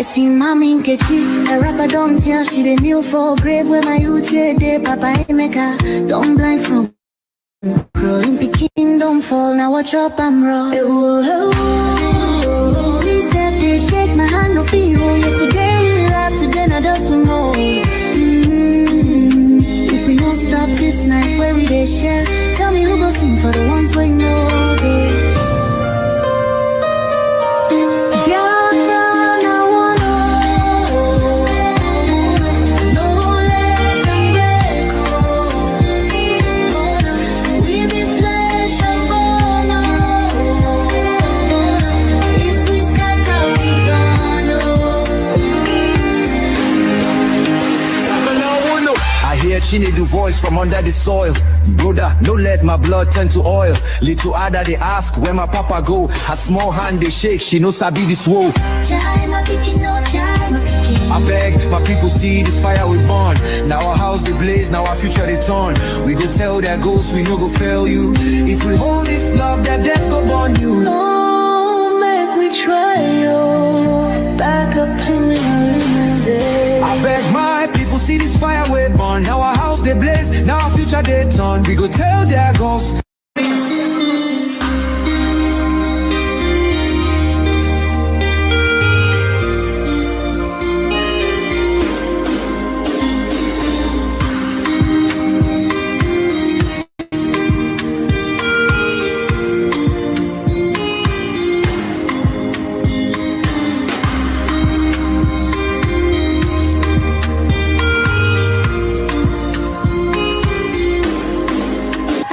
see mommy Nkechi, a rapper don't tell she the kneel for grave where my youth day, Papa Emeka, don't blind from growing picking, don't fall, now watch up, I'm raw. This self they shake my hand no feel, yesterday we laughed, today now just we know. If we don't stop this night where we they share, tell me who go sing for the ones we know, babe. She need the voice from under the soil. Brother, don't let my blood turn to oil. Little Ada they ask where my papa go. Her small hand they shake, she knows I be this woe. I beg my people see this fire we burn. Now our house they blaze, now our future they turn. We go tell their ghosts we no go fail you. If we hold this love, that death go burn you. No, make we try yo. Back up in the day. I beg my people see this fire we burn. Now our house they blaze, now our future they turn. We go tell their ghosts.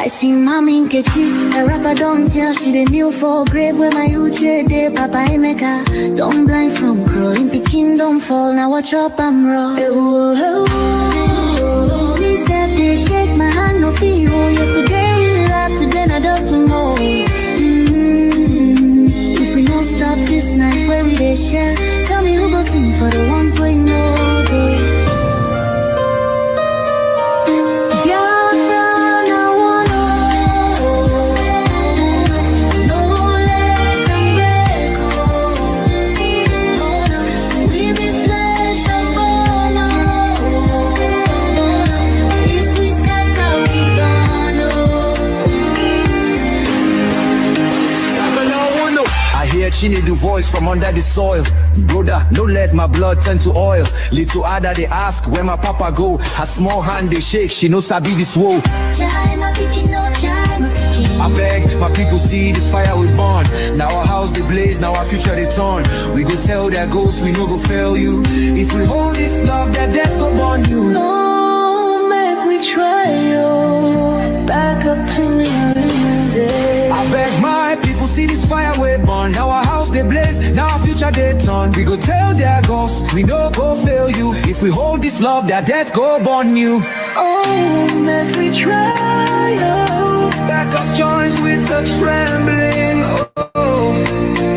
See mommy Nkechi, a rapper don't tell she the kneel for grave where my youth day, Papa Emeka, don't blind from growing picking, don't fall, now watch up, I'm raw. This self they shake my hand no feel, yesterday we laughed, today now just we know. If we don't stop this night where we they share, tell me who go sing for the ones we know, babe. She need the voice from under the soil. Brother, don't let my blood turn to oil. Little Ada they ask where my papa go. Her small hand they shake, she knows I be this woe. I beg my people see this fire we burn. Now our house they blaze, now our future they turn. We go tell their ghosts we no go fail you. If we hold this love, that death go burn you. No, make we try yo. Back up in the day. I beg my people see this fire we burn. Now our house they blaze, now our future they turn. We go tell their ghosts we no go fail you. If we hold this love, that death go burn you. Oh, make we try yo. Back up joins with a trembling. Oh,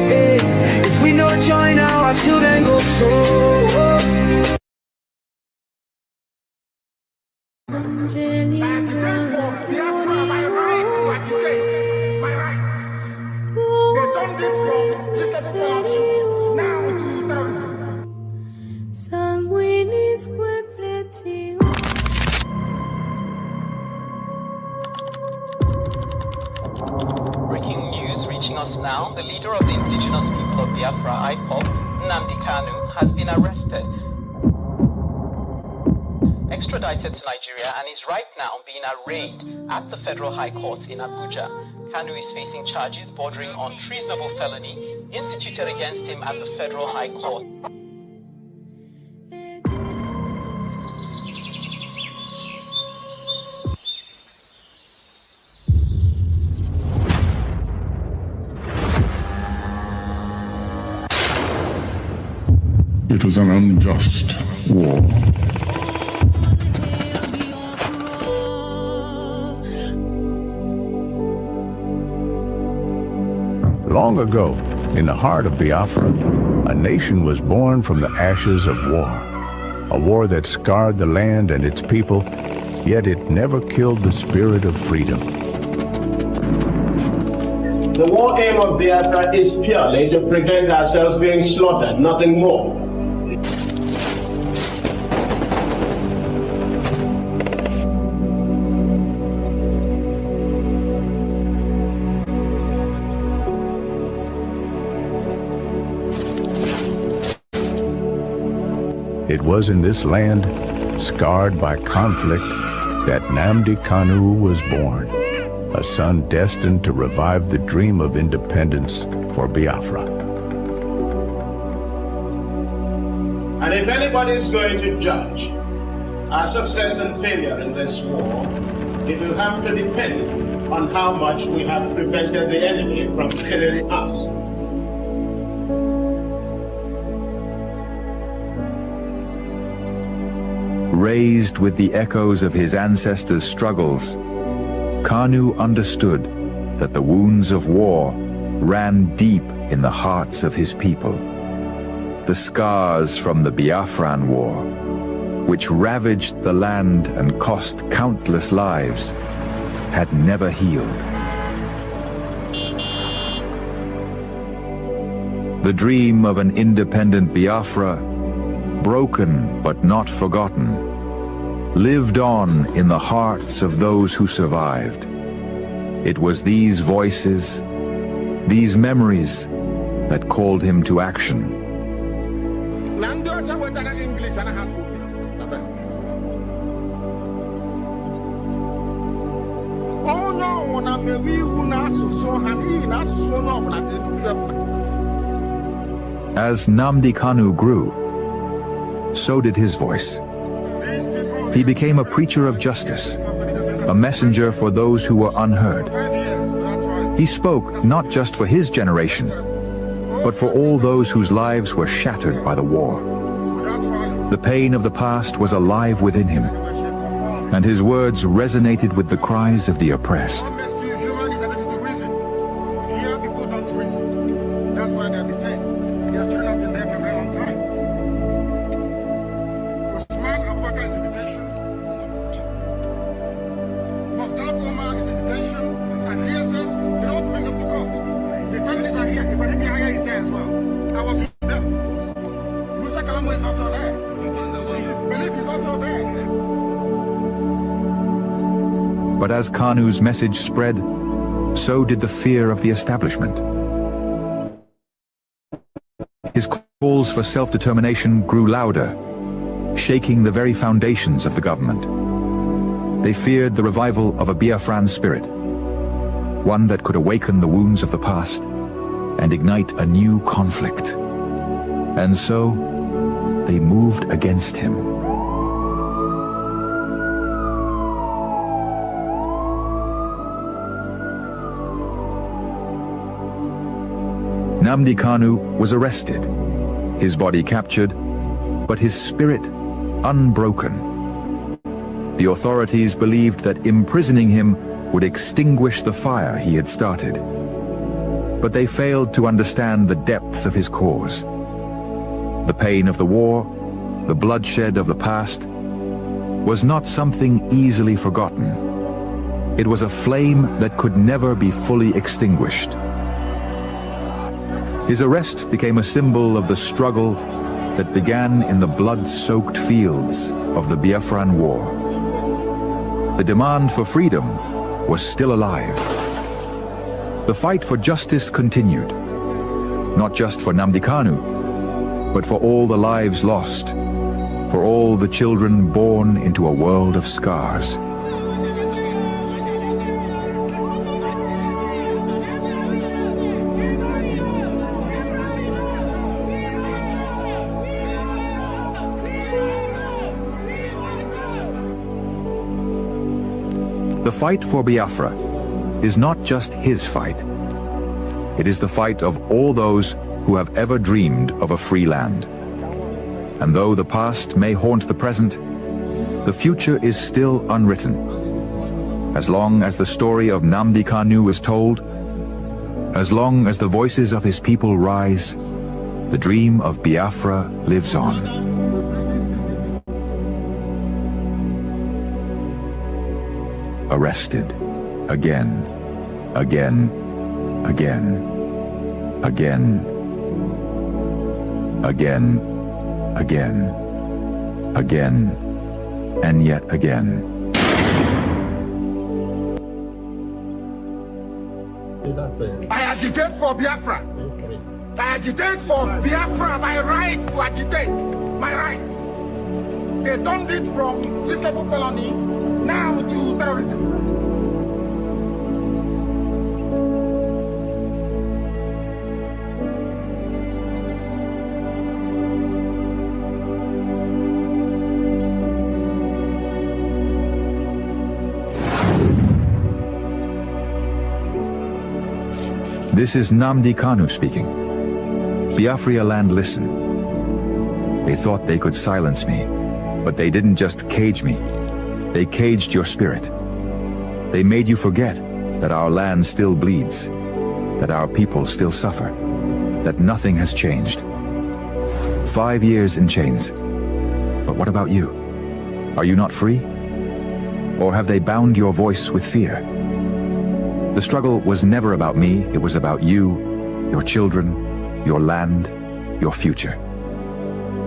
hey. If we no join now, our children go so. Breaking news reaching us now, the leader of the indigenous people of Biafra, Mazi Nnamdi Kanu, has been arrested, extradited to Nigeria, and is right now being arraigned at the Federal High Court in Abuja. Kanu is facing charges bordering on treasonable felony instituted against him at the Federal High Court. It was an unjust war. Long ago, in the heart of Biafra, a nation was born from the ashes of war. A war that scarred the land and its people, yet it never killed the spirit of freedom. The war aim of Biafra is purely to prevent ourselves being slaughtered, nothing more. It was in this land, scarred by conflict, that Nnamdi Kanu was born, a son destined to revive the dream of independence for Biafra. And if anybody is going to judge our success and failure in this war, it will have to depend on how much we have prevented the enemy from killing us. Raised with the echoes of his ancestors' struggles, Kanu understood that the wounds of war ran deep in the hearts of his people. The scars from the Biafran War, which ravaged the land and cost countless lives, had never healed. The dream of an independent Biafra, broken but not forgotten, lived on in the hearts of those who survived. It was these voices, these memories, that called him to action. As Nnamdi Kanu grew, so did his voice. He became a preacher of justice, a messenger for those who were unheard. He spoke not just for his generation, but for all those whose lives were shattered by the war. The pain of the past was alive within him, and his words resonated with the cries of the oppressed. But as Kanu's message spread, so did the fear of the establishment. His calls for self-determination grew louder, shaking the very foundations of the government. They feared the revival of a Biafran spirit, one that could awaken the wounds of the past and ignite a new conflict. And so, they moved against him. Nnamdi Kanu was arrested, his body captured, but his spirit unbroken. The authorities believed that imprisoning him would extinguish the fire he had started. But they failed to understand the depths of his cause. The pain of the war, the bloodshed of the past, was not something easily forgotten. It was a flame that could never be fully extinguished. His arrest became a symbol of the struggle that began in the blood-soaked fields of the Biafran War. The demand for freedom was still alive. The fight for justice continued, not just for Nnamdi Kanu, but for all the lives lost, for all the children born into a world of scars. The fight for Biafra is not just his fight. It is the fight of all those who have ever dreamed of a free land. And though the past may haunt the present, the future is still unwritten. As long as the story of Nnamdi Kanu is told, as long as the voices of his people rise, the dream of Biafra lives on. Arrested, again, again, again, again, again, again, again, and yet again. I agitate for Biafra. I agitate for Biafra, my right to agitate, my right. They turned it from listable felony now to terrorism. This is Nnamdi Kanu speaking. Biafra land, listen. They thought they could silence me, but they didn't just cage me. They caged your spirit. They made you forget that our land still bleeds, that our people still suffer, that nothing has changed. 5 years in chains. But what about you? Are you not free? Or have they bound your voice with fear? The struggle was never about me, it was about you, your children, your land, your future.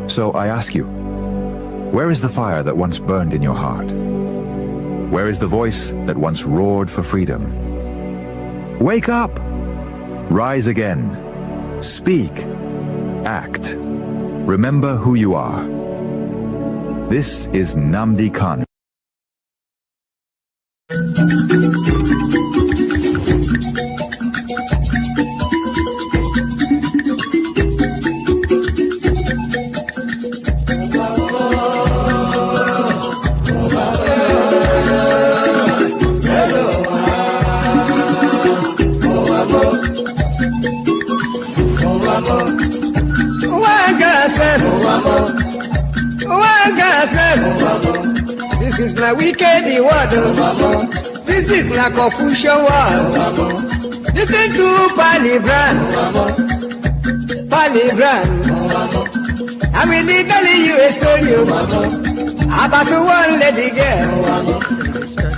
So I ask you, where is the fire that once burned in your heart? Where is the voice that once roared for freedom? Wake up! Rise again. Speak. Act. Remember who you are. This is Nnamdi Kanu. This is my wicked word. This is my confusion word. Listen to Palibran. Palibran. I will be telling you a story about one lady girl.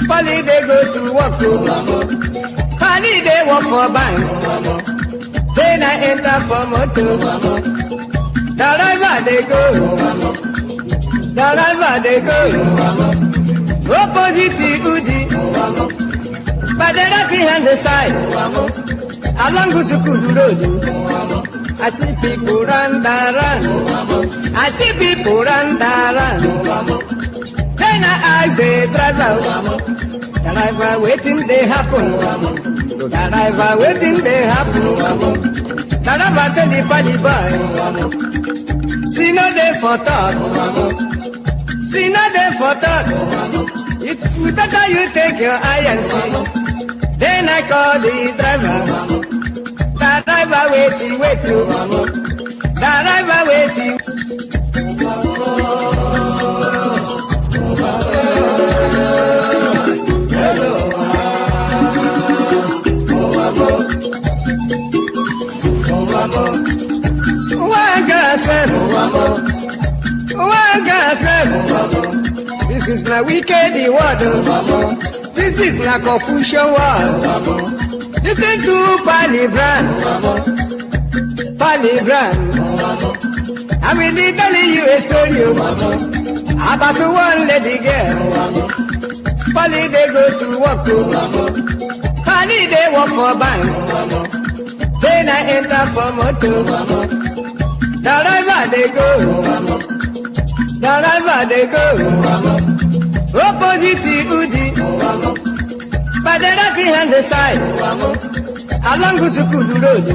Pali they go to work. Pali they work for bank. Then I enter for motor. Wherever they go. Wherever they go, opposite Udi, but the right hand the side, along Gusukudu Road. I see people run, I see people run, Then I ask the driver waiting they happen, driver waiting they happen, driver tell the Palibai, see no day for talk. See nothing for talk. It better you take your eye and see. Then I call the driver. The driver waiting. The driver waiting. This is my wicked word. This is my confusion word. Listen to Palibran. Palibran. I will be telling you a story about one lady girl. Pali they go to work. Pali they work for bank. Then I enter for motor. Wherever they go. Wherever they go, opposite Udi, but the right hand the side, along Gusukudu Road.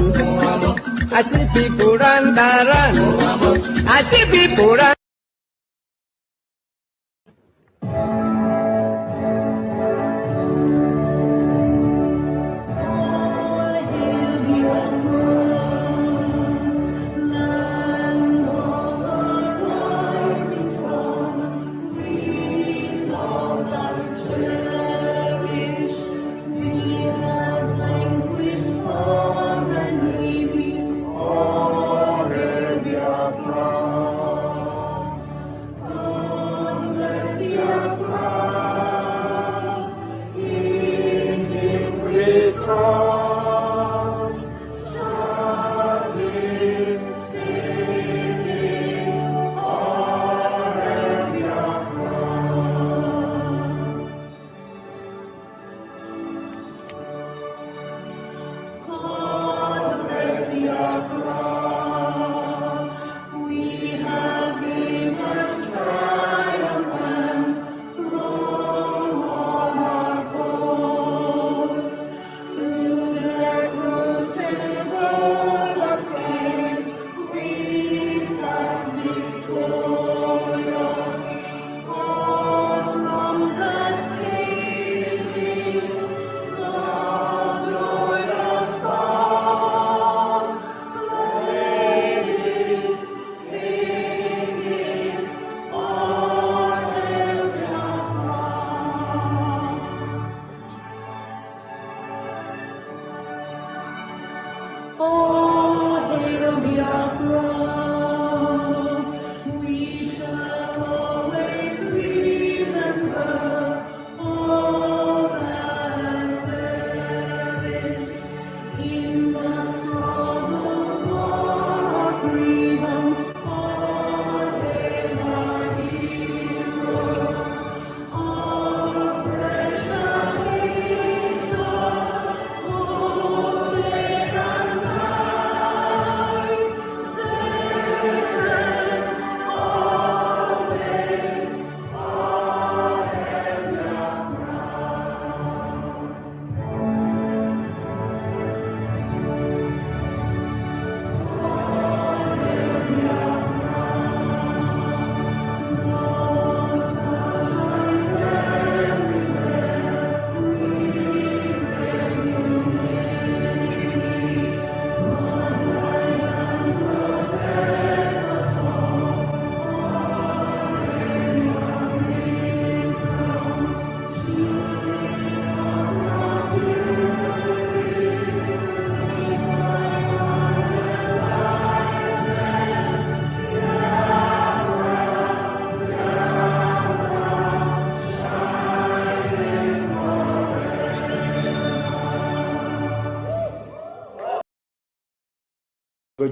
I see people run, I see people run.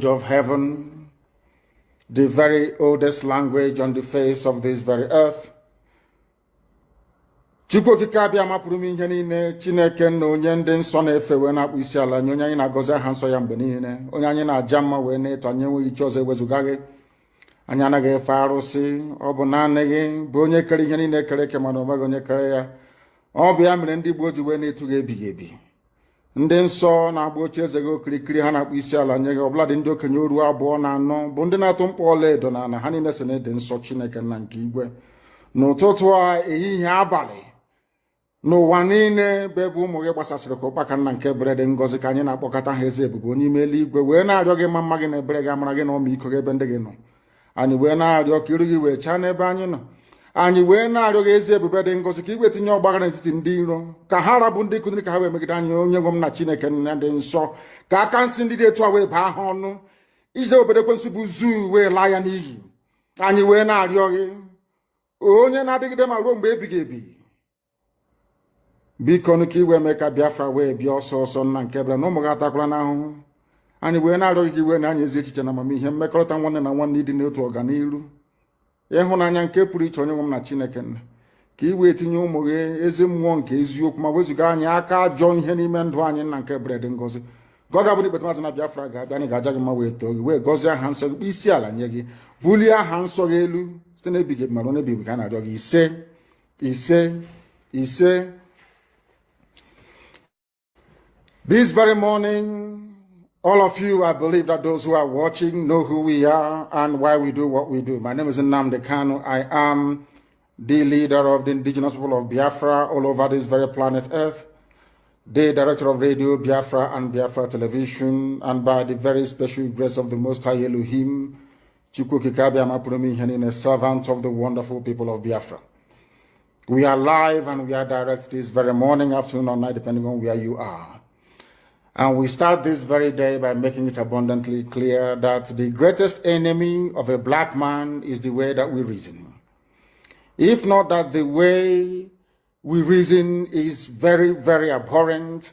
of heaven, the very oldest language on the face of this very earth. Chukwu okike abịa mapụrụ m ihe niile, Chineke na onye ndị nsọ na-efe wee na-akpụ isi ala nye onye anyị na-agọzi aha nsọ ya mgbe niile, onye anyị na-aja mma wee na-eto anyị enweghị iche ọzọ ewezuga gị. Anyị anaghị efe arụsị, ọ bụ naanị gị bụ onye kere ihe niile kere eke mana onweghị onye kere ya. Ọ bụ ya mere ndị Igbo ji wee na-etu gị ebighị ebi. Ndị nsọ na-agba oche eze gị okirikiri ha na-akpụ isi ala nye gị, ọbụladị ndị okenye oru abụọ na anọ bụ ndị na-atụ mkpọ ọla edo na ana ha niile si na-ede nsọ Chineke nna nke igwe. N'ụtụtụ a, ehihie, abalị, n'ụwa niile bụ ebe ụmụ gị gbasasịrị ka ụkpaka nna nke ebere dị ngọzi ka anyị na-akpọkọta ha eze ebube onye ime eluigwe wee na-arịọ gị mma gị na ebere gị amara gị na ọmịiko gị ebe ndị gị nọ. Anyị wee na-arịọ ka iru gị wee chaa n'ebe anyị nọ. Anyị wee na-arịọ gị ezi ebube dị ngọzi ka igwe tinye ọgbaghara n'etiti ndị iro ka ha rabụ ndị kụziri ka ha wee megide anyị onye nwe m na Chineke nna dị nsọ, ka aka nsị ndị dị etu a wee baa ha ọnụ, ije obodo ekwensu bụ zuu wee laa ya n'iyi. Anyị wee na-arịọ gị onye na-adịgide ma ruo mgbe ebighị ebi, biko nụ ka iwe mee ka Biafra wee bịa ọsọ ọsọ nna nke ebere na ụmụ gị atakwala n'ahụhụ. Anyị wee na-arịọ gị ka iwe na anyị ezi echiche na amamihe, mmekọrịta nwanne na nwanne ịdị n'otu ọganiru, ịhụnanya nke pụrụ iche onye nwe m na Chineke nna, ka i wee tinye ụmụ gị ezi mmụọ nke eziokwu ma wezụga anyị aka ajọ ihe n'ime ndụ anyị nna nke ebere dị ngọzi. Ka ọ ga-abụ n'ikpeta maazị na Biafra ga-abịa, anyị ga-aja gị mma wee too gị wee gọzie aha nsọ gị, kpee isi ala nye gị, bulie aha nsọ gị elu site n'ebighị ebi ma ruo n'ebighị ebi ka a na-arịọ gị ise ise ise. This very morning, all of you, I believe that those who are watching know who we are and why we do what we do. My name is Nnamdi Kanu. I am the leader of the indigenous people of Biafra all over this very planet Earth, the director of Radio Biafra and Biafra Television, and by the very special grace of the Most High Elohim, Chukwu Kikabia Mapurumi Henine, servant of the wonderful people of Biafra. We are live and we are direct this very morning, afternoon, or night, depending on where you are. And we start this very day by making it abundantly clear that the greatest enemy of a black man is the way that we reason. If not that the way we reason is very, very abhorrent,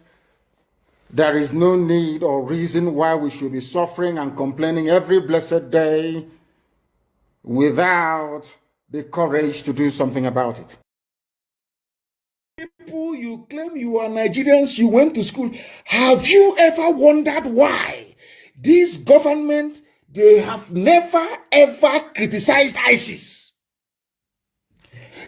there is no need or reason why we should be suffering and complaining every blessed day without the courage to do something about it. People, you claim you are Nigerians, you went to school. Have you ever wondered why this government, they have never ever criticized ISIS?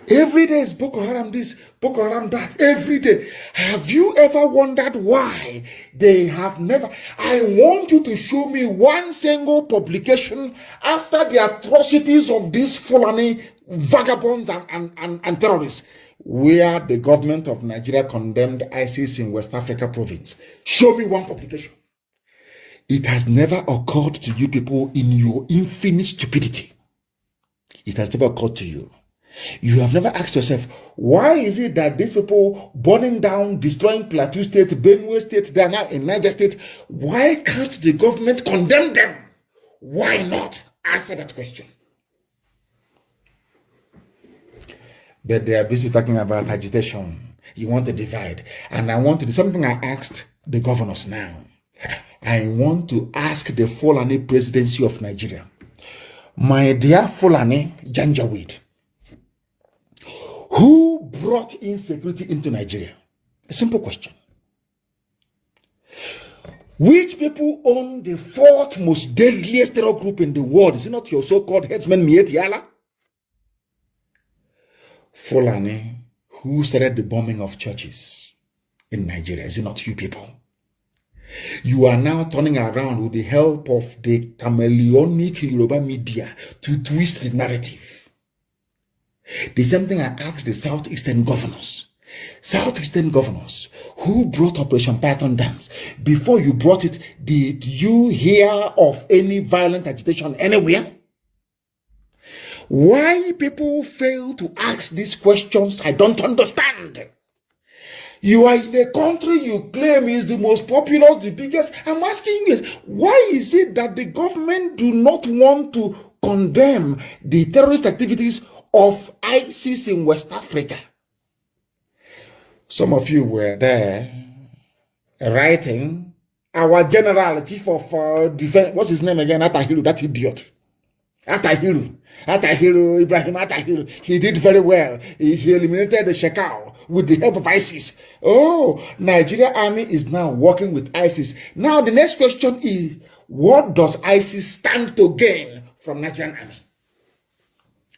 Every day is Boko Haram this, Boko Haram that, every day. Have you ever wondered why they have never? I want you to show me one single publication after the atrocities of these Fulani vagabonds and terrorists, where the government of Nigeria condemned ISIS in West Africa province. Show me one publication. It has never occurred to you people in your infinite stupidity. It has never occurred to you. You have never asked yourself, why is it that these people burning down, destroying Plateau State, Benue State, they are now in Niger State, why can't the government condemn them? Why not? Answer that question. But they are busy talking about agitation. You want to divide. And I want to do something I asked the governors now. I want to ask the Fulani presidency of Nigeria. My dear Fulani Janjaweed, who brought insecurity into Nigeria? A simple question. Which people own the fourth most deadliest terror group in the world? Is it not your so-called headsman Miet Yala? Fulani, who started the bombing of churches in Nigeria? Is it not you people? You are now turning around with the help of the chameleonic Yoruba media to twist the narrative. The same thing I asked the Southeastern governors. Southeastern governors who brought Operation Python Dance. Before you brought it, did you hear of any violent agitation anywhere? Why people fail to ask these questions, I don't understand. You are in a country you claim is the most populous, the biggest. I'm asking you, why is it that the government do not want to condemn the terrorist activities of ISIS in West Africa? Some of you were there writing our general, chief of defense, what's his name again? Atahiru, that idiot. Atahiru, Ibrahim Atahiru. He did very well. He eliminated the Shekau with the help of ISIS. Oh, Nigeria army is now working with ISIS. Now the next question is, what does ISIS stand to gain from Nigerian army?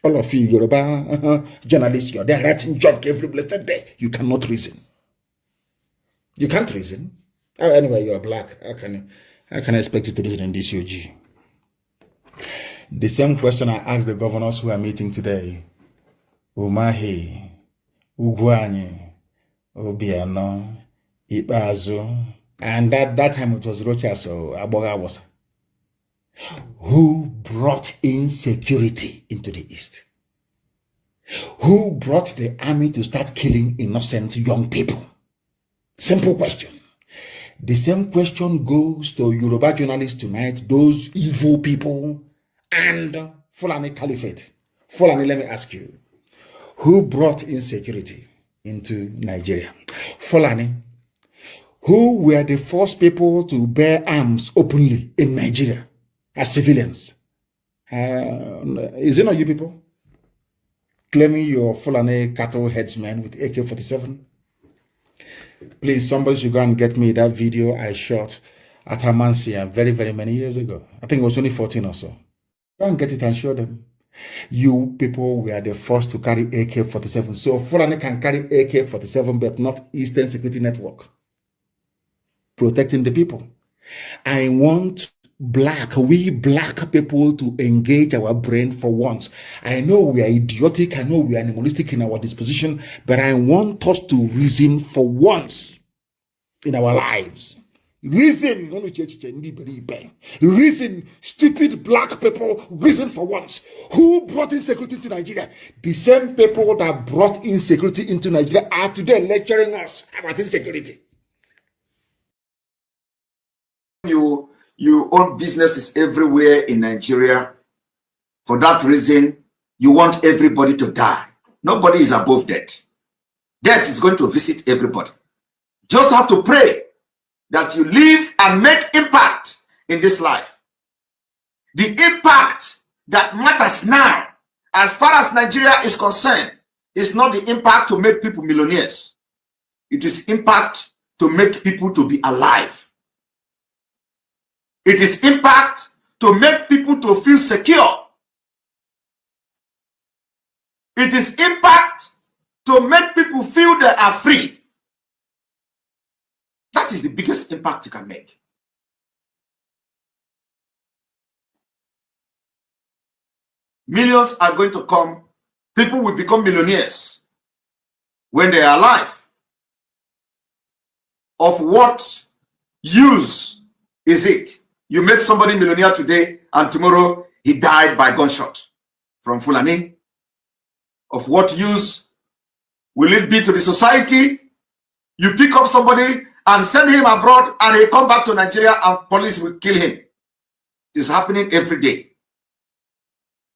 All of you Yoruba journalists, you're there writing junk every blessed day. You cannot reason. You can't reason. Oh, anyway, you're black. How can I expect you to reason in this UG? The same question I asked the governors who are meeting today. Umahi, Ugwani, Obiano, Ibazu, and that time it was Rochas or Abogawasa. Who brought insecurity into the East? Who brought the army to start killing innocent young people? Simple question. The same question goes to Yoruba journalists tonight, those evil people and Fulani Caliphate. Fulani, let me ask you, who brought insecurity into Nigeria? Fulani, who were the first people to bear arms openly in Nigeria as civilians? Is it not you people claiming you're Fulani cattle headsmen with AK-47? Please, somebody should go and get me that video I shot at Amansia very, very many years ago. I think it was 2014 or so. Go and get it and show them. You people were the first to carry AK-47. So Fulani can carry AK-47, but not Eastern Security Network. Protecting the people. I want we black people to engage our brain for once. I know we are idiotic, I know we are animalistic in our disposition, but I want us to reason for once in our lives. Reason, stupid black people, reason for once. Who brought insecurity to Nigeria? The same people that brought insecurity into Nigeria are today lecturing us about insecurity. You own businesses everywhere in Nigeria. For that reason, you want everybody to die. Nobody is above death. Death is going to visit everybody. Just have to pray that you live and make impact in this life. The impact that matters now, as far as Nigeria is concerned, is not the impact to make people millionaires. It is impact to make people to be alive. It is impact to make people to feel secure. It is impact to make people feel they are free. That is the biggest impact you can make. Millions are going to come. People will become millionaires when they are alive. Of what use is it? You make somebody millionaire today and tomorrow he died by gunshot from Fulani. Of what use will it be to the society? You pick up somebody and send him abroad and he come back to Nigeria and police will kill him. It is happening every day.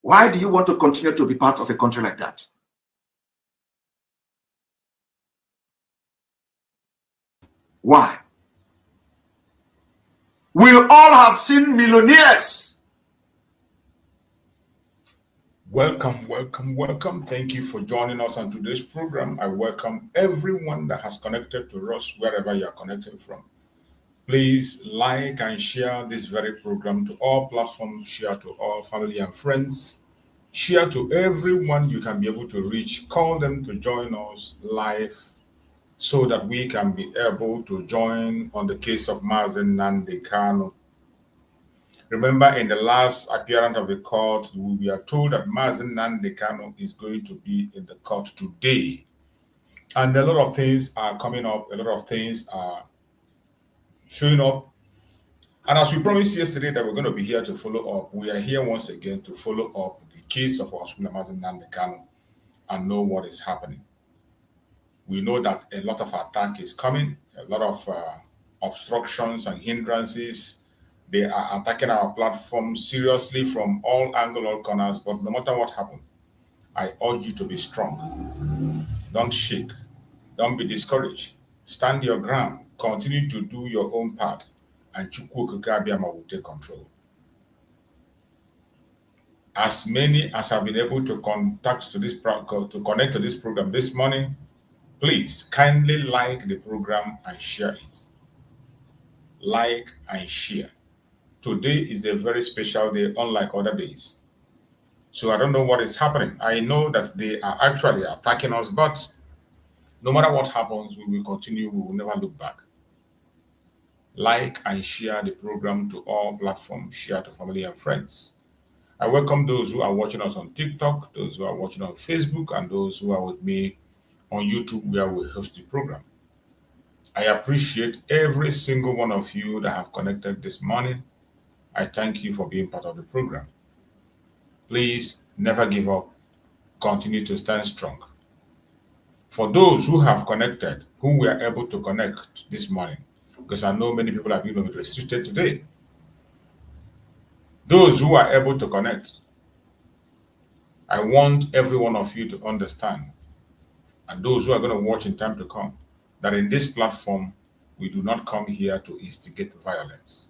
Why do you want to continue to be part of a country like that? Why? We all have seen millionaires. Welcome, welcome, welcome. Thank you for joining us on today's program. I welcome everyone that has connected to us wherever you are connected from. Please like and share this very program to all platforms, share to all family and friends, share to everyone you can be able to reach, call them to join us live so that we can be able to join on the case of Mazi Nnamdi Kanu. Remember, in the last appearance of the court, we are told that Mazi Nnamdi Kanu is going to be in the court today. And a lot of things are coming up, a lot of things are showing up. And as we promised yesterday that we're going to be here to follow up, we are here once again to follow up the case of our Mazi Nnamdi Kanu and know what is happening. We know that a lot of attack is coming, a lot of obstructions and hindrances. They are attacking our platform seriously from all angles, all corners. But no matter what happens, I urge you to be strong. Don't shake. Don't be discouraged. Stand your ground. Continue to do your own part. and Chukwu Abiyama will take control. As many as have been able to connect to this program this morning, please kindly like the program and share it. Like and share. Today is a very special day, unlike other days. So I don't know what is happening. I know that they are actually attacking us, but no matter what happens, we will continue. We will never look back. Like and share the program to all platforms. Share to family and friends. I welcome those who are watching us on TikTok, those who are watching on Facebook, and those who are with me on YouTube where we host the program. I appreciate every single one of you that have connected this morning. I thank you for being part of the program. Please never give up. Continue to stand strong. For those who have connected, who were able to connect this morning, because I know many people have been restricted today. Those who are able to connect, I want every one of you to understand, and those who are going to watch in time to come, that in this platform, we do not come here to instigate violence.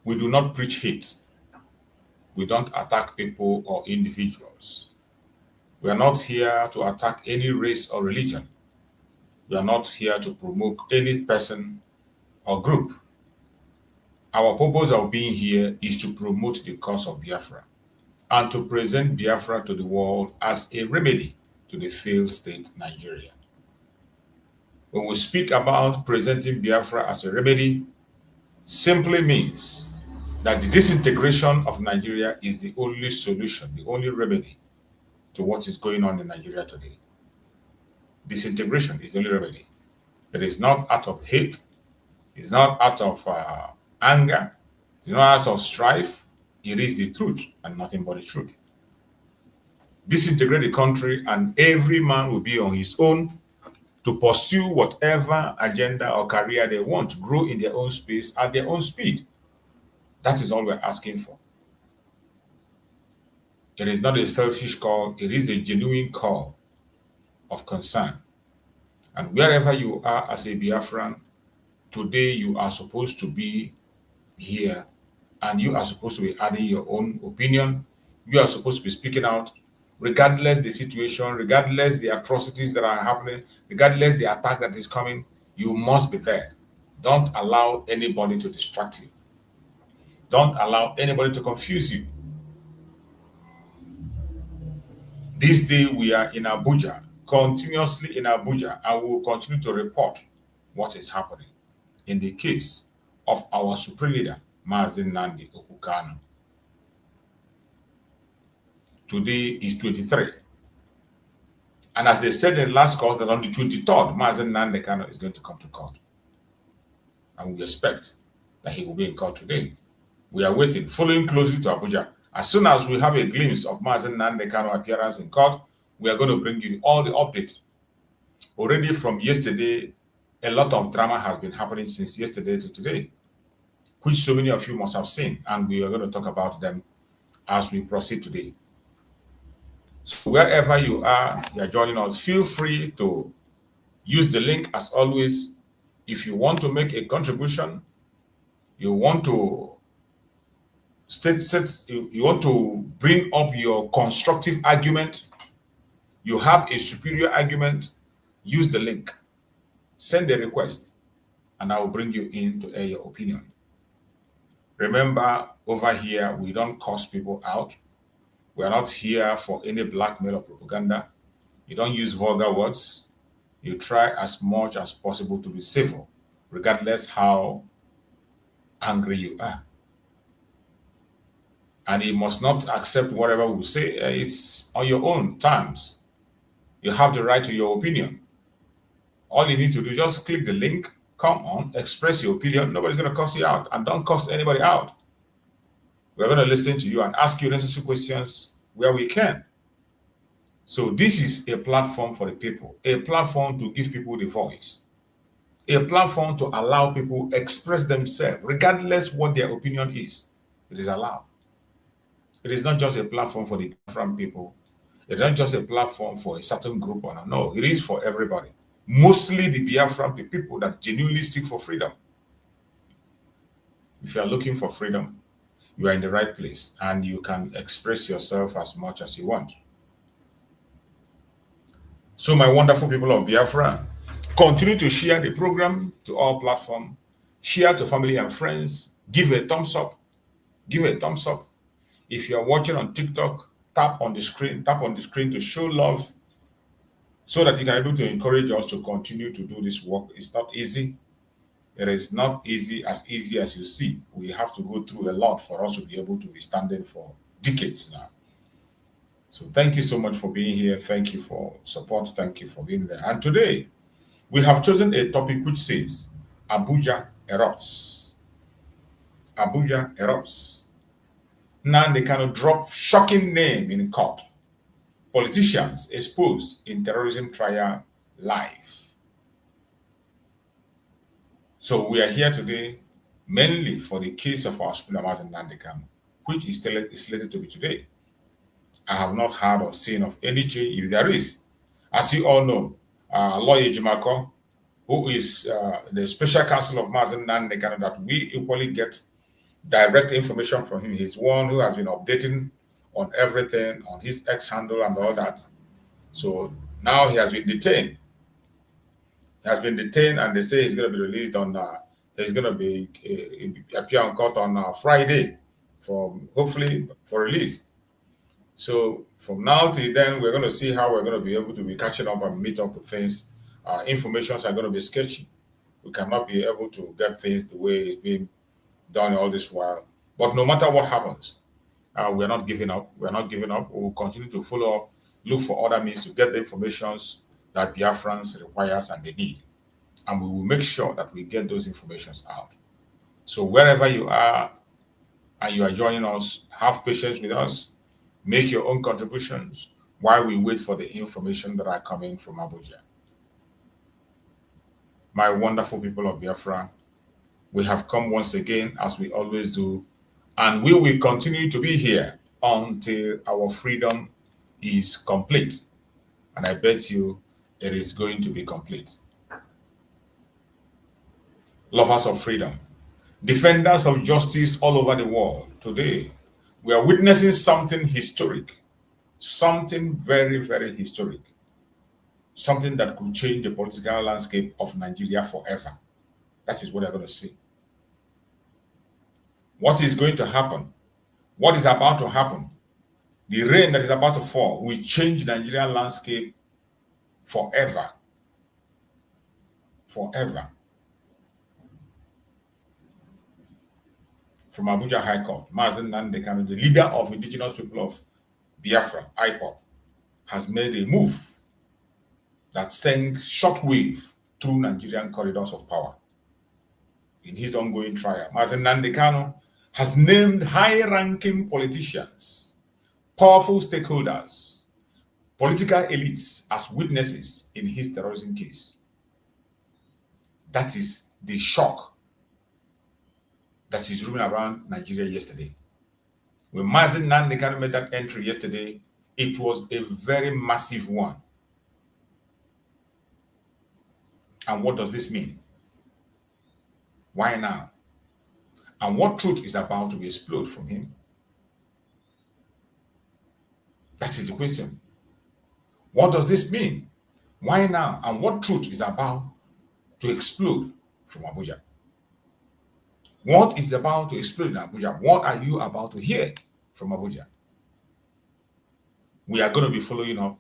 We do not preach hate. We don't attack people or individuals. We are not here to attack any race or religion. We are not here to promote any person or group. Our purpose of being here is to promote the cause of Biafra and to present Biafra to the world as a remedy to the failed state Nigeria. When we speak about presenting Biafra as a remedy, simply means that the disintegration of Nigeria is the only solution, the only remedy to what is going on in Nigeria today. Disintegration is the only remedy. It is not out of hate, it's not out of anger, it's not out of strife. It is the truth and nothing but the truth. Disintegrate the country and every man will be on his own to pursue whatever agenda or career they want, grow in their own space at their own speed. That is all we're asking for. It is not a selfish call, it is a genuine call of concern. And wherever you are as a Biafran, today you are supposed to be here and you are supposed to be adding your own opinion. You are supposed to be speaking out, regardless the situation, regardless the atrocities that are happening, regardless the attack that is coming, you must be there. Don't allow anybody to distract you. Don't allow anybody to confuse you. This day we are in Abuja, continuously in Abuja, and we will continue to report what is happening in the case of our supreme leader, Mazi Nnamdi Kanu. Today is 23. And as they said in the last call, that on the 23rd, Mazi Nnamdi Kanu is going to come to court. And we expect that he will be in court today. We are waiting, following closely to Abuja. As soon as we have a glimpse of Mazi Nnamdi Kanu appearance in court, we are going to bring you all the updates. Already from yesterday, a lot of drama has been happening since yesterday to today, which so many of you must have seen, and we are going to talk about them as we proceed today. So wherever you are joining us, feel free to use the link as always. If you want to make a contribution, you want to you want to bring up your constructive argument, you have a superior argument, use the link, send a request, and I will bring you in to air your opinion. Remember, over here, we don't curse people out. We are not here for any blackmail or propaganda. You don't use vulgar words. You try as much as possible to be civil, regardless how angry you are. And you must not accept whatever we say. It's on your own terms. You have the right to your opinion. All you need to do is just click the link, come on, express your opinion. Nobody's going to cuss you out, and don't cuss anybody out. We're going to listen to you and ask you necessary questions where we can. So this is a platform for the people, a platform to give people the voice, a platform to allow people express themselves, regardless what their opinion is. It is allowed. It is not just a platform for the Biafran people. It's not just a platform for a certain group. No, it is for everybody. Mostly the Biafran people that genuinely seek for freedom. If you are looking for freedom, you are in the right place and you can express yourself as much as you want. So my wonderful people of Biafra, continue to share the program to all platforms, share to family and friends, give a thumbs up, give a thumbs up. If you are watching on TikTok, tap on the screen to show love so that you can be able to encourage us to continue to do this work. It's not easy. It is not easy as you see. We have to go through a lot for us to be able to be standing for decades now. So thank you so much for being here. Thank you for support. Thank you for being there. And today, we have chosen a topic which says, Abuja erupts. Abuja erupts. Nnamdi Kanu drop shocking name in court. Politicians exposed in terrorism trial live. So we are here today mainly for the case of our Supreme Mazi Nnamdi Kanu, which is slated to be today. I have not heard or seen of any change. If there is, as you all know, Lawyer Jimako, who is the special counsel of Mazi Nnamdi Kanu, that we equally get direct information from him. He's one who has been updating on everything, on his X handle and all that. So now he has been detained. He has been detained, and they say he's going to be released on. He's going to be appear on court on Friday, hopefully for release. So from now till then, we're going to see how we're going to be able to be catching up and meet up with things. Informations are going to be sketchy. We cannot be able to get things the way it's being done all this while. But no matter what happens, we're not giving up. We're not giving up. We will continue to follow up, look for other means to get the informations that Biafrans requires and they need. And we will make sure that we get those informations out. So wherever you are and you are joining us, have patience with us. Make your own contributions while we wait for the information that are coming from Abuja. My wonderful people of Biafra, we have come once again, as we always do, and we will continue to be here until our freedom is complete. And I bet you it is going to be complete. Lovers of freedom, defenders of justice all over the world, today we are witnessing something historic, something very, very historic, something that could change the political landscape of Nigeria forever. That is what we're going to see. What is going to happen? What is about to happen? The rain that is about to fall will change the Nigerian landscape forever. Forever. From Abuja High Court, Mazi Nnamdi Kanu, the leader of indigenous people of Biafra, IPOB, has made a move that sends shockwave through Nigerian corridors of power. In his ongoing trial, Mazi Nnamdi Kanu has named high-ranking politicians, powerful stakeholders, political elites as witnesses in his terrorism case. That is the shock that is roaming around Nigeria yesterday. When Mazi Nnamdi Kanu made that entry yesterday, it was a very massive one. And what does this mean? Why now? And what truth is about to explode from him? That is the question. What does this mean? Why now? And what truth is about to explode from Abuja? What is about to explode in Abuja? What are you about to hear from Abuja? We are going to be following up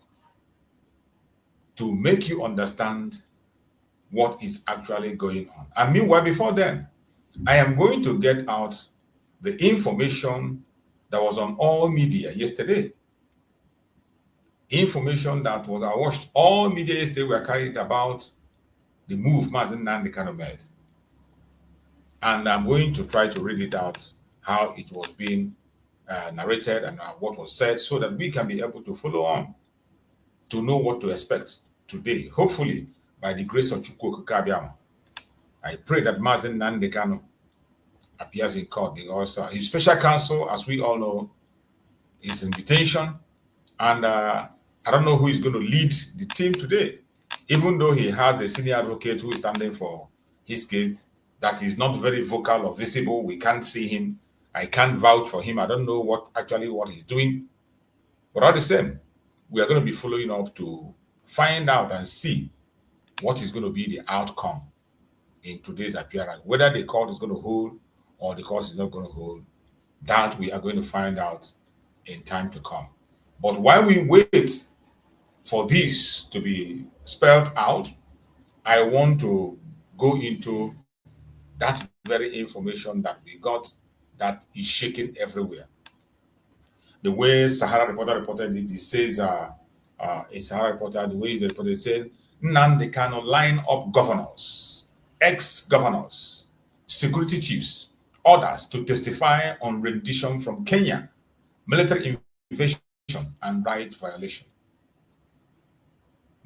to make you understand what is actually going on. And meanwhile, before then, I am going to get out the information that was on all media yesterday. Information that was watched. All media yesterday were carried about the move Mazi Nnamdi Kanu made. And I'm going to try to read it out, how it was being narrated and what was said, so that we can be able to follow on to know what to expect today. Hopefully, by the grace of Chukwu Kabiama, I pray that Mazi Nnamdi Kanu appears in court, because his special counsel, as we all know, is in detention. And I don't know who is going to lead the team today, even though he has the senior advocate who is standing for his case, that is not very vocal or visible. We can't see him. I can't vouch for him. I don't know what he's doing. But all the same, we are going to be following up to find out and see what is going to be the outcome in today's appearance. Whether the court is going to hold or the court is not going to hold, that we are going to find out in time to come. But while we wait for this to be spelled out, I want to go into that very information that we got that is shaking everywhere. The way Sahara Reporter reported it, it says, a Sahara Reporter, the way the reporter said, Nnamdi Kanu line up governors, ex-governors, security chiefs, others to testify on rendition from Kenya, military invasion and right violation.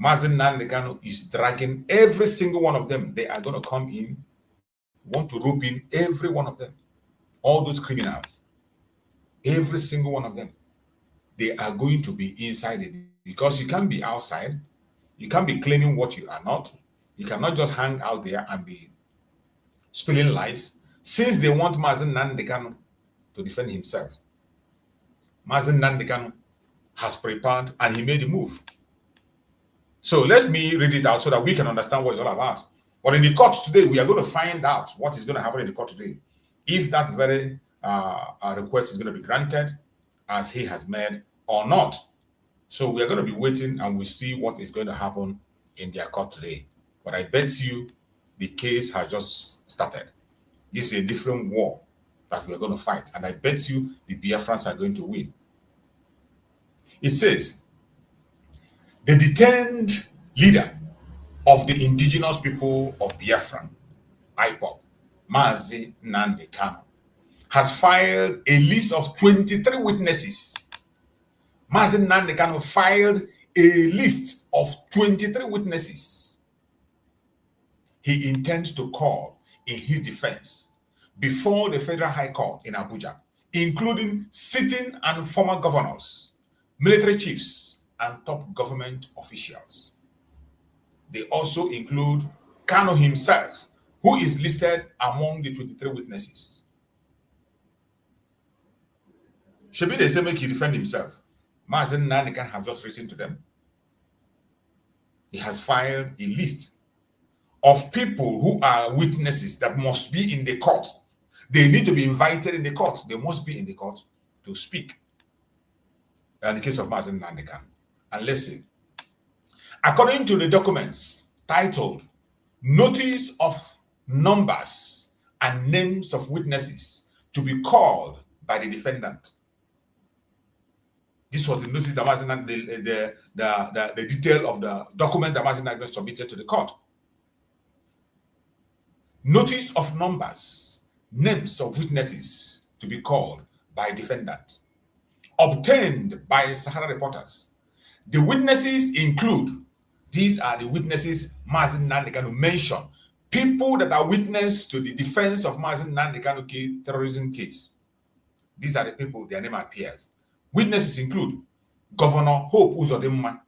Mazi Nnamdi Kanu is dragging every single one of them. They are going to come in, want to rope in every one of them. All those criminals, every single one of them, they are going to be inside it, because you can't be outside. You can't be claiming what you are not. You cannot just hang out there and be spilling lies, since they want Mazi Nnamdi Kanu to defend himself. Mazi Nnamdi Kanu has prepared and he made a move. So let me read it out so that we can understand what it's all about. But in the court today, we are going to find out what is going to happen in the court today. If that very request is going to be granted as he has made or not. So we are going to be waiting and we'll see what is going to happen in their court today. But I bet you the case has just started. This is a different war that we are going to fight. And I bet you the Biafrans are going to win. It says, the detained leader of the indigenous people of Biafra, IPOB, Mazi Nnamdi Kanu, has filed a list of 23 witnesses. Mazi Nnamdi Kanu filed a list of 23 witnesses he intends to call in his defense before the Federal High Court in Abuja, including sitting and former governors, military chiefs, and top government officials. They also include Kanu himself, who is listed among the 23 witnesses. Should be the same way he defend himself. Mazi Nnamdi Kanu have just written to them. He has filed a list of people who are witnesses that must be in the court. They need to be invited in the court. They must be in the court to speak. In the case of Mazi Nnamdi Kanu. And listen, according to the documents titled Notice of Numbers and Names of Witnesses to be called by the defendant. This was the notice that Mazi Nnamdi, the detail of the document that Mazi Nnamdi submitted to the court. Notice of numbers, names of witnesses to be called by defendant, obtained by Sahara reporters. The witnesses include, these are the witnesses Mazi Nnamdi Kanu mentioned, people that are witness to the defense of Mazi Nnamdi Kanu terrorism case. These are the people, their name appears. Witnesses include Governor Hope Uzodimma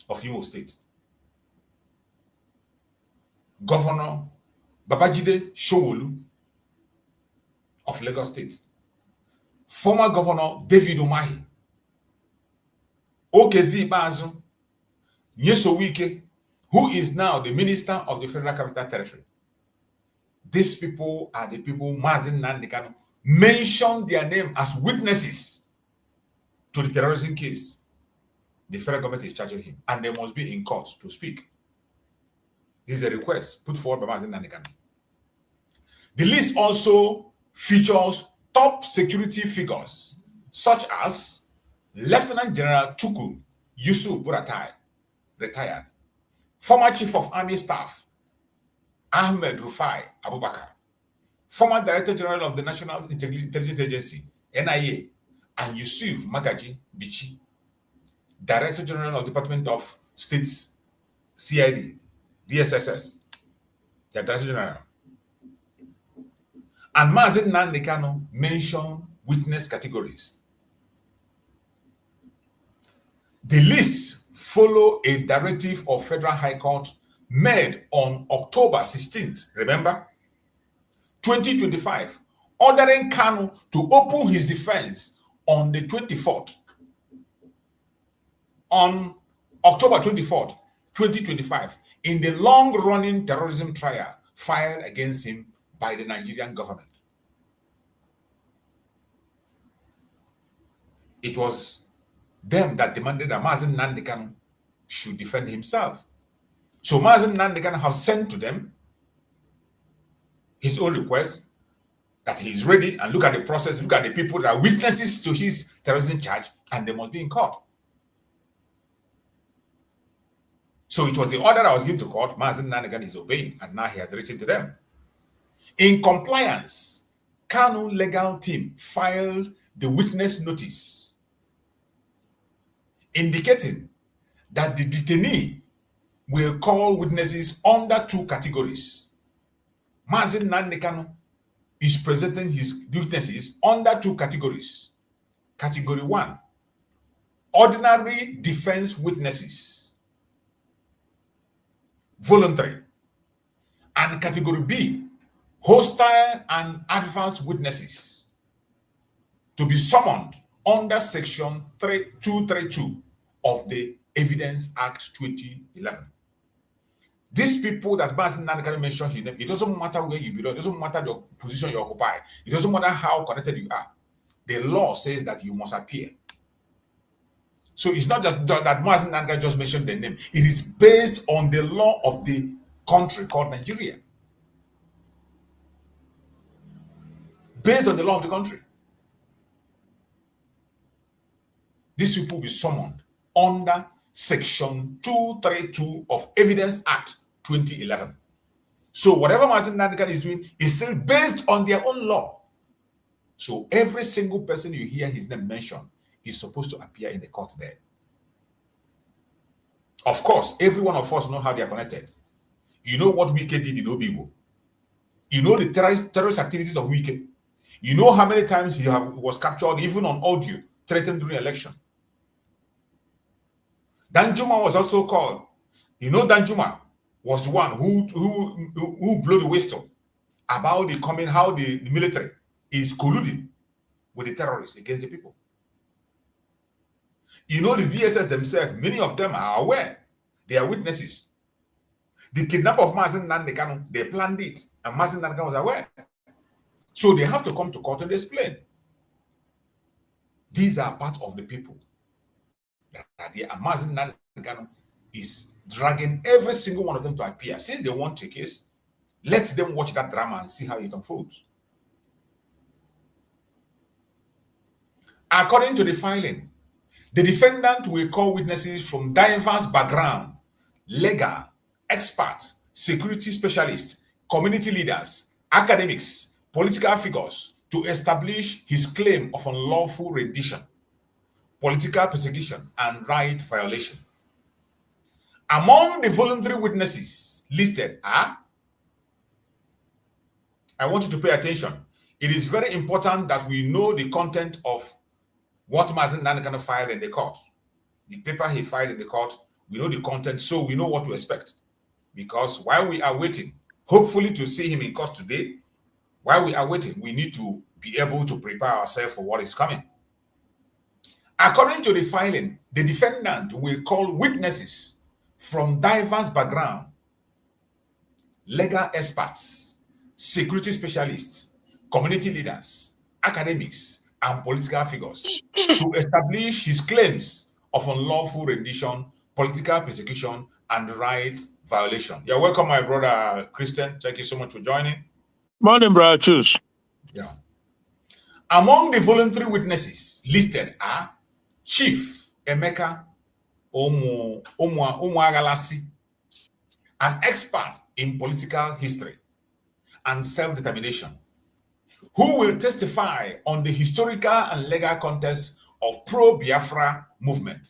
of Imo State, Governor Babajide Sanwo-Olu of Lagos State, former Governor David Umahi, Okezi Bazu, Nyeso Wike, who is now the Minister of the Federal Capital Territory. These people are the people Mazi Nnamdi Kanu mentioned their name as witnesses to the terrorism case. The federal government is charging him, and they must be in court to speak. This is a request put forward by Mazi Nnamdi Kanu. The list also features top security figures such as Lieutenant General Chukwu Yusuf Buratai, retired, former Chief of Army Staff Ahmed Rufai Abubakar, former Director General of the National Intelligence Agency NIA, and Yusuf Magaji Bichi, Director General of Department of State's CID, DSSS, the Director General. And Mazi Nnamdi Kanu mentioned witness categories. The list follow a directive of Federal High Court made on October 16th, remember, 2025, ordering Kanu to open his defense on the 24th, on October 24th, 2025, in the long-running terrorism trial filed against him by the Nigerian government. It was them that demanded that Mazi Nnamdi Kanu should defend himself. So Mazi Nnamdi Kanu have sent to them his own request that he is ready, and look at the process, look at the people that are witnesses to his terrorism charge, and they must be in court. So it was the order that was given to court. Mazi Nnamdi Kanu is obeying, and now he has written to them. In compliance, Kanu legal team filed the witness notice indicating that the detainee will call witnesses under two categories. Mazi Nnamdi Kanu is presenting his witnesses under two categories. Category 1, ordinary defense witnesses, voluntary. And category B, hostile and adverse witnesses, to be summoned under section 232 of the Evidence Act 2011. These people that Mazi Nnamdi Kanu mentioned his name, it doesn't matter where you belong, it doesn't matter the position you occupy, it doesn't matter how connected you are. The law says that you must appear. So it's not just that Mazi Nnamdi Kanu just mentioned the name, it is based on the law of the country called Nigeria. Based on the law of the country. These people will be summoned under section 232 of Evidence Act 2011. So whatever Mazi Nnamdi Kanu is doing is still based on their own law. So every single person you hear his name mentioned is supposed to appear in the court there. Of course, every one of us know how they are connected. You know what Wike did in Obibo. You know the terrorist activities of Wike. You know how many times he was captured, even on audio, threatened during election. Danjuma was also called. You know, Danjuma was the one who blew the whistle about the coming, how the military is colluding with the terrorists against the people. You know, the DSS themselves, many of them are aware. They are witnesses. The kidnap of Mazi Nnamdi Kanu, they planned it, and Mazi Nnamdi Kanu was aware. So they have to come to court and explain. These are part of the people that the Mazi Nnamdi Kanu is dragging every single one of them to appear. Since they want a case, let them watch that drama and see how it unfolds. According to the filing, the defendant will call witnesses from diverse background, legal, experts, security specialists, community leaders, academics, political figures to establish his claim of unlawful rendition, political persecution, and right violation. Among the voluntary witnesses listed are, I want you to pay attention. It is very important that we know the content of what Mazi Nnamdi Kanu filed in the court. The paper he filed in the court, we know the content, so we know what to expect. Because while we are waiting, hopefully to see him in court today, while we are waiting, we need to be able to prepare ourselves for what is coming. According to the filing, the defendant will call witnesses from diverse background, legal experts, security specialists, community leaders, academics, and political figures to establish his claims of unlawful rendition, political persecution, and rights violation. You're welcome, my brother Christian. Thank you so much for joining. Morning, brother. Choose. Yeah. Among the voluntary witnesses listed are Chief Emeka Omuagalasi, an expert in political history and self-determination, who will testify on the historical and legal context of pro-Biafra movement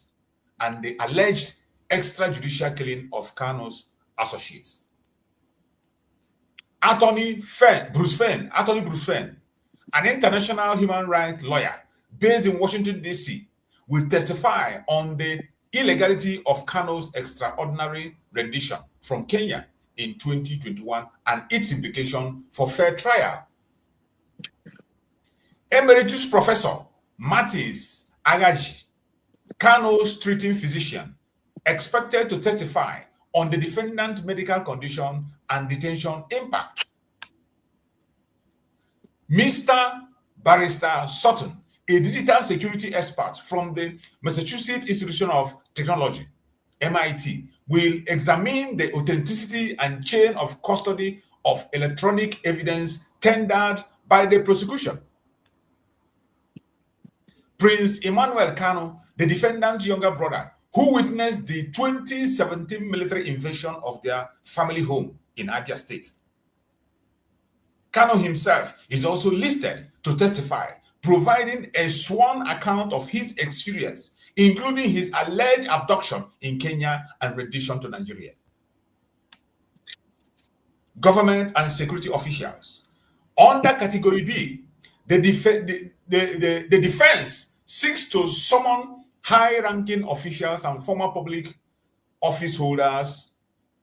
and the alleged extrajudicial killing of Kanu's associates. Attorney Bruce Fenn, an international human rights lawyer based in Washington, D.C., will testify on the illegality of Kanu's extraordinary rendition from Kenya in 2021 and its implication for fair trial. Emeritus Professor Martins Agaji, Kanu's treating physician, expected to testify on the defendant's medical condition and detention impact. Mr. Barrister Sutton, a digital security expert from the Massachusetts Institute of Technology, MIT, will examine the authenticity and chain of custody of electronic evidence tendered by the prosecution. Prince Emmanuel Kanu, the defendant's younger brother, who witnessed the 2017 military invasion of their family home in Abia State. Kanu himself is also listed to testify, providing a sworn account of his experience, including his alleged abduction in Kenya and rendition to Nigeria. Government and security officials. Under Category B, the defense seeks to summon high-ranking officials and former public office holders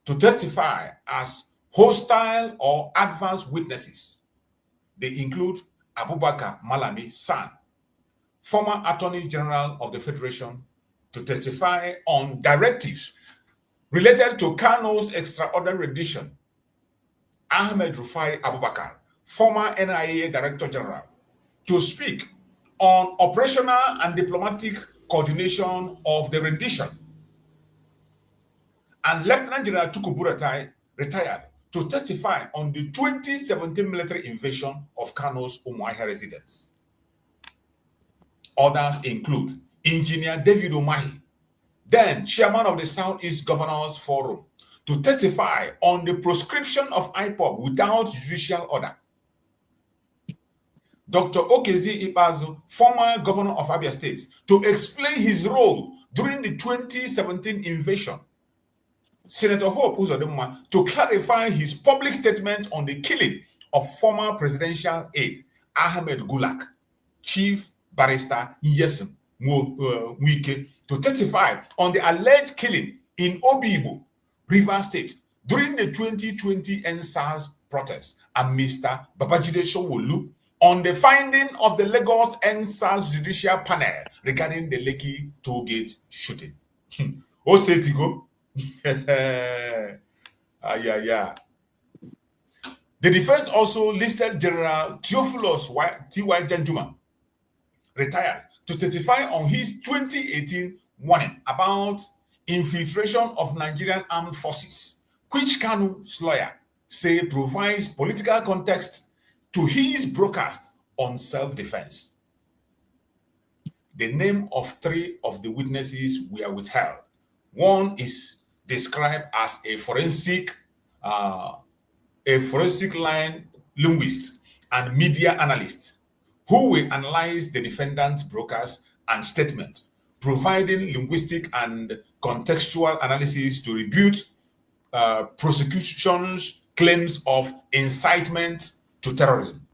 to testify as hostile or adverse witnesses. They include Abubakar Malami San, former Attorney General of the Federation, to testify on directives related to Kanu's extraordinary rendition. Ahmed Rufai Abubakar, former NIA Director General, to speak on operational and diplomatic coordination of the rendition. And Lieutenant General Tuku Buratai, retired, to testify on the 2017 military invasion of Kanu's Umuahia residence. Others include Engineer David Umahi, then chairman of the Southeast Governors Forum, to testify on the proscription of IPOB without judicial order. Dr. Okezi Ibazu, former governor of Abia State, to explain his role during the 2017 invasion. Senator Hope Uzodinma, to clarify his public statement on the killing of former presidential aide Ahmed Gulak. Chief Barrister Nyesom Wike, to testify on the alleged killing in Obibo, Rivers State, during the 2020 NSAS protest, and Mr. Babajide Sowolu on the finding of the Lagos NSAS judicial panel regarding the Lekki tollgate shooting. Osetigo. The defense also listed General Theophilus T.Y. Janjuma, retired, to testify on his 2018 warning about infiltration of Nigerian armed forces, which Kanu's lawyer say provides political context to his broadcast on self-defense. The name of 3 of the witnesses were withheld. One is described as a forensic line linguist and media analyst who will analyze the defendant's broadcast and statement, providing linguistic and contextual analysis to rebut prosecution's claims of incitement to terrorism.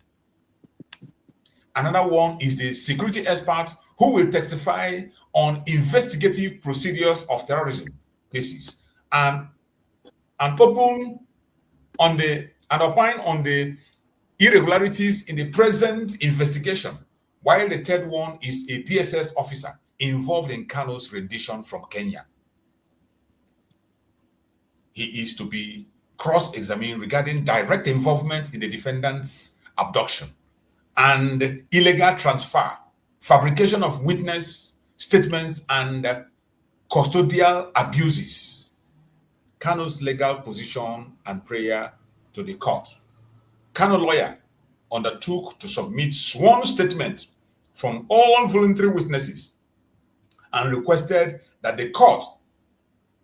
Another one is the security expert who will testify on investigative procedures of terrorism cases and opine on the irregularities in the present investigation, while the third one is a DSS officer involved in Kanu's rendition from Kenya. He is to be cross-examined regarding direct involvement in the defendant's abduction and illegal transfer, fabrication of witness statements, and custodial abuses. Kanu's legal position and prayer to the court. Kanu lawyer undertook to submit sworn statements from all voluntary witnesses and requested that the court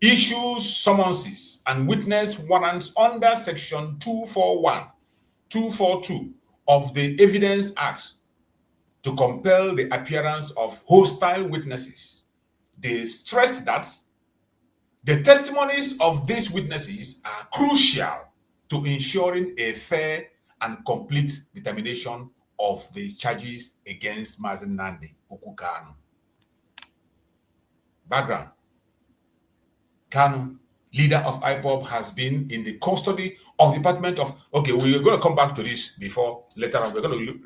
issue summonses and witness warrants under Section 241, 242 of the Evidence Act to compel the appearance of hostile witnesses. They stressed that the testimonies of these witnesses are crucial to ensuring a fair and complete determination of the charges against Mazi Nnamdi Kanu. Background: Kanu leader of IPOB, has been in the custody of the Department of... Okay, we're going to come back to this later on. We're going to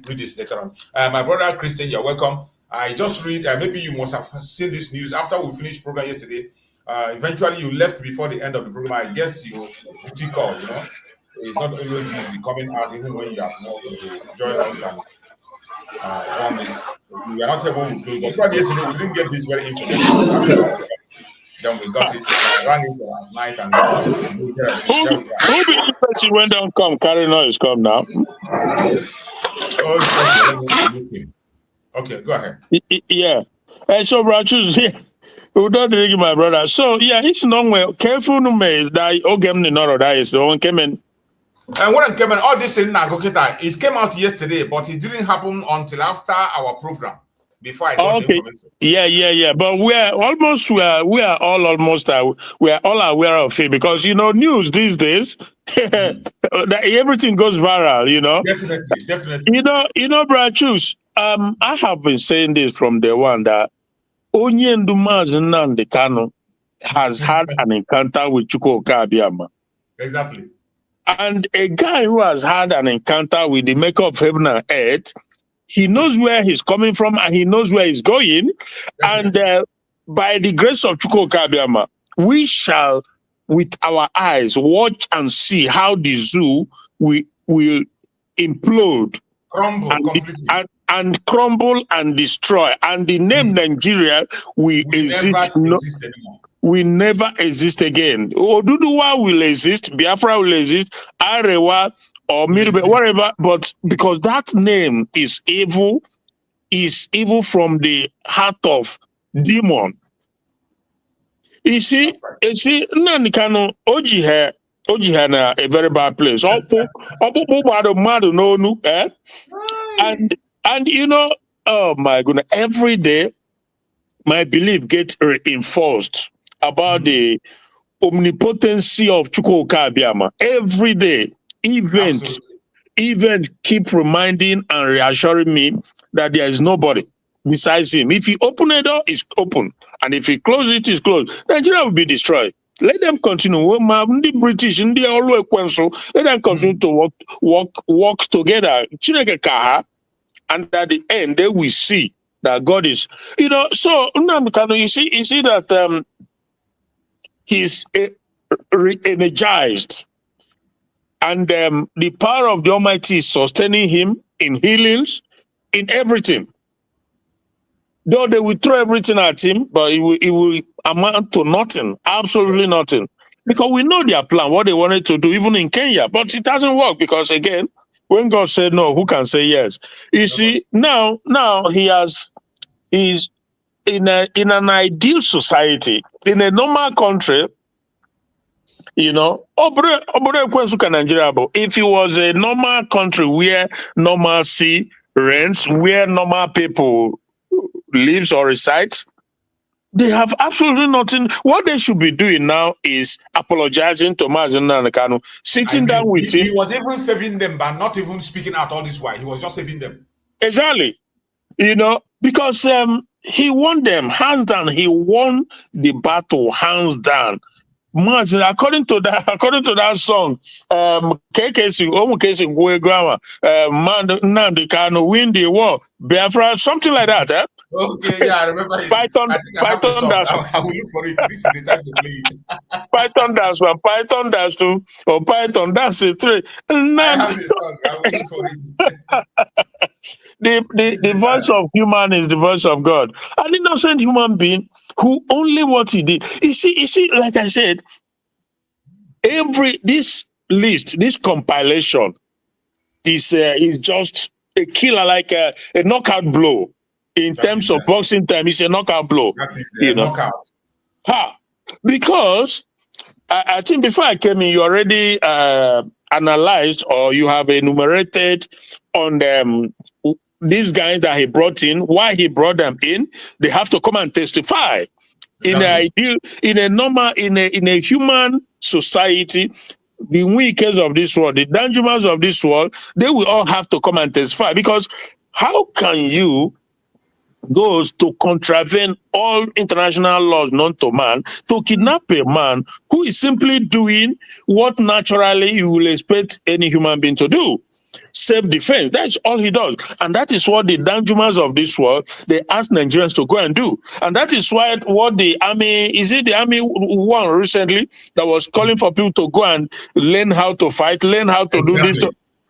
read this later on. My brother Christian, you're welcome. I just read, maybe you must have seen this news after we finished program yesterday. Eventually, you left before the end of the program. I guess you duty call, you know. It's not always easy coming out, even when you have work to join us and on this. We are not able to close. But throughout yesterday, we didn't get this very information. Then we got it, ran it at night, and who the person went down come carry noise come now? Okay, go ahead. Yeah. So Brachus, we don't drink my brother. So yeah, it's not well. Careful no me that ogem ni noro that is the one came in. And when it came in, all this in Nagokita, it came out yesterday, but it didn't happen until after our program. Before I got the information. Yeah. But we are all aware of it because you know news these days that everything goes viral, you know. Definitely. You know, Brachus, I have been saying this from day one that Mazi Nnamdi Kanu has had an encounter with Chukwuka Abiyama. Exactly. And a guy who has had an encounter with the maker of heaven and earth, he knows where he's coming from and he knows where he's going. And by the grace of Chukwuka Abiyama, we shall, with our eyes, watch and see how the zoo will implode, and crumble and destroy. And the name Nigeria will never exist again. Oduduwa will exist, Biafra will exist, Arewa or Midway, whatever, but because that name is evil from the heart of demon. You see, Nnamdi Kanu Oji na a very bad place. And you know, oh my goodness, every day my belief gets reinforced about the omnipotency of Chukwuka Abiyama. Every day, event keep reminding and reassuring me that there is nobody besides him. If he open a door, it's open. And if he close it, it's closed. Nigeria will be destroyed. Let them continue. The British, they always cancel. Let them continue to work together. And at the end, they will see that God is, you know. So Nnamdi Kanu, you see that he's re-energized, and the power of the Almighty is sustaining him in healings, in everything. Though they will throw everything at him, but it will amount to nothing, absolutely nothing. Because we know their plan, what they wanted to do, even in Kenya, but it doesn't work because again, when God said no, who can say yes? You see, now he's in an ideal society, in a normal country, you know. If it was a normal country where normalcy reigns, where normal people lives or resides, they have absolutely nothing. What they should be doing now is apologizing to Mazi Nnamdi Kanu, sitting down with him. He was even saving them, but not even speaking out all this while. He was just saving them. Exactly. You know, because he won them hands down. He won the battle hands down. Mazi, according to that song, Nnamdi Kanu win the war, Biafra, something like that, eh? Okay, yeah, I remember it. Python dance. I will look for it. This is the time to play it. Python dance, Python dance too, or Python dance 3. I have the song. I will look for it. The voice of human is the voice of God. An innocent human being who only what he did. You see, like I said, this compilation is just a killer, like a knockout blow. In terms of boxing time, it's a knockout blow. You know, knockout. Because I think before I came in, you already analyzed or you have enumerated on these guys that he brought in, why he brought them in. They have to come and testify. In a human society, the weakest of this world, the dangerous of this world, they will all have to come and testify. Because how can you goes to contravene all international laws known to man, to kidnap a man who is simply doing what naturally you will expect any human being to do. Self-defense. That's all he does. And that is what the Danjumas of this world, they ask Nigerians to go and do. And that is why what the army, is it the army one recently that was calling for people to go and learn how to fight, learn how to do this,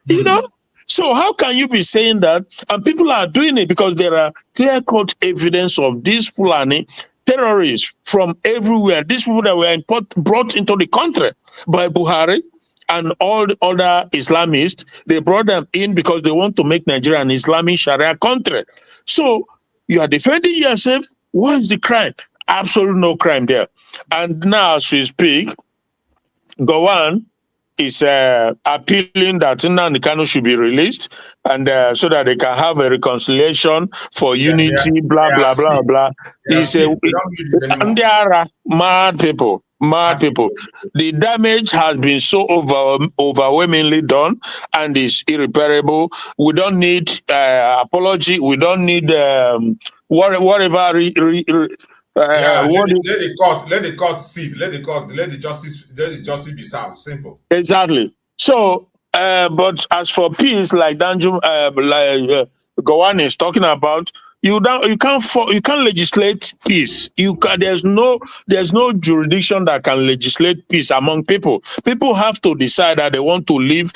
you know? So how can you be saying that? And people are doing it because there are clear-cut evidence of these Fulani terrorists from everywhere. These people that were brought into the country by Buhari and all the other Islamists, they brought them in because they want to make Nigeria an Islamic Sharia country. So you are defending yourself. What is the crime? Absolutely no crime there. And now, as we speak, Gowon is appealing that Nnamdi Kanu should be released, and so that they can have a reconciliation for unity, blah, blah, blah, blah. And there are mad people. Mad people. The damage has been so overwhelmingly done and is irreparable. We don't need apology. We don't need whatever. Let the court sit. Let the justice be served. Simple. Exactly. So, but as for peace, like Gowon is talking about, you can't legislate peace. There's no jurisdiction that can legislate peace among people. People have to decide that they want to live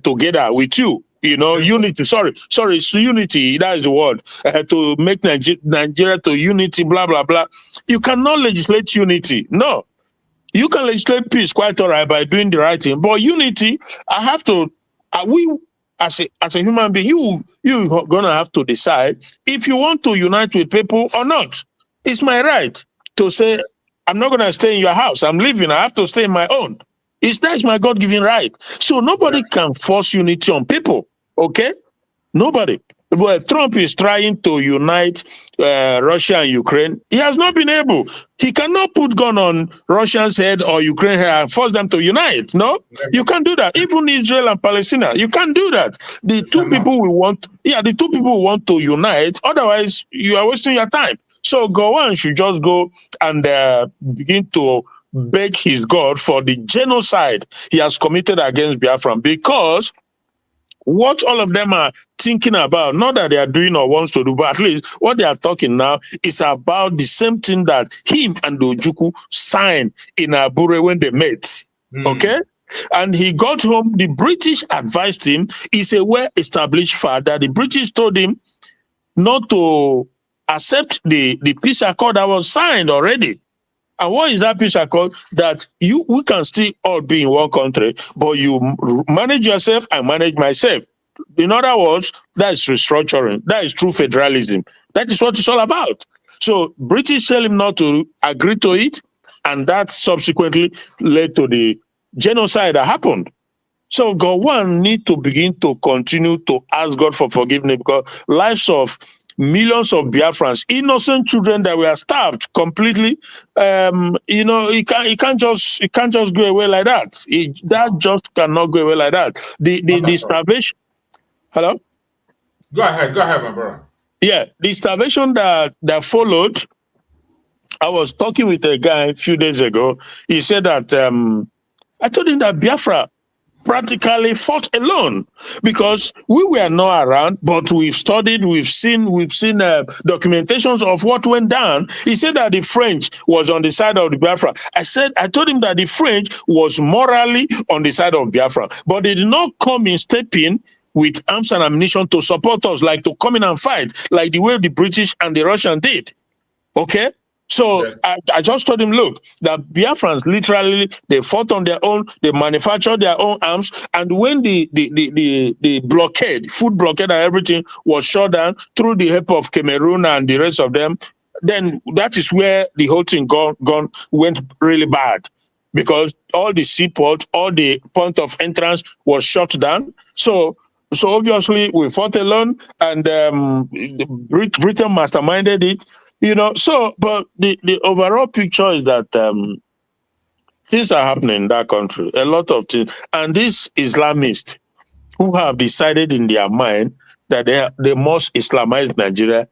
together with you. You know, unity. Sorry, it's unity. That is the word. To make Nigeria to unity, blah blah blah. You cannot legislate unity. No, you can legislate peace quite all right by doing the right thing. But unity, I have to. As a human being, you're gonna have to decide if you want to unite with people or not. It's my right to say I'm not gonna stay in your house. I'm leaving. I have to stay in my own. That's my God-given right. So nobody can force unity on people. Okay? Nobody. Well, Trump is trying to unite Russia and Ukraine. He has not been able. He cannot put gun on Russia's head or Ukraine's head and force them to unite. No, you can't do that. Even Israel and Palestine, you can't do that. The two people want to unite. Otherwise, you are wasting your time. So Gowon should just go and begin to beg his God for the genocide he has committed against Biafra, because what all of them are thinking about, not that they are doing or wants to do, but at least what they are talking now is about the same thing that him and Ojukwu signed in Abure when they met. Okay? And he got home. The British advised him. He's a well-established father. The British told him not to accept the peace accord that was signed already. And what is that peace accord? That we can still all be in one country, but you manage yourself, I manage myself. In other words, that is restructuring. That is true federalism. That is what it's all about. So British tell him not to agree to it, and that subsequently led to the genocide that happened. So Gowon need to begin to continue to ask God for forgiveness, because lives of millions of Biafrans, innocent children that were starved completely, it can't just go away like that. That just cannot go away like that. The starvation. Hello? Go ahead, my brother. Yeah, the starvation that followed. I was talking with a guy a few days ago. He said that I told him that Biafra practically fought alone, because we were not around, but we've studied, we've seen documentations of what went down. He said that the French was on the side of the Biafra. I told him that the French was morally on the side of Biafra, but they did not come in stepping with arms and ammunition to support us, like to come in and fight, like the way the British and the Russians did. Okay? So I just told him, look, that Biafrans literally, they fought on their own, they manufactured their own arms, and when the blockade, food blockade and everything was shut down through the help of Cameroon and the rest of them, then that is where the whole thing went really bad, because all the seaports, all the point of entrance was shut down. So obviously we fought alone, and Britain masterminded it. But the overall picture is that things are happening in that country, a lot of things. And these Islamists who have decided in their mind that they must Islamize Nigeria,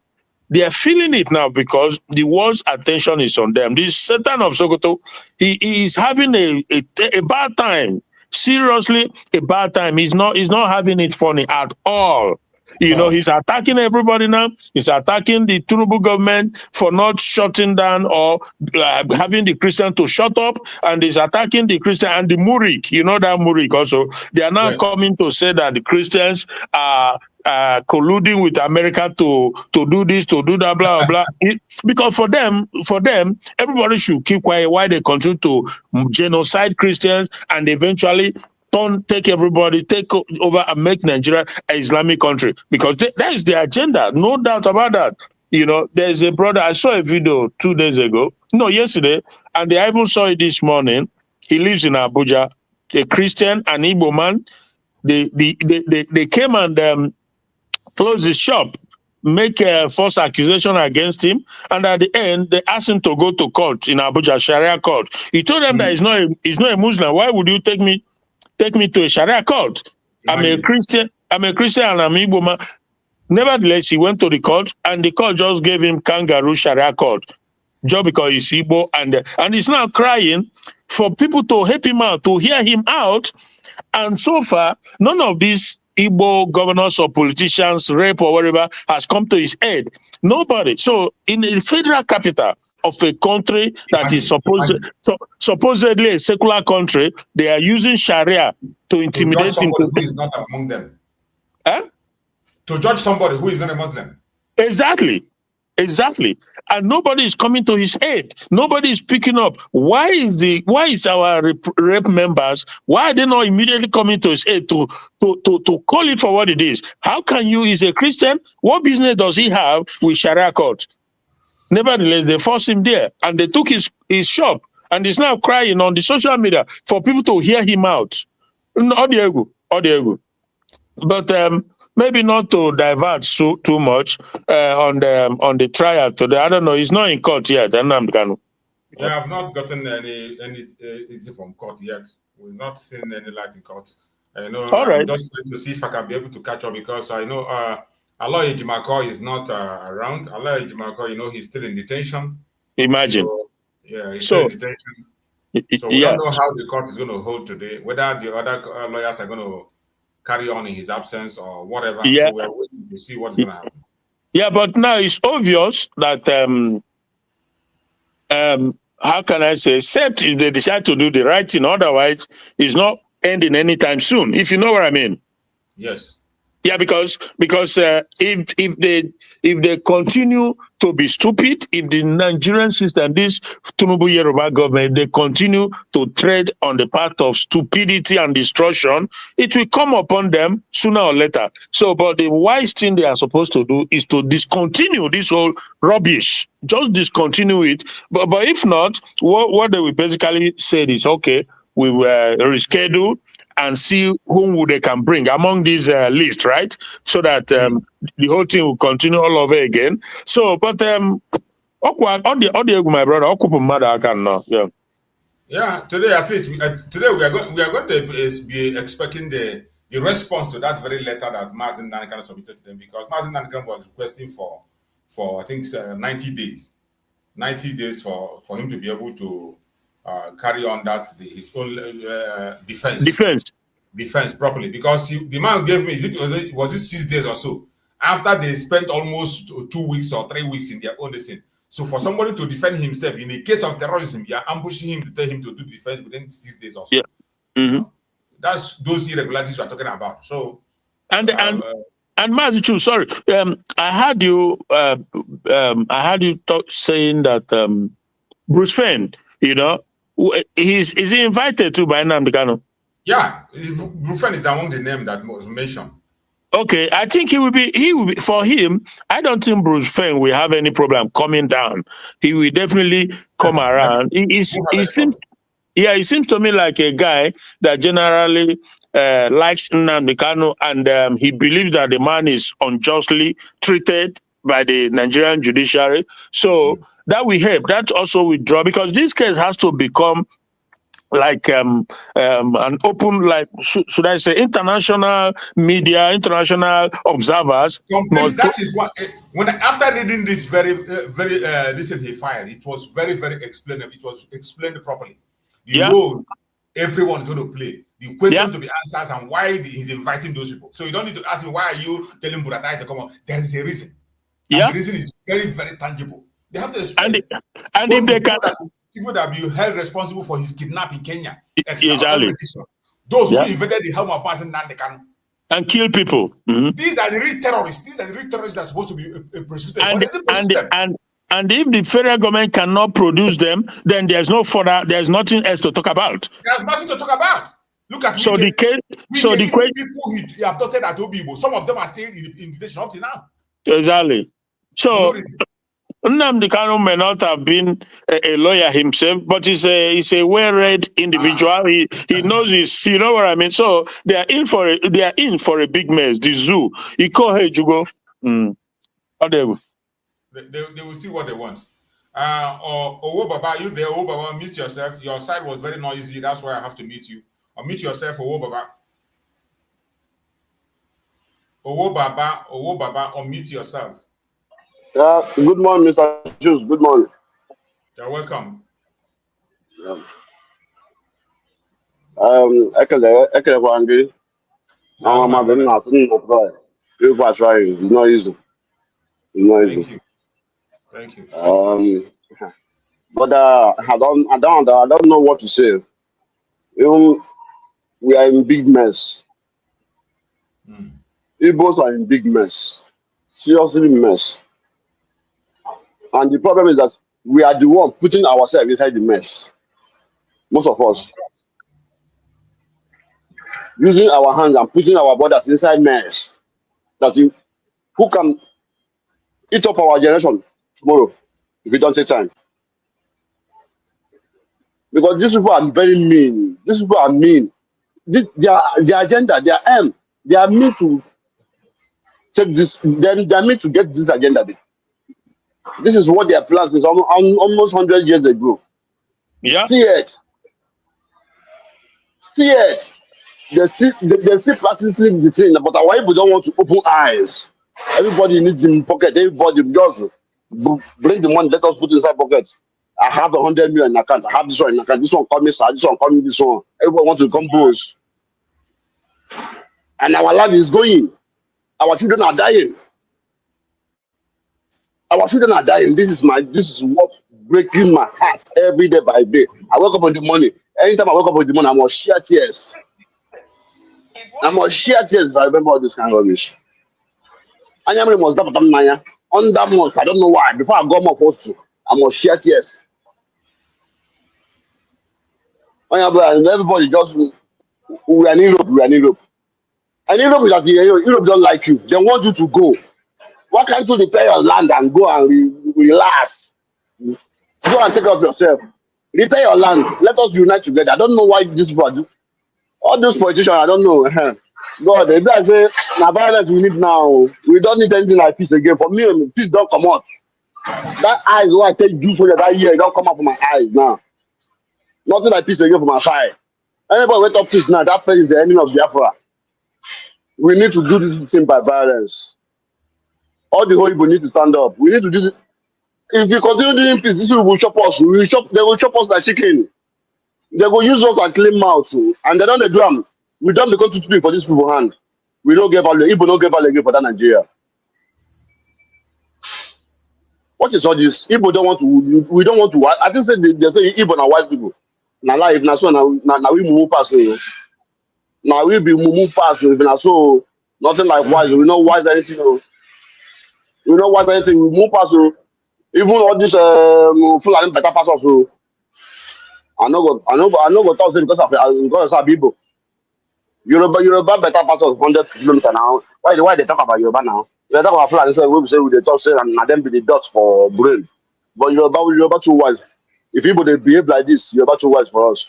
they are feeling it now because the world's attention is on them. This Satan of Sokoto, he is having a bad time. Seriously, a bad time. He's not having it funny at all. You know, he's attacking everybody now. He's attacking the Tinubu government for not shutting down or having the Christian to shut up. And he's attacking the Christian and the Murik. You know that Murik also. They are now coming to say that the Christians are colluding with America to do this, to do that, blah, blah, blah. Because for them, everybody should keep quiet while they continue to genocide Christians and eventually take over and make Nigeria an Islamic country, because that is the agenda, no doubt about that. You know, there's a brother, I saw a video yesterday, and I even saw it this morning. He lives in Abuja, a Christian, an Igbo man. They came and closed his shop, make a false accusation against him, and at the end, they asked him to go to court in Abuja, Sharia court. He told them that he's not a Muslim. Why would you take me to a Sharia court? I'm a Christian and I'm Igbo man. Nevertheless, he went to the court, and the court just gave him kangaroo Sharia court, just because he's Igbo, and he's now crying for people to help him out, to hear him out. And so far, none of these Igbo governors or politicians, rape or whatever, has come to his aid. Nobody. So in the federal capital of a country that is supposedly a secular country, they are using Sharia to intimidate him. Who is not among them. To judge somebody who is not a Muslim. Exactly. And nobody is coming to his aid. Nobody is picking up. Why is our rep members, why are they not immediately coming to his aid to call it for what it is? How can you, he's a Christian, what business does he have with Sharia court? Nevertheless, they forced him there, and they took his shop, and he's now crying on the social media for people to hear him out. Audio. But maybe not to divert too much on the trial today. I don't know. He's not in court yet. Nnamdi Kanu. Yeah, I've not gotten any easy from court yet. We've not seen any light in court. I'm just trying to see if I can be able to catch up, because I know Aloy Ejimako is not around. Aloy Ejimako, he's still in detention. Imagine. So, yeah, he's still in detention. So we don't know how the court is going to hold today, whether the other lawyers are going to carry on in his absence or whatever. Yeah. So we're waiting to see what's going to happen. Yeah, but now it's obvious that how can I say, except if they decide to do the right thing, otherwise it's not ending anytime soon, if you know what I mean. Yes. Yeah, because if they continue to be stupid, if the Nigerian system, this Tinubu Yoruba government, they continue to tread on the path of stupidity and destruction, it will come upon them sooner or later. So, but the wise thing they are supposed to do is to discontinue this whole rubbish. Just discontinue it. But if not, what they will basically say is, okay, we will reschedule and see whom they can bring among these list, right? So that the whole thing will continue all over again. So, but on the my brother, yeah. Today, at least, today we are going to be expecting the response to that very letter that Mazi Nnamdi Kanu submitted to them, because Mazi Nnamdi Kanu was requesting for I think 90 days for him to be able to carry on his own defense properly, because the man gave me, was it 6 days or so after they spent almost 2 weeks or 3 weeks in their own thing. So for somebody to defend himself in a case of terrorism, you are ambushing him to tell him to do defense within 6 days or so. Yeah. Mm-hmm. That's those irregularities we are talking about. So and Mazi, sorry, I heard you saying that Bruce Fenn, is he invited to by Nnamdi Kanu? Yeah, Bruce Fenn is among the name that was mentioned. Okay, I think he will be for him. I don't think Bruce Fenn will have any problem coming down. He will definitely come around. He seems to me like a guy that generally likes Nnamdi Kanu, and he believes that the man is unjustly treated by the Nigerian judiciary. So that will help. That also withdraw, because this case has to become like an open, like should I say, international media, international observers. That is what when after reading this this in his file, it was very explainable. It was explained properly. The role everyone is going to play, the question to be answered, and why he's inviting those people. So you don't need to ask me why are you telling Buratai to come on. There is a reason. And the reason is very tangible. They have to explain. And if they can, people that be held responsible for his kidnapping in Kenya, exactly. Those who invaded the home of Mazi Nnamdi Kanu and kill people. These are the real terrorists. These are the real terrorists that are supposed to be prosecuted. And if the federal government cannot produce them, then there's nothing else to talk about. There's nothing to talk about. Look at the question people he abducted at Obibo. Some of them are still in detention up to now. Exactly. So Nnamdi Kanu may not have been a lawyer himself, but he's a well-read individual. He knows you know what I mean. So they are in for a big mess. The zoo. He call hey Jugo. They will see what they want. Owo Baba, you there? Owo Baba, mute yourself. Your side was very noisy. That's why I have to mute you. Or mute yourself, Owo Baba. Owo Baba, unmute yourself. Good morning, Mr. Juice. Good morning. You're welcome. Ekele Wangi. I'm not trying. It's not easy. Thank you. But I don't know what to say. Even we are in big mess. Igbos are in big mess. Seriously mess. And the problem is that we are the one putting ourselves inside the mess. Most of us. Using our hands and putting our borders inside mess. Who can eat up our generation tomorrow if we don't take time? Because these people are very mean. These people are mean. Their agenda, their aim, they are meant to take this. They are meant to get this agenda. This is what their plans is almost 100 years ago. Yeah. See it. They're still practicing the thing, but our people don't want to open eyes. Everybody needs in pocket. Everybody just bring the money. Let us put it inside pockets. I have 100 million in account. I have this one in account. This one call me sir. This one call me this one. Everyone wants to compose. And our life is going. Our children are dying. Our children are dying. This is what breaking my heart every day by day. I wake up on the morning. Anytime I wake up on the morning, I must share tears. I must share tears if I remember all this kind of rubbish. On that month, I don't know why. Before I go more forced to, I must share tears. Everybody just we are in Europe. And Europe is that Europe don't like you. They want you to go. Why can't you repair your land and go and relax? Go and take care of yourself. Repair your land. Let us unite together. I don't know why this people do. All those politicians, I don't know. God, they say, now violence we need now. We don't need anything like peace again. For me, peace don't come out. That eyes what I take juice for that year, it don't come out from my eyes now. Nothing like peace again for my side. Anybody wait up peace now, that place is the enemy of Biafra. We need to do this thing by violence. All the whole people need to stand up. We need to do this. If we continue doing peace, these people will chop us. They will chop us like chicken. They will use us like clean mouth. And they don't do them. We don't become too speak for these people hand. We don't get value. Igbo don't get value again for that Nigeria. What is all this? Igbo don't want to. We don't want to. I think they say Igbo are white people. Now life now so now we move past. Now we be move past. Now so nothing like wise. We know wise anything. We know wise anything. We move past. Even all this Fulani better pass us. I know go talk because of Igbo. Yoruba better pass us 100 kilometers now. Why they talk about Yoruba now? They talk about Fulani. So we say they talk say and them be the dots for brain. But Yoruba too wise. If people they behave like this, Yoruba too wise for us.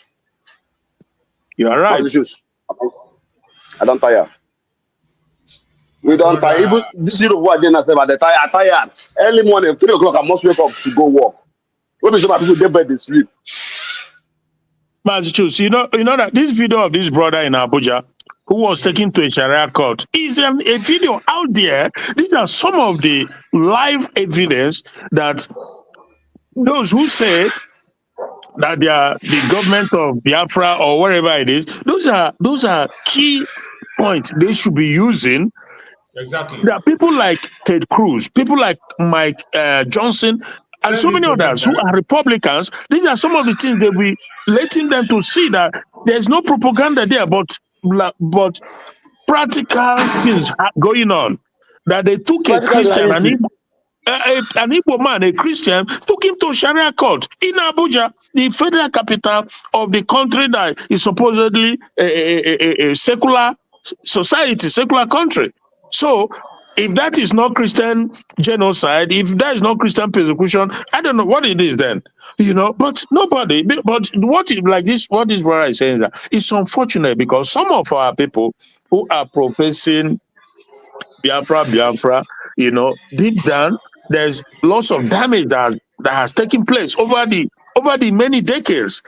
You are right. I don't tire. We don't tire. Even this little boy didn't say, but they tired. Early morning, 3 o'clock, I must wake up to go work. When some people they bed they sleep. Mazi, you know that this video of this brother in Abuja who was taken to a Sharia court is a video out there. These are some of the live evidence that those who say that they are the government of Biafra or wherever it is, those are key points they should be using. Exactly. There are people like Ted Cruz, people like Mike Johnson, and so many others who are Republicans. These are some of the things that we letting them to see that there's no propaganda there, but practical things are going on. That they took a Christian, an Igbo man, a Christian, took him to Sharia court in Abuja, the federal capital of the country that is supposedly a secular society, secular country. So, if that is not Christian genocide, if that is not Christian persecution, I don't know what it is then. You know, but nobody, but what this brother is saying, that it's unfortunate because some of our people who are professing Biafra, you know, deep down, there's lots of damage that has taken place over the many decades.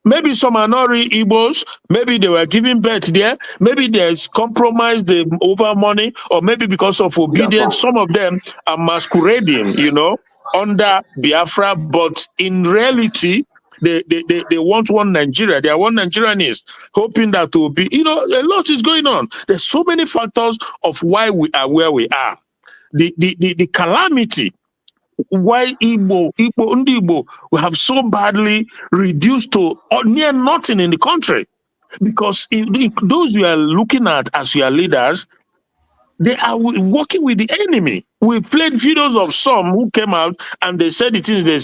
Maybe some are not Igbos, maybe they were giving birth there, maybe there's compromise over money, or maybe because of obedience, some of them are masquerading, you know, under Biafra, but in reality, they want one Nigeria. They are one Nigerianist, hoping that will be, you know, a lot is going on. There's so many factors of why we are where we are. The calamity, why Igbo we have so badly reduced to near nothing in the country, because those you are looking at as your leaders, they are working with the enemy. We played videos of some who came out and they said the things they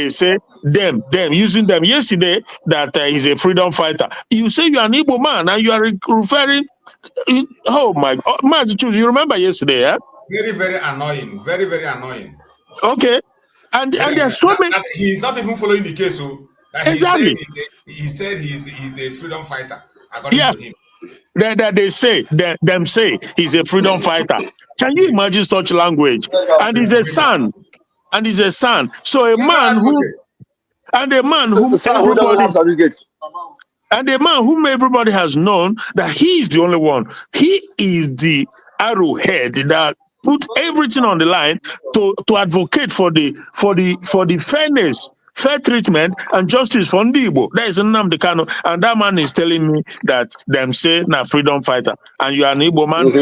say them using them yesterday that he's a freedom fighter. You say you're an Igbo man and you are referring. Oh my God, Mazi, you remember yesterday? Eh? Very, very annoying. Very, very annoying. Okay, and there's so many. He's not even following the case, so exactly. He said he's a freedom fighter. According to him. That they say he's a freedom fighter. Can you imagine such language? And he's a son. So a man whom everybody has known that he is the only one. He is the arrowhead that put everything on the line to advocate for the fairness, fair treatment, and justice for Igbo. That is Nnamdi Kanu, and that man is telling me that them say na freedom fighter, and you are an Igbo man,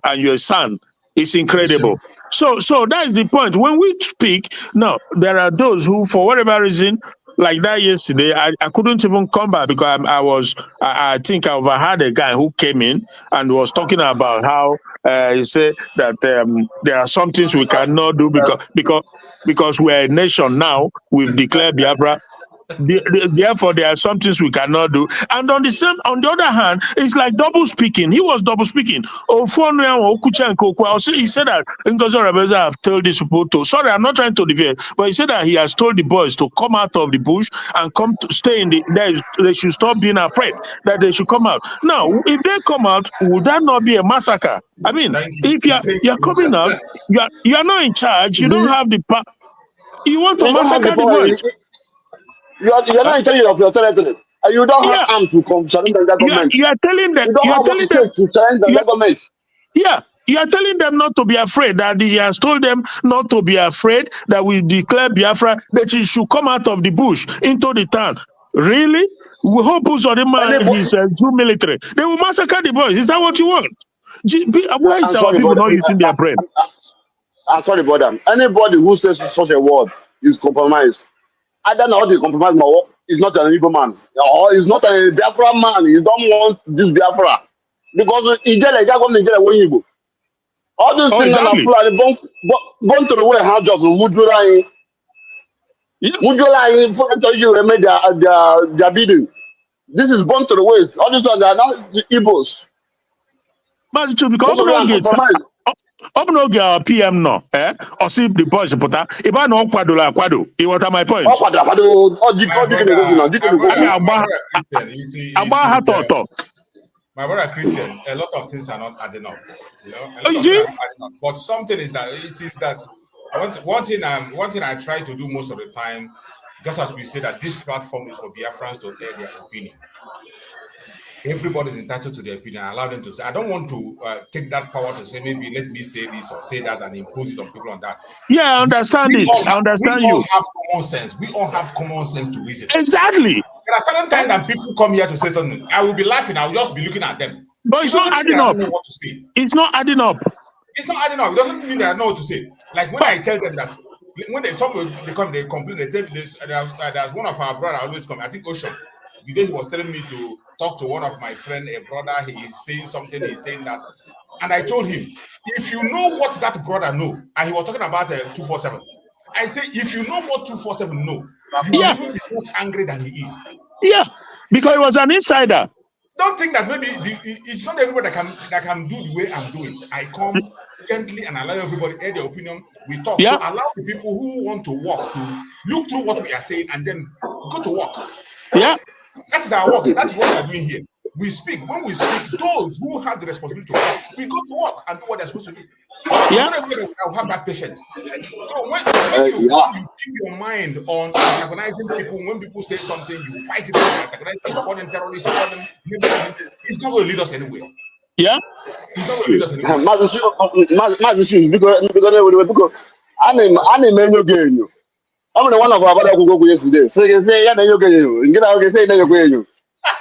and you're a son. It's incredible. So that is the point. When we speak now, there are those who, for whatever reason, like that yesterday, I couldn't even come back because I think I overheard a guy who came in and was talking about how he said that there are some things we cannot do because we're a nation now. We've declared Biafra. Therefore, there are some things we cannot do. And on the other hand, it's like double speaking. He was double speaking. He said that Ngozi Orebeze have told these people to. Sorry, I'm not trying to deviate, but he said that he has told the boys to come out of the bush and come to stay in they should stop being afraid. That they should come out. Now, if they come out, would that not be a massacre? I mean, if you're coming out, you are not in charge. You don't have the power. You want to massacre the boys. You are not in charge of your territory. And you don't have arms to challenge the government. You are telling them. You are telling them to challenge the government. Yeah. You are telling them not to be afraid. That he has told them not to be afraid, that we declare Biafra, that you should come out of the bush into the town. Really? We hope he's Zoo military. They will massacre the boys. Is that what you want? Why is our people not using their brain? I'm sorry, brother. Anybody who says such a word is compromised. I don't know how to compromise my work. He's not an Igbo man. Or he's not a Biafra man. He don't want this Biafra. Because in Nigeria, all these things are born to the way how just Mujula for you remember their bidding. This is born to the ways. All these ones are not Igbos. But to become up no girl PM no, or see the boys put that. If I know Quado, you what are my point? My brother Christian, a lot of things are not adding up. You know, but something is that it is that one thing I try to do most of the time just as we say that this platform is for Biafrans to air their opinion. Everybody's entitled to their opinion. Allow them to say. I don't want to take that power to say, maybe let me say this or say that and impose it on people on that. Yeah, I understand it. I understand you. We all have common sense. We all have common sense to reason. Exactly. There are certain times that people come here to say something. I will be laughing. I'll just be looking at them. But it's not adding up. Know what to say. It's not adding up. It's not adding up. It doesn't mean that I know what to say. Like when I tell them that, when they come, they complain. They tell me this. There's one of our brother always come. I think Ocean. The day he was telling me to talk to one of my friend, a brother. He is saying something. He's saying that, and I told him, if you know what that brother know, and he was talking about 247. I say, if you know what 247 know, you will even be more angry than he is. Yeah, because he was an insider. Don't think that maybe it's not everybody that can do the way I'm doing. I come gently and allow everybody air their opinion. We talk. So allow the people who want to walk to look through what we are saying and then go to work. Yeah. That is our work. That's what we are doing here. We speak. When we speak, those who have the responsibility to work, we go to work and do what they're supposed to do. Yeah. Not everybody will have that patience. So when you keep your mind on antagonizing people, when people say something, you fight it, you antagonize them, call them terrorists, call them, it's not going to lead us anywhere. Yeah. It's not going to lead us anywhere. Because I'm the one of our brother who go yesterday. So you say, yeah, then you get you. You know, you say, then you get you.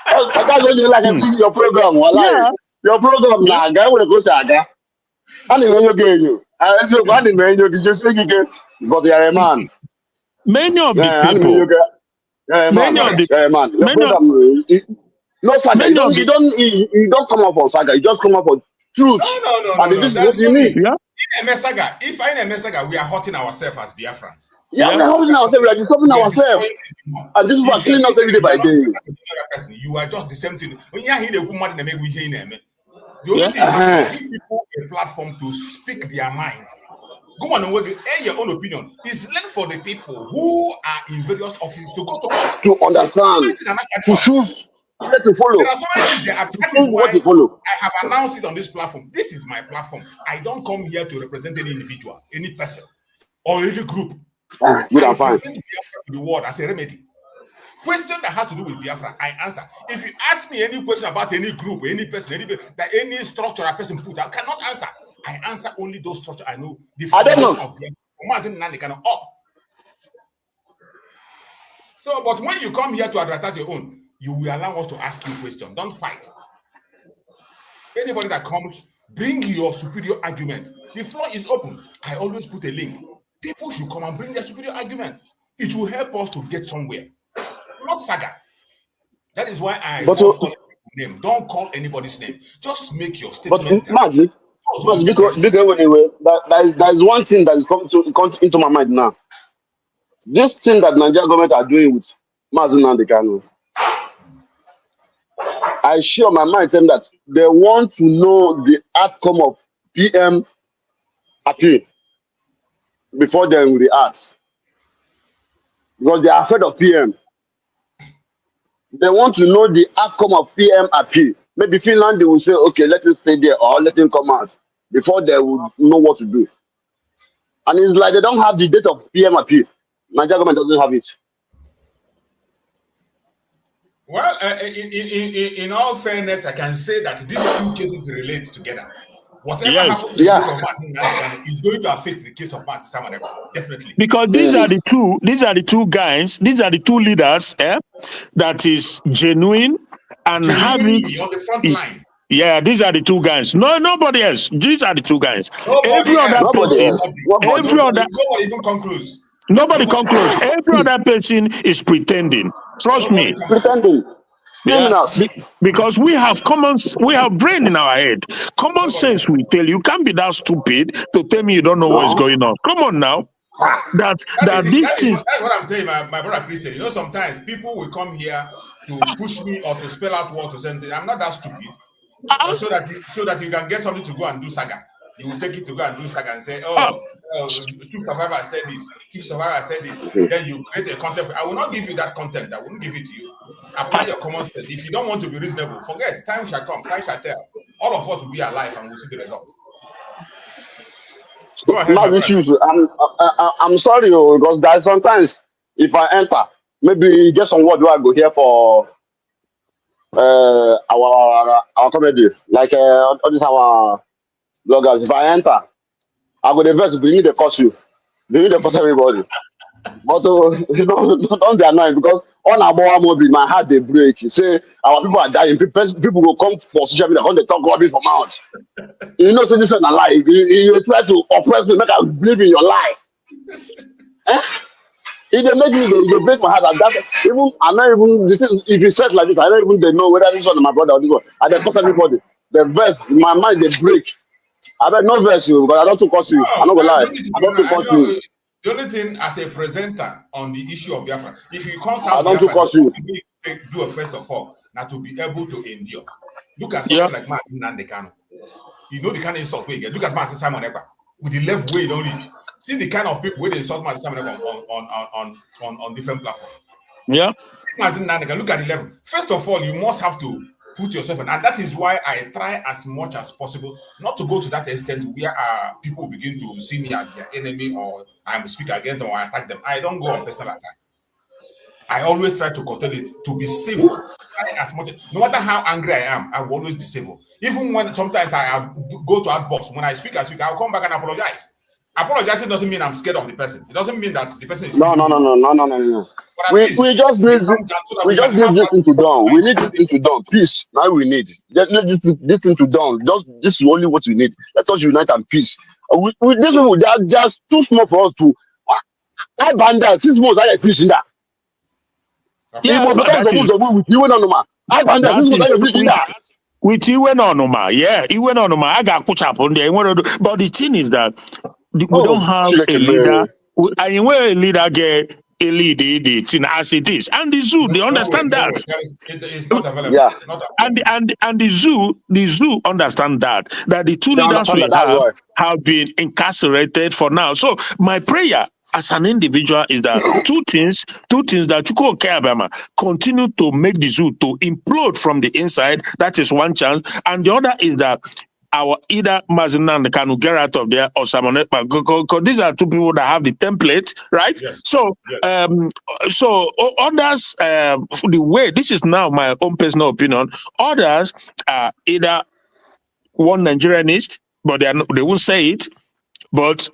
That's what you like your program. Your program, now, guy will go saga. And then you get you. And so, one in man, you just make it, but you are a man. Many of the people. Many of the man. No, saga. You don't come up for saga. You just come up for truth. No. And this is what you need. If I am a saga, we are hurting ourselves as Biafrans. Yeah, we're helping ourselves. We are disturbing ourselves. And this is what cleaning us every day by day. You are just the same thing. When you hear the woman in the we hear them. The only thing is give people a platform to speak their mind. Go on and work, air your own opinion. It's left for the people who are in various offices to go to work. To understand, to choose, to follow. There are so many things that is why I have announced it on this platform. This is my platform. I don't come here to represent any individual, any person, or any group. Good and fine. To the world as a remedy. Question that has to do with Biafra, I answer. If you ask me any question about any group, any person, any structure a person put, I cannot answer. I answer only those structures I know. The foundation of Mazi Nnamdi Kanu up. So, but when you come here to advertise your own, you will allow us to ask you questions. Don't fight. Anybody that comes, bring your superior argument. The floor is open. I always put a link. People should come and bring their superior argument. It will help us to get somewhere. Not saga. That is why I call name. Don't call anybody's name. Just make your statement. But Mazi, because anyway, there is one thing that is coming into my mind now. This thing that Nigerian government are doing with Mazi Nnamdi Kanu, I share my mind saying that they want to know the outcome of PM appeal before they will react. Because they are afraid of PM. They want to know the outcome of PM appeal. Maybe Finland, they will say, okay, let him stay there or let him come out before they will know what to do. And it's like they don't have the date of PM appeal. Nigerian government doesn't have it. Well, in all fairness, I can say that these two cases relate together. Whatever happens to the case of Mazi Nnamdi Kanu is going to affect the case of Mazi Nnamdi Kanu, definitely. Because these are the two guys, these are the two leaders that is genuine and have it on the front line. Yeah, these are the two guys. No, nobody else. These are the two guys. Nobody even come close. Nobody come close. Every other person is pretending. Trust me. Pretending. Yeah, because we have brain in our head. Common sense will tell you can't be that stupid to tell me you don't know what is going on. Come on now. That's what I'm saying, my brother Christian. You know, sometimes people will come here to push me or to spell out what to say. I'm not that stupid. So that you can get something to go and do saga. You will take it to go and do saga and say, Chief Survivor said this, Chief Survivor said this. Then you create a content. I will not give you that content. I wouldn't give it to you. Apply your common sense. If you don't want to be reasonable, forget. Time shall come. Time shall tell. All of us will be alive and we'll see the result. Go ahead. I'm sorry, because there's sometimes If I enter, maybe just on what do I go here for our comedy, like all these our bloggers. If I enter, I go the verse, bring the cost you, bring the cost everybody. But don't be annoying because on our mobile, my heart they break. You say our people are dying. People will come for social media when they talk rubbish from out. You know, so this is a lie. You try to oppress me, make I believe in your lie. Eh? If they make me, they break my heart. And that even I'm not even. This is if you said like this, I don't even they know whether this one is my brother or this one. I don't talk everybody. The verse, my mind they break. I bet not verse you because I don't to cost you. I'm not gonna lie. I don't to cost you. The only thing as a presenter on the issue of Biafra, if you come I out don't to Biafra, cost you. do a first of all, now to be able to endure. Look at someone like Mazi Nnamdi Kanu. You know the kind of insult we get. Look at Mazi Simon Ekpa with the left way only. See the kind of people where they insult Mazi Simon Ekpa on different platforms. Yeah. Mazi Nnamdi Kanu, look at the level. First of all, you must have to put yourself in, and that is why I try as much as possible not to go to that extent where people begin to see me as their enemy or I speak against them or I attack them. I don't go on personal attack. I always try to control it, to be civil. Try as much, no matter how angry I am, I will always be civil. Even when sometimes I go to outbox, when I speak, I'll come back and apologize. Apologizing doesn't mean I'm scared of the person. It doesn't mean that the person is No. We just need this thing to done. We need this thing to done. Peace. Now we need. Just let this thing to done. This is only what we need. Let us unite and peace. These people, they are just too small for us to. I banda 6 months. I peace in that. Yeah, because with you no man. I banda 6 months. I peace in that. With you went on, yeah, he went on. I got put up on there. But the thing is that we don't have a leader. And when a leader get a lead, as it is, and the zoo they understand that. It's not available. Yeah, and the zoo understand that the two leaders we have been incarcerated for now. So my prayer as an individual is that two things that you could care about, continue to make the zoo to implode from the inside. That is one chance, and the other is that our either Mazi Nnamdi Kanu get out of there or Simon Ekpa, because these are two people that have the template, right? Yes. So, so others, the way this is now my own personal opinion. Others are either one Nigerianist, but they won't say it. But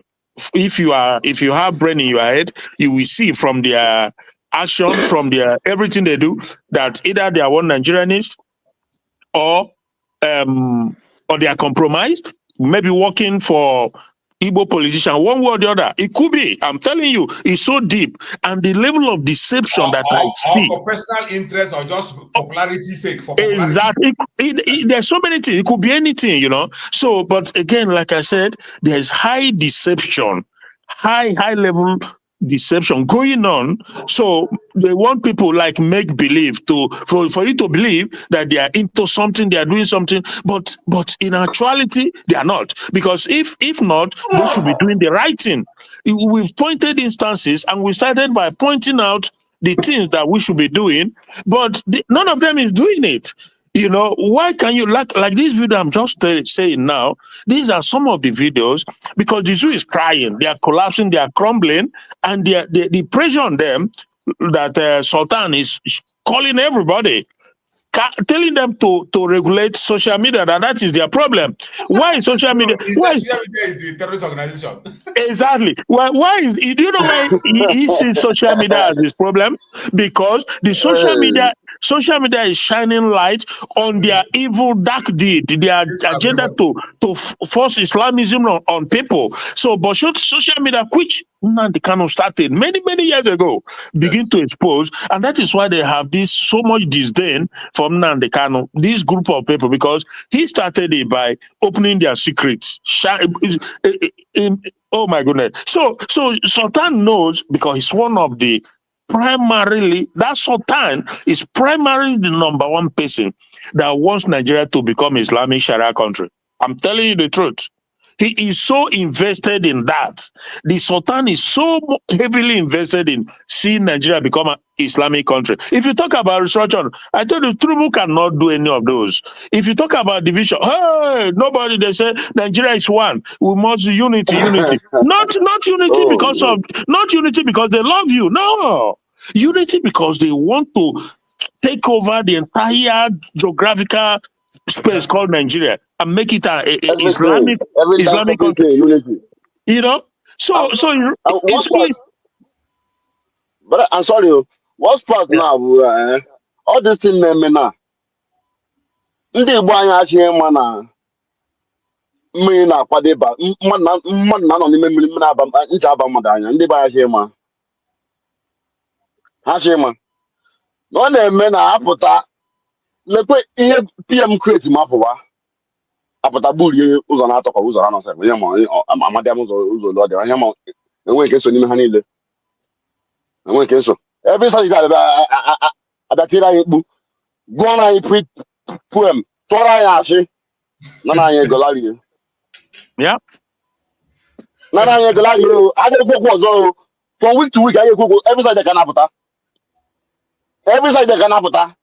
if you have brain in your head, you will see from their action, from their everything they do, that either they are one Nigerianist or they are compromised, maybe working for Igbo politician, one way or the other. It could be. I'm telling you, it's so deep. And the level of deception I see. Or for personal interest or just popularity sake. Exactly. There's so many things. It could be anything, you know. So, but again, like I said, there's high deception, high level deception going on. So they want people like make believe for you to believe that they are into something, they are doing something, but in actuality they are not, because if not, they should be doing the right thing. We've pointed instances and we started by pointing out the things that we should be doing, but none of them is doing it. You know, why can you like this video I'm just saying now? These are some of the videos, because the zoo is crying, they are collapsing, they are crumbling, and the pressure on them that Sultan is calling everybody, telling them to regulate social media, that is their problem. Why is social media? Why social media is the terrorist organization? Exactly. Why is do you know why he sees social media as his problem? Because the social media is shining light on their evil dark deed, their agenda to force Islamism on people. So, but social media, which Nnamdi Kanu started many years ago, begin to expose, and that is why they have this so much disdain from Nnamdi Kanu, this group of people, because he started it by opening their secrets. Oh my goodness! So Sultan knows, because he's one of the that Sultan is primarily the number one person that wants Nigeria to become Islamic Sharia country. I'm telling you the truth. He is so invested in that. The Sultan is so heavily invested in seeing Nigeria become an Islamic country. If you talk about restructuring, I told you, Trubu cannot do any of those. If you talk about division, hey, nobody, they say Nigeria is one. We must unity. Not unity not unity because they love you. No. Unity because they want to take over the entire geographical space called Nigeria and make it an Islamic country. Unity. You know? But I'm sorry, what's part now? All this thing now. Ndị Igbo anyị achịghị mma na mmiri na-akwadeba mmadụ na-anọ n'ime mmiri ncha aba mmadụ anya. Ndị Igbo anyị achịghị mma. Ha achịghị mma. Ọ na-eme na apụta lekwe ihe PM create ma pụwa apụta gburie ụzọ na-atọ ka ụzọ ha nọsara ihe ma amadịam ụzọ ụlọ dị ihe ma enweghị nke so n'ime ha niile enweghị nke so ebe ịsa adatịrị anyị mkpu gụọ na anyị poem tụọrọ anyị asị nana anyị egolarie nana anyị egolarie a ga-ekwu okwu ọzọ from week to week anyị ekwu okwu every Saturday ka na-apụta every Saturday ka na-apụta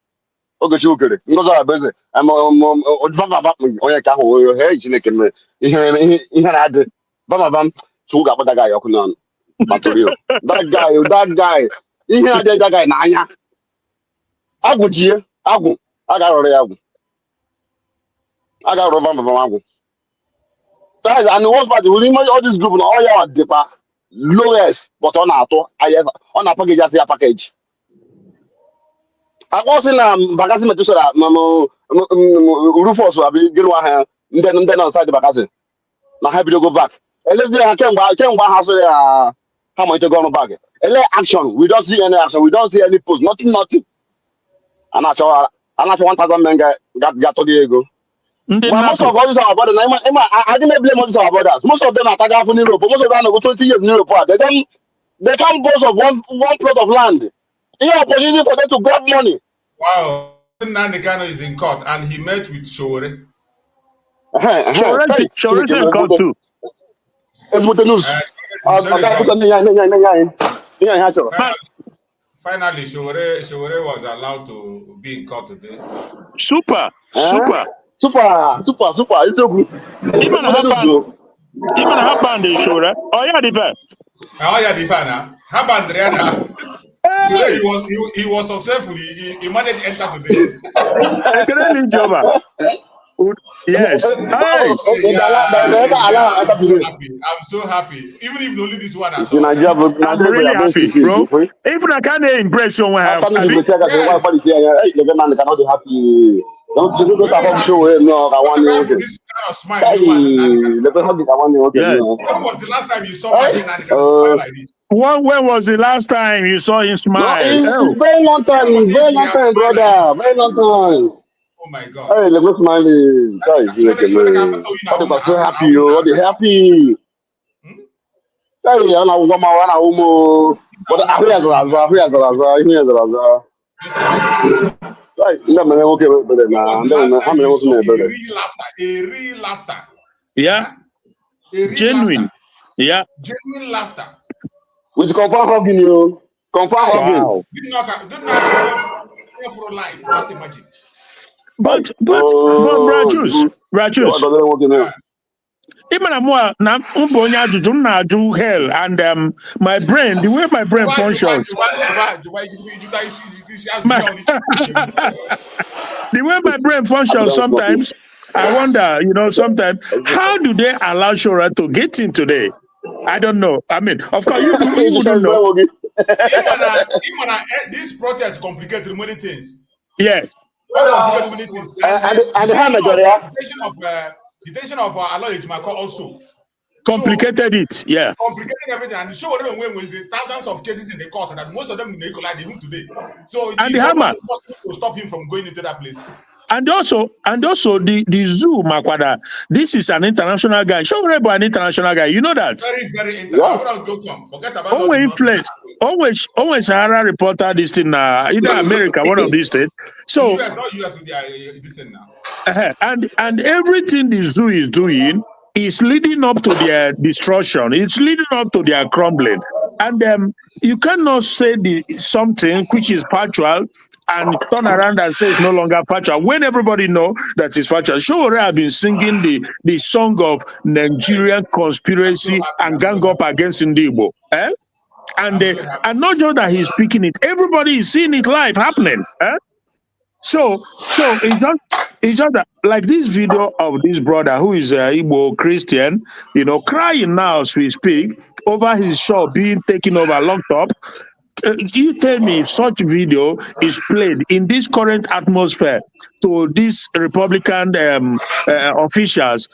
oge chi okere ngozi abeze onye ka ahụ he Chineke mere ihe na-adị bamabam chukwu ga-akpọta gị ọkụ n'ọnụ material that guy ihe na-adị that guy n'anya agwụ ji agwụ a ga-arụrụ ya agwụ a ga-arụrụ bamabam agwụ and the worst part all this group na all ya dịkwa lowest but ọ na-atụ ọ na-pakeji asị ya pakeji akọsị na bakasị metụsara Rufus abi gịnị ha ndị nọ nside bakasị na ha bidogo back elezi ha kemgbe ha sịrị ya ha malitego ọrụ back ele action we don't see any action we don't see any post nothing a na-achọ 1000 men ga-atọ gị ego most of all these our brothers I didn't blame all these our brothers most of them are tagged in Europe most of them are 20 years in Europe they can't boast of one plot of land. Any opportunity for them to grab money. Wow. Nnamdi Kanu is in court and he met with Showore. Showore is in court too. It's with the news. Finally, Showore was allowed to be in court today. Super. It's so good. Even a band is Showore. Oh yeah, the fan. How about Rihanna? Today he was successful. He managed to enter today. Yes. I'm so happy. Even if only this one. I'm really happy, bro. Even I can't impress you when I don't show no, I want this kind of smile. When was the last time you saw Mazi Nnamdi Kanu smile like this? When was the last time you saw him smile? No, very long time, brother. Very long time. Oh my God. Hey, look smiling. I'm so happy, yo. They're happy. Hey, I'm not going but I hear a real laughter. Yeah. Genuine. Laughter. Yeah. Genuine laughter. Which confirm hugging you. Confirm hugging. Did not go for life. Just imagine. But Rachus. Even na umbonya ajụjụ m na-ajụ hell and my brain, the way my brain functions. The way my brain functions sometimes, I wonder, sometimes, how do they allow Shora to get in today? I don't know. I mean, of course, you wouldn't know. This protest complicated many things. Yes. And the detention of Allah Ejimako also complicated it. Yeah. Complicated everything. And the show when with the thousands of cases in the court that most of them they collide even today. So it's impossible to stop him from going into that place. And also the zoo, Makwada, this is an international guy. Show an international guy. You know that? Very, very international. Forget about always Sahara reporter this thing either America, one of these states. So US, not US with this thing now. And everything the zoo is doing is leading up to their destruction. It's leading up to their crumbling. And you cannot say something which is factual and turn around and say it's no longer factual when everybody know that it's factual. Sure, I've been singing the song of Nigerian conspiracy and gang up against Ndibo. And not just that he's speaking it, everybody is seeing it live happening. So it's just that, like this video of this brother who is Igbo Christian, crying now as we speak over his shop being taken over, locked up. You tell me if such video is played in this current atmosphere to these Republican officials,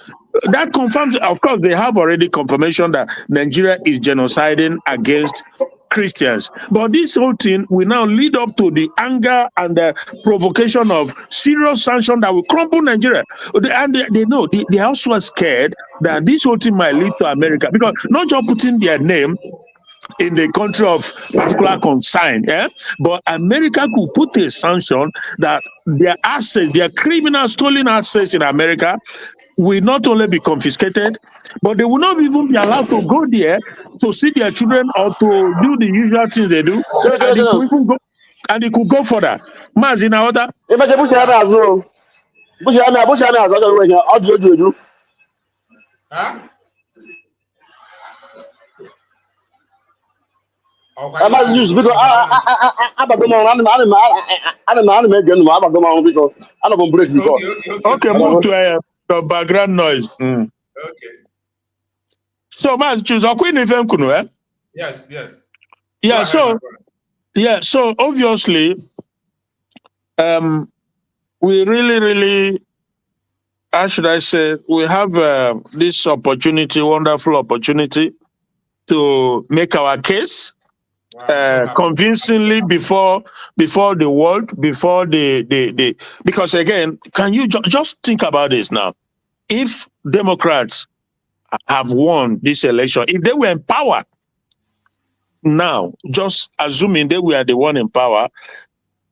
that confirms, of course, they have already confirmation that Nigeria is genociding against Christians. But this whole thing will now lead up to the anger and the provocation of serious sanction that will crumple Nigeria. And they know, they also are scared that this whole thing might lead to America, because not just putting their name in the country of particular concern, but America could put a sanction that their assets, their criminal stolen assets in America will not only be confiscated, but they will not even be allowed to go there to see their children or to do the usual things they do. And they could go further. Mazi Nnamdi. Okay, move to the background noise. Okay. So, Mazi, choose a queen FM Kunu, eh? Yes. Yeah, so obviously, we really, how should I say, we have this opportunity, wonderful opportunity, to make our case convincingly before the world, before the because again, can you just think about this now? If Democrats have won this election, if they were in power now, just assuming they were the one in power,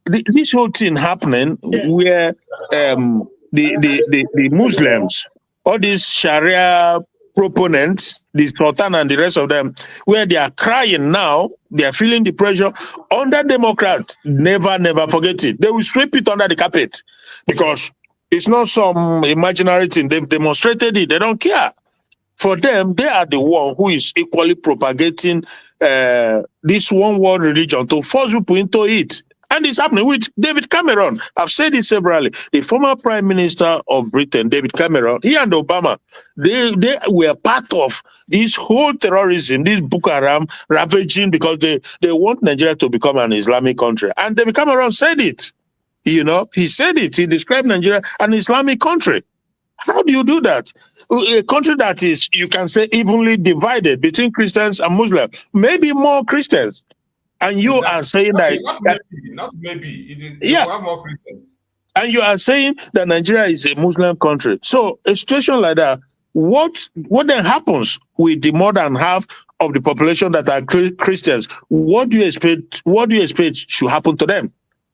this whole thing happening where the Muslims, all these Sharia proponents, the Sultan and the rest of them, where they are crying now, they are feeling the pressure under Democrats. Never forget it. They will sweep it under the carpet because it's not some imaginary thing. They've demonstrated it. They don't care. For them, they are the one who is equally propagating this one world religion to force people into it. And it's happening with David Cameron. I've said it severally. The former Prime Minister of Britain, David Cameron, he and Obama, they were part of this whole terrorism, this Boko Haram ravaging, because they want Nigeria to become an Islamic country. And David Cameron said it. He said it. He described Nigeria an Islamic country. How do you do that? A country that is, you can say, evenly divided between Christians and Muslims, maybe more Christians. And you are saying not maybe. It is, yeah. Have more Christians. And you are saying that Nigeria is a Muslim country. So a situation like that, what then happens with the more than half of the population that are Christians? What do you expect should happen to them?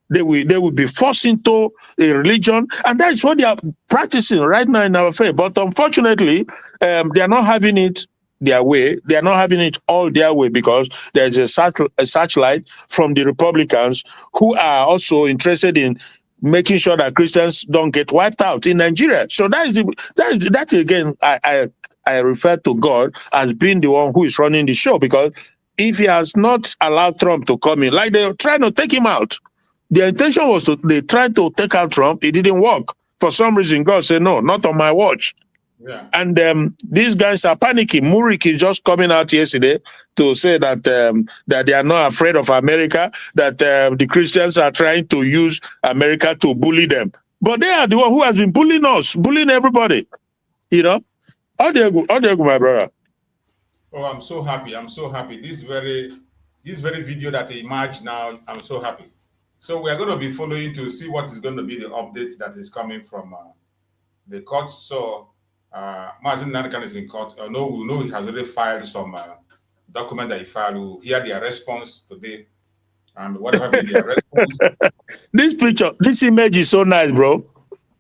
They will be forced into a religion, and that is what they are practicing right now in our faith. But unfortunately, they are not having it their way. They are not having it all their way, because there's a searchlight from the Republicans who are also interested in making sure that Christians don't get wiped out in Nigeria. So that again, I refer to God as being the one who is running the show, because if he has not allowed Trump to come in, like they're trying to take him out, their intention was they tried to take out Trump. It didn't work. For some reason, God said, no, not on my watch. Yeah. And these guys are panicking. Murik is just coming out yesterday to say that that they are not afraid of America, that the Christians are trying to use America to bully them. But they are the one who has been bullying us, bullying everybody. How do you go, my brother? Oh, I'm so happy. I'm so happy. This very video that emerged now, I'm so happy. So we are going to be following to see what is going to be the update that is coming from the court. So Mazi Nnamdi Kanu is in court. We know he has already filed some document that he filed. We'll hear their response today, and whatever be their response. This image is so nice, bro.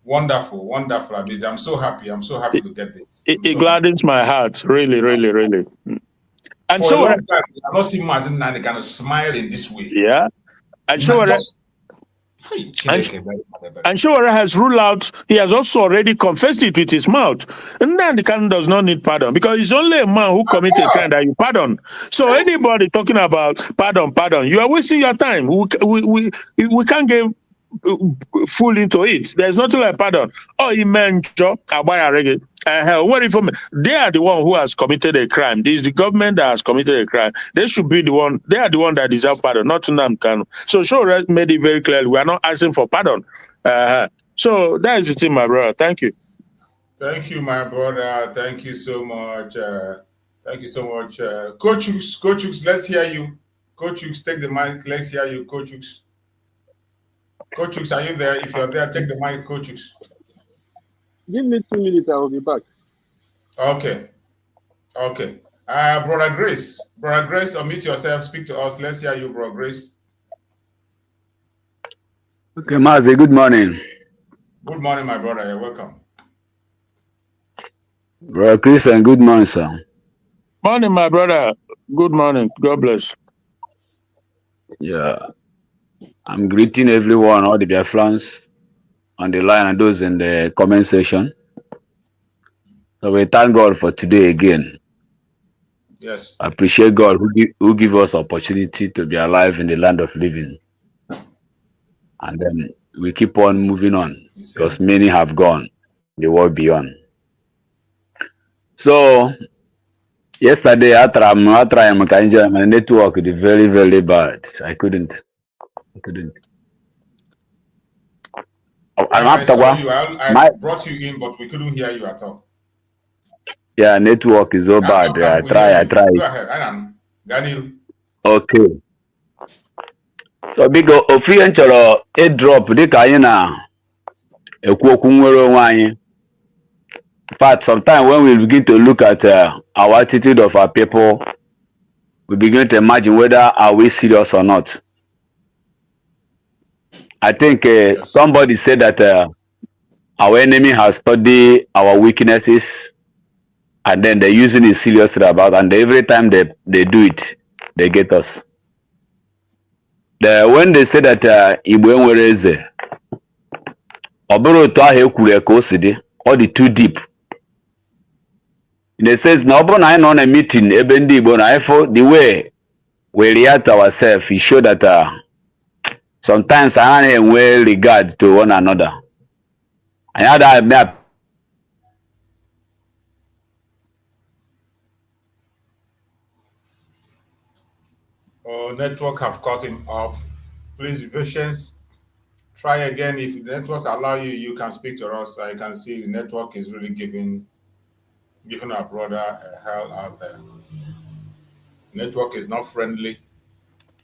Wonderful, wonderful, Abizi. I'm so happy. I'm so happy to get this. It gladdens my heart, really, really, really. And for a long time, I not seen Mazi Nnamdi kind of smile in this way. Yeah, and Showara has ruled out. He has also already confessed it with his mouth. And Nnamdi Kanu does not need pardon because it's only a man who committed a crime that you pardon. So anybody talking about pardon, you are wasting your time. We can't get full into it. There's nothing like pardon. Oh, he meant job. What if they are the one who has committed a crime? This is the government that has committed a crime. They should be the one. They are the one that deserve pardon, not Nnamdi Kanu. So Showara made it very clear. We are not asking for pardon. So that is the thing, my brother. Thank you. Thank you, my brother. Thank you so much. Thank you so much. Coach Hughes, let's hear you. Coach Hughes, take the mic. Let's hear you, Coach Hughes. Coach Hughes, are you there? If you're there, take the mic, Coach Hughes. Give me 2 minutes, I will be back. Okay. Okay. Brother Grace, unmute yourself, speak to us. Let's hear you, Brother Grace. Okay, Mazi, good morning. Good morning, my brother. You're welcome. Brother Christian, good morning, sir. Morning, my brother. Good morning. God bless. Yeah. I'm greeting everyone, all the Biafrans on the line and those in the comment section. So we thank God for today again. Yes. I appreciate God who give us opportunity to be alive in the land of living. And then we keep on moving on because many have gone the world beyond. So yesterday I tried my network is very, very bad. I couldn't. I saw you. I brought you in, but we couldn't hear you at all. Yeah, network is so bad. I try. Go ahead. I am. Ganil. Okay. So big Ofian chọrọ a drop dịka anyị na-ekwu okwu nwere onwe anyị. In fact, sometimes when we begin to look at our attitude of our people, we begin to imagine whether are we serious or not. I think somebody said that our enemy has studied our weaknesses and then they're using it seriously about, and every time they do it, they get us. When they say that Igbo enwere eze, ọ bụrụ otu ahụ ekwuru ka o si dị, ọ dị too deep. It says na ọ bụrụ na anyị nọ na meeting ebe ndị Igbo na ifo the way we react to ourselves, it show that sometimes I don't enwe regard to one another. And other network have cut him off. Please be patient. Try again. If the network allow you, you can speak to us. I can see the network is really giving our brother a hell out there. Network is not friendly.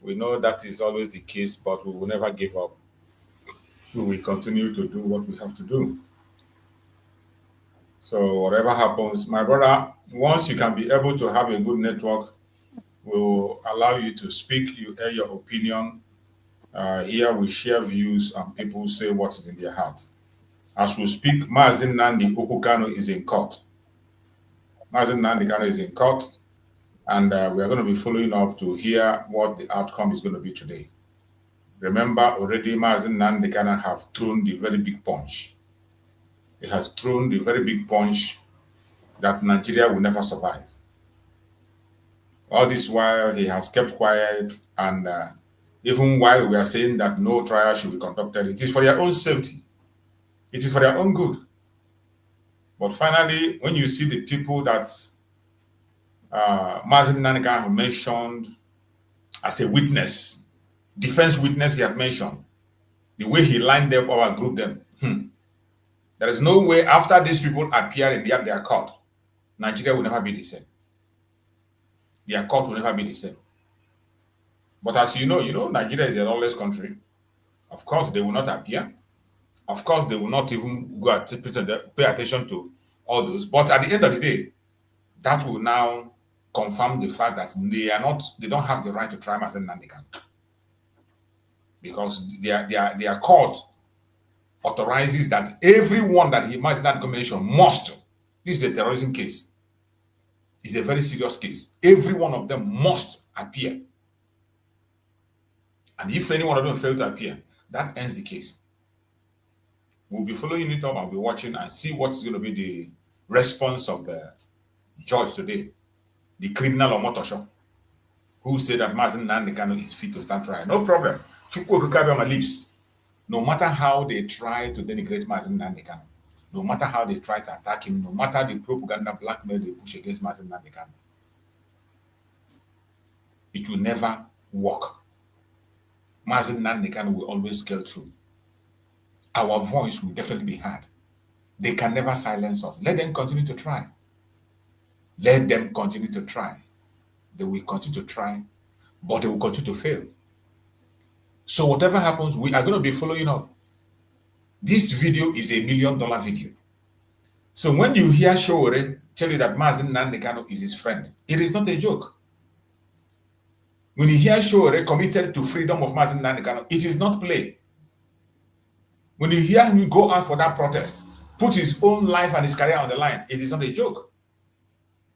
We know that is always the case, but we will never give up. We will continue to do what we have to do. So whatever happens, my brother, once you can be able to have a good network, we will allow you to speak, you air your opinion. Here we share views and people say what is in their heart. As we speak, Mazi Nnamdi Kanu is in court. Mazi Nnamdi Kanu is in court, and we are going to be following up to hear what the outcome is going to be today. Remember, already Mazi Nnamdi Kanu have thrown the very big punch. He has thrown the very big punch that Nigeria will never survive. All this while, he has kept quiet, and even while we are saying that no trial should be conducted, it is for their own safety. It is for their own good. But finally, when you see the people that Mazi Nnamdi Kanu mentioned as a witness, defense witness he had mentioned, the way he lined them or grouped them, there is no way after these people appear in their court, Nigeria will never be the same. Their court will never be the same. But as you know, Nigeria is a lawless country. Of course, they will not appear. Of course, they will not even go pay attention to all those. But at the end of the day, that will now confirm the fact that they don't have the right to try Mazi Nnamdi Kanu. Because their court authorizes that everyone that he Mazi Nnamdi Kanu mentioned must. This is a terrorism case. It's a very serious case. Every one of them must appear. And if any one of them fail to appear, that ends the case. We'll be following it up and be watching and see what's going to be the response of the judge today, the criminal or Motosho, who said that Mazi Nnamdi Kanu is fit to stand trial. No problem. Chukwu Okikabiama lives. No matter how they try to denigrate Mazi Nnamdi Kanu, no matter how they try to attack him, no matter the propaganda blackmail they push against Mazi Nnamdi Kanu, it will never work. Mazi Nnamdi Kanu will always scale through. Our voice will definitely be heard. They can never silence us. Let them continue to try. Let them continue to try. They will continue to try, but they will continue to fail. So whatever happens, we are going to be following up. This video is $1 million video. So when you hear Showore tell you that Mazi Nnamdi Kanu is his friend, it is not a joke. When you hear Showore committed to freedom of Mazi Nnamdi Kanu, it is not play. When you hear him go out for that protest, put his own life and his career on the line, it is not a joke.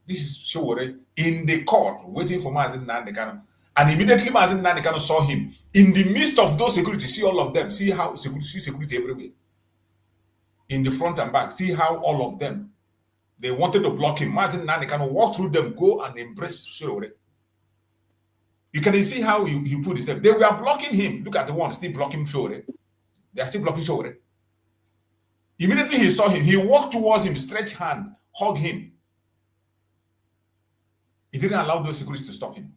This is Showore in the court waiting for Mazi Nnamdi Kanu. And immediately Mazi Nnamdi Kanu saw him in the midst of those security. See all of them. See how security everywhere. In the front and back. See how all of them, they wanted to block him. Mazi Nnamdi Kanu walk through them, go and embrace Showore. You can see how he put his step. They were blocking him. Look at the one still blocking Showore. They are still blocking Showore. Immediately he saw him. He walked towards him, stretched hand, hug him. He didn't allow those security to stop him.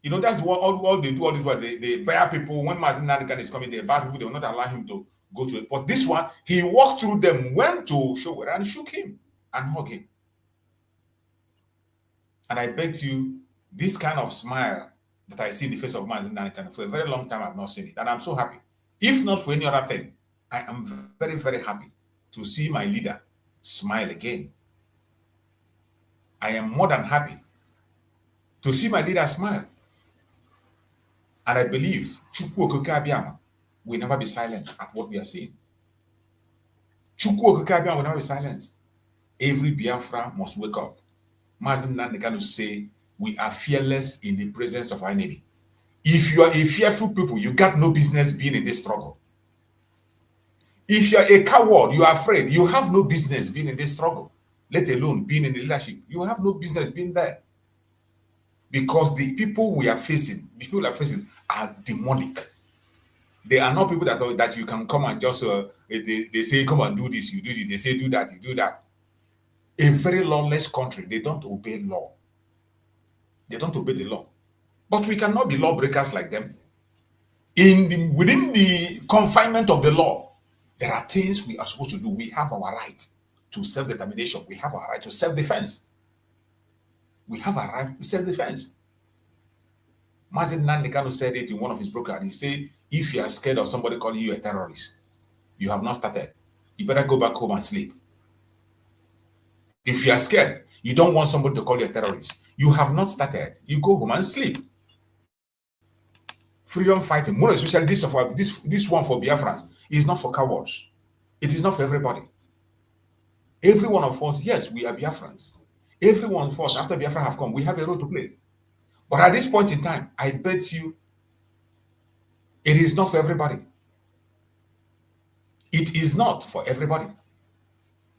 You know, that's what all they do all this while. They bear people. When Mazi Nnamdi Kanu is coming, they bear people, they will not allow him to go to it. But this one, he walked through them, went to Showore and shook him and hugged him. And I bet you, this kind of smile that I see in the face of Mazi Nnamdi Kanu, for a very long time I've not seen it. And I'm so happy. If not for any other thing, I am very, very happy to see my leader smile again. I am more than happy to see my leader smile. And I believe Chukwu Okikabiama will never be silent at what we are seeing. Chukwu Okikabiama will never be silent. Every Biafra must wake up. Mazi Nnamdi Kanu say, we are fearless in the presence of our enemy. If you are a fearful people, you got no business being in this struggle. If you are a coward, you are afraid, you have no business being in this struggle, let alone being in the leadership. You have no business being there. Because the people we are facing, are demonic. They are not people that you can come and just, they say, come and do this, you do this. They say, do that, you do that. A very lawless country, they don't obey law. They don't obey the law. But we cannot be lawbreakers like them. Within the confinement of the law, there are things we are supposed to do. We have our right to self-determination. We have our right to self-defense. We have a right to self-defense. Mazi Nnamdi Kanu said it in one of his broadcasts. He said, if you are scared of somebody calling you a terrorist, you have not started. You better go back home and sleep. If you are scared, you don't want somebody to call you a terrorist, you have not started. You go home and sleep. Freedom fighting, more especially this one for Biafrans, is not for cowards. It is not for everybody. Every one of us, yes, we are Biafrans. Every one of us, after Biafra have come, we have a role to play. But at this point in time, I bet you, it is not for everybody. It is not for everybody.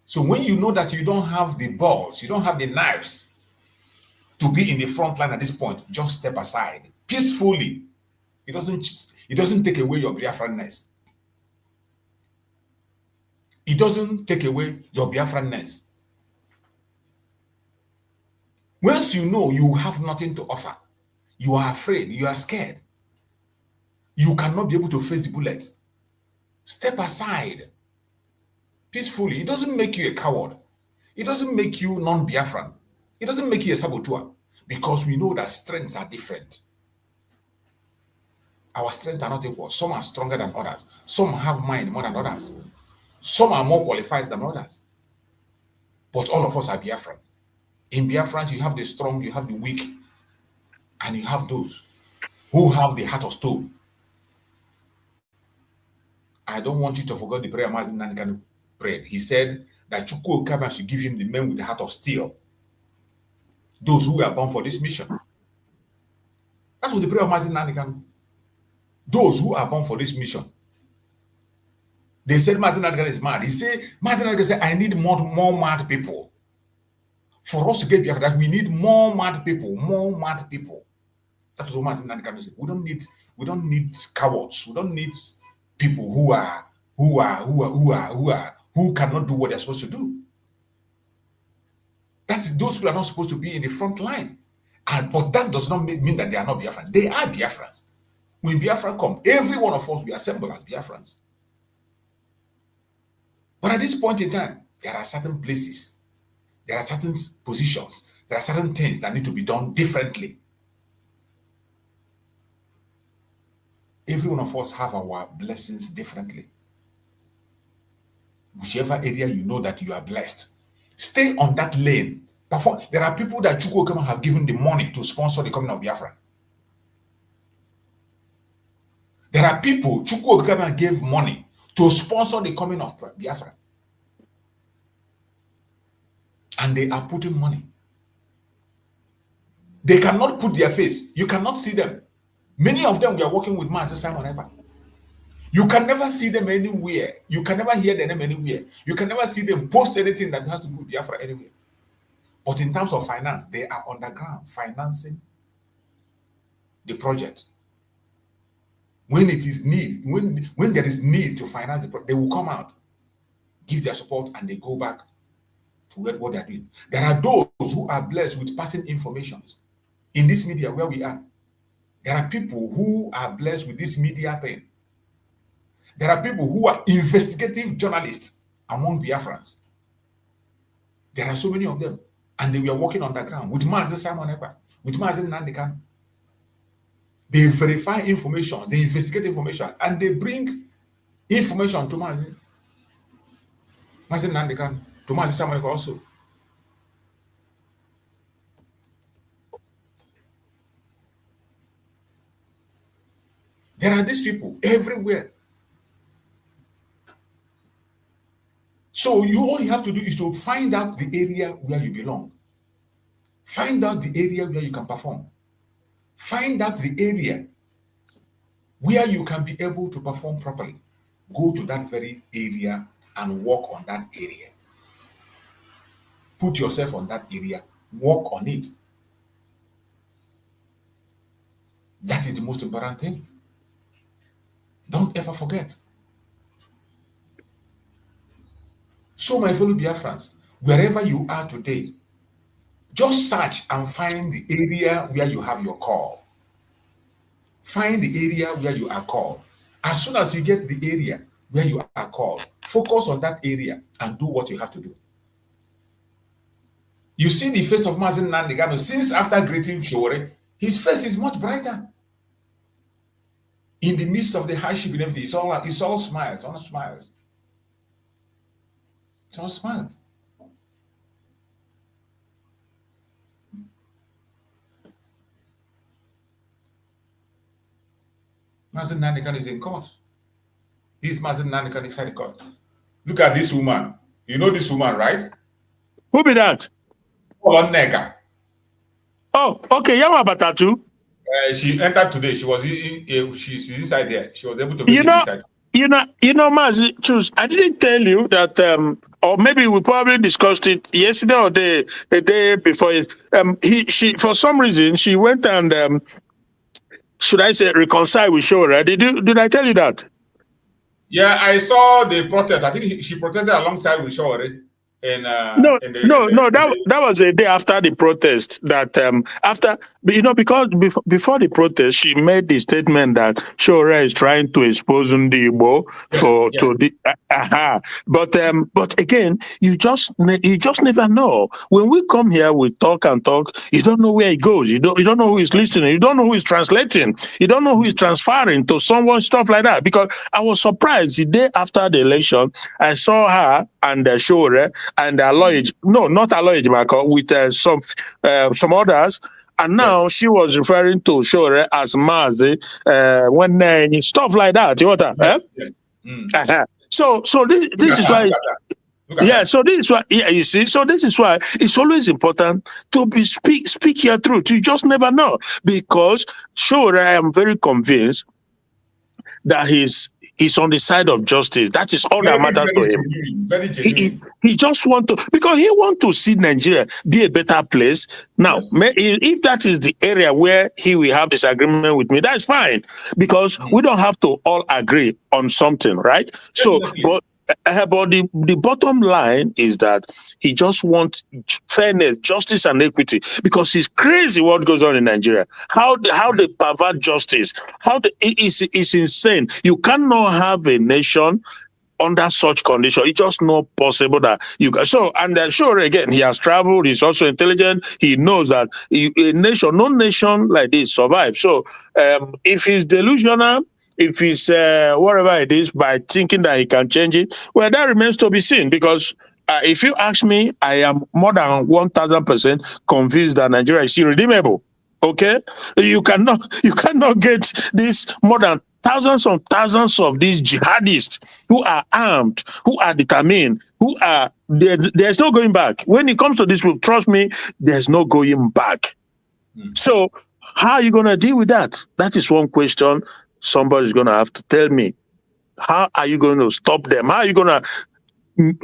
So when you know that you don't have the balls, you don't have the knives to be in the front line at this point, just step aside peacefully. It doesn't take away your Biafranness. It doesn't take away your Biafranness. Once you know you have nothing to offer, you are afraid, you are scared, you cannot be able to face the bullets, step aside peacefully. It doesn't make you a coward. It doesn't make you non-Biafran. It doesn't make you a saboteur, because we know that strengths are different. Our strengths are not equal. Some are stronger than others. Some have mind more than others. Some are more qualified than others. But all of us are Biafran. In Biafrans, you have the strong, you have the weak, and you have those who have the heart of stone. I don't want you to forget the prayer Mazi Nnamdi Kanu prayed. He said that Chukwu Okama should give him the men with the heart of steel. Those who were born for this mission. That was the prayer of Mazi Nnamdi Kanu. Those who are born for this mission. They said Mazi Nnamdi Kanu is mad. He said, Mazi Nnamdi Kanu said, I need more mad people. For us to get Biafra, that we need more mad people, more mad people. That's what Mazi Nnamdi Kanu said. We don't need cowards. We don't need people who cannot do what they're supposed to do. Those people are not supposed to be in the front line. But that does not mean that they are not Biafrans. They are Biafrans. When Biafra come, every one of us, we assemble as Biafrans. But at this point in time, there are certain places, there are certain positions, there are certain things that need to be done differently. Every one of us have our blessings differently. Whichever area you know that you are blessed, stay on that lane. There are people that Chukwu Okama have given the money to sponsor the coming of Biafra. There are people Chukwu Okama gave money to sponsor the coming of Biafra. And they are putting money. They cannot put their face. You cannot see them. Many of them were working with Mazi Simon Ekpa. You can never see them anywhere. You can never hear their name anywhere. You can never see them post anything that has to do with Biafra anywhere. But in terms of finance, they are underground financing the project. When it is need, when there is need to finance the project, they will come out, give their support, and they go back to what they're doing. There are those who are blessed with passing information in this media where we are. There are people who are blessed with this media thing. There are people who are investigative journalists among Biafrans. There are so many of them. And they were working underground with Mazi Simon Ekpa, with Mazi Nnamdi Kanu. They verify information, they investigate information, and they bring information to Mazi Nnamdi Kanu, to Mazi Simon Ekpa also. There are these people everywhere. So all you have to do is to find out the area where you belong. Find out the area where you can perform. Find out the area where you can be able to perform properly. Go to that very area and work on that area. Put yourself on that area. Work on it. That is the most important thing. Don't ever forget. So, my fellow Biafrans, wherever you are today, just search and find the area where you have your call. Find the area where you are called. As soon as you get the area where you are called, focus on that area and do what you have to do. You see the face of Mazi Nnamdi Kanu since after greeting Shore, his face is much brighter. In the midst of the hardship and everything, it's all smiles, all smiles. It's all smiles. Mazi Nnamdi Kanu is in court. This Mazi Nnamdi Kanu is inside the court. Look at this woman. You know this woman, right? Who be that? Oh, okay. Yama Batatu. She entered today. She was she's inside there. She was able to make it inside. You know, Mazi, choose. I didn't tell you that, or maybe we probably discussed it yesterday or the day before. She for some reason she went and should I say reconcile with Shora? Did I tell you that? Yeah, I saw the protest. I think she protested alongside with Shora. That was a day after the protest. That after, because before the protest, she made the statement that Shora is trying to expose Ndigbo to the. But again, you just never know. When we come here, we talk and talk. You don't know where it goes. You don't know who is listening. You don't know who is translating. You don't know who is transferring to someone, stuff like that. Because I was surprised the day after the election, I saw her and Shora and Aloy, no, not Aloy Marco, with some others. And now she was referring to Shore as Mazi, when stuff like that. Yes. So this is why. Yeah, so this is why. Yeah, you see. So this is why it's always important to speak your truth. You just never know, because sure, I am very convinced that he's on the side of justice. That is all that matters to him. Very genuine. He just want to, because he want to see Nigeria be a better place. Now, if that is the area where he will have disagreement with me, that's fine, because we don't have to all agree on something, right? So, but the bottom line is that he just wants fairness, justice, and equity, because he's crazy what goes on in Nigeria. How they pervert justice, it's insane. You cannot have a nation under such condition. It's just not possible that you can. So, and sure, again, he has traveled. He's also intelligent. He knows that no nation like this survives. So, if he's delusional, if he's whatever it is, by thinking that he can change it, well, that remains to be seen. Because if you ask me, I am more than 1,000% convinced that Nigeria is irredeemable. Okay, you cannot get this more than thousands of these jihadists who are armed, who are determined, who are there's no going back. When it comes to this, trust me, there's no going back. So how are you going to deal with that? That is one question somebody's going to have to tell me. How are you going to stop them? How are you going to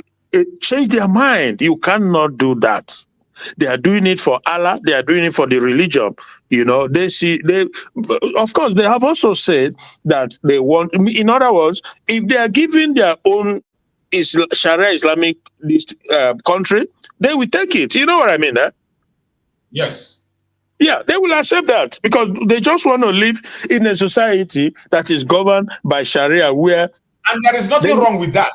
change their mind? You cannot do that. They are doing it for Allah. They are doing it for the religion. You know, of course, they have also said that they want, in other words, if they are giving their own Sharia Islamic country, they will take it. You know what I mean? Eh? Yes. Yeah, they will accept that, because they just want to live in a society that is governed by Sharia, where... And there is nothing wrong with that.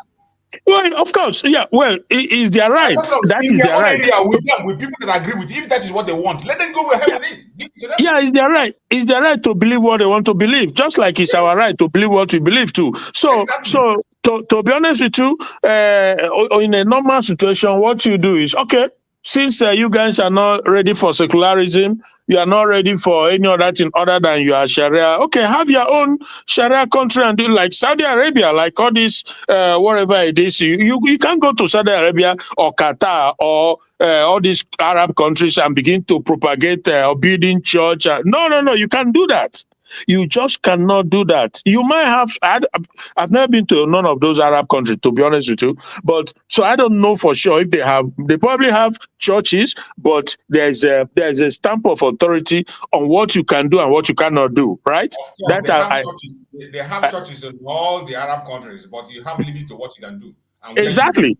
Well, of course, yeah. Well, it is their right. That is their right. Area, with people that agree with it, if that is what they want, let them go ahead with it. Give it to them. Yeah, it's their right. It's their right to believe what they want to believe, just like it's our right to believe what we believe too. So, exactly. To be honest with you, in a normal situation, what you do is, okay, since you guys are not ready for secularism, you are not ready for any other thing other than your Sharia. Okay, have your own Sharia country and do like Saudi Arabia, like all this, whatever it is. You can't go to Saudi Arabia or Qatar or all these Arab countries and begin to propagate or building church. No, you can't do that. You just cannot do that. You might have, I've never been to none of those Arab countries, to be honest with you. But so I don't know for sure if they probably have churches, but there's a stamp of authority on what you can do and what you cannot do, right? They have churches in all the Arab countries, but you have limit to what you can do. Exactly.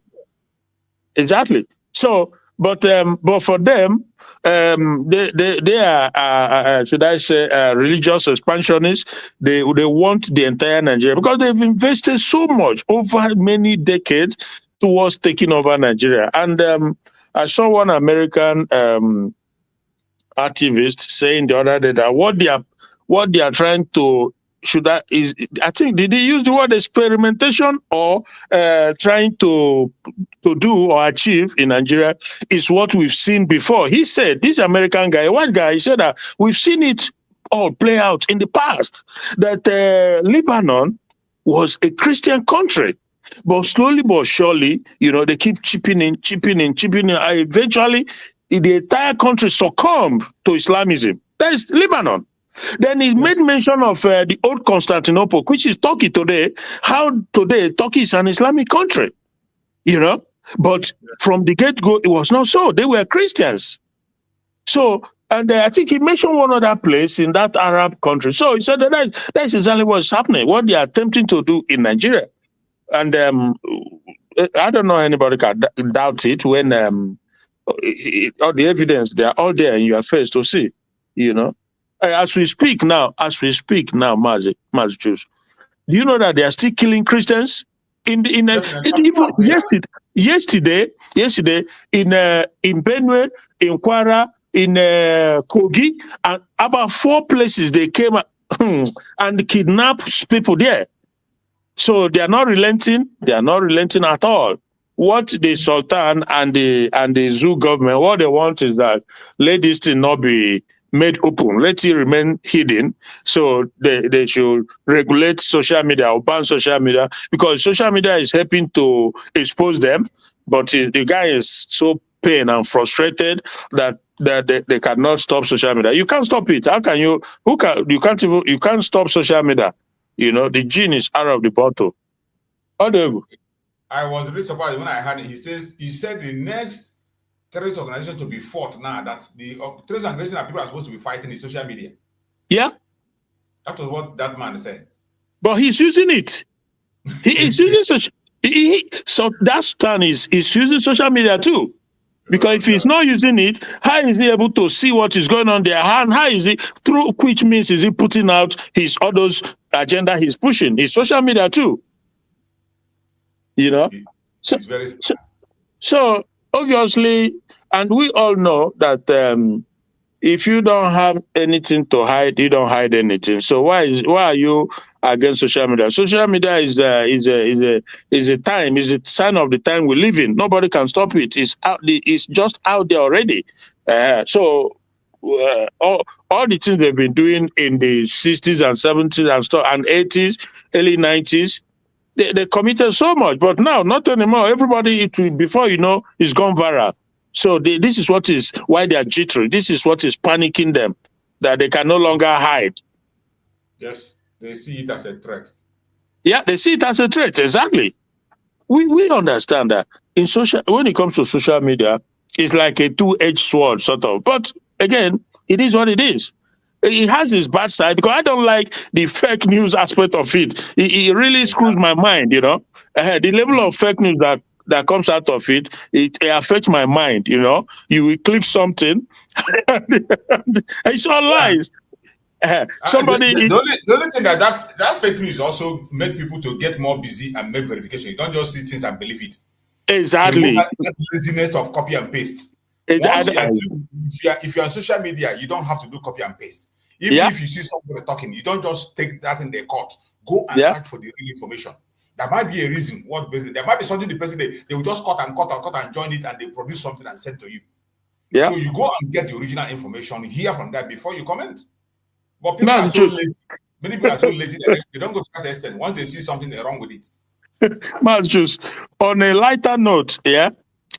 So, but for them, they are should I say religious expansionists. They want the entire Nigeria, because they've invested so much over many decades towards taking over Nigeria. And I saw one American activist saying the other day that what they are trying to I think, did he use the word experimentation or trying to do or achieve in Nigeria is what we've seen before. He said, this American guy, white guy, he said that we've seen it all play out in the past, that Lebanon was a Christian country, but slowly but surely, they keep chipping in. Eventually, the entire country succumbed to Islamism. That is Lebanon. Then he made mention of the old Constantinople, which is Turkey today. How today Turkey is an Islamic country, but from the get-go, it was not so. They were Christians. So, and I think he mentioned one other place in that Arab country. So he said that's exactly what's happening, what they are attempting to do in Nigeria. And I don't know anybody can doubt it when all the evidence, they are all there in your face to see, As we speak now, Mazi, do you know that they are still killing Christians? Even yesterday in Benue, in Kwara, in Kogi, and about 4 places they came and kidnapped people there. So they are not relenting. They are not relenting at all. What the Sultan and the zoo government, what they want is that let this thing not be made open. Let it remain hidden. So they should regulate social media or ban social media, because social media is helping to expose them. But the guy is so pained and frustrated that they cannot stop social media. You can't stop it. How can you? You can't stop social media. You know, the gene is out of the bottle. How do you? I was really surprised when I heard it. He said the next terrorist organization to be fought now, that the terrorist organization that people are supposed to be fighting is social media. Yeah. That was what that man said. But he's using it. He is using social. So that stand is using social media too. Because if he's not using it, how is he able to see what is going on there? How is he, through which means is he putting out his others agenda he's pushing? His social media too. You know? So obviously, and we all know that if you don't have anything to hide, you don't hide anything. So why are you against social media? Social media is a time, is the sign of the time we live in. Nobody can stop it. It's just out there already. So all the things they've been doing in the 60s and 70s and stuff and 80s, early 90s, they committed so much. But now, not anymore. Everybody, before you know, it's gone viral. So this is why they are jittery. This is what is panicking them, that they can no longer hide. Yes, they see it as a threat. Yeah, they see it as a threat. Exactly. We understand that when it comes to social media, it's like a two-edged sword, sort of. But again, it is what it is. It has its bad side, because I don't like the fake news aspect of it. It really screws my mind, you know. The level of fake news that comes out of it affects my mind, you know. You will click something, it's all lies. The only thing that fake news also make people to get more busy and make verification. You don't just see things and believe it. Exactly. That laziness of copy and paste. If you're on social media, you don't have to do copy and paste. Even if you see somebody talking, you don't just take that in the court. Go and search for the real information. There might be a reason. There might be something the president, they will just cut and join it, and they produce something and send to you. Yeah. So you go and get the original information, hear from that before you comment. But people are so lazy. Many people are so lazy that they don't go to that extent. Once they see something wrong with it. On a lighter note,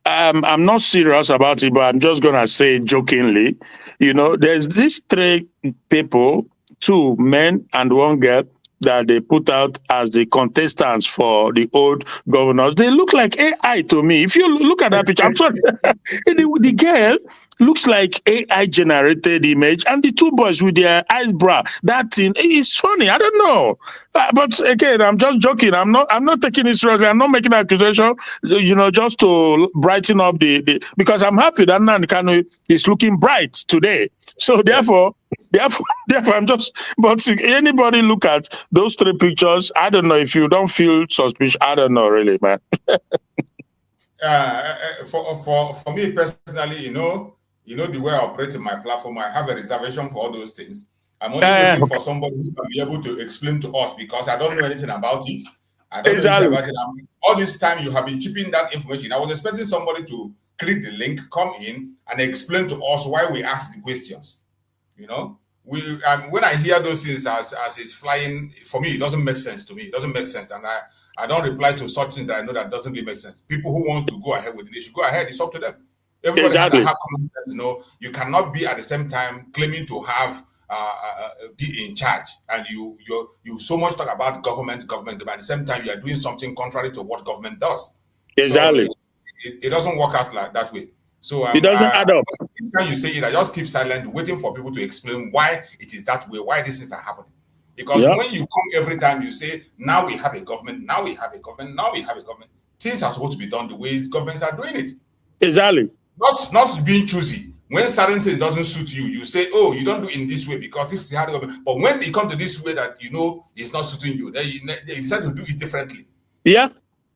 I'm not serious about it, but I'm just gonna say jokingly, you know, there's these three people, 2 men and 1 girl, that they put out as the contestants for the old governors. They look like AI to me. If you look at that picture, I'm sorry, the girl looks like AI generated image, and the 2 boys with their eyebrow, that thing is funny. I don't know, but again, I'm just joking. I'm not taking it seriously. I'm not making an accusation, you know, just to brighten up the because I'm happy that Nnamdi Kanu is looking bright today. So therefore, I'm just. But anybody look at those 3 pictures, I don't know if you don't feel suspicious. I don't know, really, man. For me personally, you know the way I operate in my platform, I have a reservation for all those things. I'm only waiting for somebody who can be able to explain to us, because I don't know anything about it. I don't know anything about it. All this time you have been chipping that information. I was expecting somebody to click the link, come in, and explain to us why we ask the questions. You know, when I hear those things as it's flying, for me, it doesn't make sense to me. It doesn't make sense, and I don't reply to such things that I know that doesn't really make sense. People who want to go ahead with it, they should go ahead. It's up to them. Everybody has common sense. You know, you cannot be at the same time claiming to have be in charge, and you so much talk about government, but at the same time you are doing something contrary to what government does. Exactly. So it doesn't work out like that way. So it doesn't add up. When you say it, I just keep silent, waiting for people to explain why it is that way, why this is happening. Because when you come every time, you say, now we have a government, now we have a government, now we have a government. Things are supposed to be done the way governments are doing it. Exactly. Not being choosy. When certain things doesn't suit you, you say, oh, you don't do it in this way because this is how the government. But when it comes to this way that you know it's not suiting you, then you decide to do it differently. Yeah.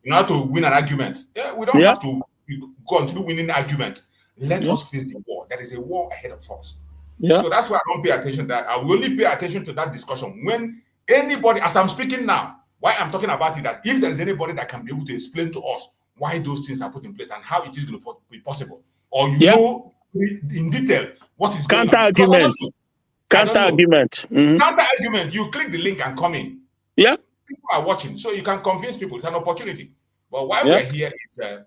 You know how to win an argument. Yeah, we don't have to go on to do winning arguments. Let us face the war. There is a war ahead of us. Yeah. So that's why I don't pay attention to that. I will only pay attention to that discussion when anybody, as I'm speaking now, why I'm talking about it, that if there is anybody that can be able to explain to us why those things are put in place and how it is going to be possible, or you know in detail what is counter going on. argument. Counter argument. Counter argument. You click the link and come in. Yeah. People are watching, so you can convince people. It's an opportunity. But why we're here is a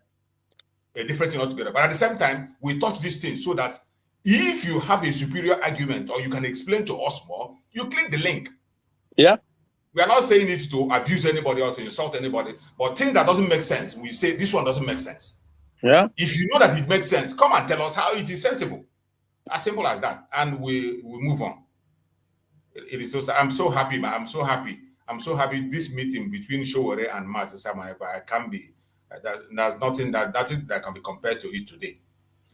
different thing altogether. But at the same time, we touch this thing so that if you have a superior argument or you can explain to us more, you click the link. Yeah. We are not saying it to abuse anybody or to insult anybody, but things that doesn't make sense, we say this one doesn't make sense. Yeah. If you know that it makes sense, come and tell us how it is sensible. As simple as that. And we move on. It is so. I'm so happy, man. I'm so happy. I'm so happy this meeting between Showore and Mazi Nnamdi can be. There's nothing that can be compared to it today.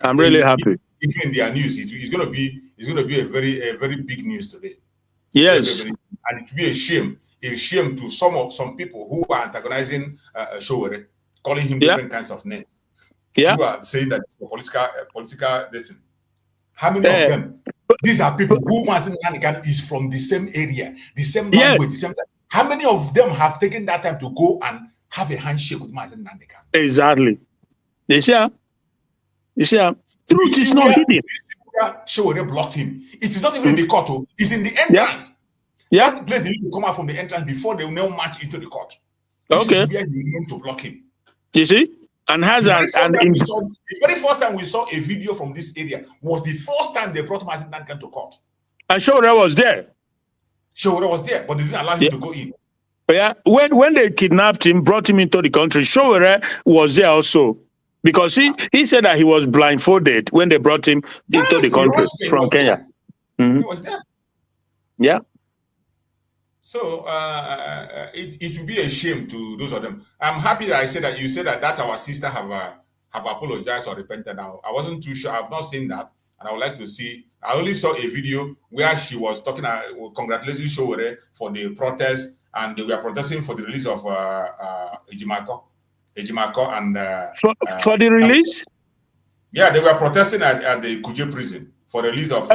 I'm really happy. Even in their news, it's going to be a very big news today. Yes. And it will be a shame to some people who are antagonizing Showore, calling him different kinds of names. Yeah. Who are saying that it's a political destiny. How many of them? These are people who Mazi Nnamdi Kanu is from the same area, the same language, the same time. How many of them have taken that time to go and have a handshake with Mazi Nnamdi Kanu? Exactly. You see, truth is not hidden. Showore blocked him. It is not even in the court. It's in the entrance. Yeah. That place they need to come out from the entrance before they will now march into the court. Okay. This is where you want to block him. You see? And the very first time we saw a video from this area was the first time they brought Mazi Nnamdi Kanu to court. And Showore was there. Showore was there, but they didn't allow him to go in. Yeah. When they kidnapped him, brought him into the country, Showore was there also. Because he said that he was blindfolded when they brought him into the country from Kenya. He was there. Yeah. So it would be a shame to those of them. I'm happy that I said that you said that our sister have apologized or repented now. I wasn't too sure. I've not seen that, and I would like to see. I only saw a video where she was talking, congratulating Showore for the protest, and they were protesting for the release of Ejimako and for the release. Yeah, they were protesting at the Kuje prison for the release of.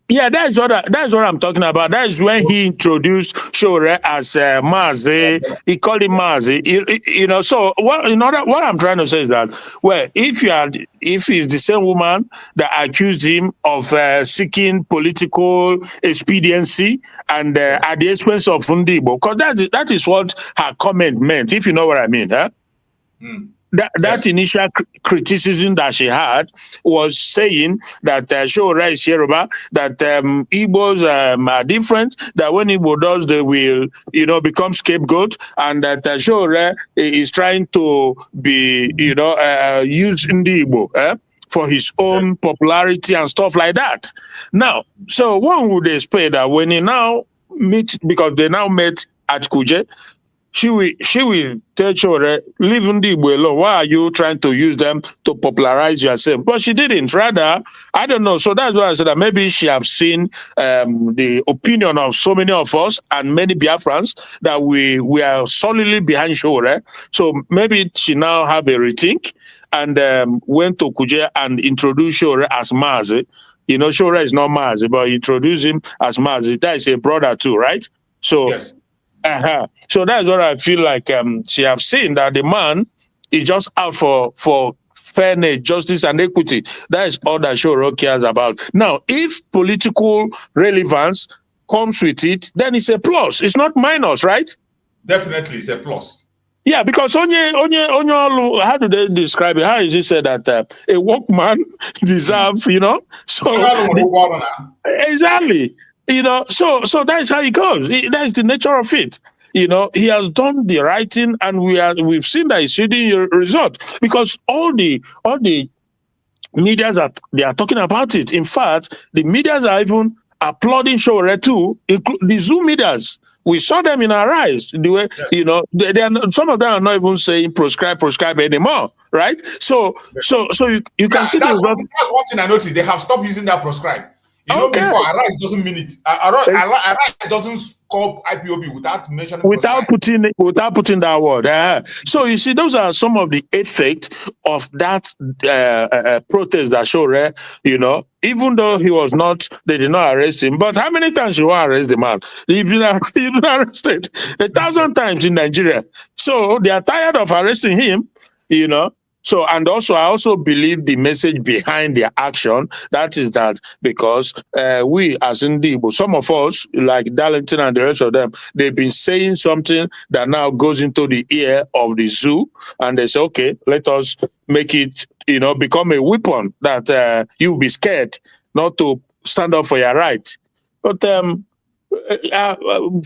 That's what I'm talking about. That is when he introduced Showore as Mazi. He called him Mazi. So what I'm trying to say is that, well, if he's the same woman that accused him of seeking political expediency and at the expense of Fundibo, because that is what her comment meant, if you know what I mean, huh? That initial criticism that she had was saying that Showore is Yoruba, that Igbos are different, that when Igbo does, they will, become scapegoat, and that Showore is trying to be, using the Igbo for his own popularity and stuff like that. Now, so one would expect that when he now meet, because they now met at Kuje, she will tell Showore, leave Igbo alone. Why are you trying to use them to popularize yourself? But she didn't. Rather, I don't know. So that's why I said that maybe she have seen the opinion of so many of us and many Biafrans that we are solidly behind Showore. So maybe she now have a rethink and went to Kuje and introduced Showore as Mazi. Showore is not Mazi, but introduce him as Mazi. That is a brother too, right? So. Yes. So that's what I feel like she have seen, that the man is just out for fairness, justice, and equity. That is all that Showore cares about. Now, if political relevance comes with it, then it's a plus. It's not minus, right? Definitely, it's a plus. Yeah, because how do they describe it? How is it said that a workman deserves, So exactly. So that's how it goes. That's the nature of it. He has done the right thing, and we've seen that he's shooting your result, because all the medias they are talking about it. In fact, the medias are even applauding Showore too, the Zoom medias. We saw them in our eyes. The way, they are not, some of them are not even saying prescribe anymore, right? So you can see that's one thing I noticed. They have stopped using that prescribe. Before arise doesn't mean it. Arise doesn't score IPOB without mentioning without putting that word. So you see, those are some of the effects of that protest that Showore, even though they did not arrest him. But how many times you want to arrest the man? He's been arrested 1,000 times in Nigeria. So they are tired of arresting him, So, and also, I also believe the message behind their action, that is that because we as Indibo, some of us, like Darlington and the rest of them, they've been saying something that now goes into the ear of the zoo, and they say, okay, let us make it, become a weapon that you'll be scared not to stand up for your right. But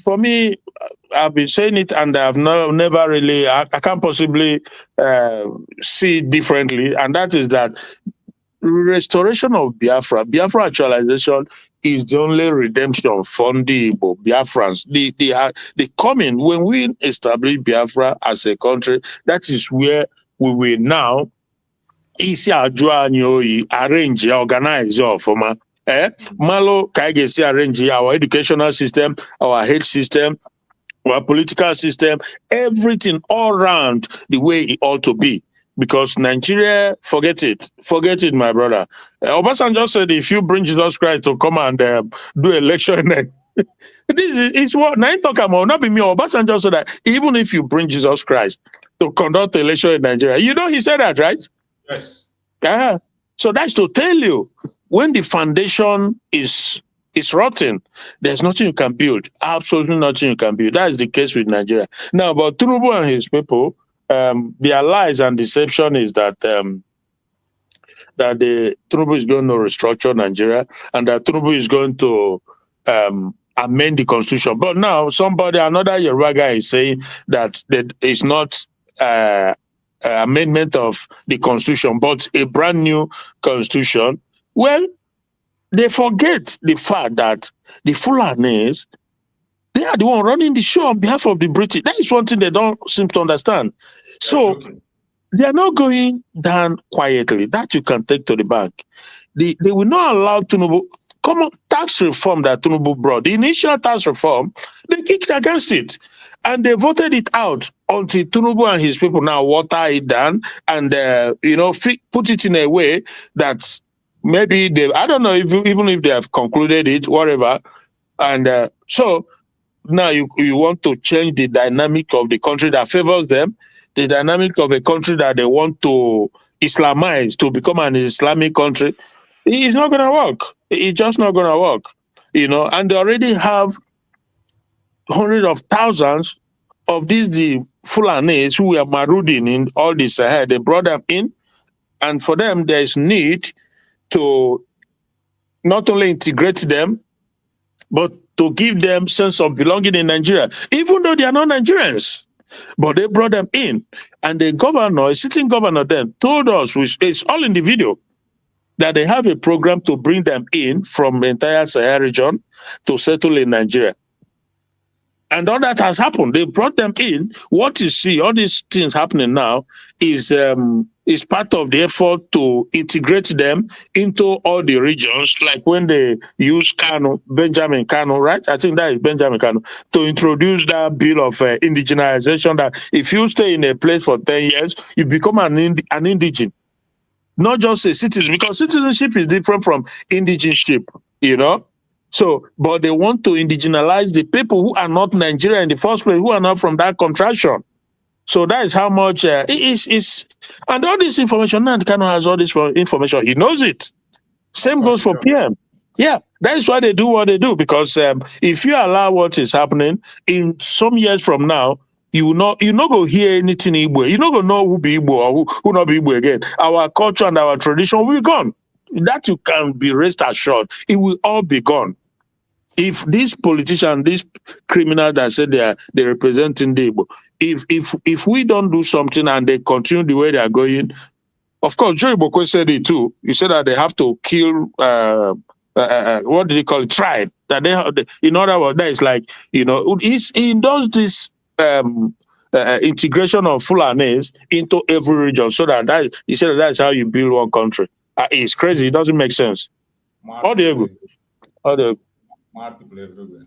for me, I've been saying it, and I've never really, I can't possibly see it differently, and that is that restoration of Biafra actualization is the only redemption for the Biafrans. The coming, when we establish Biafra as a country, that is where we will now isi ajụ anyị oyi arrange organize ọfụma malụ ka anyị ga-esi arrange our educational system, our health system, our political system, everything all round the way it ought to be. Because Nigeria, forget it, my brother. Obasanjo said, if you bring Jesus Christ to come and do election, this is what I talk about. Not be me. Obasanjo said that even if you bring Jesus Christ to conduct election in Nigeria, he said that, right? Yes. So that's to tell you, when the foundation is rotten, there's nothing you can build. Absolutely nothing you can build. That is the case with Nigeria. Now, about Tinubu and his people, their lies and deception is that the Tinubu is going to restructure Nigeria, and that Tinubu is going to amend the constitution. But now another Yoruba guy is saying that it's not amendment of the constitution, but a brand new constitution. Well, they forget the fact that the Fulanis, they are the one running the show on behalf of the British. That is one thing they don't seem to understand. So they are not going down quietly. That you can take to the bank. They will not allow Tinubu. Common tax reform that Tinubu brought, the initial tax reform, they kicked against it. And they voted it out until Tinubu and his people now water it down and, put it in a way that maybe I don't know even if they have concluded it, whatever. And so now you want to change the dynamic of the country that favors them, the dynamic of a country that they want to Islamize, to become an Islamic country. It's not going to work. It's just not going to work. And they already have hundreds of thousands of the Fulanis who are marauding in all this Sahel. They brought them in, and for them, there is need to not only integrate them, but to give them sense of belonging in Nigeria, even though they are not Nigerians. But they brought them in, and the governor, a sitting governor then, told us, which is all in the video, that they have a program to bring them in from the entire Sahel region to settle in Nigeria. And all that has happened. They brought them in. What you see, all these things happening now is part of the effort to integrate them into all the regions, like when they use Benjamin Kanu, right? I think that is Benjamin Kanu, to introduce that bill of indigenization, that if you stay in a place for 10 years, you become an indigene. Not just a citizen, because citizenship is different from indigenship, So, but they want to indigenize the people who are not Nigerian in the first place, who are not from that contraction. So that is how much it is. And all this information, Nnamdi Kanu has all this information. He knows it. Same goes for PM. Yeah, that is why they do what they do. Because if you allow what is happening, in some years from now, you not go hear anything Igbo. You not go know who be Igbo or who not be Igbo again. Our culture and our tradition will be gone. That you can be rest assured. It will all be gone. If these politicians, these criminals that said they represent Igbo, if we don't do something and they continue the way they are going, of course, Joe Iboko said it too. He said that they have to kill, what did he call it, tribe. That in other words, that is like, he does this integration of Fulanis into every region, so that he said that's how you build one country. It's crazy. It doesn't make sense. All the Smart people everywhere.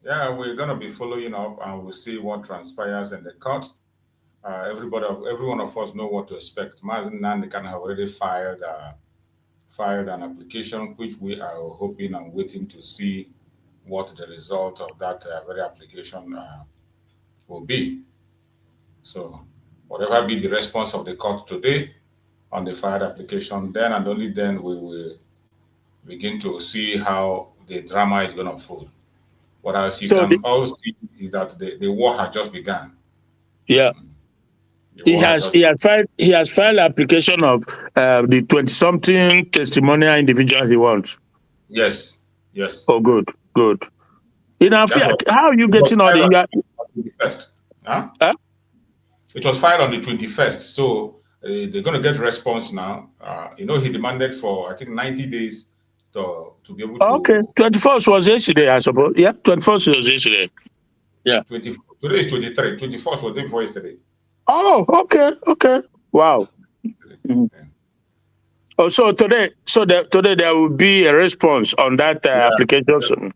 Yeah, we're gonna be following up, and we'll see what transpires in the court. Every one of us know what to expect. Mazi Nnamdi Kanu have already filed an application, which we are hoping and waiting to see what the result of that very application will be. So, whatever be the response of the court today on the filed application, then and only then we will begin to see how the drama is going to unfold. What else you can all see is that the war has just begun. Yeah. He has filed application of the 20-something testimonial individual he wants. Yes. Oh, good. How are you getting all the... Huh? It was filed on the 21st, so they're going to get response now. He demanded for, I think, 90 days to be able to... Okay, 21st was yesterday, I suppose. Yeah, 21st was yesterday. Yeah. Today is 23. 21st was the day before yesterday. Oh, okay. Wow. Mm-hmm. Oh, so today there will be a response on that application.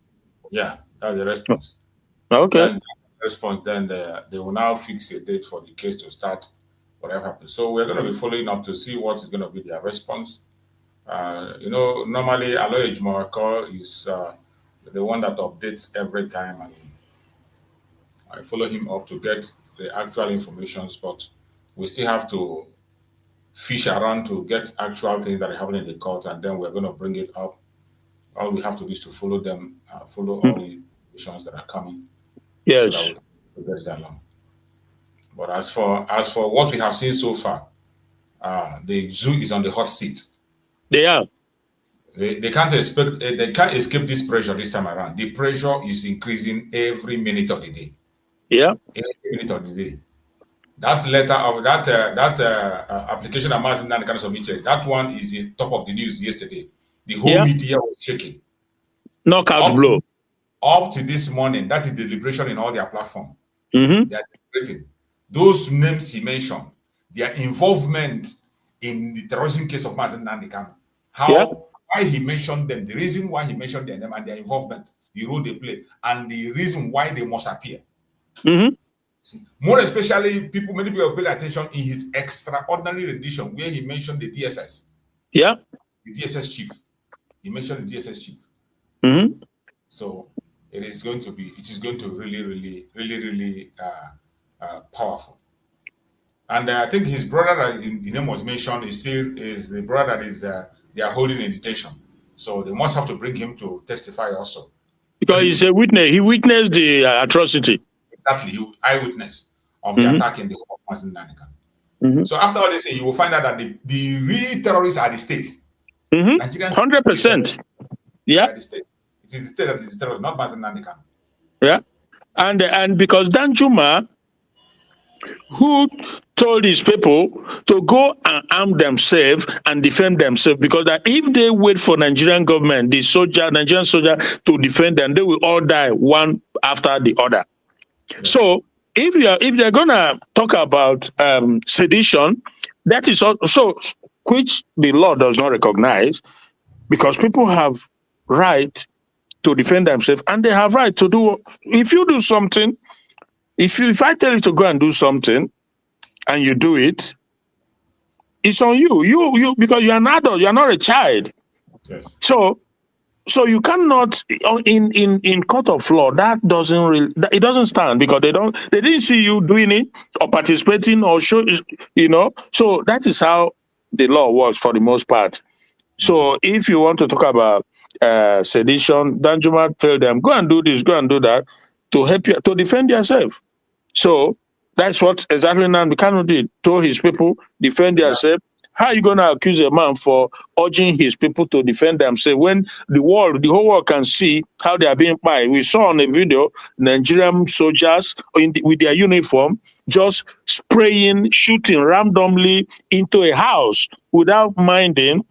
Yeah, that's the response. Okay. Then they will now fix a date for the case to start, whatever happens. So we're going to be following up to see what is going to be their response. Normally Aloy Ejimorako is the one that updates every time, and I follow him up to get the actual information, but we still have to fish around to get actual things that are happening in the court, and then we're going to bring it up. All we have to do is to follow them, follow all the information that are coming. Yes. So that we get that along. But as for what we have seen so far, the zoo is on the hot seat. They are. They can't escape this pressure this time around. The pressure is increasing every minute of the day. Yeah. Every minute of the day. That letter of that application that Mazi Nnamdi Kanu submitted, that one is in top of the news yesterday. The whole media was shaking. Knockout blow. Up to this morning, that is the deliberation in all their platform. Mm-hmm. They are deliberating. Those names he mentioned, their involvement in the terrorism case of Mazi Nnamdi Kanu, why he mentioned them, the reason why he mentioned their name and their involvement, the role they play, and the reason why they must appear. Mm-hmm. See, more especially, many people pay attention in his extraordinary rendition where he mentioned the DSS. Yeah. The DSS chief. He mentioned the DSS chief. Mm-hmm. So it is going to really powerful. And I think his brother, the name was mentioned, is the brother that is they are holding in detention. So they must have to bring him to testify also. Because he's a witness. He witnessed the atrocity. Exactly, he eyewitness of the attack in the home of Mazi Nnamdi Kanu. Mm-hmm. So after all this, you will find out that the real terrorists are the states. Mm-hmm. 100%. Yeah. The states. It is the state that is the terrorist, not Mazi Nnamdi Kanu. Yeah. And because Danjuma, who told his people to go and arm themselves and defend themselves, because that if they wait for Nigerian government, Nigerian soldier to defend them, they will all die one after the other. Yes. So if they're gonna talk about sedition, that is also which the law does not recognize, because people have right to defend themselves and they have right to do. If you do something, if I tell you to go and do something and you do it, it's on you. You because you're an adult, you're not a child. Yes. So you cannot in court of law, that doesn't stand, because they didn't see you doing it or participating or show, so that is how the law works for the most part. So if you want to talk about sedition, Danjuma tell them, go and do this, go and do that, to help you to defend yourself. So that's what exactly Nnamdi Kanu did. Told his people, defend yourself. How are you going to accuse a man for urging his people to defend themselves when the whole world can see how they are being fired? We saw on a video Nigerian soldiers with their uniform just spraying, shooting randomly into a house without minding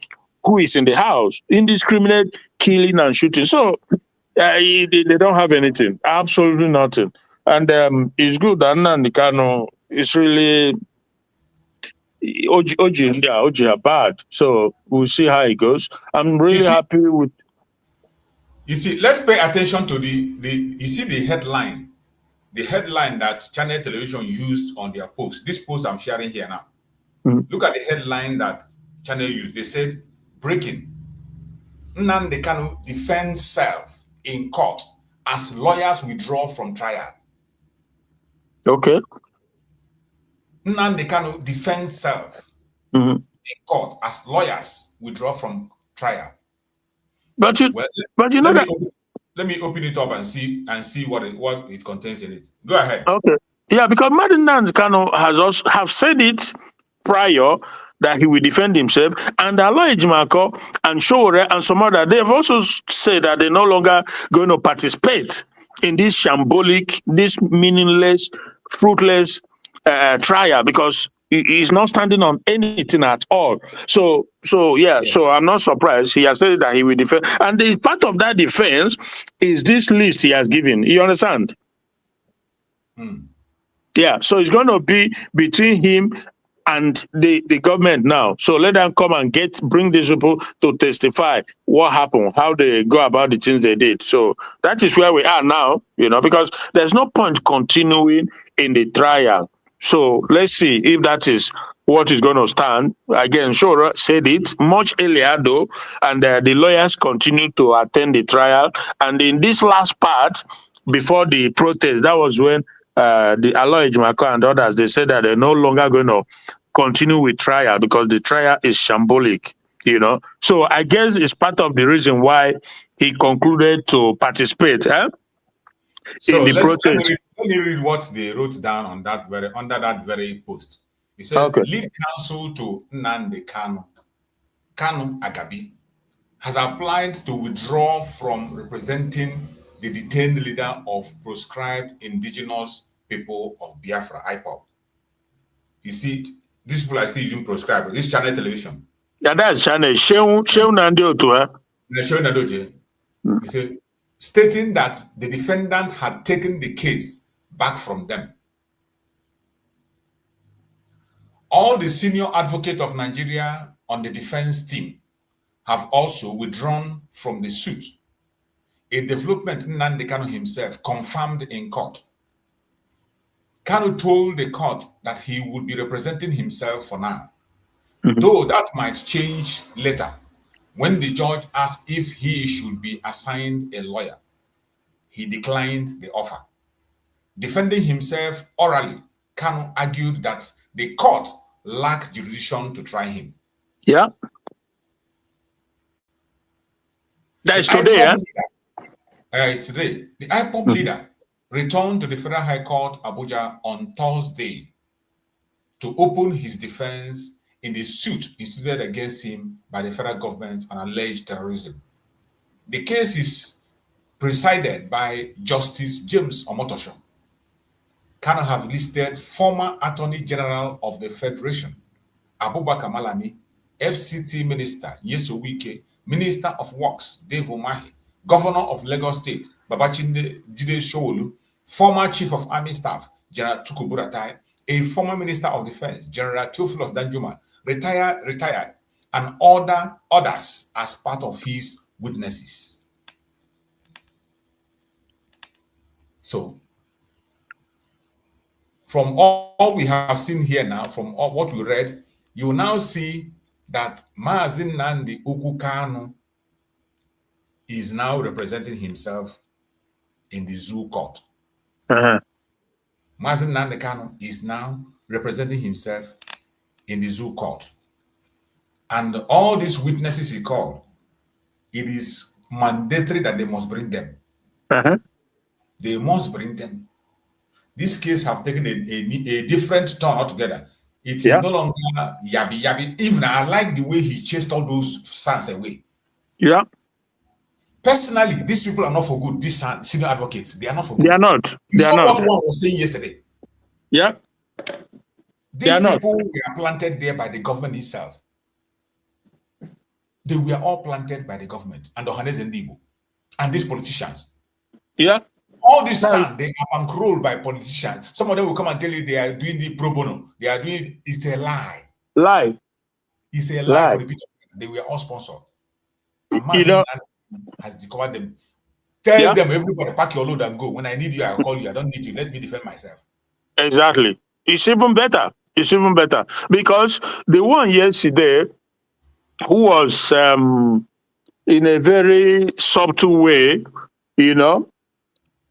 who is in the house. Indiscriminate killing and shooting. So they don't have anything, absolutely nothing. And it's good that Nnamdi Kanu is really... Oji are bad, so we'll see how it goes. I'm really happy with. You see, let's pay attention to the headline, that Channel Television used on their post. This post I'm sharing here now. Mm-hmm. Look at the headline that Channel used. They said, "Breaking: Nnamdi Kanu defends self in court as lawyers withdraw from trial." Okay. Nnamdi Kanu defends self Mhm. in court as lawyers withdraw from trial. But you, Well, but you know that. let me open it up and see what it contains in it. Go ahead. Okay. Yeah, because Mazi Nnamdi Kanu has also have said it prior that he will defend himself, and Aloy Ejimakor and Showore and some other, they have also said that they're no longer going to participate in this shambolic, this meaningless, fruitless trial because he's not standing on anything at all. So yeah, so I'm not surprised. He has said that he will defend, and the part of that defense is this list he has given. You understand? Yeah, so it's going to be between him and the government now. So let them come and bring these people to testify what happened, how they go about the things they did. So that is where we are now, because there's no point continuing in the trial. So let's see if that is what is going to stand. Again, Shora said it much earlier though, and the lawyers continue to attend the trial. And in this last part, before the protest, that was when the Aloy Ejimakor and others, they said that they're no longer going to continue with trial because the trial is shambolic, So I guess it's part of the reason why he concluded to participate in the protest. Let me read what they wrote down on under that very post. He said, lead counsel to Nnamdi Kanu Agabi has applied to withdraw from representing the detained leader of proscribed indigenous people of Biafra, IPOB. You see, these people I see using proscribed, this channel television. Yeah, that's channel. Shehu Nandiotu. He said, stating that the defendant had taken the case back from them. All the senior advocates of Nigeria on the defense team have also withdrawn from the suit, a development Nnamdi Kanu himself confirmed in court. Kanu told the court that he would be representing himself for now, though that might change later when the judge asked if he should be assigned a lawyer. He declined the offer. Defending himself orally, Kanu argued that the court lacked jurisdiction to try him. Yeah. That's today, It's today. The IPOB leader returned to the Federal High Court, Abuja, on Thursday to open his defense in the suit instituted against him by the federal government on alleged terrorism. The case is presided by Justice James Omotosho. Kanu have listed former Attorney General of the Federation, Abubakar Malami, FCT Minister Nyeso Wike, Minister of Works Dave Umahi, Governor of Lagos State Babachinde Jide Sowolu, former Chief of Army Staff General Tuku Buratai, a former Minister of Defense General Theophilus Danjuma, retired, and others as part of his witnesses. So, from all we have seen here now, from all what we read, you now see that Mazi Nnamdi Kanu is now representing himself in the zoo court. Mazi Nnamdi Kanu is now representing himself in the zoo court. And all these witnesses he called, it is mandatory that they must bring them. They must bring them. This case have taken a different turn altogether. It is no longer yabby. Even I like the way he chased all those sons away. Yeah. Personally, these people are not for good. These senior advocates, they are not for good. They are not. They are not. What one was saying yesterday. Yeah. These people were planted there by the government itself. They were all planted by the government and Ohanes and Igbo and these politicians. Yeah. All this sand, they are bankrolled by politicians. Some of them will come and tell you they are doing the pro bono. They are doing it's a lie. Lie. It's a lie for the people. They were all sponsored. And Mazi has discovered them. Tell them, everybody, pack your load and go. When I need you, I'll call you. I don't need you. Let me defend myself. Exactly. It's even better. It's even better. Because the one yesterday who was in a very subtle way,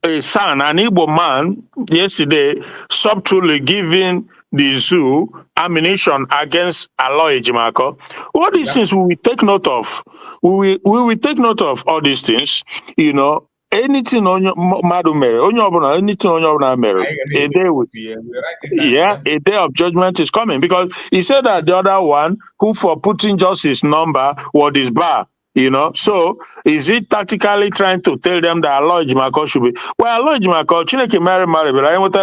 a son, an Igbo man, yesterday, subtly giving the zoo ammunition against Aloy Jimako. All these things we will take note of. We will take note of all these things. You know, anything on your madumere, on your anything on your mere, a day with a day of judgment is coming, because he said that the other one who for putting just his number was his bar. You know, so is it tactically trying to tell them that Aloy Jimako should be? Well, Aloy Jimako, Chineke Mary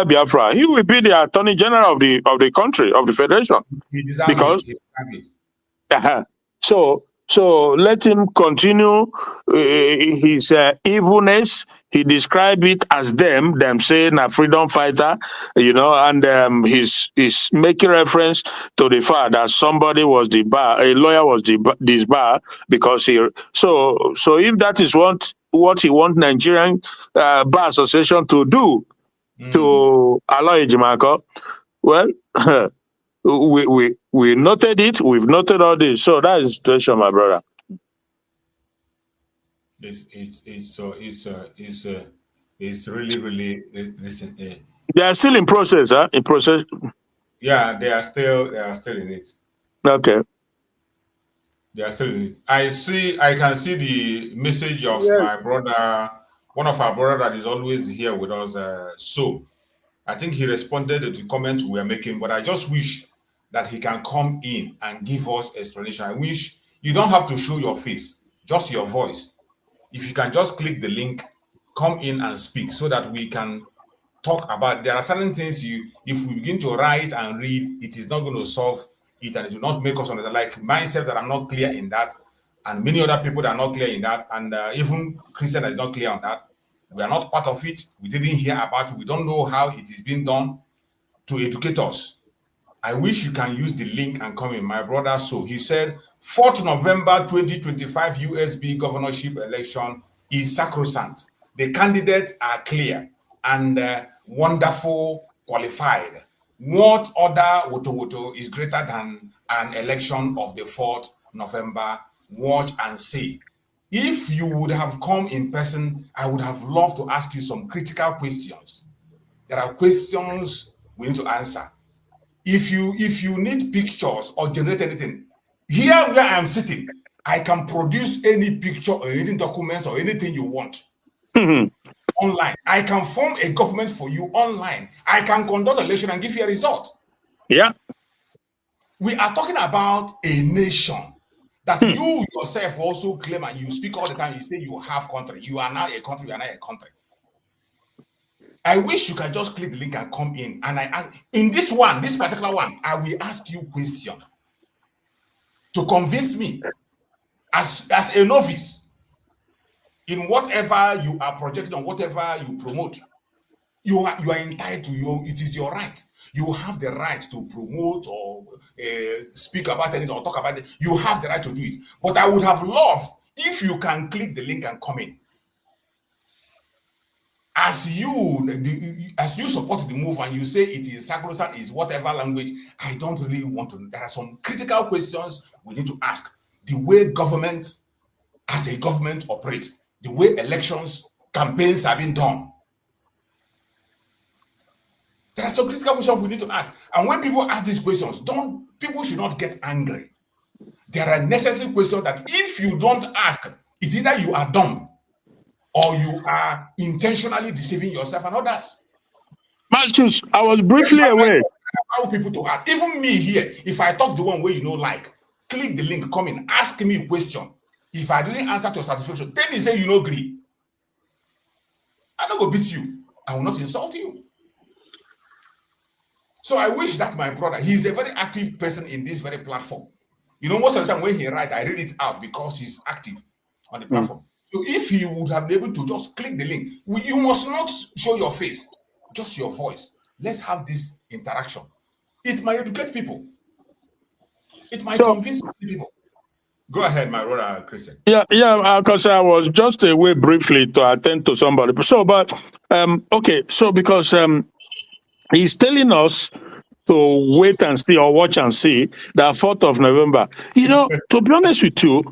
Biafra, he will be the Attorney General of the country, of the Federation. Because so let him continue his evilness. He described it as them saying a freedom fighter, you know, and he's making reference to the fact that somebody was the bar, a lawyer was this bar, because he. So if that is what he wants Nigerian Bar Association to do to Aloy Jimako, well. We noted it. We've noted all this. So that is the situation, my brother. It's really listen. They are still in process, huh? In process. Yeah, they are still in it. Okay. They are still in it. I can see the message of my brother, one of our brother that is always here with us. So I think he responded to the comments we are making, but I just wish that he can come in and give us explanation. I wish you don't have to show your face, just your voice. If you can just click the link, come in and speak so that we can talk about. There are certain things if we begin to write and read, it is not going to solve it, and it will not make us understand. Like myself, that I'm not clear in that, and many other people that are not clear in that, and even Christian is not clear on that. We are not part of it. We didn't hear about it. We don't know how it is being done to educate us. I wish you can use the link and come in, my brother. So he said, 4th November 2025 USB governorship election is sacrosanct. The candidates are clear and wonderful qualified. What other woto is greater than an election of the 4th November? Watch and see. If you would have come in person, I would have loved to ask you some critical questions. There are questions we need to answer. If you need pictures or generate anything, here where I am sitting, I can produce any picture or any documents or anything you want online. I can form a government for you online. I can conduct an election and give you a result. Yeah. We are talking about a nation that you yourself also claim, and you speak all the time. You say you have country. You are now a country. You are not a country. I wish you can just click the link and come in. And in this particular one, I will ask you a question to convince me as a novice in whatever you are projecting or whatever you promote. You are entitled to it is your right. You have the right to promote or speak about anything or talk about it. You have the right to do it. But I would have loved if you can click the link and come in. As you support the move and you say it is sacrosanct, is whatever language, I don't really want to. There are some critical questions we need to ask. The way government, as a government, operates, the way elections, campaigns have been done. There are some critical questions we need to ask. And when people ask these questions, people should not get angry. There are necessary questions that if you don't ask, it's either you are dumb or you are intentionally deceiving yourself and others. Malchus, I was briefly aware. I allow people to ask. Even me here, if I talk the one way you know, like, click the link, come in, ask me a question. If I didn't answer to your satisfaction, then you say you no agree. I'm not going to beat you. I will not insult you. So I wish that my brother, he's a very active person in this very platform. You know, most of the time when he writes, I read it out because he's active on the platform. So if he would have been able to just click the link, you must not show your face, just your voice. Let's have this interaction. It might educate people. It might convince people. Go ahead, my brother, Christian. Yeah, because I was just away briefly to attend to somebody. So, but, okay, so because he's telling us to wait and see or watch and see the 4th of November. You know, to be honest with you,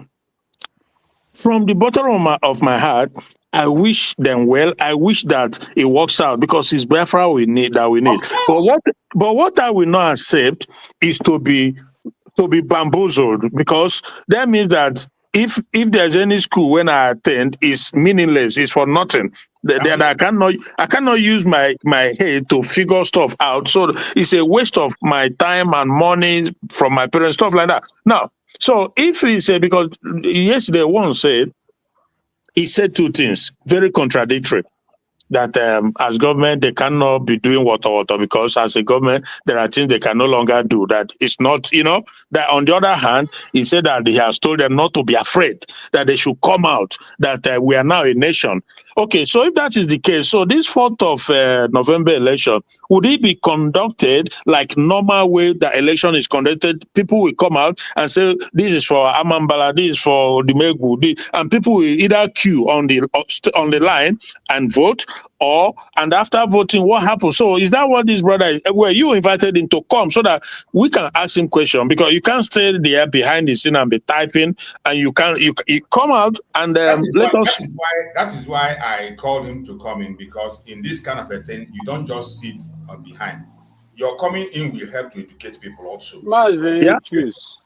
from the bottom of my heart, I wish them well. I wish that it works out because it's Biafra we need. But what I will not accept is to be bamboozled, because that means that if there's any school when I attend, it's meaningless. It's for nothing. That I cannot use my head to figure stuff out. So it's a waste of my time and money from my parents, stuff like that. Now, so if he said, because yesterday one said, he said two things very contradictory. That as government they cannot be doing water because as a government there are things they can no longer do. That it's not, that on the other hand, he said that he has told them not to be afraid, that they should come out, that we are now a nation. Okay, so if that is the case, so this 4th of November election, would it be conducted like normal way the election is conducted? People will come out and say, this is for Amambala, this is for Dimegu, and people will either queue on the line and vote, and after voting, what happens? So is that what this brother were you invited him to come so that we can ask him question? Because you can't stay there behind the scene and be typing, and you come out and let us. That is why I called him to come in, because in this kind of a thing, you don't just sit behind. Your coming in will help to educate people also. Mazi, choose.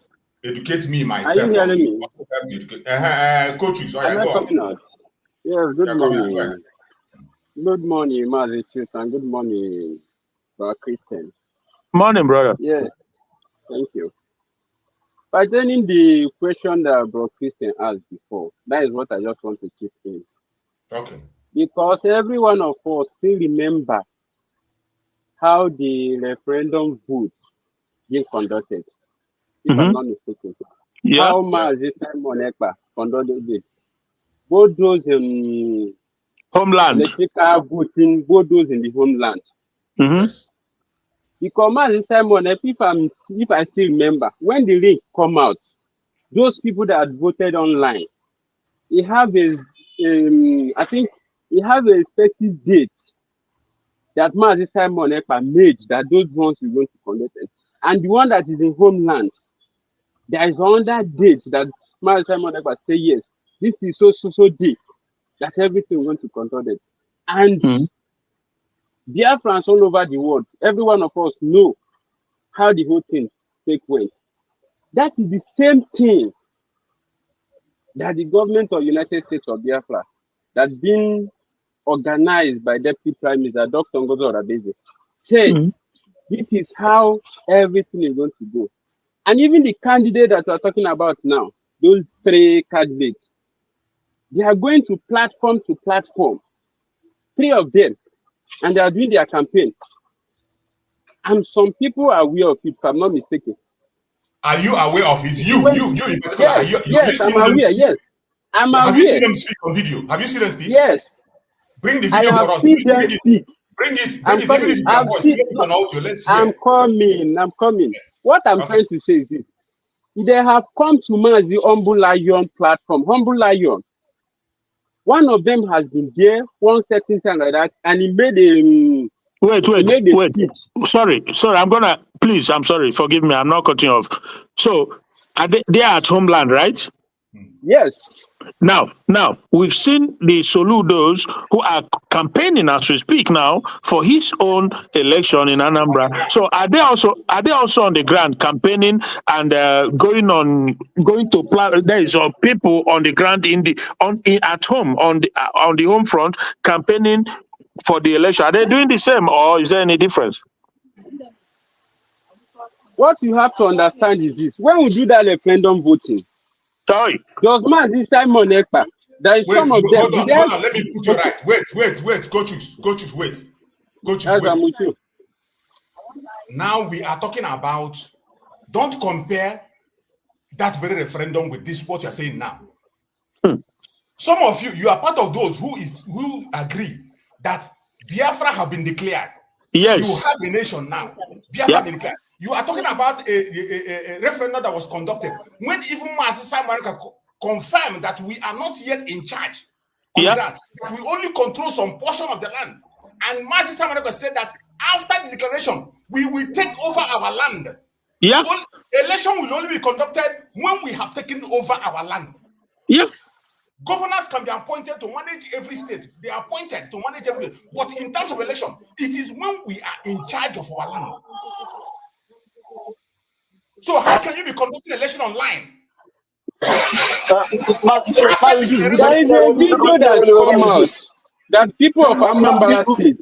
Educate me myself. Are you hearing me? Coaches, so am I coming out? Yes, good morning. Good morning, Mazi, and good morning, Brother Christian. Morning, brother. Yes, thank you. Pertaining the question that Brother Christian asked before, that is what I just want to chip in. Okay. Because every one of us still remember how the referendum vote being conducted, if I'm not mistaken. Yeah. How Mazi Nnamdi conducted it. Both those homeland. Electrical voting, both those in the homeland. Yes. Because Mazi Nnamdi, if I still remember, when the link come out, those people that had voted online, he have I think he have a specific date that Mazi Nnamdi made that those ones we going to conduct it. And the one that is in homeland, there is another date that Mazi Nnamdi say yes, this is so date that everything going to conduct it. And Biafrans all over the world, every one of us know how the whole thing went. That is the same thing that the government of United States of Biafra that's been organized by Deputy Prime Minister Dr. Ngozi Oradebe said this is how everything is going to go. And even the candidate that we're talking about now, those 3 candidates, they are going to platform, 3 of them, and they are doing their campaign. And some people are aware of it, if I'm not mistaken. Are you aware of it? You in particular. Yes, I'm aware. Yes, I'm aware. Have you seen them speak on video? Have you seen them speak? Yes. Bring the video for us. Bring it. I'm coming. What I'm trying to say is this. They have come to Mazi Humble Lion platform. Humble Lion. One of them has been there one certain time like that, and he made a wait. Sorry. I'm sorry. Forgive me. I'm not cutting off. So they are at homeland, right? Yes. Now, we've seen the Soludos who are campaigning as we speak now for his own election in Anambra. So are they also on the ground campaigning and going to plan? There is people on the ground at home on the home front campaigning for the election. Are they doing the same, or is there any difference? What you have to understand is this: when we do that referendum voting, Sorry. does Mazi Nnamdi, there is some of them. Hold on, let me put you right. Wait, coaches, wait. I'm with you. Now we are talking about, don't compare that very referendum with this, what you're saying now. Some of you are part of those who agree that Biafra have been declared. Yes. You have a nation now. Biafra have been declared. You are talking about a referendum that was conducted when even Mazi Nnamdi confirmed that we are not yet in charge on the ground, that we only control some portion of the land. And Mazi Nnamdi said that after the declaration, we will take over our land. Yeah. Election will only be conducted when we have taken over our land. Yeah. Governors can be appointed to manage every state. They are appointed to manage every state. But in terms of election, it is when we are in charge of our land. So how can you be conducting election online? There is a video that come out that people of Anambra State.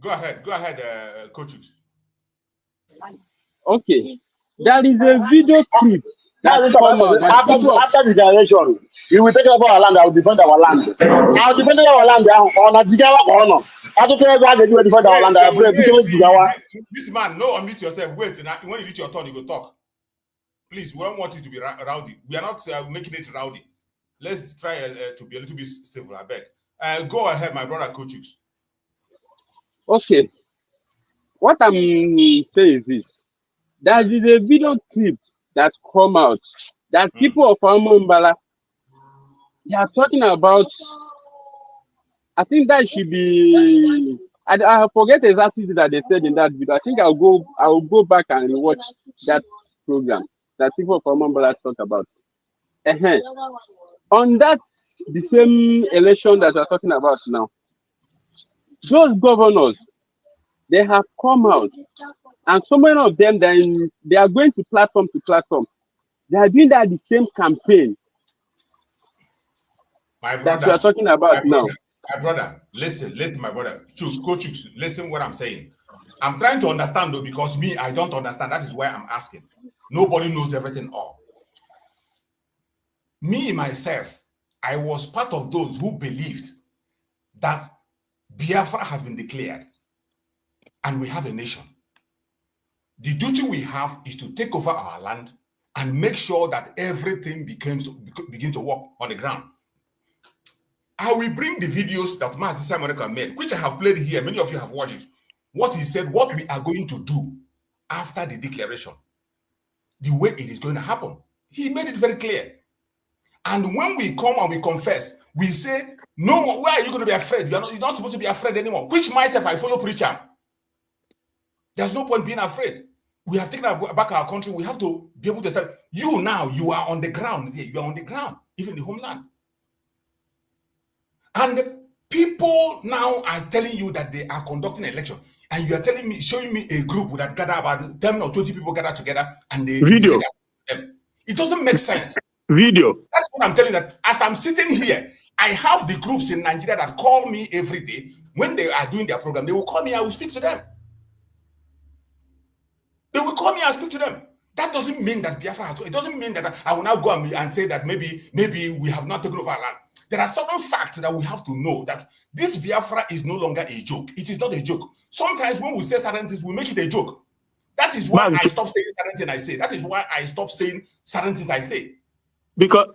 Go ahead, Coach. Okay, there is a video clip that come out that after the generation, we will take over our land. I will defend our land. I will defend our land. This man, no, unmute yourself. Wait, when you reach your turn, you go talk. Please, we don't want you to be rowdy. We are not making it rowdy. Let's try to be a little bit civil, I beg. Go ahead, my brother, Coaches. Okay. What I'm saying is this. There is a video clip that come out that people of Anambra, they are talking about. I think that should be. I forget exactly that they said in that video. I think I'll go back and watch that program that people of Anambra talk about. On that, the same election that we're talking about now, those governors, they have come out, and so many of them, then they are going to platform to platform. They are doing that the same campaign that we are talking about now. My brother, listen, my brother. Coach, listen what I'm saying. I'm trying to understand though, because me, I don't understand. That is why I'm asking. Nobody knows everything all. Me, myself, I was part of those who believed that Biafra has been declared and we have a nation. The duty we have is to take over our land and make sure that everything begins to work on the ground. I will bring the videos that Mazi Nnamdi Kanu made, which I have played here. Many of you have watched it. What he said, what we are going to do after the declaration, the way it is going to happen. He made it very clear. And when we come and we confess, we say, no more, why are you going to be afraid? You're not supposed to be afraid anymore. Which myself, I follow preacher. There's no point being afraid. We have taken back our country. We have to be able to start. You now, you are on the ground. You are on the ground, even the homeland. And people now are telling you that they are conducting an election. And you are telling me, showing me a group that gather about 10 or 20 people gather together and they video. It doesn't make sense. Video. That's what I'm telling you, that as I'm sitting here, I have the groups in Nigeria that call me every day. When they are doing their program, they will call me, I will speak to them. They will call me and speak to them. That doesn't mean that Biafra has, it doesn't mean that I will now go and say that maybe we have not taken over our land. There are certain facts that we have to know, that this Biafra is no longer a joke. It is not a joke. Sometimes when we say certain things, we make it a joke. That is why I stop saying certain things I say. That is why I stop saying certain things I say. Because,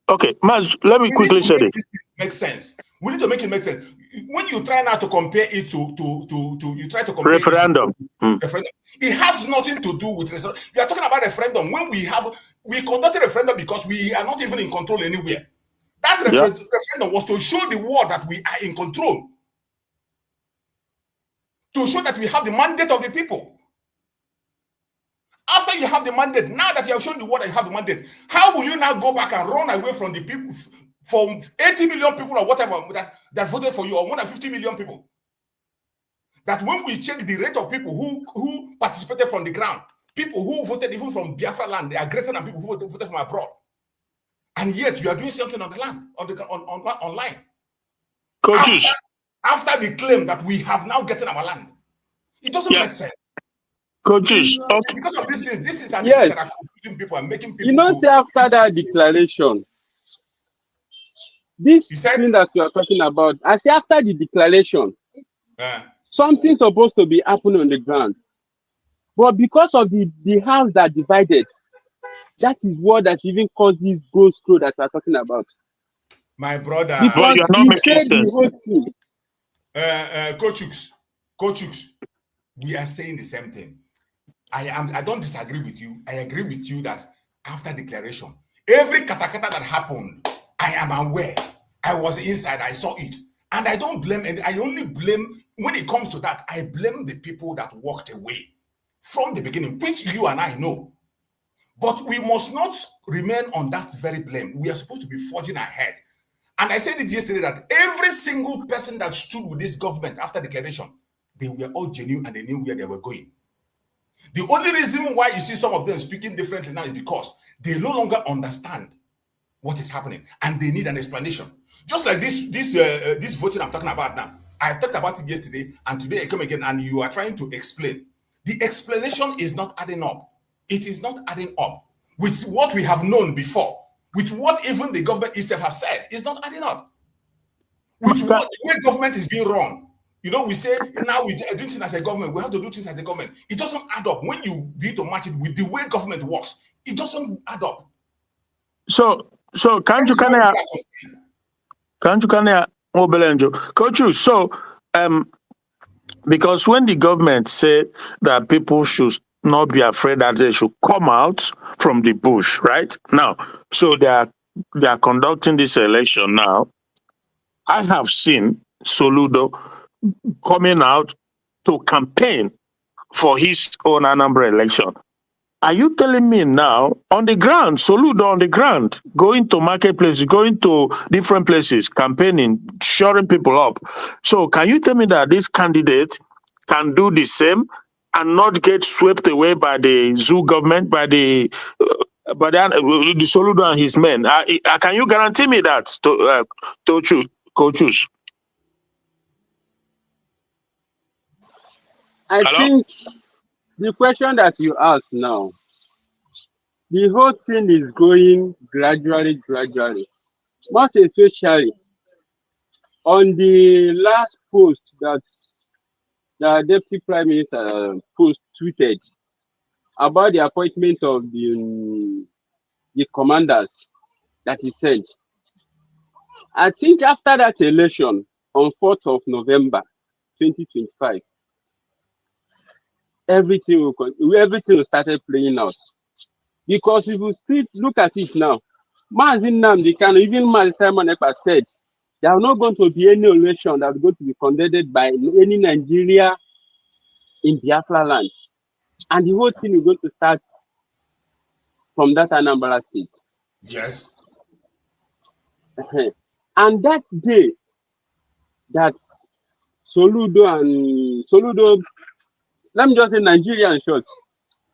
okay, Maz, let me quickly say this. Make sense. We need to make it make sense. When you try now to compare it you try to compare referendum. Referendum. It has nothing to do with referendum. You are talking about referendum when we conducted a referendum because we are not even in control anywhere. That referendum was to show the world that we are in control. To show that we have the mandate of the people. After you have the mandate, now that you have shown the world that you have the mandate, how will you now go back and run away from the people, from 80 million people or whatever that voted for you, or more than 50 million people? That when we check the rate of people who participated from the ground, people who voted even from Biafra land, they are greater than people who voted from abroad. And yet you are doing something on the land, online. Coaches. After the claim that we have now gotten our land. It doesn't make sense. Coaches, okay. Because of this is an issue that are confusing people and making people. You know, after that declaration, this thing that you are talking about, I say after the declaration, something supposed to be happening on the ground. But because of the house that divided, that is what that even caused this ghost road that we are talking about. My brother, because you're not making sense. Coach, we are saying the same thing. I don't disagree with you. I agree with you that after declaration, every katakata that happened, I am aware. I was inside, I saw it. And I don't blame, and I only blame, when it comes to that, I blame the people that walked away from the beginning, which you and I know. But we must not remain on that very blame. We are supposed to be forging ahead. And I said it yesterday that every single person that stood with this government after declaration, they were all genuine and they knew where they were going. The only reason why you see some of them speaking differently now is because they no longer understand what is happening and they need an explanation. Just like this voting I'm talking about now. I talked about it yesterday and today I come again and you are trying to explain. The explanation is not adding up. It is not adding up with what we have known before, with what even the government itself have said. It's not adding up. With what the way government is being run. You know, we say now we do things as a government, we have to do things as a government. It doesn't add up. When you need to match it with the way government works, it doesn't add up. So can't you Coach, so because when the government said that people should not be afraid, that they should come out from the bush, right? Now, so they are conducting this election now. I have seen Soludo coming out to campaign for his own Anambra election. Are you telling me now, on the ground, Soludo on the ground, going to marketplaces, going to different places, campaigning, shoring people up. So can you tell me that this candidate can do the same and not get swept away by the zoo government, by the Soludo and his men? Can you guarantee me that, coaches? I think the question that you asked now, the whole thing is going gradually. Most especially on the last post that the Deputy Prime Minister tweeted about the appointment of the commanders that he sent. I think after that election on 4th of November 2025, everything started playing out. Because if you still look at it now, Mazi Nnamdi Kanu, even Mazi Simon Ekpa said, there are not going to be any election that is going to be conducted by any Nigeria in Biafra land. And the whole thing is going to start from that Anambra state. Yes. And that day that Soludo, let me just say Nigeria in short,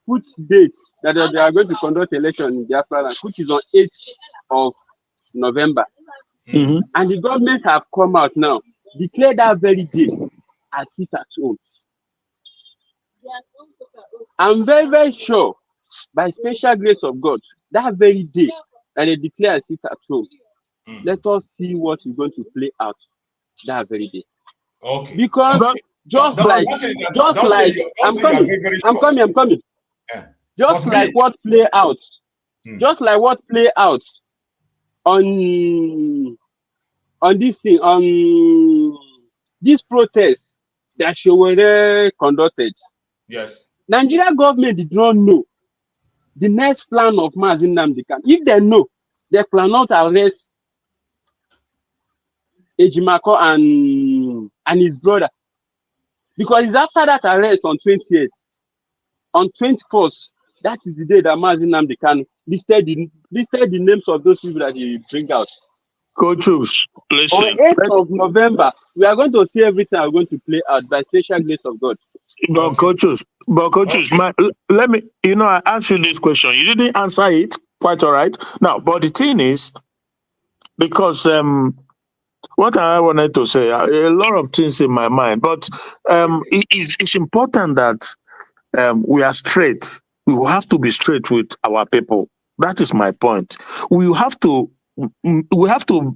put dates that they are going to conduct election in Biafra land, which is on 8th of November. Mm-hmm. And the government have come out now, declared that very day as sit at home. I'm very, very sure, by special grace of God, that very day that they declare as sit at home, let us see what is going to play out that very day. Okay. Because I'm coming. Yeah. Just like what play out on this thing, on this protest that Showore conducted. Yes. Nigeria government did not know the next plan of Mazi Nnamdi Kanu. If they know, they plan not arrest Ejimako and his brother. Because it's after that arrest on 28th. On 21st, that is the day that Mazi Nnamdi Kanu listed the names of those people that he bring out. Coaches, listen. On 8th of November, we are going to see everything are going to play out by special grace of God. But coaches, let me, I asked you this question. You didn't answer it quite all right. Now, but the thing is, because what I wanted to say, a lot of things in my mind, but it's important that we are straight. We will have to be straight with our people. That is my point. We have to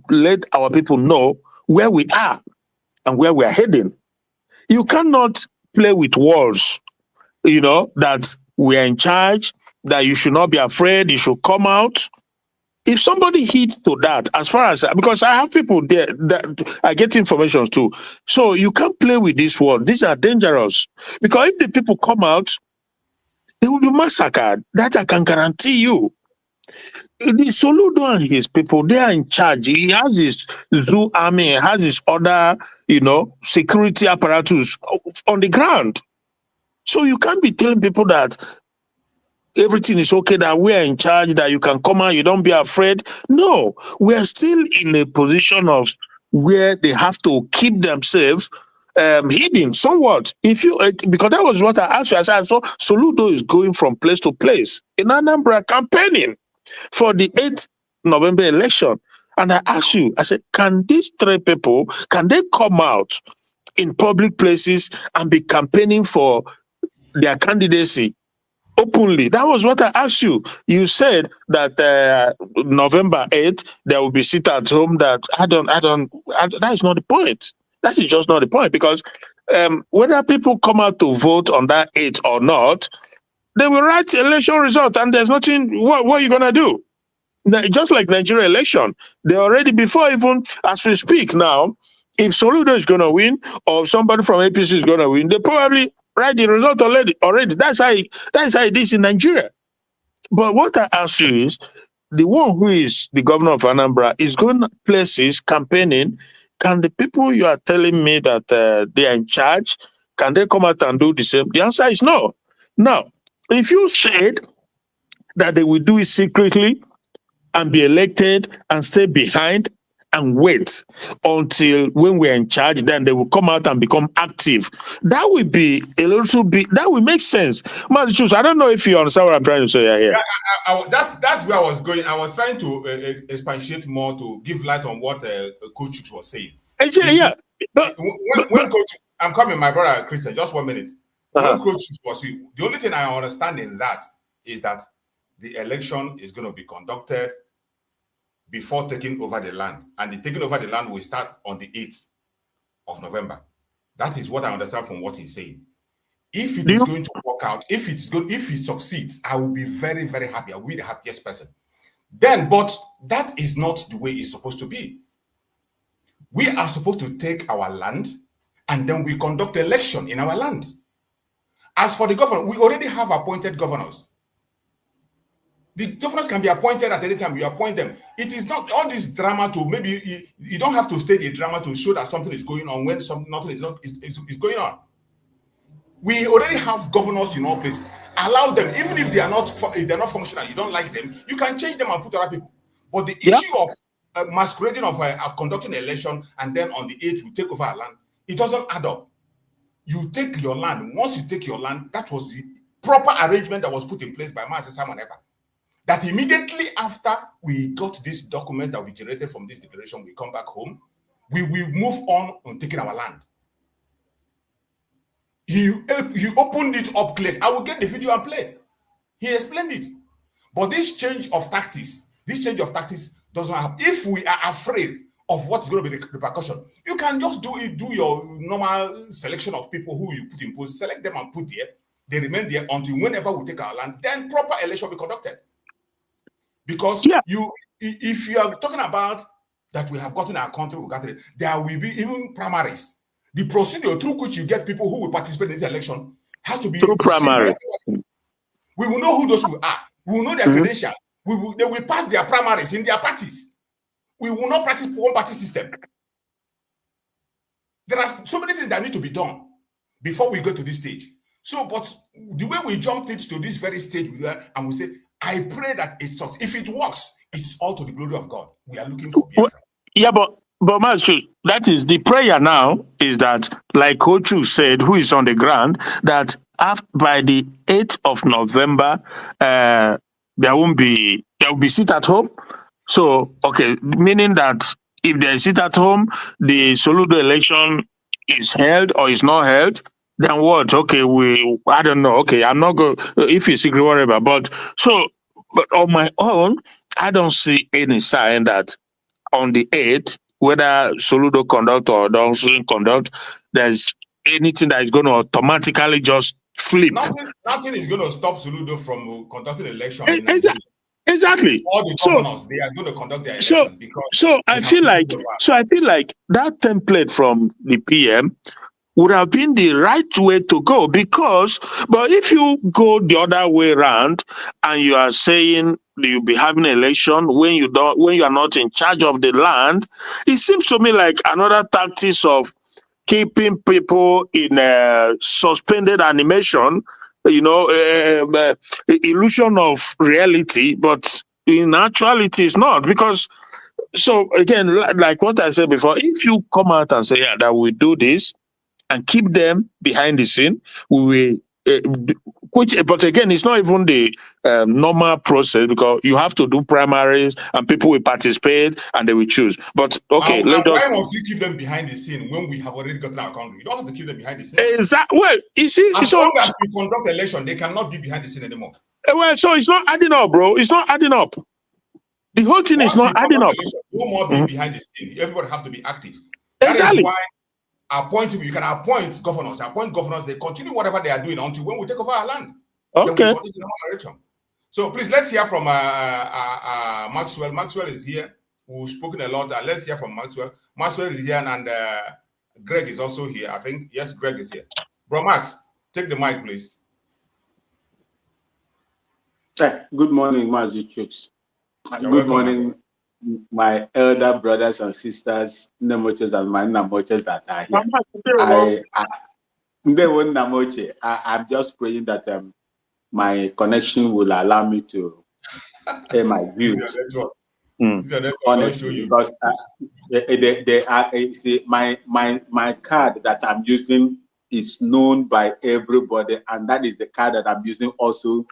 let our people know where we are and where we are heading. You cannot play with words, that we are in charge, that you should not be afraid, you should come out. If somebody hits to that, as far as, because I have people there that I get information too. So you can't play with this word. These are dangerous. Because if the people come out, they will be massacred. That I can guarantee you. The Soludo and his people, they are in charge. He has his zoo army, he has his other, security apparatus on the ground. So you can't be telling people that everything is okay, that we are in charge, that you can come out, you don't be afraid. No, we are still in a position of where they have to keep themselves hidden somewhat. If you because that was what I asked you. I said, so Soludo is going from place to place in Anambra campaigning for the 8th November election. And I asked you, I said, can these three people, can they come out in public places and be campaigning for their candidacy openly? That was what I asked you. You said that November 8th, there will be sit at home. That that is not the point. That is just not the point, because whether people come out to vote on that 8th or not, they will write election result, and there's nothing. What are you gonna do? Just like Nigeria election, they already, before even as we speak now, if Soludo is gonna win or somebody from APC is gonna win, they probably write the result already. That's how it is in Nigeria. But what I ask you is, the one who is the governor of Anambra is going places campaigning. Can the people you are telling me that they are in charge, can they come out and do the same? The answer is no. Now, if you said that they will do it secretly and be elected and stay behind and wait until when we're in charge, then they will come out and become active. That will be a little bit, that will make sense. Mazi, I don't know if you understand what I'm trying to say here. Yeah, that's where I was going. I was trying to expatiate more to give light on what Coach was saying. Yeah. When Coach, I'm coming, my brother Christian, just 1 minute. When Coach was speaking, the only thing I understand in that is that the election is going to be conducted before taking over the land, and the taking over the land will start on the 8th of November. That is what I understand from what he's saying. If it is going to work out, if it succeeds, I will be very, very happy. I will be the happiest person. Then, but that is not the way it's supposed to be. We are supposed to take our land and then we conduct election in our land. As for the governor, we already have appointed governors. The governors can be appointed at any time. You appoint them. It is not all this drama to maybe you don't have to stage a drama to show that something is going on when nothing is going on. We already have governors in all places. Allow them, even if they're not functional, you don't like them, you can change them and put other people. But the issue of masquerading of conducting an election and then on the 8th we take over our land, it doesn't add up. You take your land. Once you take your land, that was the proper arrangement that was put in place by Mazi Nnamdi Kanu. That immediately after we got these documents that we generated from this declaration, we come back home, we will move on taking our land. He opened it up clear. I will get the video and play. He explained it. But this change of tactics doesn't happen. If we are afraid of what's going to be the repercussion, you can just do your normal selection of people who you put in post, select them and put there. They remain there until whenever we take our land, then proper election will be conducted. Because if you are talking about that we have gotten our country, there will be even primaries. The procedure through which you get people who will participate in this election has to be through primary. We will know who those people are. We will know their credentials. They will pass their primaries in their parties. We will not practice one-party system. There are so many things that need to be done before we go to this stage. So, but the way we jumped it to this very stage, and we say, I pray that it sucks. If it works, it's all to the glory of God. We are looking for Biafra. Yeah, but Master, that is the prayer now, is that, like Kochu said, who is on the ground, that by the 8th of November, there will be sit at home. So, okay, meaning that if there is sit at home, the Soludo election is held or is not held, then what? Okay, I don't know. Okay, I'm not going, if it's secret, whatever. But on my own, I don't see any sign that on the 8th, whether Soludo conduct or don't conduct, there's anything that is going to automatically just flip. Nothing is going to stop Soludo from conducting an election. Exactly. All the governors, they are going to conduct their elections because I feel like that template from the PM would have been the right way to go, but if you go the other way around and you are saying you'll be having an election when you are not in charge of the land, it seems to me like another tactics of keeping people in suspended animation, illusion of reality, but in actuality it's not. Because, so again, like what I said before, if you come out and say that we do this and keep them behind the scene, we will, but again, it's not even the normal process, because you have to do primaries and people will participate and they will choose. But okay, why must you keep them behind the scene when we have already gotten our country? You don't have to keep them behind the scene. Exactly. Well, you see, as long as we conduct election, they cannot be behind the scene anymore. Well, so it's not adding up, bro. It's not adding up. The whole thing is not adding up. Election, no more being behind the scene. Everybody has to be active. Exactly. That is why you can appoint governors. They continue whatever they are doing until when we take over our land. Okay. So please, let's hear from Maxwell. Maxwell is here, who's spoken a lot. Let's hear from Maxwell. Maxwell is here, and Greg is also here. I think, yes, Greg is here. Bro Max, take the mic, please. Good morning, Mazi Chooks. Good morning, my elder brothers and sisters, Namoches and my Namoches that are here. I'm just praying that my connection will allow me to pay my views. Honestly, because my card that I'm using is known by everybody, and that is the card that I'm using also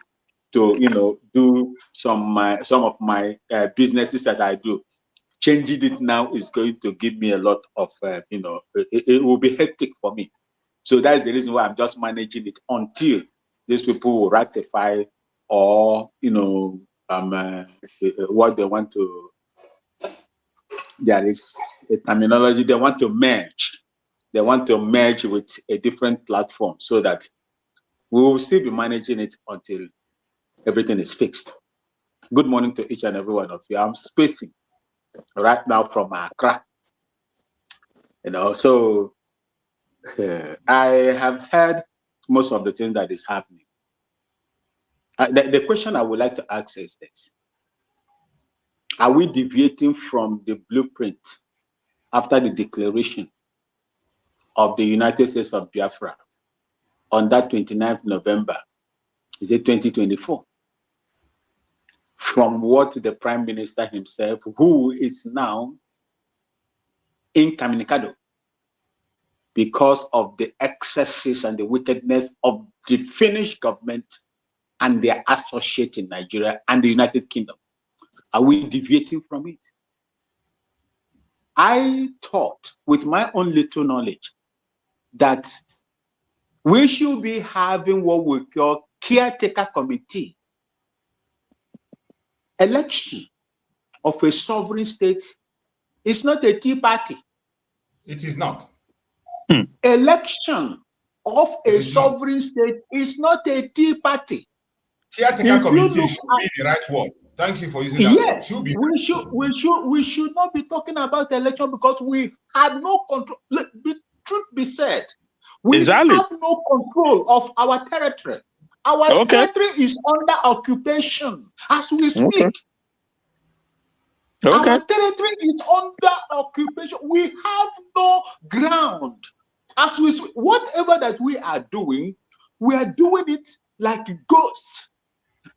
to do some of my businesses that I do. Changing it now is going to give me a lot of it will be hectic for me. So that's the reason why I'm just managing it until these people will ratify or what they want to. There is a terminology they want to merge. They want to merge with a different platform so that we will still be managing it until everything is fixed. Good morning to each and every one of you. I'm spacing right now from Accra. So I have heard most of the things that is happening. The question I would like to ask is this: are we deviating from the blueprint after the declaration of the United States of Biafra on that 29th November, is it 2024? From what the Prime Minister himself, who is now incommunicado because of the excesses and the wickedness of the Finnish government and their associates in Nigeria and the United Kingdom. Are we deviating from it? I thought, with my own little knowledge, that we should be having what we call caretaker committee election of a sovereign state. Is not a tea party. It is not. Election of a sovereign state is not a tea party. Caretaker committee should be the right word. Thank you for using that word. Should be. We should not be talking about election because we had no control. Truth be said, we have no control of our territory. Our territory is under occupation as we speak. Our territory is under occupation. We have no ground. As we speak, whatever that we are doing it like ghosts.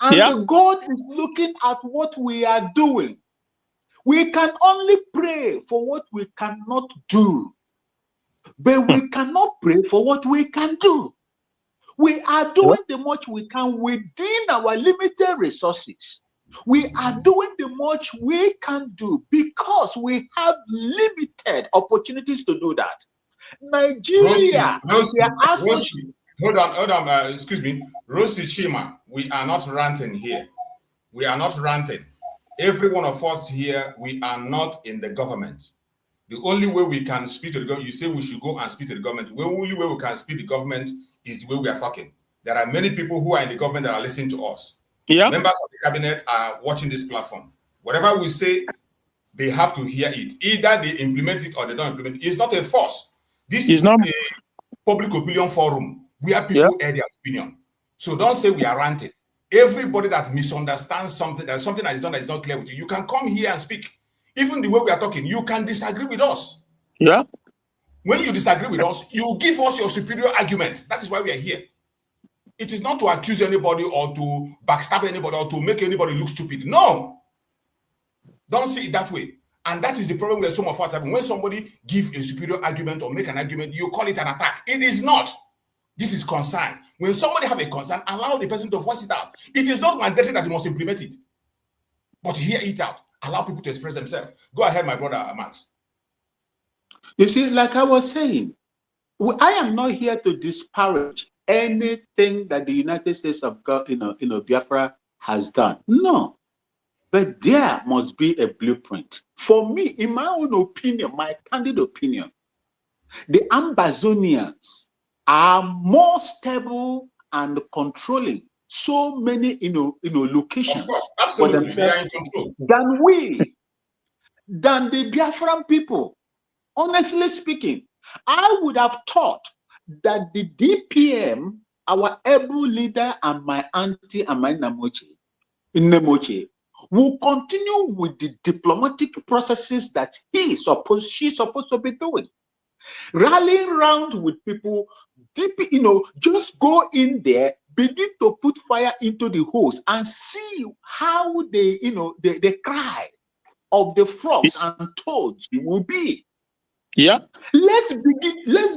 And the God is looking at what we are doing. We can only pray for what we cannot do. But we cannot pray for what we can do. We are doing the much we can within our limited resources. We are doing the much we can do because we have limited opportunities to do that. Nigeria, hold on, excuse me. Rosie Chima, we are not ranting here. We are not ranting. Every one of us here, we are not in the government. The only way we can speak to the government, you say we should go and speak to the government. The only way we can speak to the government is the way we are talking. There are many people who are in the government that are listening to us. Members of the cabinet are watching this platform. Whatever we say, they have to hear it. Either they implement it or they don't implement it. It's not a force. This is not a public opinion forum where people air their opinion. So don't say we are ranting. Everybody that misunderstands something, that something that is done that is not clear with you, you can come here and speak. Even the way we are talking, you can disagree with us. Yeah. When you disagree with us, you give us your superior argument. That is why we are here. It is not to accuse anybody or to backstab anybody or to make anybody look stupid. No. Don't see it that way. And that is the problem where some of us have. When somebody give a superior argument or make an argument, you call it an attack. It is not. This is concern. When somebody have a concern, allow the person to voice it out. It is not mandatory that you must implement it. But hear it out. Allow people to express themselves. Go ahead, my brother Max. You see, like I was saying, I am not here to disparage anything that the United States of God, Biafra has done. No. But there must be a blueprint. For me, in my own opinion, my candid opinion, the Ambazonians are more stable and controlling so many locations for themselves than the Biafran people. Honestly speaking, I would have thought that the DPM, our able leader and my auntie and my Nnemoche, will continue with the diplomatic processes that she's supposed to be doing. Rallying around with people, just go in there, begin to put fire into the hose and see how the cry of the frogs and toads will be. Yeah. Let's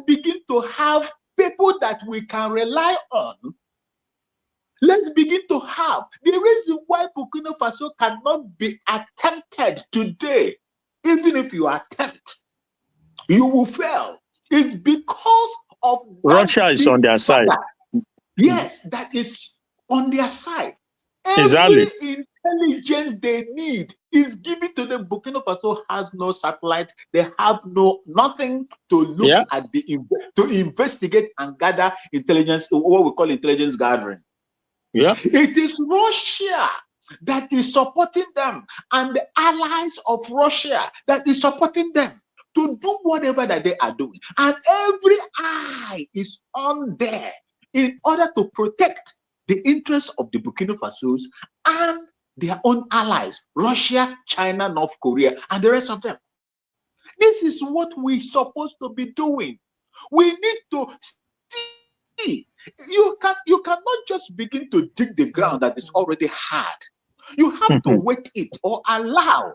begin to have people that we can rely on. Let's begin to have the reason why Burkina Faso cannot be attempted today. Even if you attempt, you will fail. It's because of Russia is on their side. Yes, that is on their side. Exactly. Every intelligence they need is given to them. Burkina Faso has no satellite. They have nothing to look at to investigate and gather intelligence, what we call intelligence gathering. Yeah. It is Russia that is supporting them and the allies of Russia that is supporting them to do whatever that they are doing. And every eye is on there in order to protect the interests of the Burkina Fasos and their own allies, Russia, China, North Korea, and the rest of them. This is what we're supposed to be doing. We need to see. You cannot just begin to dig the ground that is already hard. You have to wet it or allow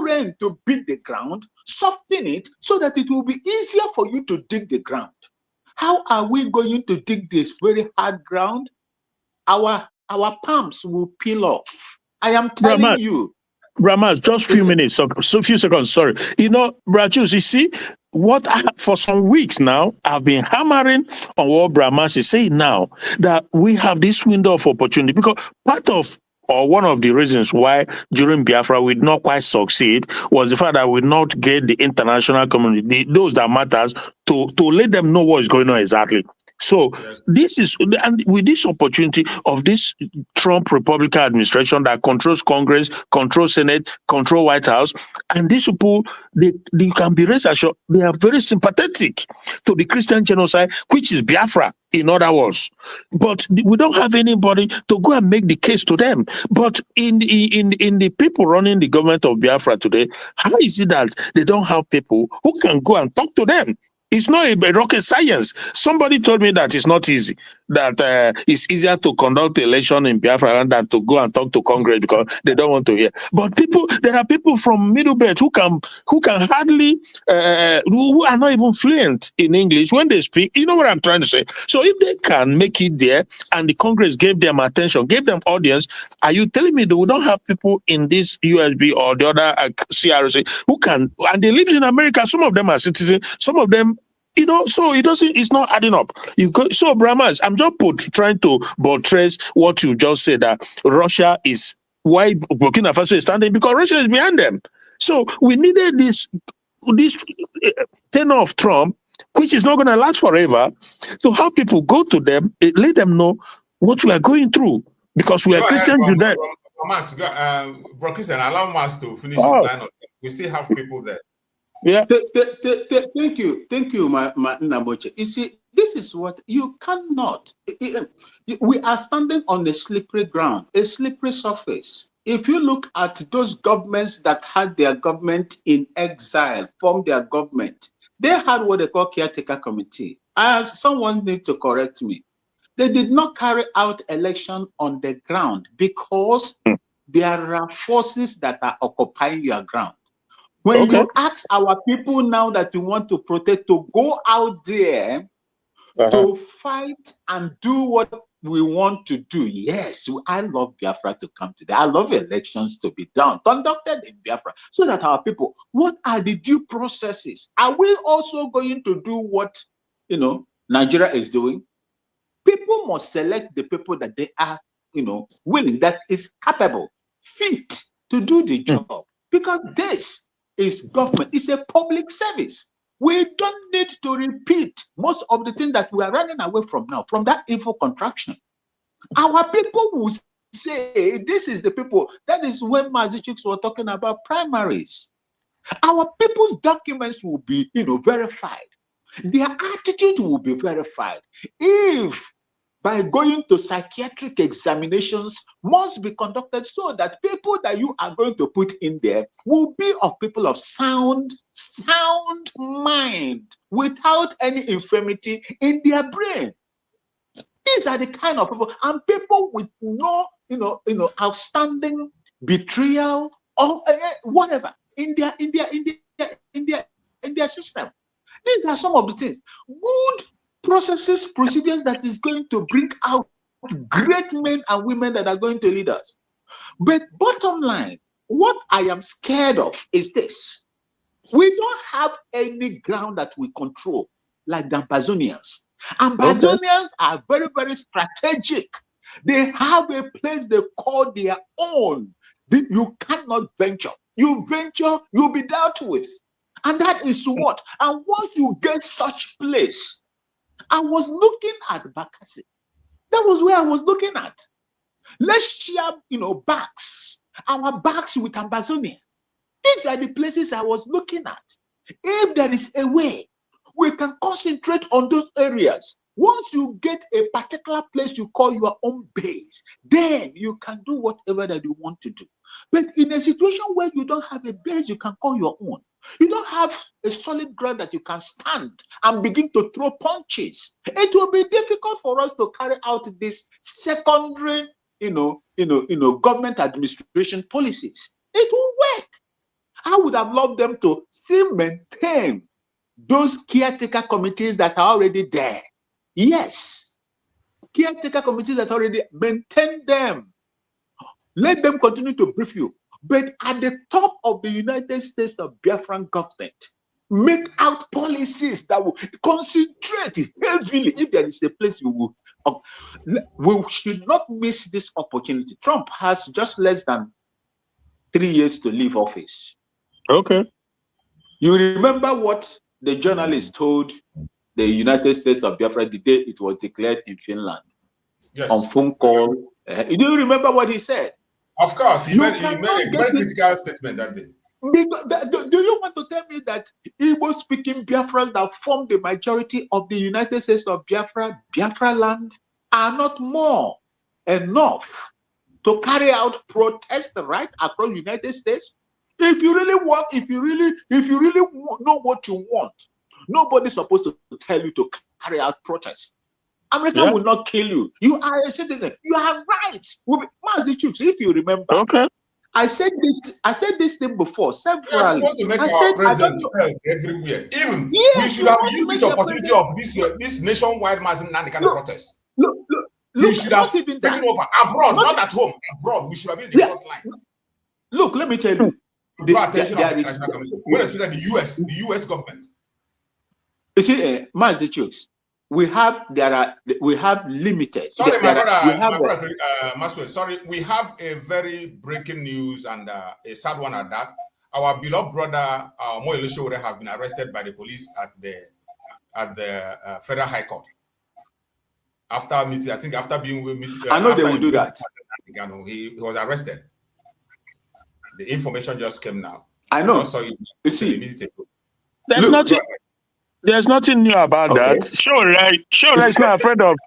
rain to beat the ground, soften it so that it will be easier for you to dig the ground. How are we going to dig this very hard ground? Our palms will peel off. I am telling you. Brahmas, just few minutes, so few seconds, sorry. Brachus, you see, for some weeks now, I've been hammering on what Brahmas is saying now, that we have this window of opportunity, because one of the reasons why during Biafra we did not quite succeed was the fact that we did not get the international community, those that matters, to let them know what is going on exactly. So this is, and with this opportunity of this Trump Republican administration that controls Congress, controls Senate, control White House, and these people, they can be rest assured, they are very sympathetic to the Christian genocide, which is Biafra, in other words. But we don't have anybody to go and make the case to them. But in the people running the government of Biafra today, how is it that they don't have people who can go and talk to them? It's not a rocket science. Somebody told me that it's not easy, that it's easier to conduct the election in Biafra than to go and talk to Congress because they don't want to hear. But there are people from Middle Belt who can hardly, who are not even fluent in English when they speak. You know what I'm trying to say? So if they can make it there and the Congress gave them attention, gave them audience, are you telling me that we don't have people in this USB or the other CRC who can, and they live in America, some of them are citizens, some of them, so it's not adding up. So Brahmas, I'm just trying to buttress what you just said, that Russia is why Burkina Faso is standing, because Russia is behind them. So we needed this tenor of Trump, which is not going to last forever, to have people go to them, let them know what we are going through, because we are Christian today. Max, Christian, allow Max to finish his line of. We still have people there. Yeah. Thank you, my Nnamoche. You see, this is what you cannot. We are standing on a slippery ground, a slippery surface. If you look at those governments that had their government in exile, formed their government, They had what they call caretaker committee. Someone needs to correct me. They did not carry out election on the ground because there are forces that are occupying your ground. When you ask our people now that you want to protect to go out there to fight and do what we want to do, yes, I love Biafra to come today. I love elections to be done, conducted in Biafra, so that our people, what are the due processes? Are we also going to do what, Nigeria is doing? People must select the people that they are, willing, that is capable, fit to do the job. Because this is government. It's a public service. We don't need to repeat most of the things that we are running away from now, from that evil contraction. Our people will say, this is the people. That is when Mazi were talking about primaries. Our people's documents will be, verified. Their attitude will be verified. If by going to psychiatric examinations must be conducted so that people that you are going to put in there will be of people of sound mind without any infirmity in their brain. These are the kind of people, and people with no, outstanding betrayal or whatever in their system. These are some of the things. Good processes, procedures that is going to bring out great men and women that are going to lead us. But bottom line, what I am scared of is this. We don't have any ground that we control like the Ambazonians. Ambazonians are very, very strategic. They have a place they call their own. You cannot venture. You venture, you'll be dealt with. And that is what? And once you get such place, I was looking at Bakassi. That was where I was looking at. Let's share, backs. Our backs with Ambazonia. These are the places I was looking at. If there is a way, we can concentrate on those areas. Once you get a particular place you call your own base, then you can do whatever that you want to do. But in a situation where you don't have a base you can call your own, you don't have a solid ground that you can stand and begin to throw punches, it will be difficult for us to carry out this secondary, government administration policies. It will work. I would have loved them to still maintain those caretaker committees that are already there. Yes, caretaker committees that already maintain them. Let them continue to brief you. But at the top of the United States of Biafran government, make out policies that will concentrate heavily. If there is a place you will, we should not miss this opportunity. Trump has just less than 3 years to leave office. Okay. You remember what the journalist told the United States of Biafra the day it was declared in Finland? Yes. On phone call. Do you remember what he said? Of course, he made a very critical statement that day. Do you want to tell me that Igbo-speaking Biafrans that form the majority of the United States of Biafra land, are not more enough to carry out protests right across the United States? If you really want, if you really know what you want, nobody's supposed to tell you to carry out protests. America will not kill you. You are a citizen. You have rights. Mazi, if you remember, I said this thing before several. I said presence everywhere. Even we should have used this opportunity of this nationwide Mazi Nnamdi Kanu protest. Look, we should have taken over abroad, not at home. Abroad, we should have been in the front line. Look, let me tell you. Especially the US government. You see, Mazi, we have limited. Sorry, my brother, Maswell, sorry, we have a very breaking news and a sad one at that. Our beloved brother Moele Shore has been arrested by the police at the Federal High Court. After meeting, I think after being with meeting, I know they will do that. He was arrested. The information just came now. I know. You see, there's nothing new about that. Sure is not afraid of.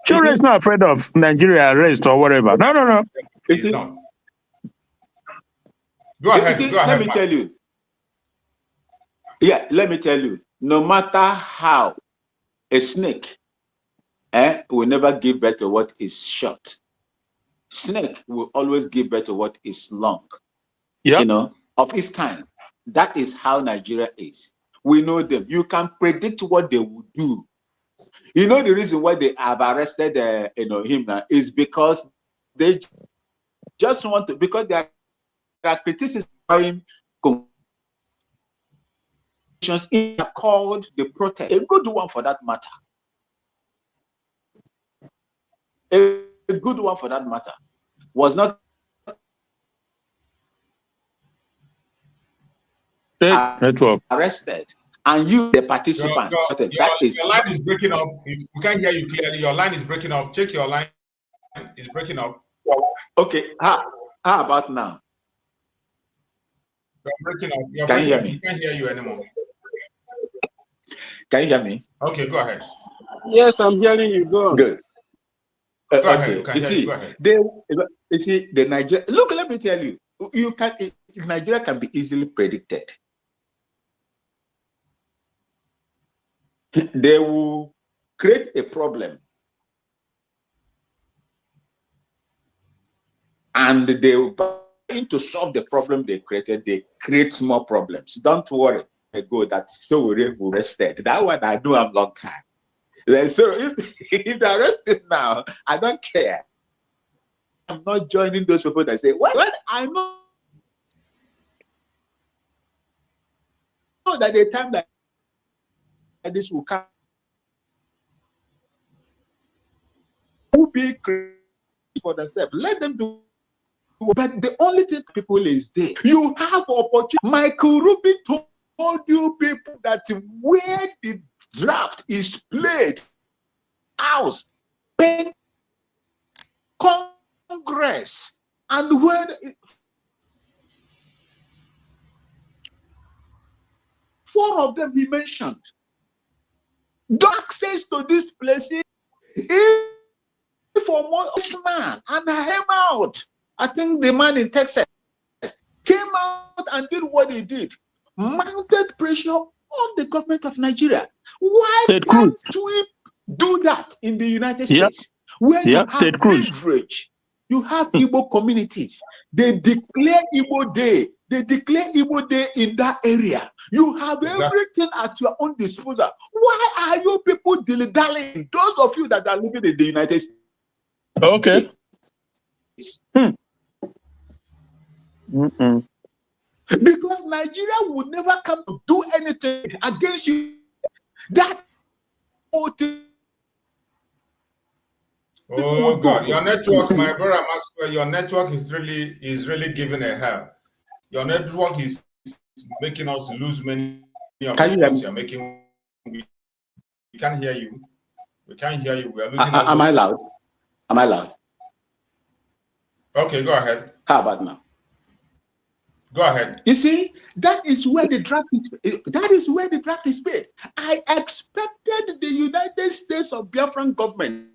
Sure is not afraid of Nigeria arrest or whatever. No. He's not. Go ahead. Let me tell you. Yeah, let me tell you. no matter how a snake will never give birth to what is short. Snake will always give birth to what is long. Yeah. You know, of its kind. That is how Nigeria is. We know them. You can predict what they will do. You know the reason why they have arrested him now is because they just want to, because there are criticism called the protest, a good one for that matter. A good one for that matter was not network arrested, and you, the participants. Your line is breaking up. We can't hear you clearly. Your line is breaking up. Check your line. It's breaking up. Okay. How about now? You're breaking up. Can you hear me? We can't hear you anymore. Can you hear me? Okay, go ahead. Yes, I'm hearing you. Go on. Good. Go Okay. ahead. You see, go ahead. You see, the Nigeria. Look, let me tell you. Nigeria can be easily predicted. They will create a problem, and they will try to solve the problem they created. They create more problems. Don't worry. They go that so we will arrested. That one I do have long time. So if they're arrested now, I don't care. I'm not joining those people that say, well, I know that the time that this will come will be created for themselves. Let them do. But the only thing people is there. You have opportunity. Michael Rubin told you people that where the draft is played, House, Congress, and where four of them he mentioned. The access to these places is for more man and came out. I think the man in Texas came out and did what he did, mounted pressure on the government of Nigeria. Why can't we do that in the United States, where you have leverage? You have Igbo communities. They declare Igbo Day. They declare Igbo Day in that area. You have everything at your own disposal. Why are you people dilly-dallying? Those of you that are living in the United States. Okay. Because Nigeria would never come to do anything against you. That oh God, your network, my brother Maxwell, your network is really giving a hell. Your network is making us lose many of the points you're making. We can't hear you. We can't hear you. We are losing. Am I loud? Am I loud? Okay, go ahead. How about now? Go ahead. You see, that is where the draft is. That is where the draft is made. I expected the United States of Biafran government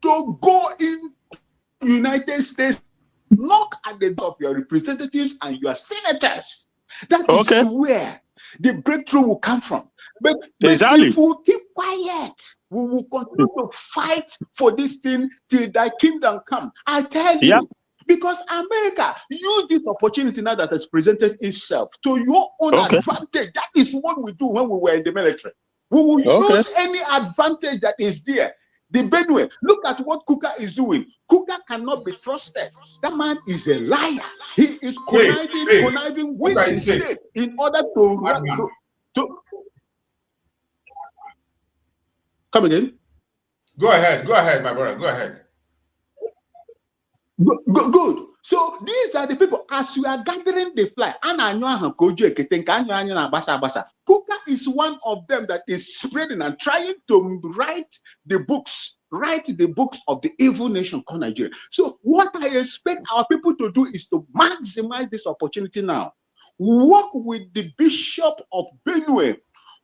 to go in United States, knock at the door of your representatives and your senators. That is where the breakthrough will come from. But if we keep quiet, we will continue to fight for this thing till thy kingdom come. I tell you. Because America use this opportunity now that has presented itself to your own advantage. That is what we do when we were in the military. We will use any advantage that is there. The Benue, look at what Kuka is doing. Kuka cannot be trusted. That man is a liar. He is conniving with the state in order to come again. Go ahead, my brother. Go ahead. Good. So these are the people. As we are gathering the fly, Kuka is one of them that is spreading and trying to write the books of the evil nation called Nigeria. So what I expect our people to do is to maximize this opportunity now. Work with the Bishop of Benue.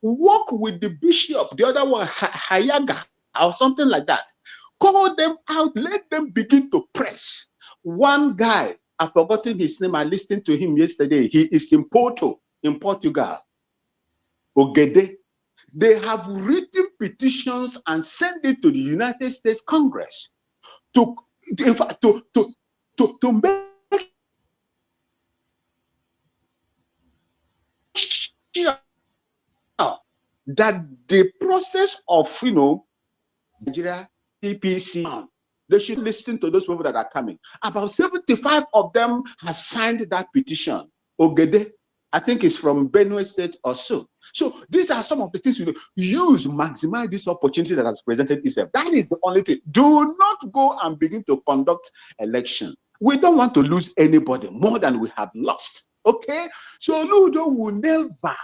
Work with the bishop, the other one, Hayaga, or something like that. Call them out. Let them begin to press. One guy, I've forgotten his name. I listened to him yesterday. He is in Porto, in Portugal. Ogede, they have written petitions and sent it to the United States Congress to make sure that the process of, Nigeria, TPC, they should listen to those people that are coming. About 75 of them have signed that petition. Ogede, I think it's from Benue State or so. So these are some of the things we use, maximize this opportunity that has presented itself. That is the only thing. Do not go and begin to conduct election. We don't want to lose anybody more than we have lost. Okay? So Ludo will never.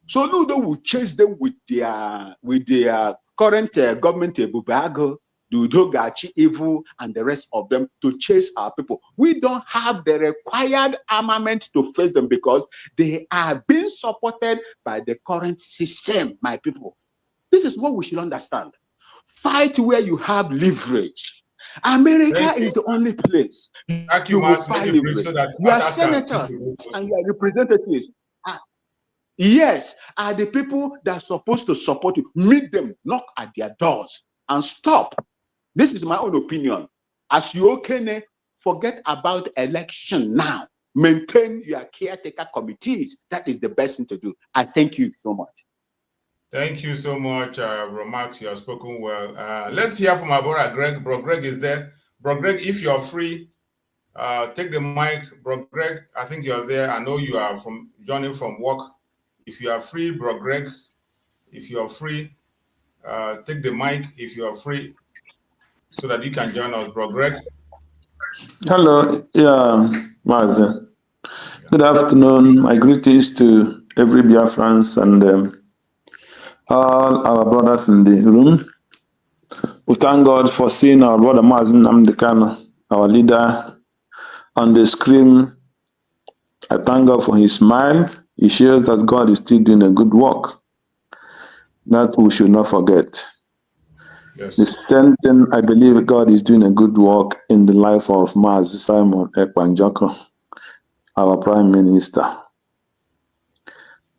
So Ludo will chase them with their current government Bubago, Dudogachi, Evil, and the rest of them to chase our people. We don't have the required armament to face them because they are being supported by the current system, my people. This is what we should understand. Fight where you have leverage. America is the only place you will find leverage. Your senators and your representatives are the people that are supposed to support you. Meet them, knock at their doors, and stop. This is my own opinion. As you okay, forget about election now. Maintain your caretaker committees. That is the best thing to do. I thank you so much. Thank you so much, Romax. You have spoken well. Let's hear from our brother Greg. Bro Greg is there. Bro Greg, if you're free, take the mic. Bro Greg, I think you're there. I know you are joining from work. If you are free, Bro Greg, if you are free, take the mic if you are free so that you can join us, Bro Greg. Hello, Mazi. Good afternoon. My greetings to every Biafrans and all our brothers in the room. We thank God for seeing our brother Mazi Nnamdi Kanu, our leader, on the screen. I thank God for his smile. It shows that God is still doing a good work. That we should not forget. Yes. The same thing, I believe God is doing a good work in the life of Mazi Simon Ekpanjoko, our Prime Minister.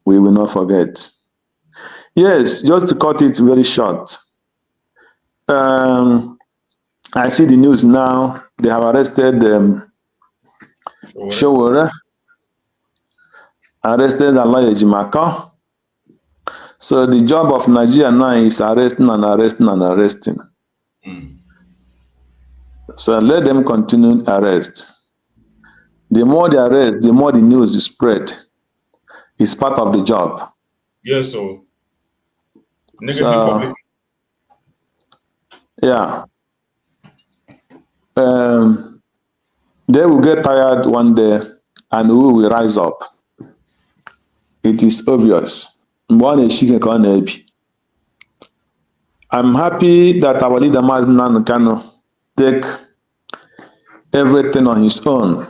We will not forget. Yes, just to cut it very short. I see the news now. They have arrested Showore, arrested Alaye Jimaka. So the job of Nigeria now is arresting and arresting and arresting. So let them continue arrest. The more they arrest, the more the news is spread. It's part of the job. Yes, so negative publicity. Yeah. They will get tired one day and we will rise up. It is obvious. I'm happy that our leader Mazi Nnamdi Kanu take everything on his own,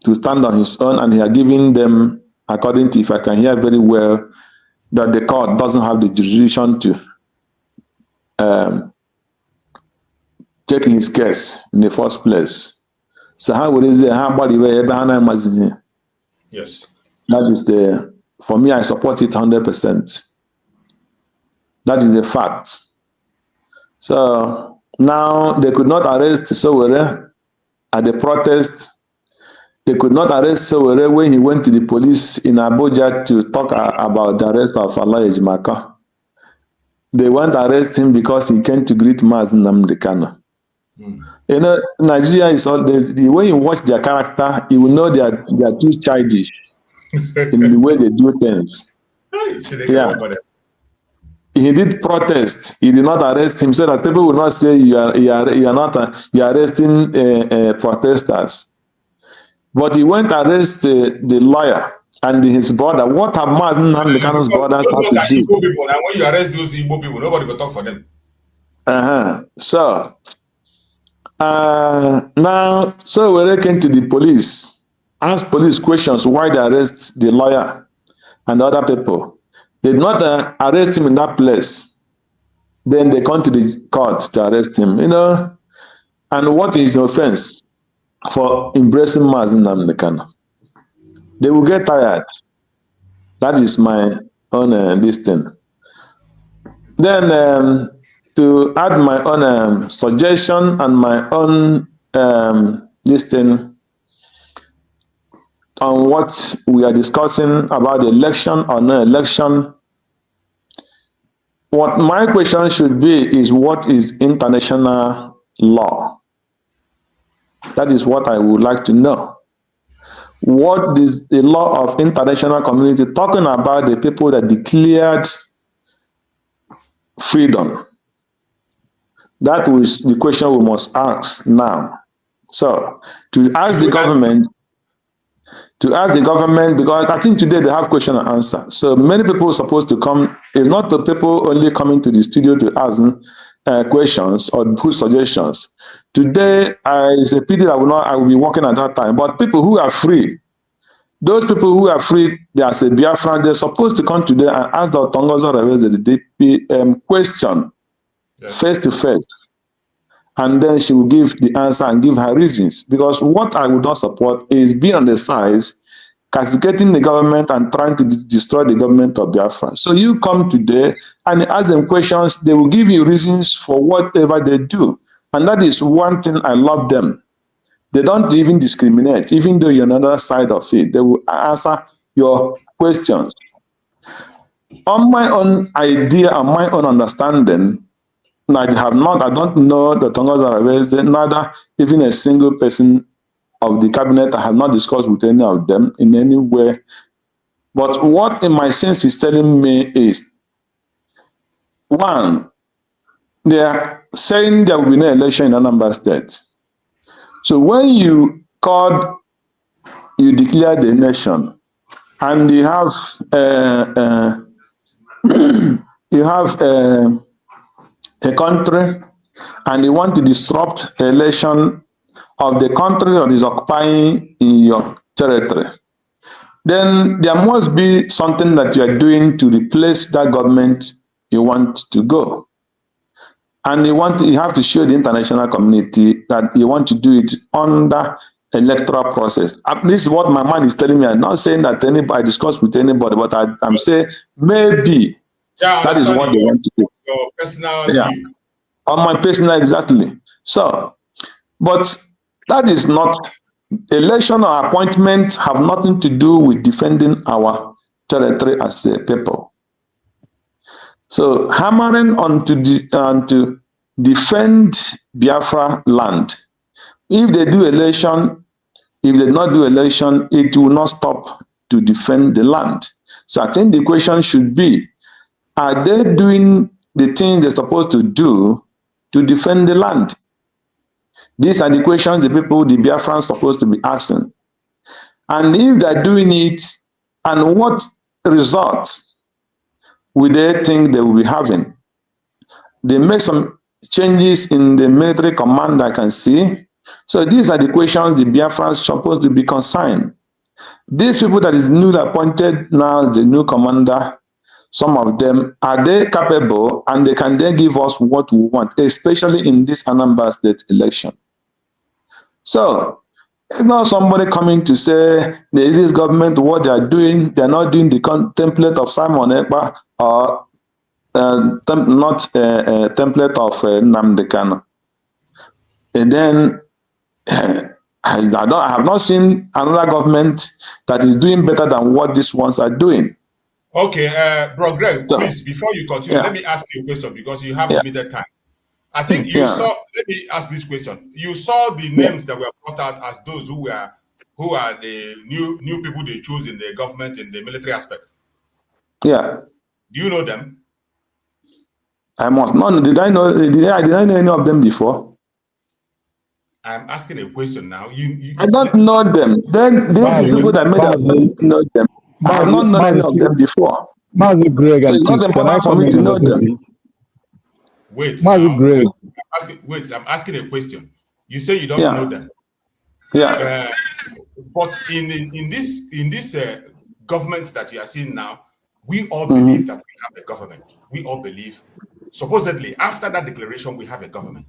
to stand on his own, and he are giving them, according to, if I can hear very well, that the court doesn't have the jurisdiction to take his case in the first place. So how would it how about the way? Yes. That is for me, I support it 100%. That is a fact. So now they could not arrest Sowore at the protest. They could not arrest Sowore when he went to the police in Abuja to talk about the arrest of Alaye Jimaka. They won't arrest him because he came to greet Mazi Nnamdi Kanu. You know, Nigeria is all the way you watch their character, you will know they are too childish in the way they do things. Yeah. He did protest. He did not arrest him so that people will not say you are arresting protesters. But he went to arrest the lawyer and his brother. What have Mazi Nnamdi Kanu's brothers have to do? Igbo people, and when you arrest those Igbo people, nobody will talk for them. So now Sowore came to the police, asked police questions why they arrest the lawyer and other people. They did not arrest him in that place. Then they come to the court to arrest him, you know. And what is the offense for embracing Mazi Nnamdi Kanu? They will get tired. That is my own this thing. Then to add my own suggestion and my own this thing on what we are discussing about the election or no election. What my question should be is, what is international law? That is what I would like to know. What is the law of international community talking about the people that declared freedom? That was the question we must ask now. So to ask the government, because I think today they have question and answer. So many people are supposed to come. It's not the people only coming to the studio to ask questions or put suggestions. Today is a pity that I will be working at that time. But people who are free, those people who are free, they are a Biafra, they're supposed to come today and ask the Tongozo the DP question face to face. And then she will give the answer and give her reasons. Because what I would not support is being on the sides, castigating the government and trying to destroy the government of Biafra. So you come today and ask them questions, they will give you reasons for whatever they do. And that is one thing I love them. They don't even discriminate, even though you're on the other side of it. They will answer your questions. On my own idea and my own understanding, I don't know the Tongas Arabians, neither even a single person of the cabinet. I have not discussed with any of them in any way. But what in my sense is telling me is, one, they are saying there will be no election in Anambra State. So when you declare the nation, and you have a country, and you want to disrupt the election of the country that is occupying in your territory, then there must be something that you are doing to replace that government you want to go. And you have to show the international community that you want to do it under electoral process. At least what my mind is telling me. I'm not saying that I discuss with anybody, but I'm saying maybe that is what they want to do. Your personal view. On my personal, exactly. So, but that is not, election or appointment have nothing to do with defending our territory as a people. So hammering on to defend Biafra land. If they do election, if they not do election, it will not stop to defend the land. So I think the question should be, are they doing the things they're supposed to do to defend the land? These are the questions the people, the Biafrans, supposed to be asking. And if they're doing it, and what results will they think they will be having? They make some changes in the military command, I can see. So these are the questions the Biafrans are supposed to be concerned. These people that is newly appointed now, the new commander, some of them, are they capable and they can then give us what we want, especially in this Anambra State election? So, it's not somebody coming to say this government, what they are doing, they're not doing the template of Simon Ekpa or not a template of Nnamdi Kanu. And then I have not seen another government that is doing better than what these ones are doing. Okay, Bro Greg, please, before you continue, let me ask you a question because you have limited time. I think you saw, let me ask this question. You saw the names that were brought out as those who are the new people they choose in the government in the military aspect. Yeah. Do you know them? I must not. Did I know any of them before? I'm asking a question now. I don't know them. Then the people that made them know them. I have not known any of them before. Mazi Greg, so it's not important for me to know them. Wait, Mazi Greg. I'm asking a question. You say you don't know them. Yeah. But in this government that you are seeing now, we all believe that we have a government. We all believe, supposedly, after that declaration, we have a government.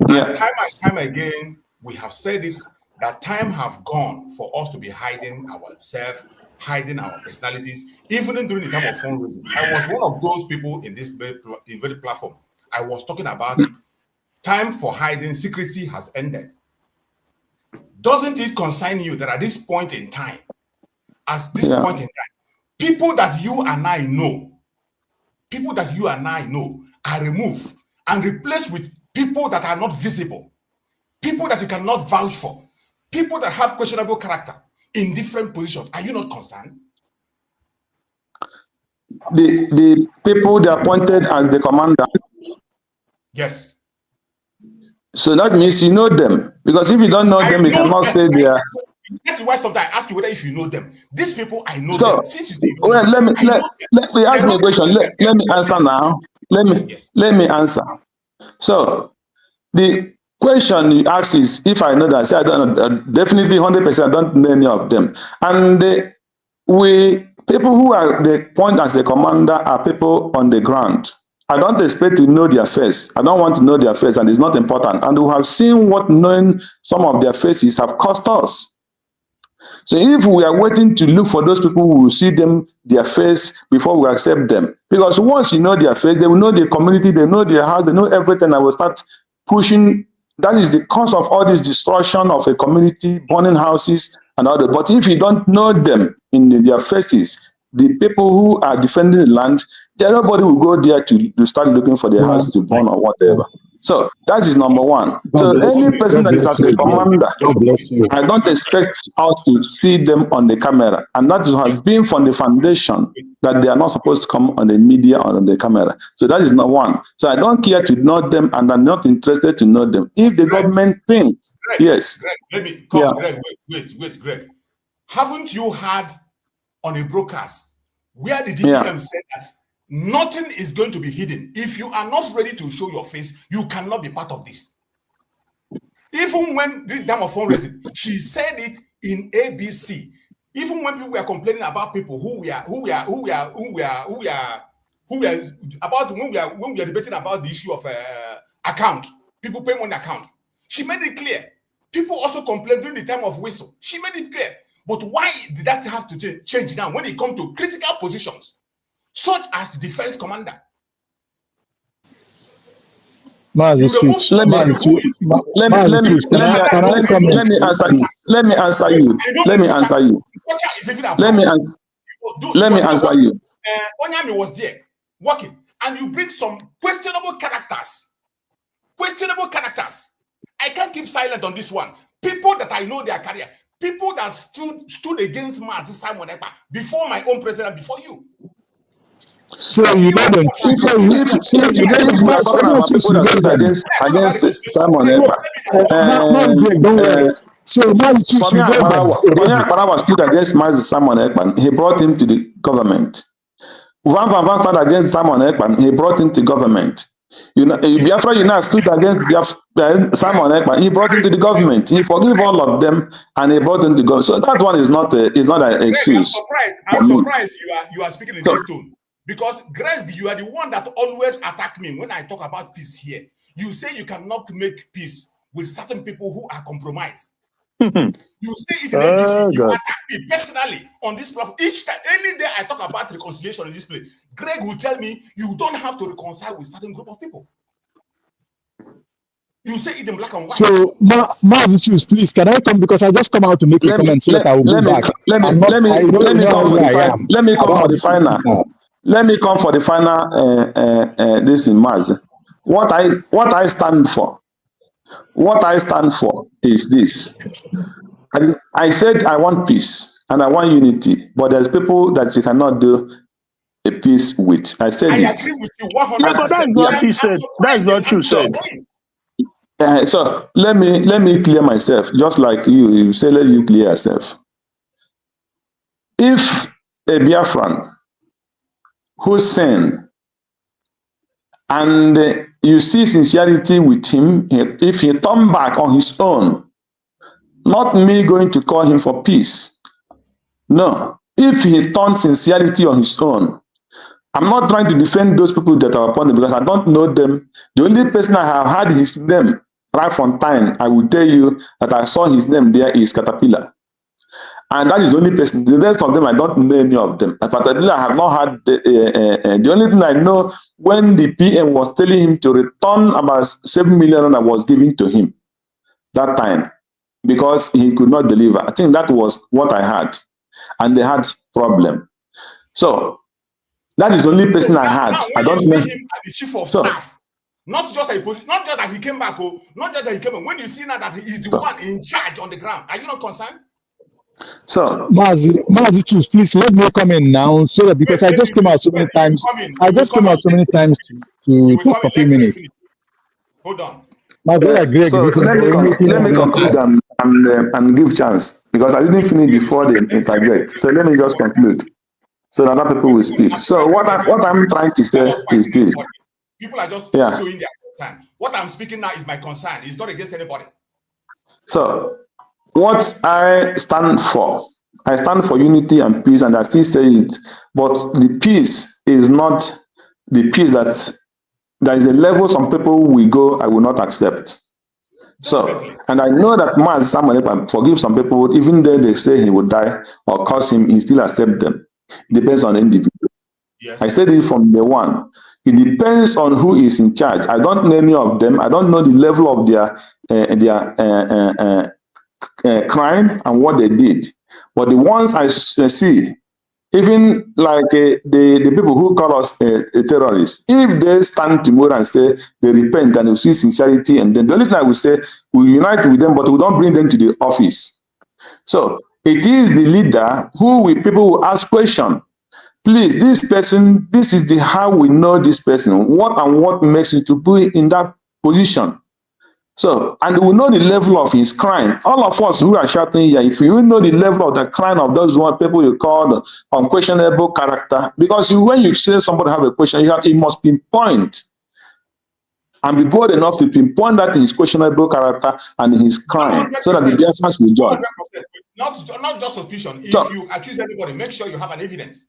And time and time again, we have said it that time have gone for us to be hiding ourselves, hiding our personalities, even during the time of fundraising. I was one of those people in this very platform. I was talking about it. Time for hiding, secrecy has ended. Doesn't it concern you that at this point in time, people that you and I know are removed and replaced with people that are not visible, people that you cannot vouch for, people that have questionable character in different positions. Are you not concerned? The people they appointed as the commander. Yes. So that means you know them, because if you don't know them, you cannot say they are. That's why sometimes I ask you whether if you know them. These people, I know them. Since you say well, let me ask me a question. Let me answer now. Let me answer. So the question you ask is if I know that. I say I don't know, definitely 100%. I don't know any of them. And people who are the point as the commander are people on the ground. I don't expect to know their face. I don't want to know their face, and it's not important. And we have seen what knowing some of their faces have cost us. So if we are waiting to look for those people who will see them, their face, before we accept them, because once you know their face, they will know their community, they know their house, they know everything. I will start pushing. That is the cause of all this destruction of a community, burning houses and all that. But if you don't know them in their faces, the people who are defending the land, nobody will go there to start looking for their house to burn or whatever. So that is number one. So any person that is as a commander, I don't expect us to see them on the camera. And that has been from the foundation that they are not supposed to come on the media or on the camera. So that is not one. So I don't care to know them, and I'm not interested to know them. If the government thinks, yes. Greg, let me come. Greg, wait, Greg. Haven't you heard on a broadcast where the DPM said that nothing is going to be hidden? If you are not ready to show your face, you cannot be part of this. Even when the time of fundraising, she said it in ABC. Even when people were complaining about people when we are debating about the issue of account, people paying on account, she made it clear. People also complained during the time of whistle. She made it clear. But why did that have to change now when it comes to critical positions, such as defense commander? Let me answer you. Onyami was there working, and you bring some questionable characters. I can't keep silent on this one. People that I know their career, people that stood against Mazi Simon Ekpa before my own president, before you. So you know them. If we are talking about people that stood against Simon Ekpa, don't worry. So Mazi stood against Mazi Simon Ekpa. He brought him to the government. Van stood against Simon Ekpa. He brought him to government. Biafra stood against Simon Ekpa. He brought him to the government. He forgave all of them, and he brought him to government. So that one is not an excuse. I'm surprised you are speaking in this tone. Because, Greg, you are the one that always attack me when I talk about peace here. You say you cannot make peace with certain people who are compromised. You say it in ABC, you attack me personally on this platform. Each time, any day I talk about reconciliation in this place, Greg will tell me you don't have to reconcile with certain group of people. You say it in black and white. So, Mazi, choose, please. Can I come? Because I just come out to make a comment so that I will go back. Let me come for the final. Let me come for the final. This in Mazi. What I stand for. What I stand for is this. I said I want peace and I want unity, but there's people that you cannot do a peace with. I said I it. agree with you 100%. But that's what he said. That's what you said. So let me clear myself, just like you say. Let you clear yourself. If a Biafran who sin and you see sincerity with him, if he turn back on his own, not me going to call him for peace. No, if he turns sincerity on his own, I'm not trying to defend those people that are upon him because I don't know them. The only person I have had his name right from time, I will tell you that I saw his name there is Caterpillar. And that is the only person. The rest of them, I don't know any of them. But particularly, I have not had the only thing I know, when the PM was telling him to return about 7 million I was giving to him that time because he could not deliver. I think that was what I had. And they had problem. So that is the only person I had. I don't know. Him as the chief of staff, not just not just that he came back, not just that he came back. When you see now that he is the one in charge on the ground, are you not concerned? So, Mazi, choose, please let me come in now, so that because I just came out so many times. I just came out so many times to talk for a few minutes. Hold on. My brother Greg, so let me conclude and give chance because I didn't finish before they interject. So let me just conclude so that other people will speak. So what I'm trying to say is this. People are just showing their concern. What I'm speaking now is my concern. It's not against anybody. So what I stand for unity and peace, and I still say it, but the peace is not the peace that there is a level some people will go, I will not accept. So, and I know that Mazi Nnamdi forgive some people, even though they say he would die or curse him, he still accept them. It depends on the individual. Yes. I said it from the one. It depends on who is in charge. I don't know any of them. I don't know the level of their crime and what they did. But the ones I see, even like the people who call us terrorists, if they stand tomorrow and say they repent and we see sincerity, and then the only thing I will say, we unite with them, but we don't bring them to the office. So it is the leader who people will ask questions. Please, this person, this is the how we know this person. What makes you to be in that position? So, and we know the level of his crime. All of us who are shouting here, if you know the level of the crime of those people you call unquestionable character, because when you say somebody have a question, you must pinpoint and be bold enough to pinpoint that his questionable character and his crime, so that the Biafrans will judge. Not just suspicion. If you accuse anybody, make sure you have an evidence.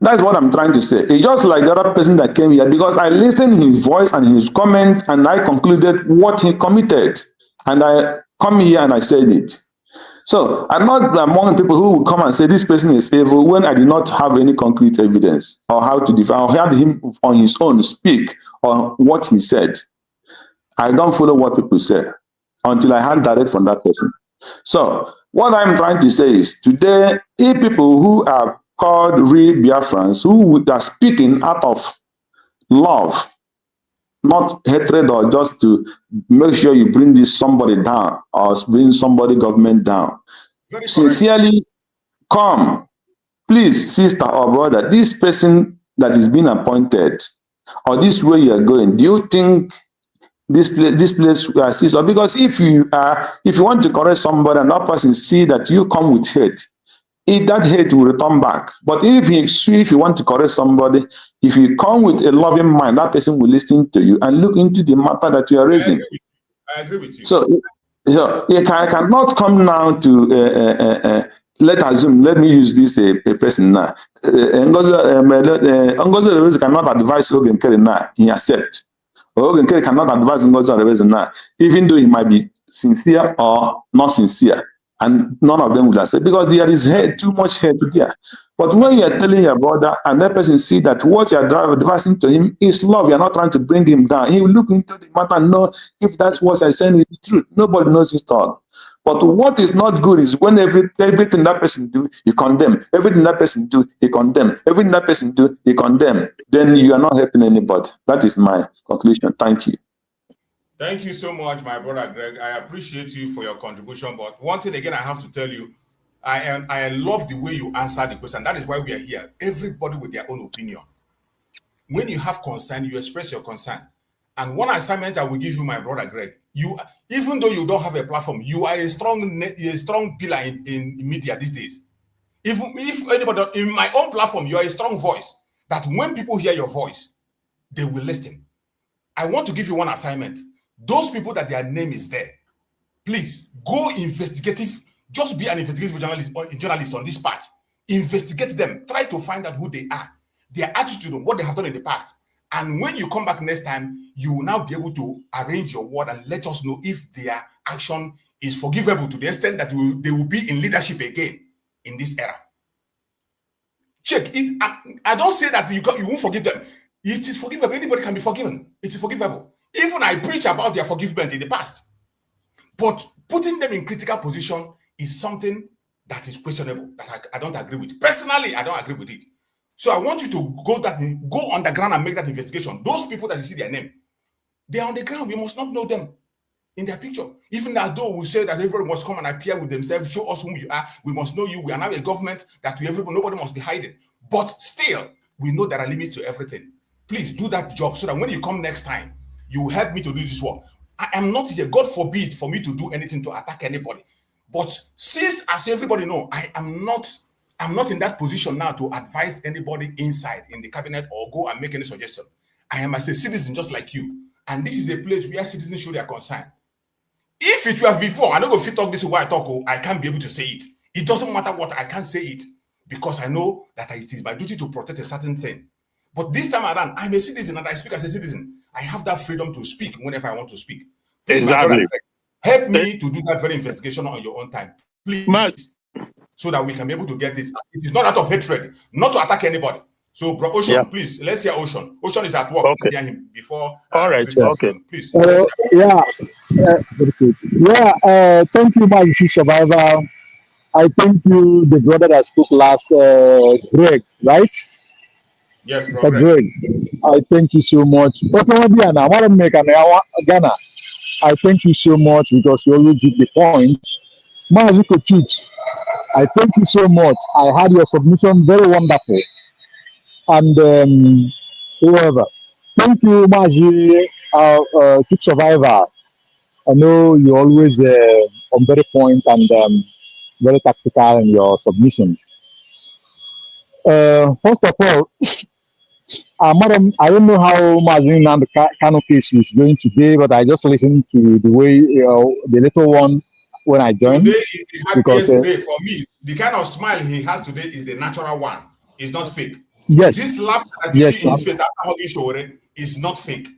That's what I'm trying to say. It's just like the other person that came here, because I listened to his voice and his comments, and I concluded what he committed. And I come here and I said it. So I'm not among people who will come and say this person is evil when I did not have any concrete evidence or how to define or heard him on his own speak on what he said. I don't follow what people say until I heard direct from that person. So what I'm trying to say is today, if people who are called real Biafrans who are speaking out of love, not hatred, or just to make sure you bring this somebody down or bring somebody government down. Sincerely come, please, sister or brother, this person that is being appointed or this way you are going, do you think this place will assist? Or because if you want to correct somebody and that person see that you come with hate, that hate will return back. But if you want to correct somebody, if you come with a loving mind, that person will listen to you and look into the matter that you are raising. I agree with you. So you cannot come now to let me use this person now. Ngozi cannot advise Ogen Kerry now. He accepts. Ogen Kerry cannot advise Ngozi now, even though he might be sincere or not sincere. And none of them will accept because there is hate, too much hate there. But when you are telling your brother and that person see that what you are advising to him is love, you are not trying to bring him down, he will look into the matter and know if that's what I saying is truth. Nobody knows it all. But what is not good is when everything that person do, you condemn. Everything that person do, he condemn. Everything that person do, he condemn. Then you are not helping anybody. That is my conclusion. Thank you. Thank you so much, my brother Greg. I appreciate you for your contribution. But one thing again, I have to tell you, I love the way you answer the question. That is why we are here. Everybody with their own opinion. When you have concern, you express your concern. And one assignment I will give you, my brother Greg, even though you don't have a platform, you are a strong pillar in media these days. If anybody in my own platform, you are a strong voice that when people hear your voice, they will listen. I want to give you one assignment. Those people that their name is there, please go investigative. Just be an investigative journalist on this part. Investigate them. Try to find out who they are, their attitude, what they have done in the past. And when you come back next time, you will now be able to arrange your word and let us know if their action is forgivable to the extent that they will be in leadership again in this era. Check. I don't say that you won't forgive them. It is forgivable. Anybody can be forgiven. It is forgivable. Even I preach about their forgiveness in the past. But putting them in critical position is something that is questionable, that I don't agree with. Personally, I don't agree with it. So I want you to go on the ground and make that investigation. Those people that you see their name, they are on the ground. We must not know them in their picture. Even though we say that everybody must come and appear with themselves, show us whom you are, we must know you. We are now a government that nobody must be hiding. But still, we know there are limits to everything. Please do that job so that when you come next time, you will help me to do this work. I am not here, God forbid, for me to do anything to attack anybody. But since, as everybody know, I'm not in that position now to advise anybody inside in the cabinet or go and make any suggestion. I am as a citizen just like you. And this is a place where citizens show their concern. If it were before, I don't go fit talk this way I talk, I can't be able to say it. It doesn't matter what, I can't say it because I know that it is my duty to protect a certain thing. But this time around, I'm a citizen and I speak as a citizen. I have that freedom to speak whenever I want to speak. Please, exactly. Help me to do that very investigation on your own time, please, so that we can be able to get this. It is not out of hatred, not to attack anybody. So, Bro Ocean, please, let's hear Ocean. Ocean is at work. Okay. Let's hear him before. All right. Okay. Please. Thank you, Mazi Survivor. I thank you, the brother that spoke last, Greg, right? Yes, It's Greg. I thank you so much. Ghana. I thank you so much because you always hit the point. Mazi Kochich, I thank you so much. I had your submission, very wonderful. And whoever. Thank you, Mazi Survivor. I know you're always on very point and very tactical in your submissions. First of all, Madam, I don't know how Mazi Nnamdi Kanu case is going today, but I just listened to the way the little one when I joined. Today is the happiest day for me. The kind of smile he has today is the natural one. It's not fake. Yes. This laugh that you see in his face after hugging Shore is not fake.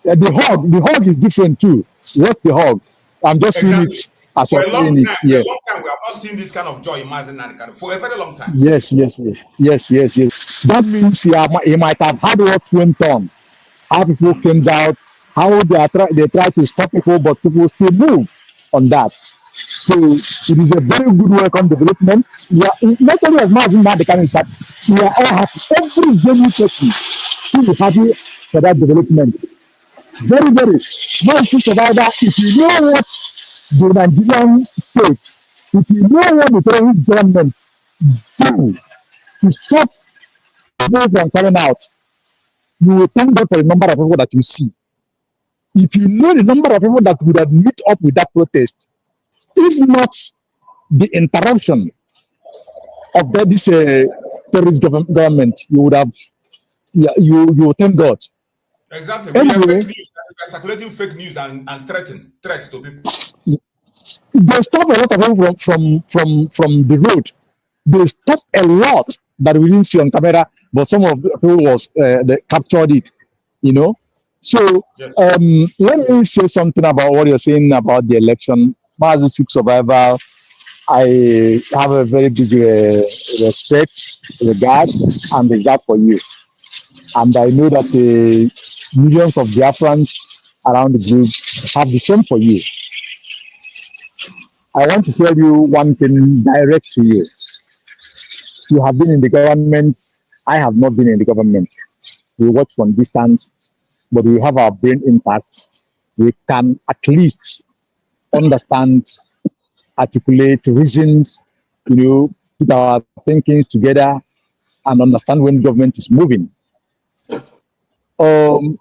The hug is different too. What's the hug? I'm just seeing it as for a long time. It. Yeah. For a long time, we have not seen this kind of joy in Mazi Nnamdi Kanu for a very long time. Yes. That means he might have had what went on, how people came out, how they try to stop people, but people still move on that. So it is a very good welcome development. Not only as Mazi Nnamdi Kanu, but we are all happy. Every genuine person should be happy for that development. Very, very. Mazi Survivor, if you know what the Nigerian state, if you know what the terrorist government do to stop people from coming out, you will thank God for the number of people that you see. If you know the number of people that would have met up with that protest, if not the interruption of this terrorist government, you would have, you thank God. Exactly. We are fake news. We are circulating fake news and threats to people. They stop a lot of people from the road. They stop a lot that we didn't see on camera, but some of the people they captured it, you know. So let me say something about what you're saying about the election. Mazi Survivor, I have a very big respect, regard, and regard for you. And I know that the millions of Biafrans around the group have the same for you. I want to tell you one thing direct to you. You have been in the government. I have not been in the government. We watch from distance, but we have our brain intact. We can at least understand, articulate reasons, put our thinkings together and understand when government is moving. I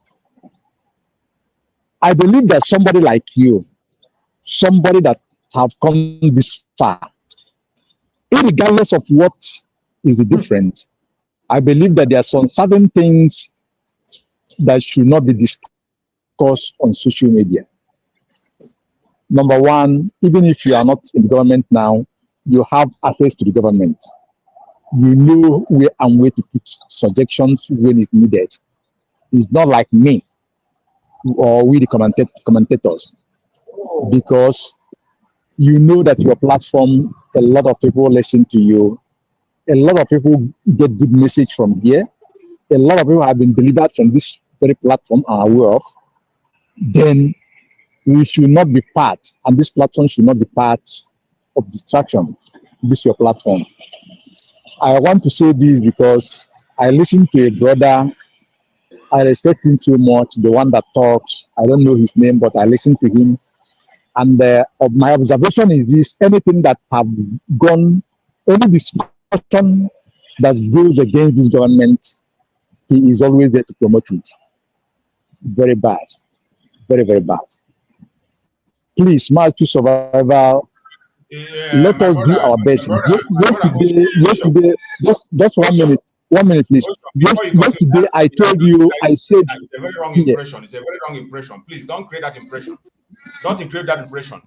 believe that somebody like you, somebody that have come this far, regardless of what is the difference, I believe that there are some certain things that should not be discussed on social media. Number one, even if you are not in the government now, you have access to the government. You know where and where to put suggestions when it's needed. It's not like me. or we the commentators, because you know that your platform, a lot of people listen to you, a lot of people get good message from here, a lot of people have been delivered from this very platform are aware of, then we should not be part, and this platform should not be part of distraction. This is your platform. I want to say this because I listened to a brother, I respect him so much, the one that talks, I don't know his name, but I listened to him. And my observation is this: anything that have gone, any discussion that goes against this government, he is always there to promote it. Very bad. Very, very bad. Please, Mazi Survival, let us do our best. Yesterday, just 1 minute. 1 minute, please. Yesterday, I told you, I said... It's a very wrong impression. It's a very wrong impression. Please, don't create that impression. Don't create that impression.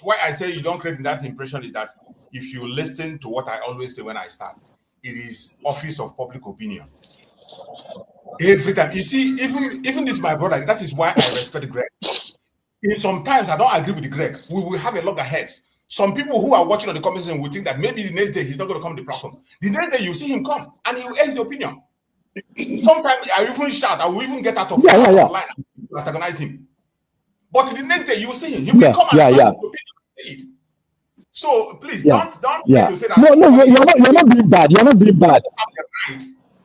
Why I say you don't create that impression is that if you listen to what I always say when I start, it is office of public opinion. Every time. You see, even this my brother, that is why I respect Greg. Sometimes I don't agree with Greg. We will have a loggerheads. Some people who are watching on the comment section will think that maybe the next day he's not going to come to the platform. The next day you see him come and he will air his opinion. Sometimes I even shout, I will even get out of line and antagonize him. But the next day you will see him. He will come and his opinion. So please don't try to say that. No, you're not being bad. You're not being bad.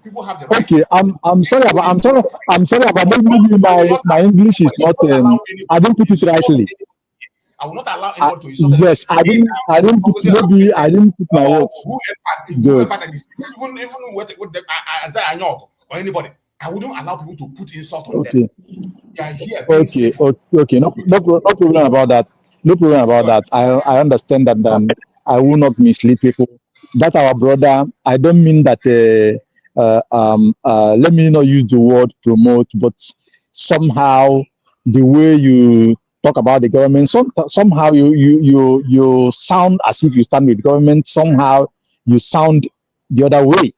People have the right. Okay, I'm sorry about maybe my English is not I didn't put it rightly. I will not allow anyone to insult. Yes, I didn't put my words. Good. Even with or anybody, I wouldn't allow people to put insult on them. They are here. Okay. No problem about that. No problem about that. I understand that I will not mislead people. That our brother. I don't mean that. Let me not use the word promote, but somehow the way you talk about the government, somehow you sound as if you stand with the government. Somehow you sound the other way.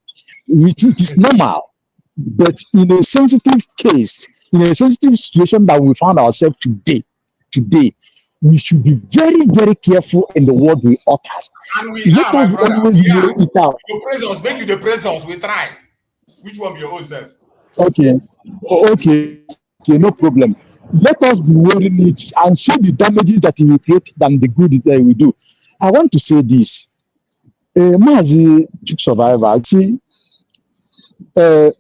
It is normal, but in a sensitive case, in a sensitive situation that we found ourselves today, we should be very, very careful in the word we utter. And we let us always weigh it out. Your presence, make you the presence. We try. Which one be your own self? Okay, no problem. Let us be wearing it and see the damages that it will create than the good that we do. I want to say this. Mazi Survivor, see,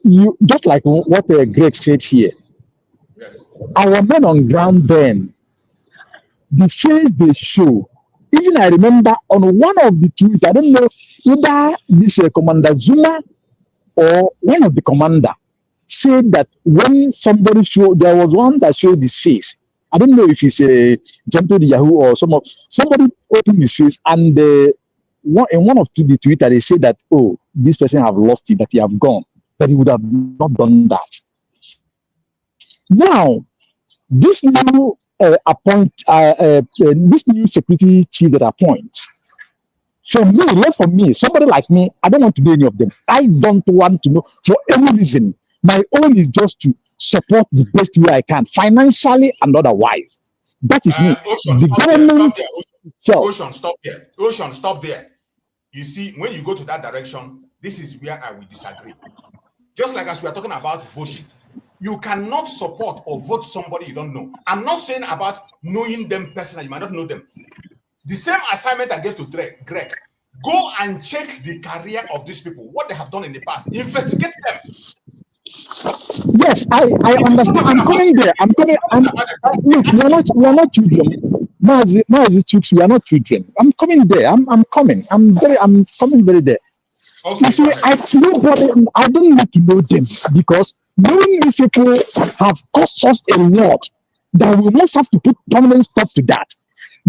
you just like what Greg said here. Yes. Our men on ground then, the face they show, even I remember on one of the tweets, I don't know, either this Commander Zuma or one of the commander said that when somebody showed, there was one that showed his face. I don't know if it's a Jump to the Yahoo or somebody opened his face, and in one of the Twitter they said that, oh, this person have lost it, that he have gone, that he would have not done that. Now, this new this new security chief that appoint. For me, somebody like me, I don't want to do any of them. I don't want to know for any reason. My own is just to support the best way I can, financially and otherwise. That is me. Ocean, the government itself. Ocean, stop there. You see, when you go to that direction, this is where I will disagree. Just like as we are talking about voting, you cannot support or vote somebody you don't know. I'm not saying about knowing them personally. You might not know them. The same assignment I gave to Greg. Go and check the career of these people, what they have done in the past. Investigate them. Yes, I understand. I'm coming there. Look, we are not children. Mazi Chooks, we are not children. I'm coming there. I'm coming. I'm coming very there. Okay, you see, I don't need to know them, because knowing these people have cost us a lot that we must have to put permanent stop to that.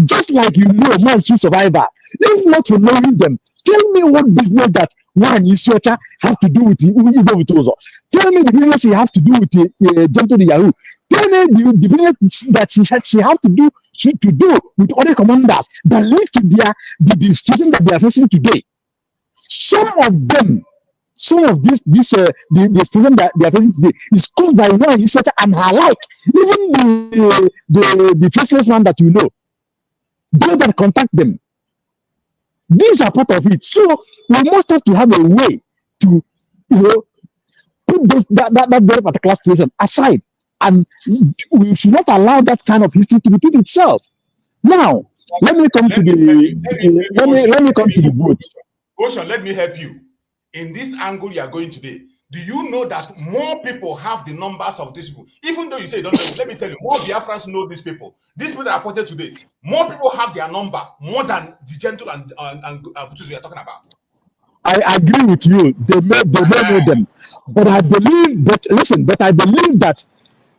Just like Mazi Survivor, if not for knowing them, tell me what business that one Isota have to do with Uzo. Tell me the business you have to do with Jump to the Yahoo. Tell me the business that she have to do with other commanders that lead to the situation that they are facing today. Some of them Some of the students that they are facing today is caused by one instructor and her like. Even the faceless man that you know, those that contact them, these are part of it. So we must have to have a way to, put that very particular situation aside, and we should not allow that kind of history to repeat itself. Now, let me come to the vote. Ocean, let me help you. In this angle you are going today, do you know that more people have the numbers of these people? Even though you say you don't know, let me tell you, more Biafrans know these people. These people that are appointed today, more people have their number, more than the gentle and we are talking about. I agree with you. They may know them, but I believe that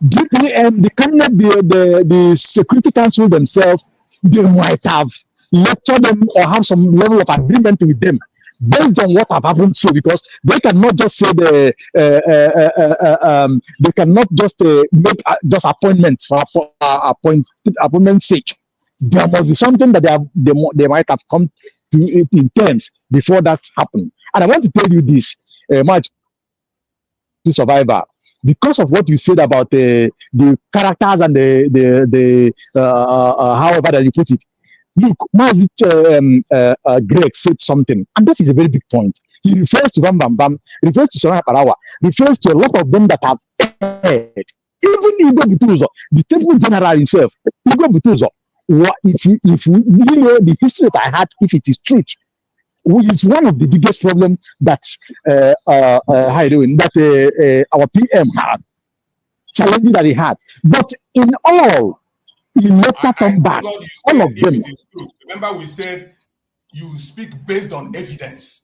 DPM, the cabinet, the Security Council themselves, they might have lectured them or have some level of agreement with them based on what have happened. So, because they cannot just say they cannot just make just appointments for appointment's sake. There must be something that they might have come to in terms before that happened. And I want to tell you this, much to survivor, because of what you said about the characters and the however that you put it. Look, Mazi Greg said something, and that is a very big point. He refers to Bam Bam Bam, refers to Sonara Parawa, refers to a lot of them that have heard. Even Igbo Butuzo, the temple general himself, Igbo Butuzo, if you know the history that I had, if it is truth, is one of the biggest problems that our PM had, challenges that he had. But in all, he never come back. All of them. Remember, we said you speak based on evidence.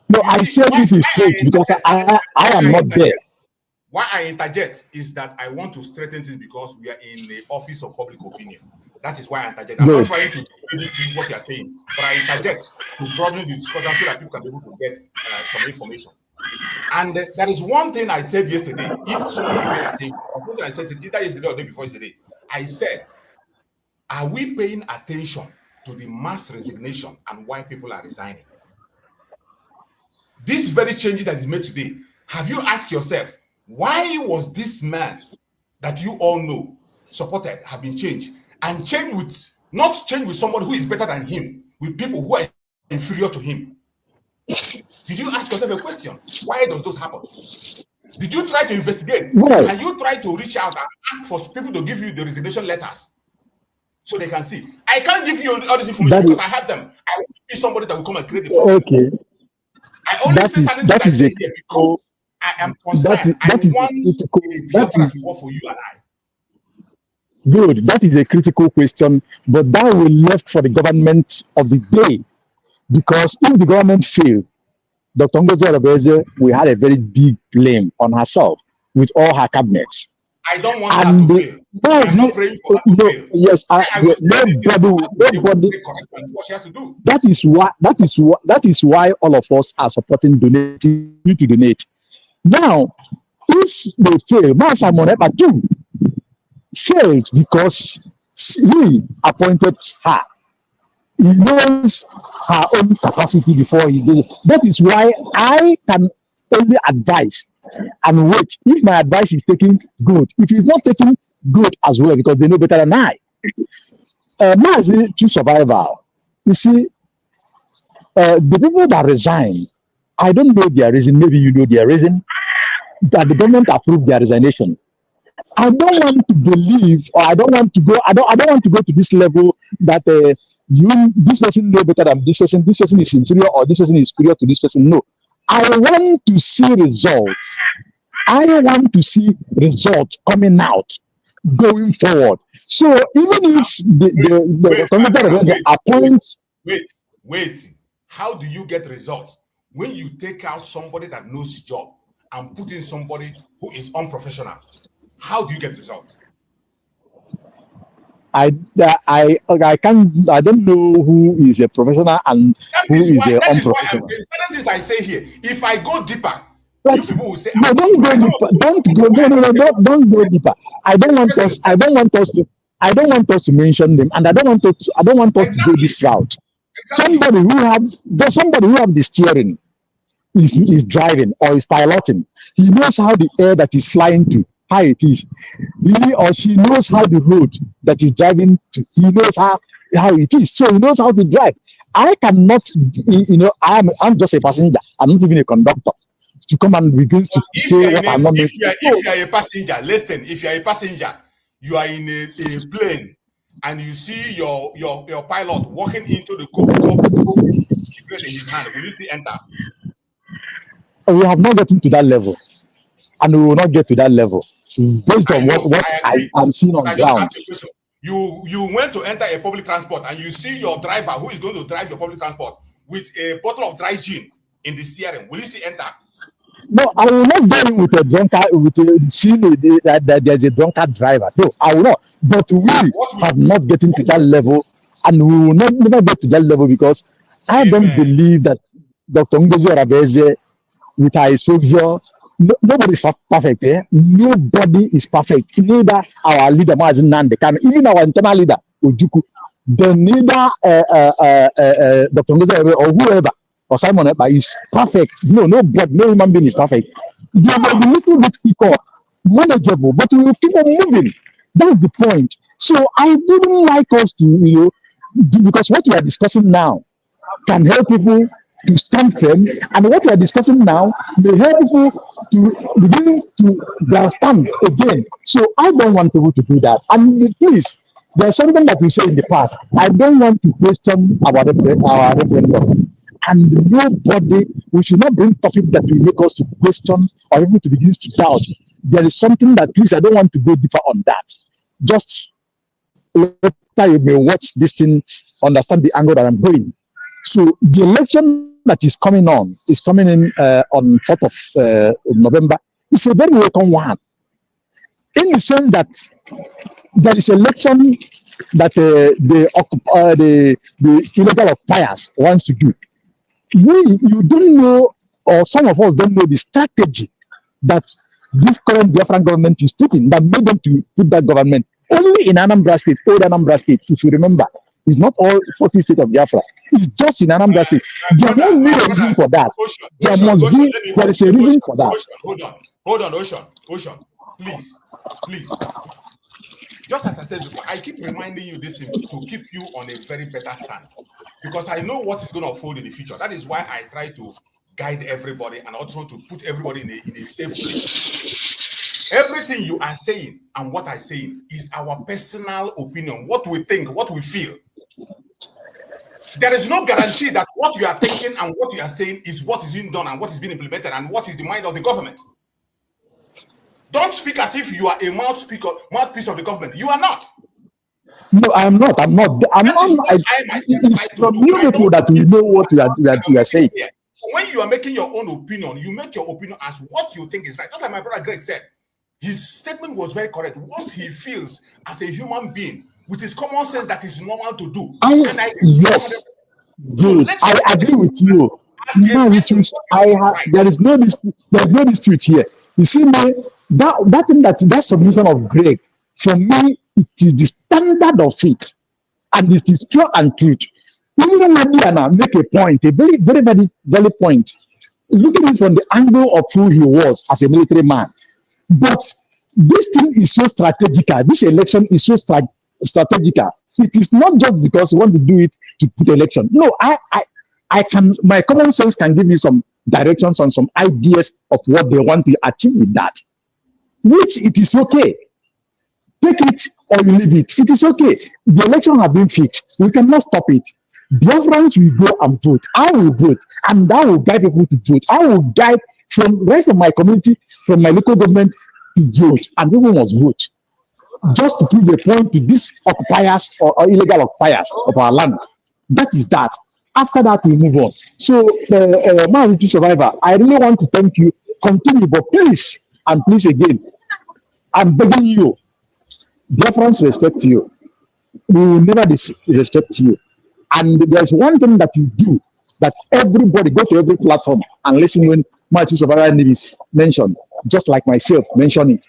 No, I said if it's true because I am not there. Why I interject is that I want to straighten this because we are in the office of public opinion. That is why I interject. I'm not trying to discredit what you are saying, but I interject to broaden the discussion so that people can be able to get some information. And there is one thing I said yesterday. If somebody paid attention, something I said either yesterday or the day before yesterday, I said, are we paying attention to the mass resignation and why people are resigning? These very changes that is made today, have you asked yourself, why was this man that you all know supported have been changed? And not change with somebody who is better than him, with people who are inferior to him. Did you ask yourself a question? Why does those happen? Did you try to investigate? Right. And you try to reach out and ask for people to give you the resignation letters so they can see? I can't give you all this information because I have them. I want to be somebody that will come and create the problem. Okay. I only say something that is here because I am concerned. I want to work for you and I. Good. That is a critical question, but that will left for the government of the day. Because if the government failed, Dr. Ngozi Orebeze, we had a very big blame on herself with all her cabinets. I don't want her to fail. I'm not praying for her to fail. Yes, nobody. What she has to do. That is why all of us are supporting donating to donate. Now, if they fail, Mazi Nnamdi too failed because he appointed her. He knows her own capacity before he did it. That is why I can only advise and wait. If my advice is taken, good. If it's not taken, good as well, because they know better than I. Mazi, to survival, you see, the people that resign, I don't know their reason. Maybe you know their reason. That the government approved their resignation. I don't want to believe, or I don't want to go to this level that this person knows better than this person is inferior, or this person is superior to this person. No. I want to see results. I want to see results coming out going forward. So even if the appoints. Wait. How do you get results when you take out somebody that knows his job and put in somebody who is unprofessional? How do you get results? I don't know who is a professional and who is a unprofessional. Certain things I say here. If I go deeper, you people will say, no, don't go deeper. Don't go deeper. I don't want us to mention them, and I don't want us to go this route. Exactly. Somebody who have the steering. is driving or is piloting. He knows how the air that is flying to, how it is. He or she knows how the road that is driving to. He knows how it is. So he knows how to drive. I cannot, I'm just a passenger. I'm not even a conductor. To come and begin to say what I'm not. If you are a passenger, listen. If you are a passenger, you are in a plane, and you see your pilot walking into the cockpit in his hand. Will you see enter? We have not gotten to that level, and we will not get to that level based on what I am seeing on ground. You went to enter a public transport, and you see your driver who is going to drive your public transport with a bottle of dry gin in the steering. Will you see enter? No, I will not go in with a drunkard, seeing that there's a drunkard driver. No, I will not. But we have not gotten to that level, and we will never get to that level because I don't believe that Dr. Ngozi Arabeze, with her exposure, nobody is perfect. Nobody is perfect. Neither our leader, Mazi Nnamdi Kanu, even our internal leader, Ojukwu, then neither Dr. Ngozi Arabeze or whoever. Or Simon is perfect. No human being is perfect. They will be little bit quicker, manageable, but we will keep on moving. That's the point. So I wouldn't like us to, because what we are discussing now can help people to stand firm, and what we are discussing now may help people to begin to their stand again. So I don't want people to do that. And please, there's something that we said in the past. I don't want to question our referendum. And nobody, we should not bring topic that will make us to question or even to begin to doubt. There is something that, please, I don't want to go deeper on that. Just later you may watch this thing, understand the angle that I'm going. So the election that is coming in on 4th of November. It's a very welcome one. In the sense that there is election that the illegal occupiers wants to do. You don't know, or some of us don't know the strategy that this current Biafran government is putting that made them to put that government only in Anambra State, old Anambra State, if you remember. It's not all 40 states of Biafra. It's just in Anambra State. There must be a reason for that. There is a reason for that. Hold on, Ocean. Please. Just as I said before, I keep reminding you this thing to keep you on a very better stand. Because I know what is going to unfold in the future. That is why I try to guide everybody and also to put everybody in a safe place. Everything you are saying and what I'm saying is our personal opinion, what we think, what we feel. There is no guarantee that what you are thinking and what you are saying is what is being done and what is being implemented and what is the mind of the government. Don't speak as if you are a mouthpiece of the government. You are not. No, I'm not. It's from you people that we know what you are saying. When you are making your own opinion, you make your opinion as what you think is right. Just like my brother Greg said, his statement was very correct. What he feels as a human being, with his common sense, that is normal to do. Yes, good. I agree with you. There is no dispute here. You see, that submission of Greg, for me, it is the standard of it, and it is pure and truth. Even Nadiana make a point, a very, very, very valid point, looking from the angle of who he was as a military man. But this thing is so strategical. This election is so strategical. It is not just because we want to do it to put election. No, I can. My common sense can give me some directions on some ideas of what they want to achieve with that. Which it is okay. Take it or you leave it. It is okay. The election has been fixed. We cannot stop it. Biafrans will go and vote. I will vote, and I will guide people to vote. I will guide from my community, from my local government to vote, and people must vote. Just to prove a point to these occupiers or illegal occupiers of our land. That is that. After that, we move on. So, Mazi Survivor, I really want to thank you. Continue, but please, and please again, I'm begging you, Biafrans respect you. We will never disrespect you. And there's one thing that you do, that everybody go to every platform and listen when Mazi Survivor name is mentioned, just like myself, mention it.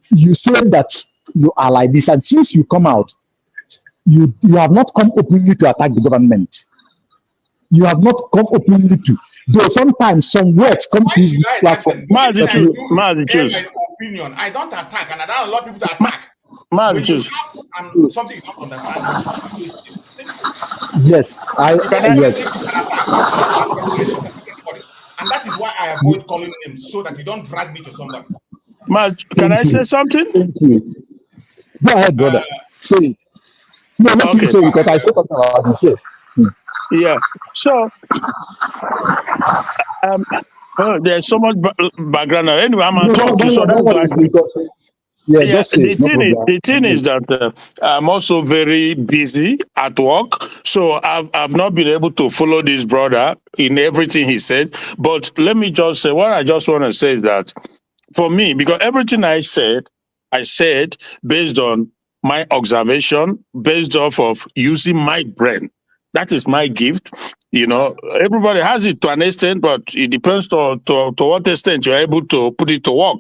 You say that you are like this, and since you come out, you have not come openly to attack the government. you have not come openly to. Though sometimes some words come to this platform. My opinion. I don't attack, and I don't allow people to attack. When you have something you don't understand, you simple. Yes, yes. And that is why I avoid calling names, so that you don't drag me to somebody. Can I say something? Thank you. Go ahead, brother. Say it. No, let me say it, because I said something about myself. Yeah. So, there's so much background. Anyway, I'm at work too, so that's why. Yeah, just say the thing is that I'm also very busy at work, so I've not been able to follow this brother in everything he said. But let me just say, what I just want to say is that for me, because everything I said based on my observation, based off of using my brain. That is my gift. You know, everybody has it to an extent, but it depends to what extent you're able to put it to work.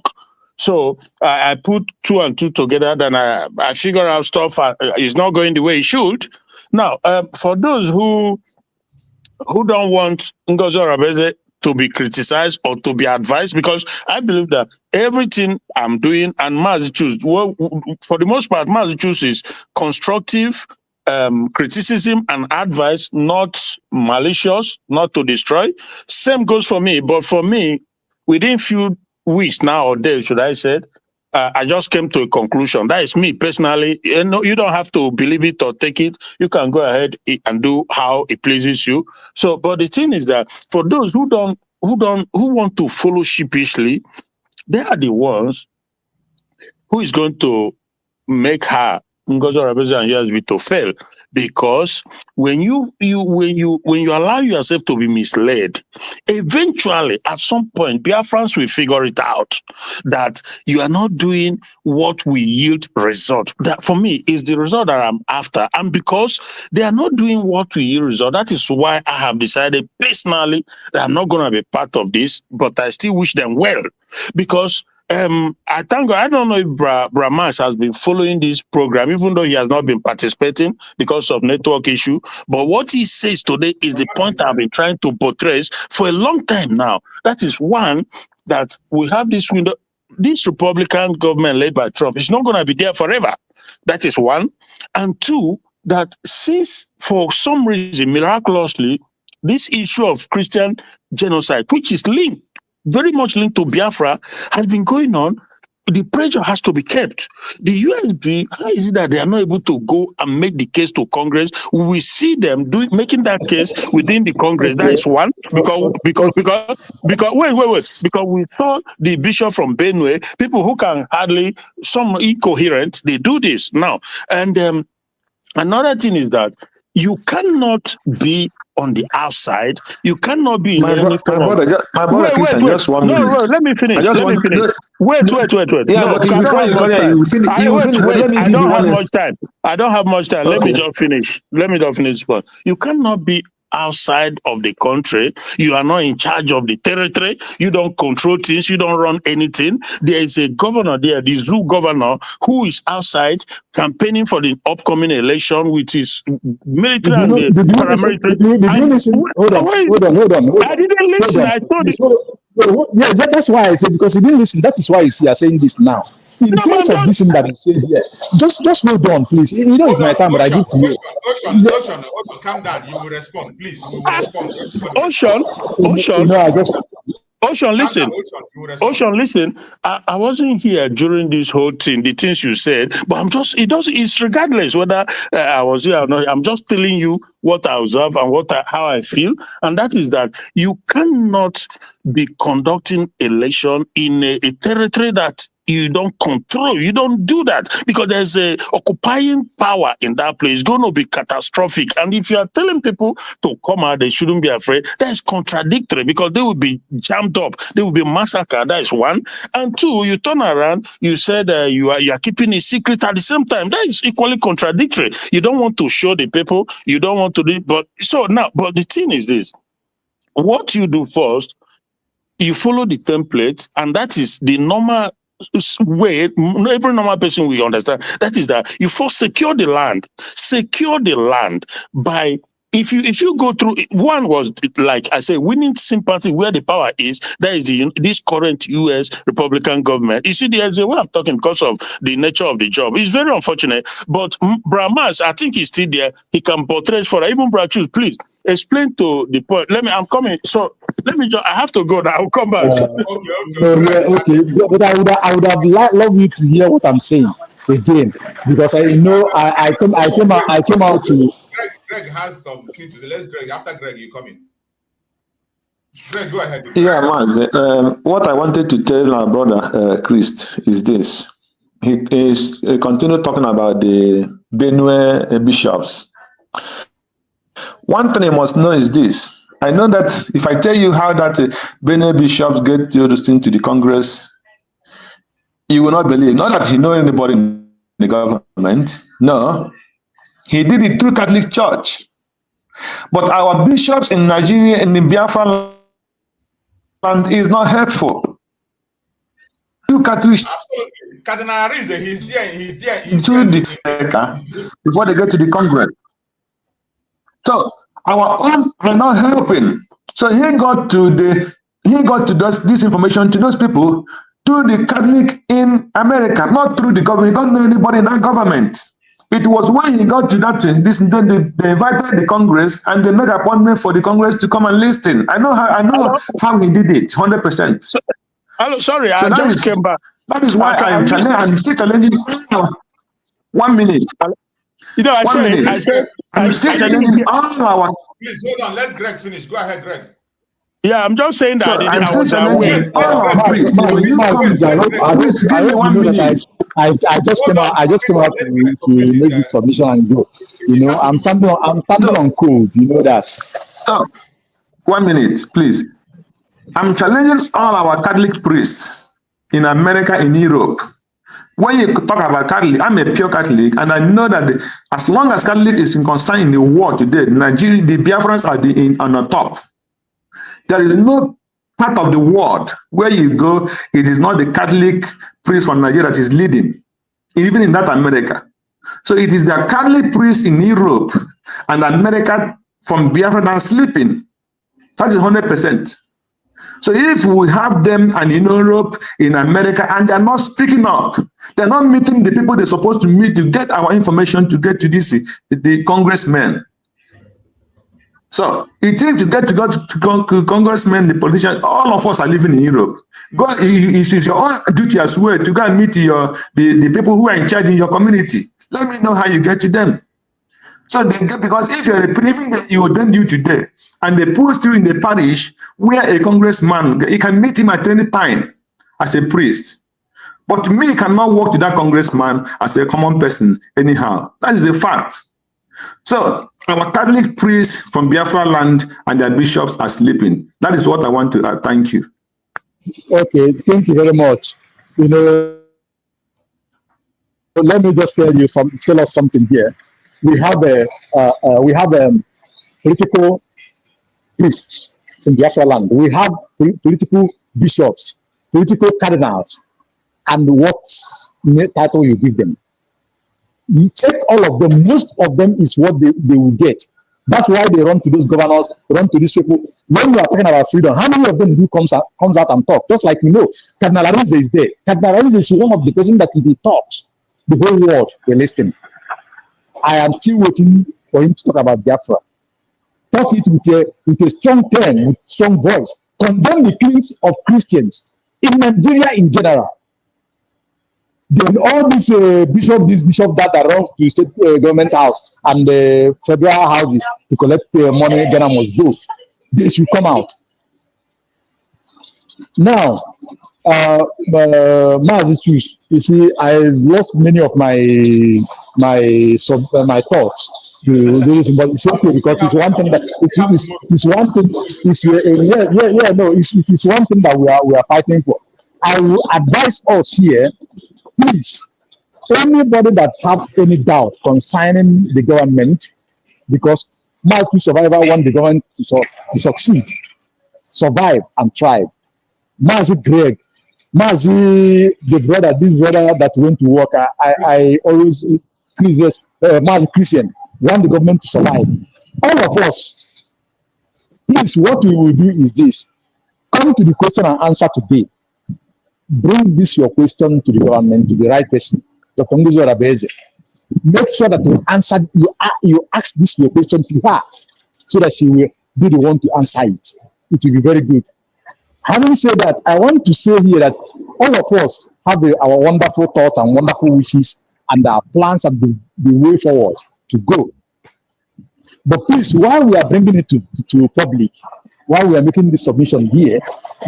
So I put 2 and 2 together, then I figure out stuff is not going the way it should. Now, for those who don't want Ngozi Oraveze to be criticized or to be advised, because I believe that everything I'm doing and Mazi choose, well, for the most part, Mazi choose is constructive criticism and advice, not malicious, not to destroy. Same goes for me, but for me, within few weeks now or days, should I say, I just came to a conclusion. That is me personally. You know, you don't have to believe it or take it. You can go ahead and do how it pleases you. So, but the thing is that for those who want to follow sheepishly, they are the ones who is going to make her Ngozi Oraveze and USB to fail, because when you allow yourself to be misled, eventually at some point Biafrans will figure it out that you are not doing what will yield result. That for me is the result that I'm after, and because they are not doing what will yield result, that is why I have decided personally that I'm not going to be part of this, but I still wish them well, because I thank God. I don't know if Brahmas has been following this program, even though he has not been participating because of network issue. But what he says today is the point I've been trying to portray for a long time now. That is one, that we have this window. This Republican government led by Trump is not going to be there forever. That is one. And two, that since for some reason, miraculously, this issue of Christian genocide, which is linked, very much linked to Biafra, has been going on. The pressure has to be kept. The USB, how is it that they are not able to go and make the case to Congress? We will see them making that case within the Congress. That is one. Because we saw the bishop from Benue, people who can hardly, some incoherent, they do this now. And another thing is that you cannot be on the outside. You cannot be in any form of... Wait. Just 1 minute. No, let me finish. Wait. Yeah, no, but before you go there, I don't have much time. Okay. Let me just finish. But you cannot be outside of the country. You are not in charge of the territory. You don't control things. You don't run anything. There is a governor there, the zoo governor, who is outside campaigning for the upcoming election with his military and paramilitary. Did you listen? Hold on. I didn't listen. I told you. Yeah, that's why I said, because you didn't listen. That is why you are saying this now. In terms of this thing that he said here, just hold on, please. You know, it's my time, but I give to you. Ocean, calm down. You will respond, please. You will respond. Ocean, listen. Ocean, listen. I wasn't here during this whole thing, the things you said, but it's regardless whether I was here or not. I'm just telling you what I observe and how I feel. And that is that you cannot be conducting election in a territory that you don't control. You don't do that, because there's a occupying power in that place. It's going to be catastrophic. And if you are telling people to come out, they shouldn't be afraid, that is contradictory, because they will be jammed up. They will be massacred. That is one. And two, you turn around, you said you are keeping it secret at the same time. That is equally contradictory. You don't want to show the people. You don't want to do it. But the thing is this. What you do first, you follow the template, and that is the normal way every normal person will understand. That is that you first secure the land by if you go through, one was like I say, winning sympathy where the power is. That is this current U.S. Republican government. You see, there's a way I'm talking because of the nature of the job. It's very unfortunate, but Brahmas, I think he's still there. He can portray for even Brachus. Please explain to the point. I'm coming. So let me I have to go now. I'll come back. Okay. But I would have loved you to hear what I'm saying again, because I know I came out to. Greg has something to say. Let's Greg. After Greg, you come in. Greg, go ahead. Yeah, Maz, what I wanted to tell our brother Christ is this. He is continue talking about the Benue bishops. One thing you must know is this. I know that if I tell you how that Benue bishops get to the Congress, you will not believe. Not that he knows anybody in the government. No. He did it through Catholic Church. But our bishops in Nigeria, in the Biafra land, is not helpful. Through Catholic Absolutely. Cardinal Arize, he's there. Before they get to the Congress. So our own are not helping. So he got to this information to those people through the Catholic in America, not through the government. He don't know anybody in that government. It was when he got to that thing, they invited the Congress and they made an appointment for the Congress to come and listen. I know how he did it, 100%. Hello, sorry, I just came back. That is why I'm still challenging. 1 minute. You know, I'm still challenging all our. Please hold on. Let Greg finish. Go ahead, Greg. Yeah, I'm just saying that I'm still challenging all our priests. I just came out to make this submission and go. You know, I'm standing on code. You know that. So, 1 minute, please. I'm challenging all our Catholic priests in America, in Europe. When you talk about Catholic, I'm a pure Catholic, and I know that as long as Catholic is concerned in the world today, Nigeria, the Biafrans are on the top. There is no part of the world where you go, it is not the Catholic priest from Nigeria that is leading, even in that America. So it is the Catholic priests in Europe and America from Biafra that are sleeping. That is 100%. So if we have them and in Europe, in America, and they're not speaking up, they're not meeting the people they're supposed to meet to get our information to get to the congressmen. So you think to get to congressmen, the politicians, all of us are living in Europe. It's your own duty as well to go and meet the people who are in charge in your community. Let me know how you get to them. So because if you're even you then do today, and they post you in the parish where a congressman, you can meet him at any time as a priest. But me cannot walk to that congressman as a common person anyhow. That is a fact. So our Catholic priests from Biafra land and their bishops are sleeping. That is what I want to add. Thank you. Okay, thank you very much. You know, let me just tell us something here. We have political priests in Biafra land. We have political bishops, political cardinals, and what title you give them. You take all of them, most of them is what they will get. That's why they run to those governors, run to these people. When we are talking about freedom, how many of them do comes out and talk? Just like Cardinal Arize is there. Cardinal Arize is one of the persons that if he talks, the whole world will listen. I am still waiting for him to talk about Biafra. Talk it with a strong pen, with strong voice. Condemn the killings of Christians in Nigeria in general. Then all these bishops that are wrong to state government house and federal houses to collect money, Ghana must go. They should come out. Now, Mazi, you see, I lost many of my thoughts. But it's okay because it's one thing that it's one thing. It is one thing that we are fighting for. I will advise us here, please, anybody that have any doubt concerning the government, because my survivor want the government to succeed, survive and thrive. Mazi Greg, Mazi this brother that went to work. I always Mazi Christian want the government to survive. all of us, please, what we will do is this. Come to the question and answer today. Bring this your question to the government, to the right person, Dr. Ngozi Rabeze. Make sure that you answer, you ask this your question to her, so that she will be the one to answer it. It will be very good. Having said that, I want to say here that all of us have our wonderful thoughts and wonderful wishes and our plans and the way forward to go. But please, while we are bringing it to public, while we are making this submission here,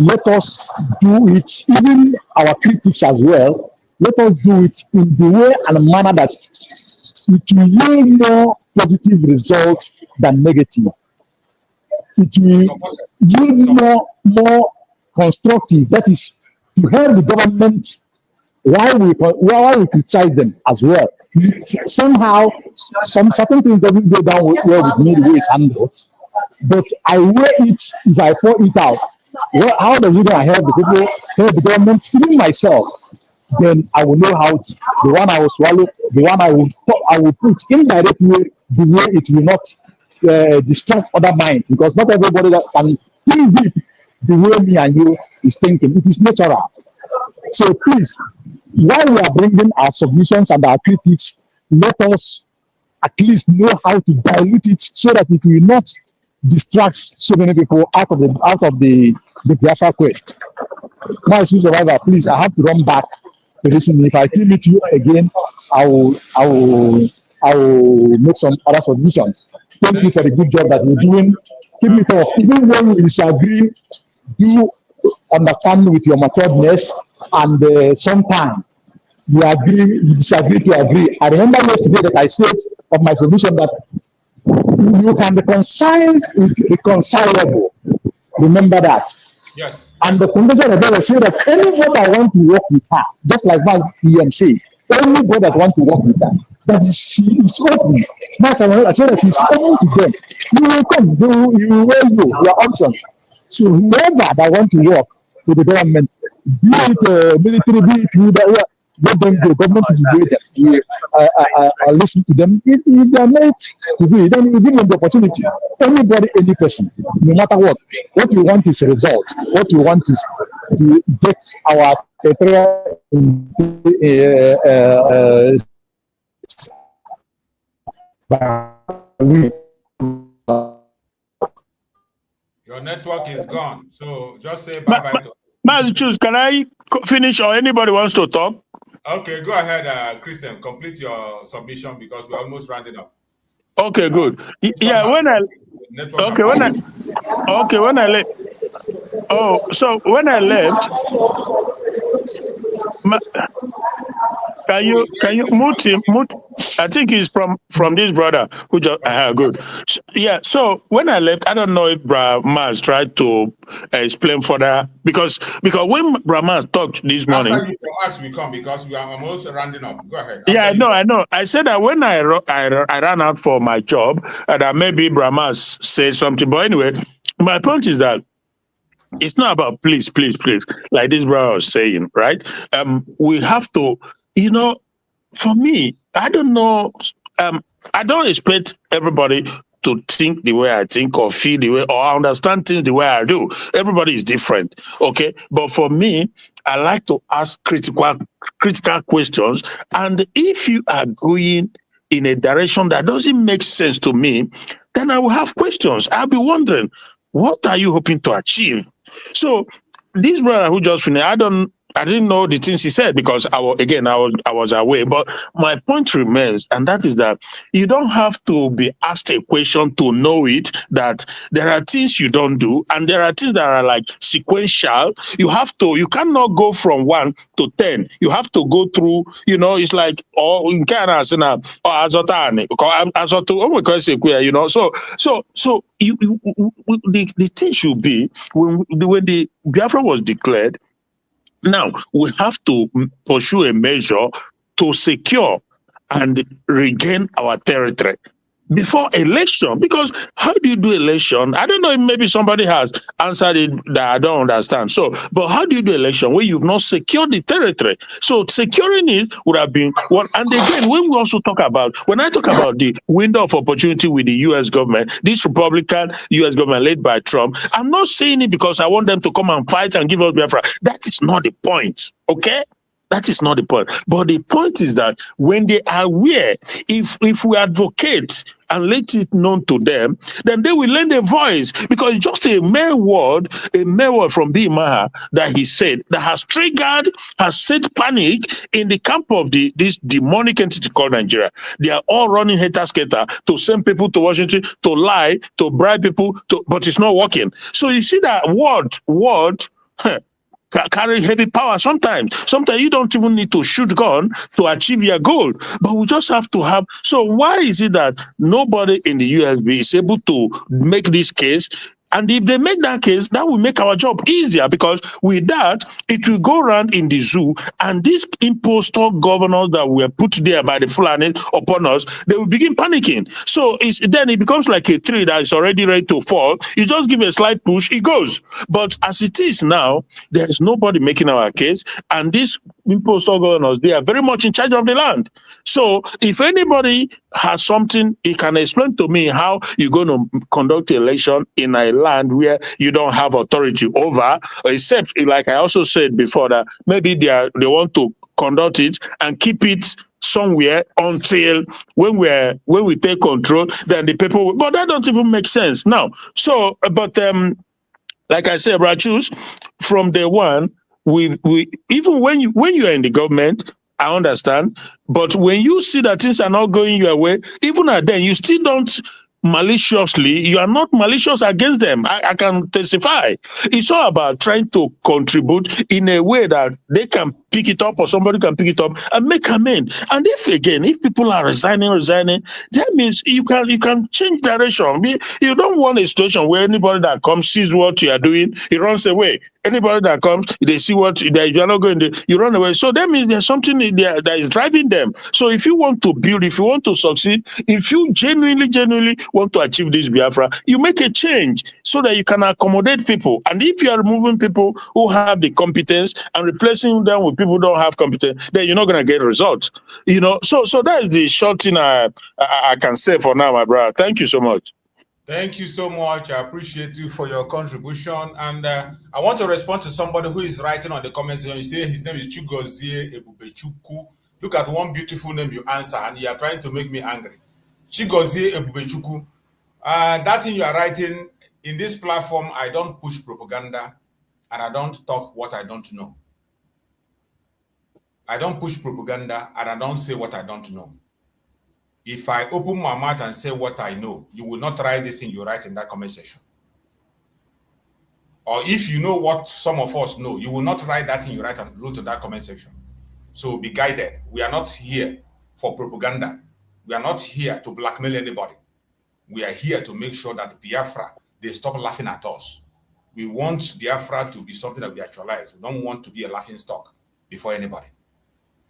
let us do it, even our critics as well, let us do it in the way and a manner that it will yield more positive results than negative. It will yield more constructive, that is, to help the government while we criticize them as well. Somehow, some certain things doesn't go down well with me the way it's handled, but I weigh it, if I pour it out, well, how does it going to help the people, help the government, even myself? Then I will know how to, the one I will swallow, the one I will put indirectly, the way it will not distract other minds, because not everybody that can think deep the way me and you is thinking. It is natural. So please, while we are bringing our submissions and our critics, let us at least know how to dilute it so that it will not distract so many people out of the Biafra quest. My supervisor, please, I have to run back to listen. If I still meet you again, I will make some other submissions. Thank you for the good job that you're doing. Keep it up. Even when we disagree, do understand with your maturedness, and sometimes you disagree to agree. I remember yesterday that I said of my submission that you can reconcile with reconcilable. Remember that. Yes. And the condition of the say that anybody that want to work with her, just like Mazi says, anybody that want to work with her, that she is open. I say that he's open to them. You will come, you will wear your options. So whoever that want to work with the government, be it military, be it whoever, let them go. Government will do them. I listen to them. If they are made to do it, then we give them the opportunity. Anybody, any person, no matter what you want is a result. What you want is to get our territorial Your network is gone, so just say bye-bye to us. Mazi, can I finish, or anybody wants to talk? Okay, go ahead, Christian. Complete your submission because we're almost rounding up. Okay, good. Yeah, when I left. Oh, so when I left, can you mute him? I think he's from this brother who just good. So, yeah. So when I left, I don't know if Maz tried to explain further because when Maz talked this morning. After you ask, we come because we are almost rounding up. Go ahead. I know. I said that when I ran out for my job, that maybe Maz said something. But anyway, my point is that it's not about please, like this brother was saying, right? We have to, for me, I don't know. I don't expect everybody to think the way I think or feel the way or understand things the way I do. Everybody is different, okay? But for me, I like to ask critical questions. And if you are going in a direction that doesn't make sense to me, then I will have questions. I'll be wondering, what are you hoping to achieve? So this brother who just finished, I didn't know the things he said because I was away. But my point remains, and that is that you don't have to be asked a question to know it, that there are things you don't do, and there are things that are like sequential. You cannot go from 1 to 10. You have to go through, it's like, in Canada, so the thing should be when the Biafra was declared. Now, we have to pursue a measure to secure and regain our territory. before election. Because how do you do election? I don't know if maybe somebody has answered it that I don't understand. So, but how do you do election when you've not secured the territory? So securing it would have been what. And again, when we also talk about, when I talk about the window of opportunity with the U.S. government, this Republican U.S. government led by Trump, I'm not saying it because I want them to come and fight and give us Biafra. That is not the point. Okay. That is not the point. But the point is that when they are aware, if we advocate and let it known to them, then they will lend a voice. Because just a mere word from Bimaha that he said that has set panic in the camp of this demonic entity called Nigeria. They are all running hater-skater to send people to Washington, to lie, to bribe people, but it's not working. So you see that word carry heavy power sometimes. Sometimes you don't even need to shoot gun to achieve your goal. But we just have to have. So why is it that nobody in the USB is able to make this case? And if they make that case, that will make our job easier, because with that, it will go around in the zoo, and these impostor governors that were put there by the Fulani upon us, they will begin panicking. So then it becomes like a tree that is already ready to fall. You just give a slight push, it goes. But as it is now, there is nobody making our case, and these impostor governors, they are very much in charge of the land. So if anybody has something, he can explain to me how you're going to conduct an election in a land where you don't have authority over, except, like I also said before, that maybe they want to conduct it and keep it somewhere until when we take control, then the people. But that don't even make sense now. So, but like I said, Rachus, from day one, we even when you are in the government, I understand. But when you see that things are not going your way, even at then, you still don't maliciously, you are not malicious against them. I can testify. It's all about trying to contribute in a way that they can pick it up, or somebody can pick it up and make amend. And if people are resigning, that means you can change direction. You don't want a situation where anybody that comes sees what you are doing, he runs away. Anybody that comes, they see what you are not going to, you run away. So that means there's something in there that is driving them. So if you want to build, if you want to succeed, if you genuinely want to achieve this Biafra, you make a change so that you can accommodate people. And if you are removing people who have the competence and replacing them with people who don't have competence, then you're not going to get results. So that is the short thing I can say for now, my brother. Thank you so much. Thank you so much. I appreciate you for your contribution. And I want to respond to somebody who is writing on the comment section. You say his name is Chigozie Ebubechukwu. Look at one beautiful name you answer, and you are trying to make me angry. Chigozie Ebubechukwu. That thing you are writing in this platform, I don't push propaganda, and I don't talk what I don't know. I don't push propaganda, and I don't say what I don't know. If I open my mouth and say what I know, you will not write this thing you write in that comment section. Or if you know what some of us know, you will not write that thing you write and go to that comment section. So be guided. We are not here for propaganda. We are not here to blackmail anybody. We are here to make sure that Biafra, they stop laughing at us. We want Biafra to be something that we actualize. We don't want to be a laughing stock before anybody.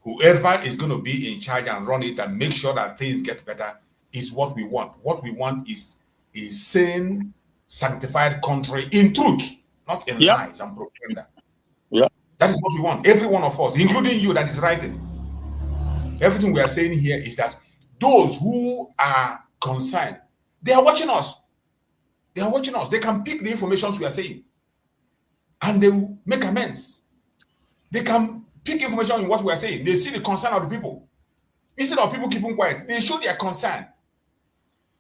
Whoever is going to be in charge and run it and make sure that things get better is what we want. What we want is a sane, sanctified country in truth, not in lies and propaganda. Yeah. That is what we want. Every one of us, including you that is writing. Everything we are saying here is that those who are concerned, they are watching us. They are watching us. They can pick the information we are saying and they will make amends. They can pick information in what we are saying. They see the concern of the people. Instead of people keeping quiet, they show their concern.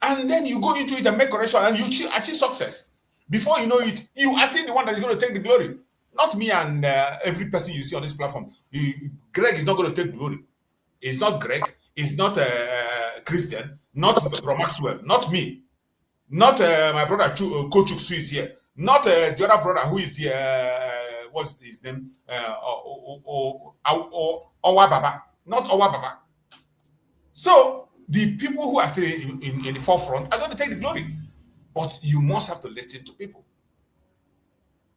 And then you go into it and make correction and you achieve success. Before you know it, you are still the one that is going to take the glory. Not me and every person you see on this platform. Greg is not going to take glory. It's not Greg. It's not Christian. Not Bro Maxwell. Not me. Not my brother Kochuk Su is here. Not the other brother who is here. What's his name? Owa Baba. Not Owa Baba. So the people who are still in the forefront are going to take the glory. But you must have to listen to people.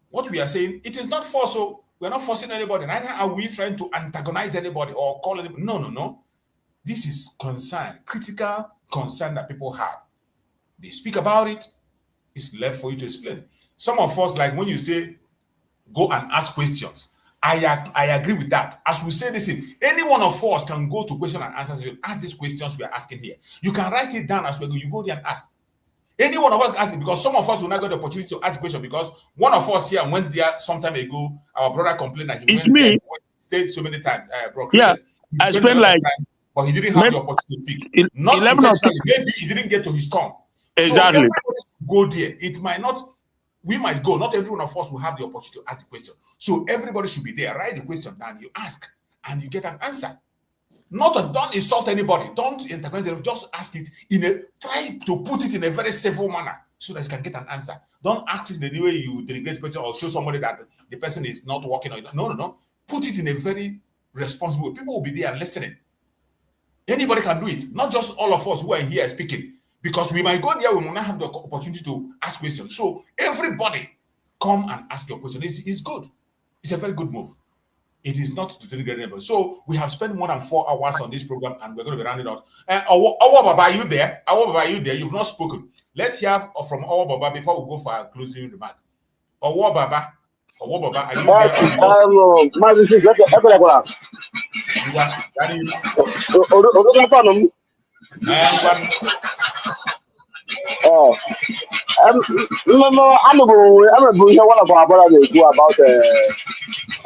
What we are saying, it is not force. So we're not forcing anybody. Neither are we trying to antagonize anybody or call anybody. No. This is concern, critical concern that people have. They speak about it. It's left for you to explain. Some of us, like when you say, go and ask questions. I agree with that. As we say this, any one of us can go to question and answers. You ask these questions we are asking here. You can write it down as we go. You go there and ask. Any one of us ask it, because some of us will not get the opportunity to ask the question, because one of us here went there some time ago. Our brother complained that he stayed so many times. Bro, yeah, I spent like, time, but he didn't have the opportunity to speak. Not 11 or 12. Maybe he didn't get to his turn. Exactly. So everybody should go there. It might not. We might go. Not every one of us will have the opportunity to ask the question. So everybody should be there. Write the question down. You ask, and you get an answer. Don't insult anybody. Don't intervene. Just ask it try to put it in a very civil manner so that you can get an answer. Don't ask it in the way you delegate the question or show somebody that the person is not working. No. Put it in a very responsible way. People will be there listening. Anybody can do it. Not just all of us who are here speaking. Because we might go there, we will not have the opportunity to ask questions. So everybody come and ask your question. It's good. It's a very good move. It is not to degrade anybody. So we have spent more than 4 hours on this program, and we're going to be rounding out. Awa Baba, are you there? Awa Baba, are you there? You've not spoken. Let's hear from Awa Baba before we go for our closing remark. Awa Baba, are you there? Oh, I'm a one of our brothers who about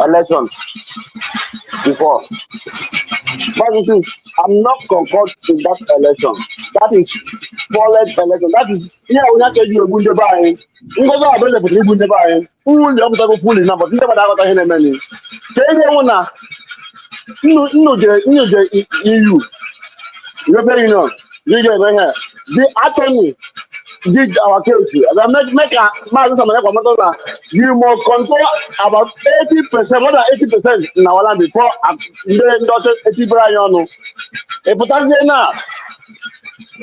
elections before. But this is, I'm not concord in that election. That is fallen election. That is, yeah, we have to do a good buy. We go to a better good buy. Who will have to pull in number? Never have to have many. Kenya, the EU. The attorney did our case. You must control about 80%, more than 80% in our land before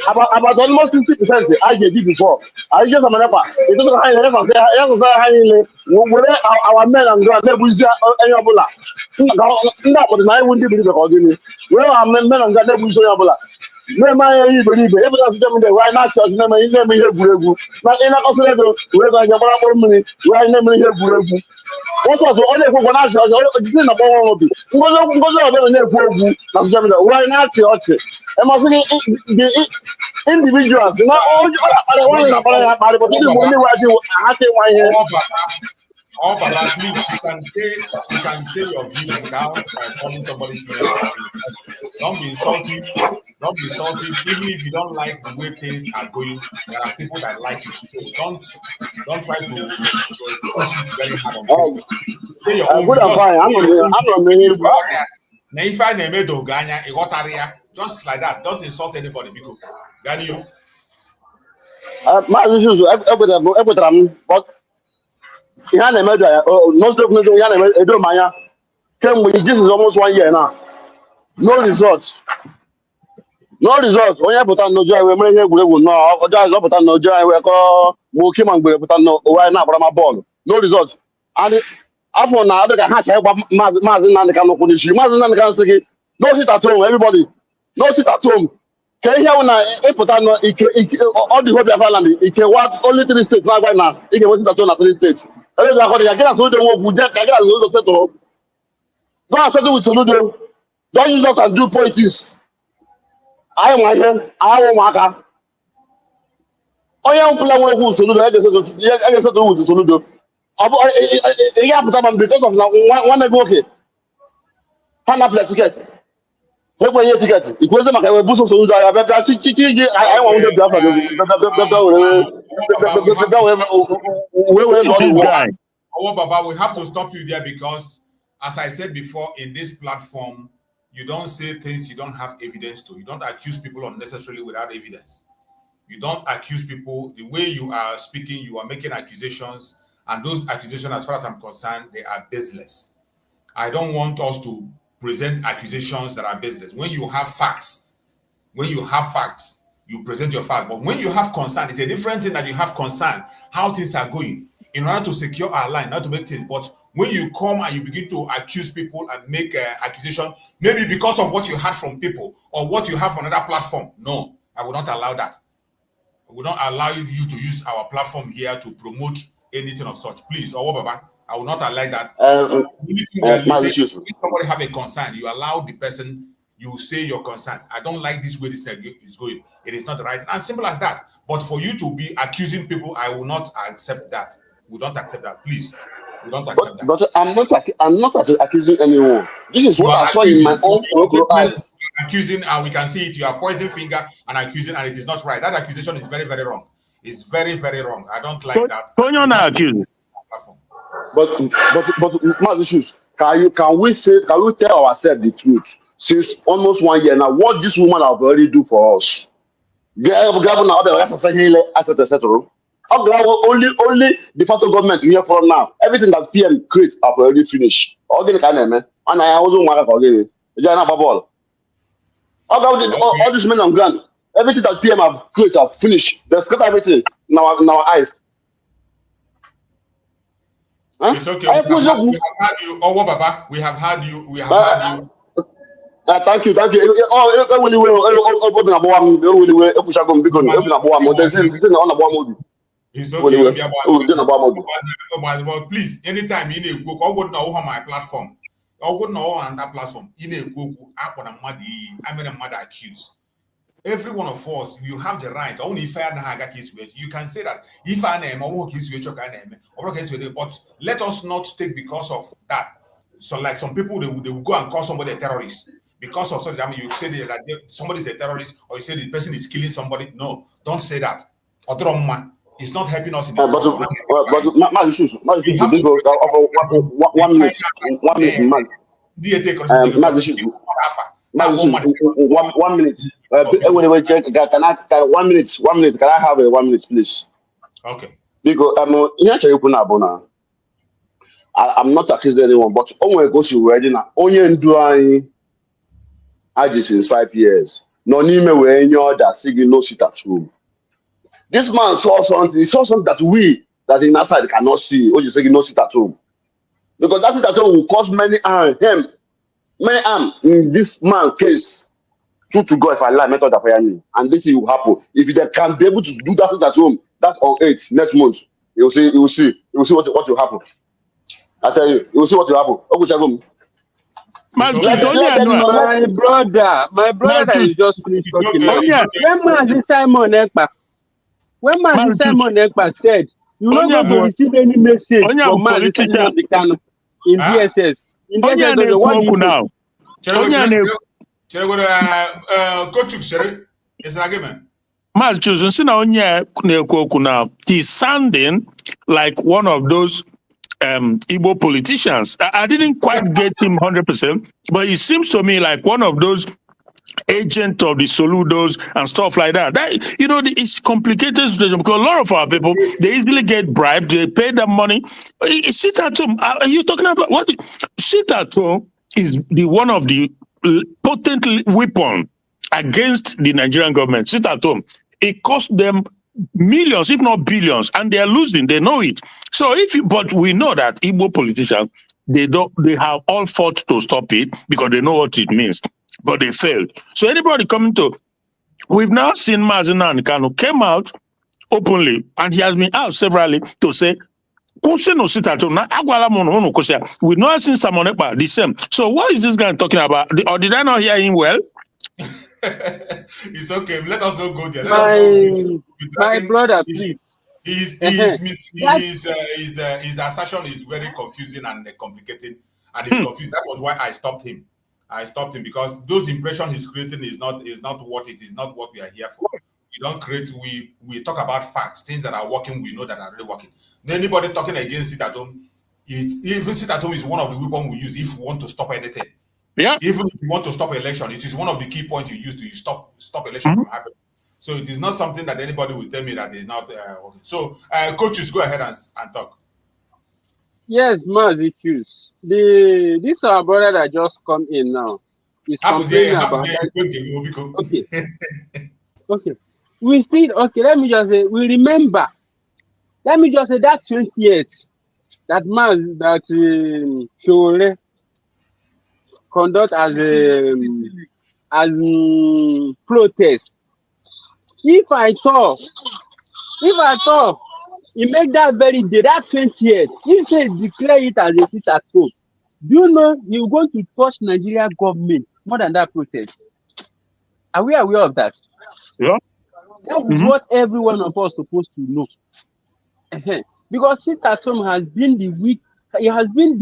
about almost 60% I did before. I just it doesn't our men and God Ebola. I wouldn't believe the where our men and God Ebola. No man believe it. Every time they why not church name is name here Buregu. But in a hospital, we're going to have money. Why name here Buregu? What was the only one I didn't know about it? Why not church? And I think the individuals, not all the one about it, but the money I think why here. Oh, Baba, please, you can say your views without calling somebody's name. Don't be insulting. Don't be insulting. Even if you don't like the way things are going, there are people that like it. So don't try to push it very hard on people. Say your own. Just like that. Don't insult anybody. Because Gani, but Yana Media, Yana came with this is almost 1 year now. No results. No results. When you put on no joy, we're no, or just put on no joy, we're called Mokim and we put on no, why not from a ball? No results. And after now, they can have Mazi Nnamdi Kanu punish you. Mazi Nnamdi Kanu say, no sit at home, everybody. No sit at home. Can you hear when I put on all the whole Biafra land? It can work only 3 states now, right now. It can sit at home at 3 states. Don't use us and do politics. I am my friend. I am my I am playing with Soludo. I just said to Soludo. Because of one okay. Hand up the ticket. Take my ticket. It wasn't like I was boosting Soludo. I want to Oh, Baba, we have to stop you there because, as I said before, in this platform, you don't say things you don't have evidence to. You don't accuse people unnecessarily without evidence. You don't accuse people. The way you are speaking, you are making accusations, and those accusations, as far as I'm concerned, they are baseless. I don't want us to present accusations that are baseless. When you have facts, you present your fact. But when you have concern, it's a different thing that you have concern, how things are going. In order to secure our line, not to make things, but when you come and you begin to accuse people and make accusation, maybe because of what you heard from people or what you have on another platform. No, I will not allow that. I will not allow you to use our platform here to promote anything of such. Please, Baba, I will not allow that. If somebody have a concern, you allow the person, you say your concern. I don't like this way this is going. It is not right. As simple as that. But for you to be accusing people, I will not accept that. We don't accept that. Please. We don't accept that. But I'm not accusing anyone. This is what I saw in my own eyes. Accusing, and we can see it. You are pointing finger and accusing, and it is not right. That accusation is very, very wrong. It's very, very wrong. I don't like that. But can we tell ourselves the truth? Since almost 1 year now, what this woman have already do for us? Only the federal government we hear from now. Everything that PM create have already finished. All the kind of man, and I also want to forget it. All these men on ground, everything that PM have created have finished. They scatter everything in our eyes. Huh? It's okay. We have had you. Oh, Baba, we have had you. We have had you. Thank you. It's okay. But please, anytime you need to go, on my platform. On that platform, I'm a mother accused. Every one of us, you have the right. Only if you can say that if I name or but let us not take because of that. So, like some people, they will go and call somebody a terrorist because of something. I mean, you say that somebody is a terrorist, or you say the person is killing somebody. No, don't say that. It's not helping us in this. But 1 minute, man. 1 minute. Can 1 minute? 1 minute. Can I have a 1 minute, please? Okay. Because I'm not accusing anyone, but only goes to already now. Only doing IG since 5 years. No need me when you're that signal no sit at home. This man saw something. He saw something that in that side cannot see. Or you say no sit at home, because that sit at home will cause many harm in this man case. True to God, if I lie, method of me, and this will happen. If they can be able to do that at home, that on 8 next month, you will see what will happen. I tell you, you will see what will happen. My brother is just finished talking now. When Mazi Simon Ekpa said, "You not going to receive any message from Mazi Nnamdi Kanu in DSS." In DSS, what do you now? He's sounding like one of those Igbo politicians. I didn't quite get him 100%, but it seems to me like one of those agent of the Soludos and stuff like that. It's complicated situation because a lot of our people, they easily get bribed, they pay them money. Sit at home. Are you talking about what? Sit at home is one of the potent weapon against the Nigerian government. Sit at home. It cost them millions, if not billions, and they are losing. They know it. So but we know that Igbo politicians, they have all fought to stop it because they know what it means, but they failed. So anybody coming to, we've now seen Mazi Nnamdi Kanu came out openly, and he has been out severally to say, we've not seen Simon Ekpa the same. So what is this guy talking about? Or did I not hear him well? It's okay. Let us not go there. My brother, please. His assertion is very confusing and complicated, and it's confused. That was why I stopped him. Because those impressions he's creating is not what it is, not what we are here for. We don't create. We talk about facts, things that are working. We know that are really working. Anybody talking against sit at home, even sit at home is one of the weapons we use if we want to stop anything. Yeah. Even if you want to stop election, it is one of the key points you use to stop election from happening. So it is not something that anybody will tell me that is not working. So coaches, go ahead and talk. Yes, Mazi Q's. This our brother that just come in now. He's complaining about that. Okay. We still let me just say we remember. Let me just say that 28th that man that Shole conduct as protest. If I thought he make that very day, that 20th, if they declare it as a sit at home, do you know you're going to touch Nigeria government more than that protest? Are we aware of that? Yeah. That is what every one of us supposed to know. Because sit at home has been the weak, it has been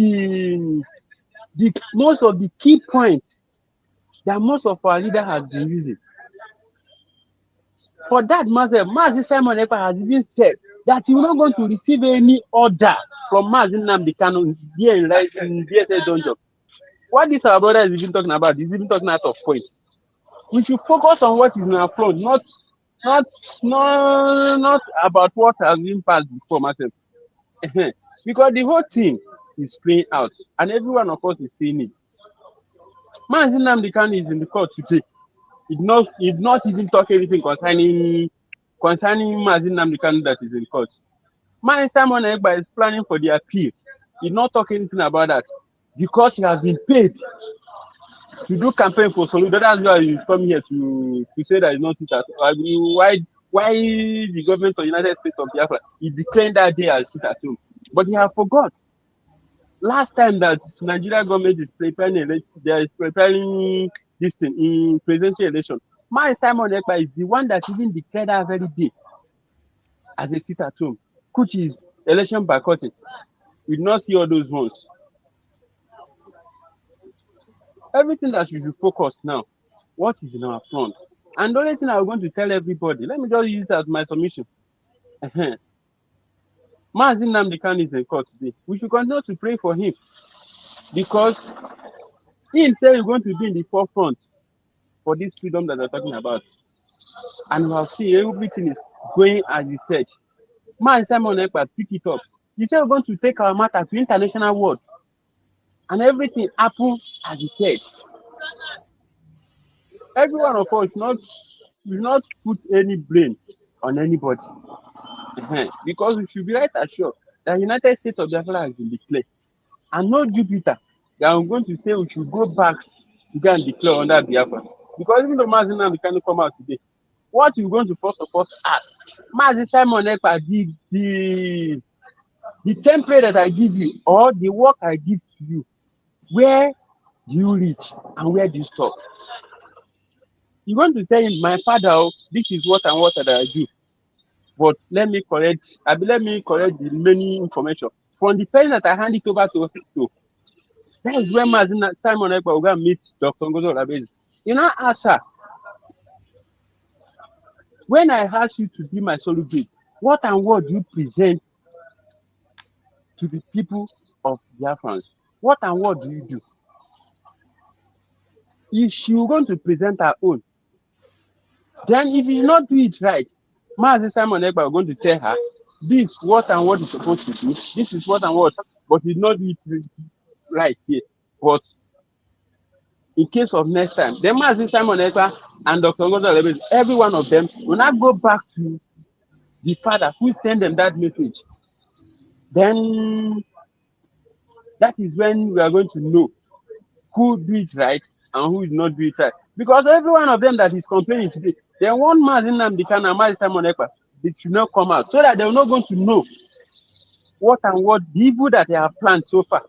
the most of the key points that most of our leader has been using. For that matter, Mazi Simon Ekpa has even said that he will not going to receive any order from Mazi Nnamdi Kanu here in DSS Dungeon. What this our brother is even talking about, he's even talking out of point. We should focus on what is in our front, not about what has been passed before myself. Because the whole thing is playing out, and every one of us is seeing it. Mazi Nnamdi Kanu is in the court today. He not even talk anything concerning Mazi Nnamdi Kanu that is in court. Mazi Simon Ekpa is planning for the appeal. He not talk anything about that because he has been paid to do campaign for Soludo. That's why he's coming here to say that he's not sit at home. Why the government of the United States of Biafra he declared that day as sit at home, but he have forgot. Last time that Nigeria government is preparing this thing in presidential election, Mazi Simon Ekpa is the one that even declared that very day as a sit at home, which is election boycotting. We did not see all those ones. Everything that we should focus now, what is in our front? And the only thing I'm going to tell everybody, let me just use that as my submission. Mazi Nnamdi Kanu is in court today. We should continue to pray for him because he himself is going to be in the forefront for this freedom that we're talking about. And we have seen everything is going as he said. Mazi Simon Ekpa pick it up. He said we're going to take our matter to international world. And everything happened as he said. Every one of us will not put any blame on anybody. Because we should be right assured that the United States of Biafra has been declared. And no Jupiter that I'm going to say we should go back to go and declare under Biafra. Because even though Mazi Nnamdi Kanu come out today, what you're going to first of all ask, Mazi Simon Ekpa, the template that I give you or the work I give to you, where do you reach and where do you stop? You're going to tell him, my father, this is what and what that I do. But let me correct the remaining information. From the person that I hand it over to, that is when Simon Ekpa will go and meet Dr. Ngozo Olabezi. You know, ask her, when I ask you to be my surrogate, what and what do you present to the people of Biafrans? What and what do you do? If she's going to present her own, then if you not do it right, Mazi Simon Ekpa is going to tell her, this what and what is supposed to do, this is what and what, but you not do it right here. But in case of next time, then Mazi Simon Ekpa and Dr. Ngozo Olabezi, every one of them will not go back to the father who sent them that message. Then that is when we are going to know who do it right and who did not do it right. Because every one of them that is complaining today, they want Mazi Nnamdi Kanu and Mazi Simon Ekpa, they should not come out so that they're not going to know what and what the evil that they have planned so far.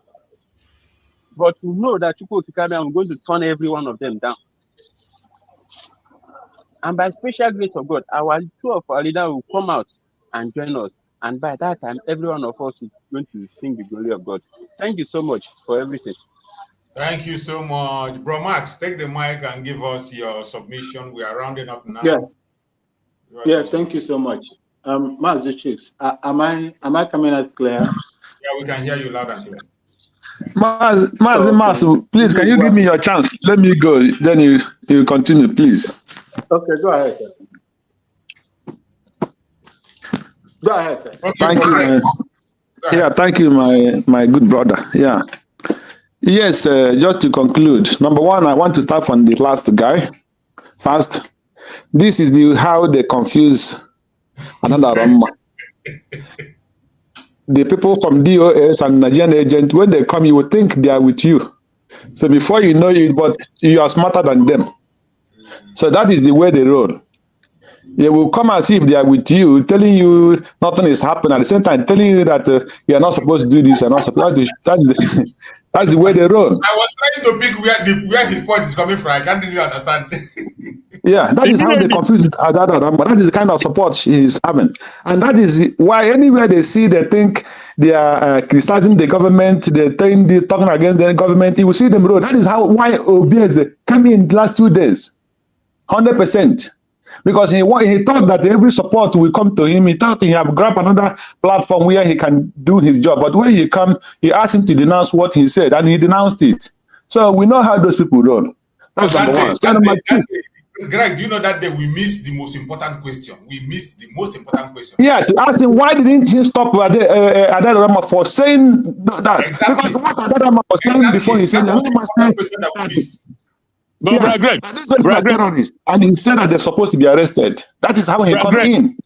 But we know that Chukwu Okikabe, I'm going to turn every one of them down. And by special grace of God, two of our leaders will come out and join us. And by that time, every one of us is going to sing the glory of God. Thank you so much for everything. Thank you so much. Bro Max, take the mic and give us your submission. We are rounding up now. Yeah, thank you so much. Mazi Chicks, am I coming out clear? Yeah, we can hear you loud and clear. Mazi, please, can you give me your chance? Let me go. Then you continue, please. Okay, go ahead, sir. Go ahead, sir. Okay, thank you. Yeah, thank you, my good brother. Yeah. Yes, just to conclude. Number one, I want to start from the last guy. First, this is how they confuse another Rama. the people from DOS and Nigerian agent, when they come, you will think they are with you. So before you know it, but you are smarter than them. So that is the way they roll. They will come as if they are with you, telling you nothing is happening. At the same time, telling you that you are not supposed to do this and not supposed to. That's the way they roll. I was trying to pick where his point is coming from. I can't really understand. Yeah, that is how they confuse Adadadam, but that is the kind of support she is having. And that is why anywhere they see, they think they are criticizing the government, they're talking against the government, you will see them roll. That is why OBS came in the last 2 days, 100%. Because he thought that every support will come to him. He thought he have grabbed another platform where he can do his job. But when he come, he asked him to denounce what he said, and he denounced it. So we know how those people roll. That's number one. So number two. Greg, do you know that day we missed the most important question? We missed the most important question. Yeah, to ask him why didn't he stop Adadama for saying that? Exactly. Because what Adadama was saying before he said Greg, this is a terrorist, and he said that they're supposed to be arrested. That is how he come in.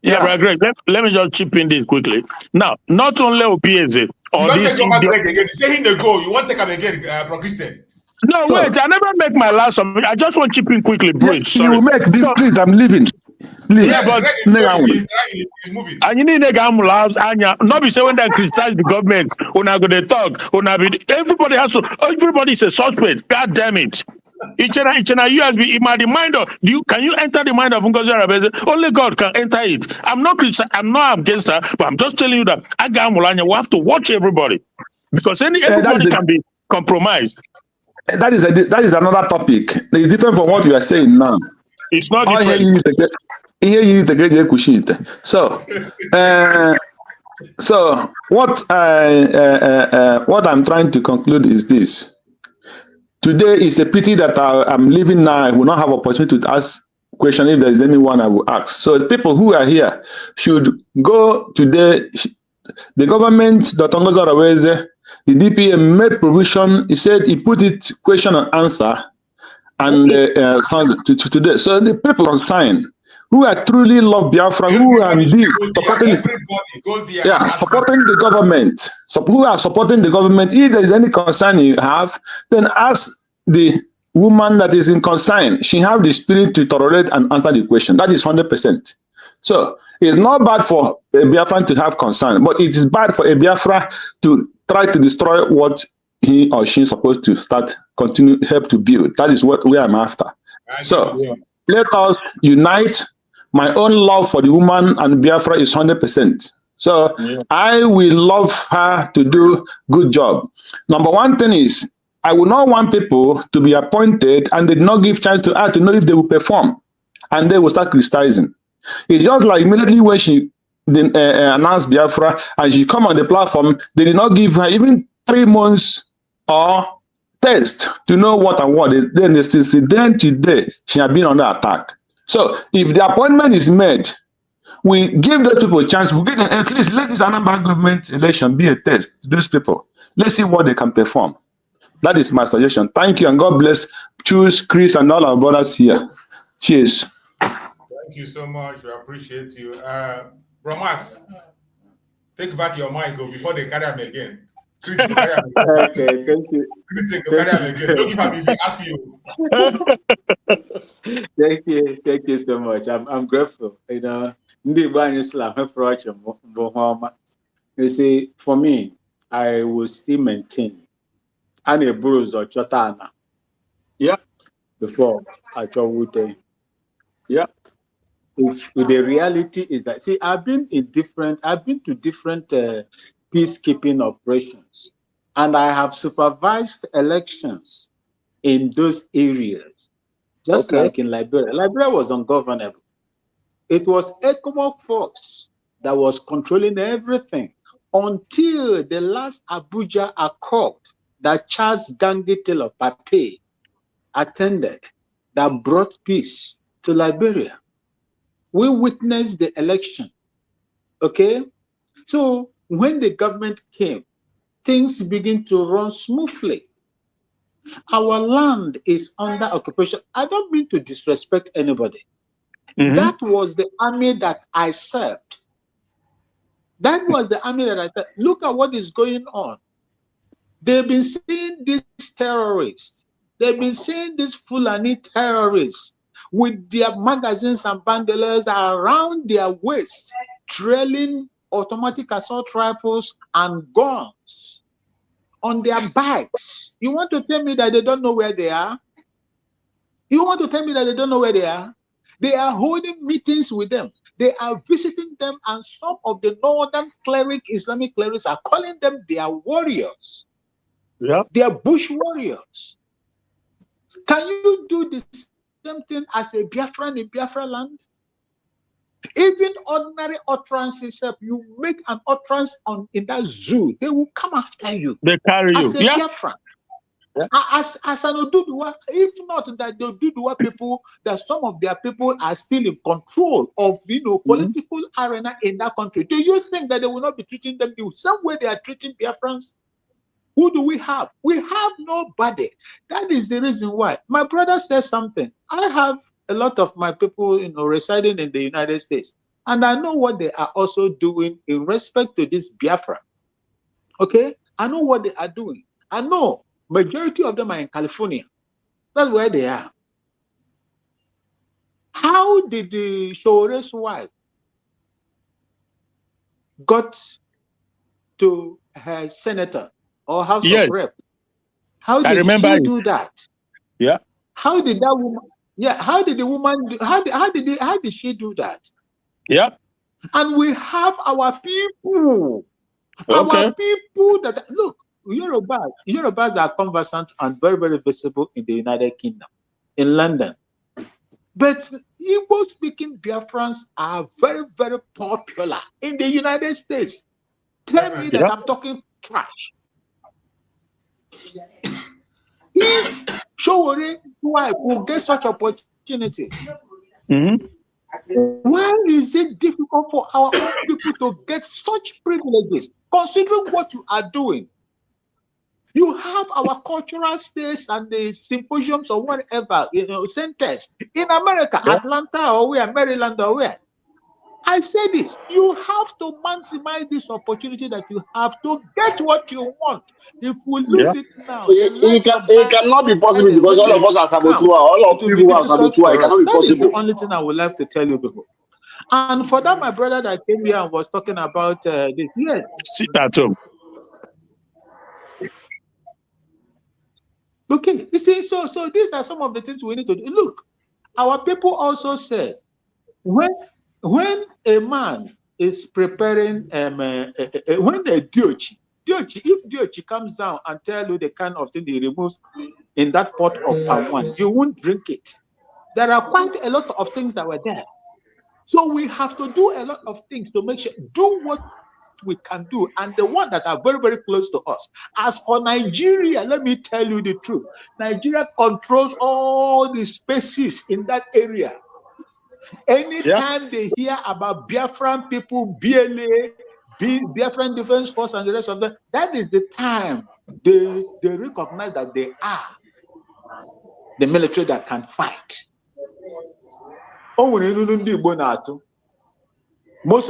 Yeah, Greg, let me just chip in this quickly. Now, not only OPS or this. You say him to go. You want to take him again, Pro Christian? No, wait, I never make my last submission. I just want to chip in quickly, Bridge. Sorry. You make this, please, I'm leaving. Please. Yeah, but he's moving. And you need a gamble house, and not be saying when they criticize the government, when I go to talk, everybody has to, everybody is a suspect. God damn it. Each and USB, the mind of can you enter the mind of Ngozi Arabeze? Only God can enter it. I'm not against her, but I'm just telling you that we have to watch everybody. Because everybody can be compromised. That is another topic. It's different from what you are saying now. It's not different. So what I'm trying to conclude is this. Today is a pity that I'm leaving now. I will not have opportunity to ask question if there is anyone I will ask. So the people who are here should go today. The government, Dr. Ngozi Arabeze, the DPM made provision. He said he put it question and answer, and today. So the people on sign who are truly love Biafra, who are indeed supporting, supporting the government, who are supporting the government. If there is any concern you have, then ask the woman that is in concern. She have the spirit to tolerate and answer the question. That is 100%. So it's not bad for a Biafran to have concern, but it is bad for a Biafra to try to destroy what he or she is supposed to help to build. That is where I'm after. So let us unite. My own love for the woman and Biafra is 100%. So I will love her to do good job. Number one thing is, I will not want people to be appointed and they not give chance to her to know if they will perform. And they will start criticizing. It's just like immediately when she announced Biafra and she come on the platform, they did not give her even 3 months or test to know what and what. Then today, she has been under attack. So if the appointment is made, we give those people a chance. We get at least let this Anambra government election be a test to those people. Let's see what they can perform. That is my suggestion. Thank you and God bless. Choose Chris and all our brothers here. Cheers. Thank you so much. We appreciate you. Bro Max, take back your mic before they carry him again. Okay, thank you. Don't give him if he ask you. Thank you so much. I'm grateful. You know, you see, for me, I will still maintain any bruise or chotana. Yeah. Before I told you. Yeah. If the reality is that, see, I've been to different peacekeeping operations, and I have supervised elections in those areas, just like in Liberia. Liberia was ungovernable. It was ECOWAS force that was controlling everything until the last Abuja Accord that Charles Gangi Taylor Pape attended that brought peace to Liberia. We witnessed the election, okay? So when the government came, things begin to run smoothly. Our land is under occupation. I don't mean to disrespect anybody. That was the army that I served. That was the army that I thought. Look at what is going on. They've been seeing these terrorists. They've been seeing these Fulani terrorists with their magazines and bandoleers around their waist, trailing automatic assault rifles and guns on their bikes. You want to tell me that they don't know where they are? You want to tell me that they don't know where they are? They are holding meetings with them. They are visiting them, and some of the northern Islamic clerics are calling them their warriors. Yeah. They are bush warriors. Can you do the same thing as a Biafran in Biafra land? Even ordinary utterances, if you make an utterance in that zoo, they will come after you. They carry you. As a Biafran. Yeah. As an Oduduwa, if not that the Oduduwa people, that some of their people are still in control of political arena in that country, do you think that they will not be treating them the same way they are treating Biafrans? Who do we have? We have nobody. That is the reason why. My brother says something. I have a lot of my people, residing in the United States, and I know what they are also doing in respect to this Biafra. Okay, I know what they are doing. I know majority of them are in California. That's where they are. How did the Shore's wife got to her senator or House of Rep? How did she do that? Yeah. How did that woman? Yeah. How did the woman? How did she do that? Yeah. And we have our people. Okay. Our people that look. Yorubas are conversant and very, very visible in the United Kingdom, in London. But Igbo-speaking Biafrans are very, very popular in the United States. Tell me that I'm talking trash. If Showore wife will get such opportunity, why is it difficult for our own people to get such privileges, considering what you are doing? You have our cultural states and the symposiums or whatever, centers in America, Atlanta or where, Maryland or where. I say this, you have to maximize this opportunity that you have to get what you want. If we lose it now, it cannot be possible because all of us are saboteur. All of people are saboteur. It cannot be possible. That is the only thing I would like to tell you people. And for that, my brother that came here and was talking about this, yes. Sit at home. Okay, you see, so these are some of the things we need to do. Look, our people also said when a man is preparing when a diochi, if diochi comes down and tell you the kind of thing he removes in that pot of palm wine, you won't drink it. There are quite a lot of things that were there. So we have to do a lot of things to make sure, do what we can do, and the one that are very, very close to us. As for Nigeria, let me tell you the truth. Nigeria controls all the spaces in that area. Anytime they hear about Biafran people, BLA, Biafran Defense Force, and the rest of them, that is the time they recognize that they are the military that can fight. Most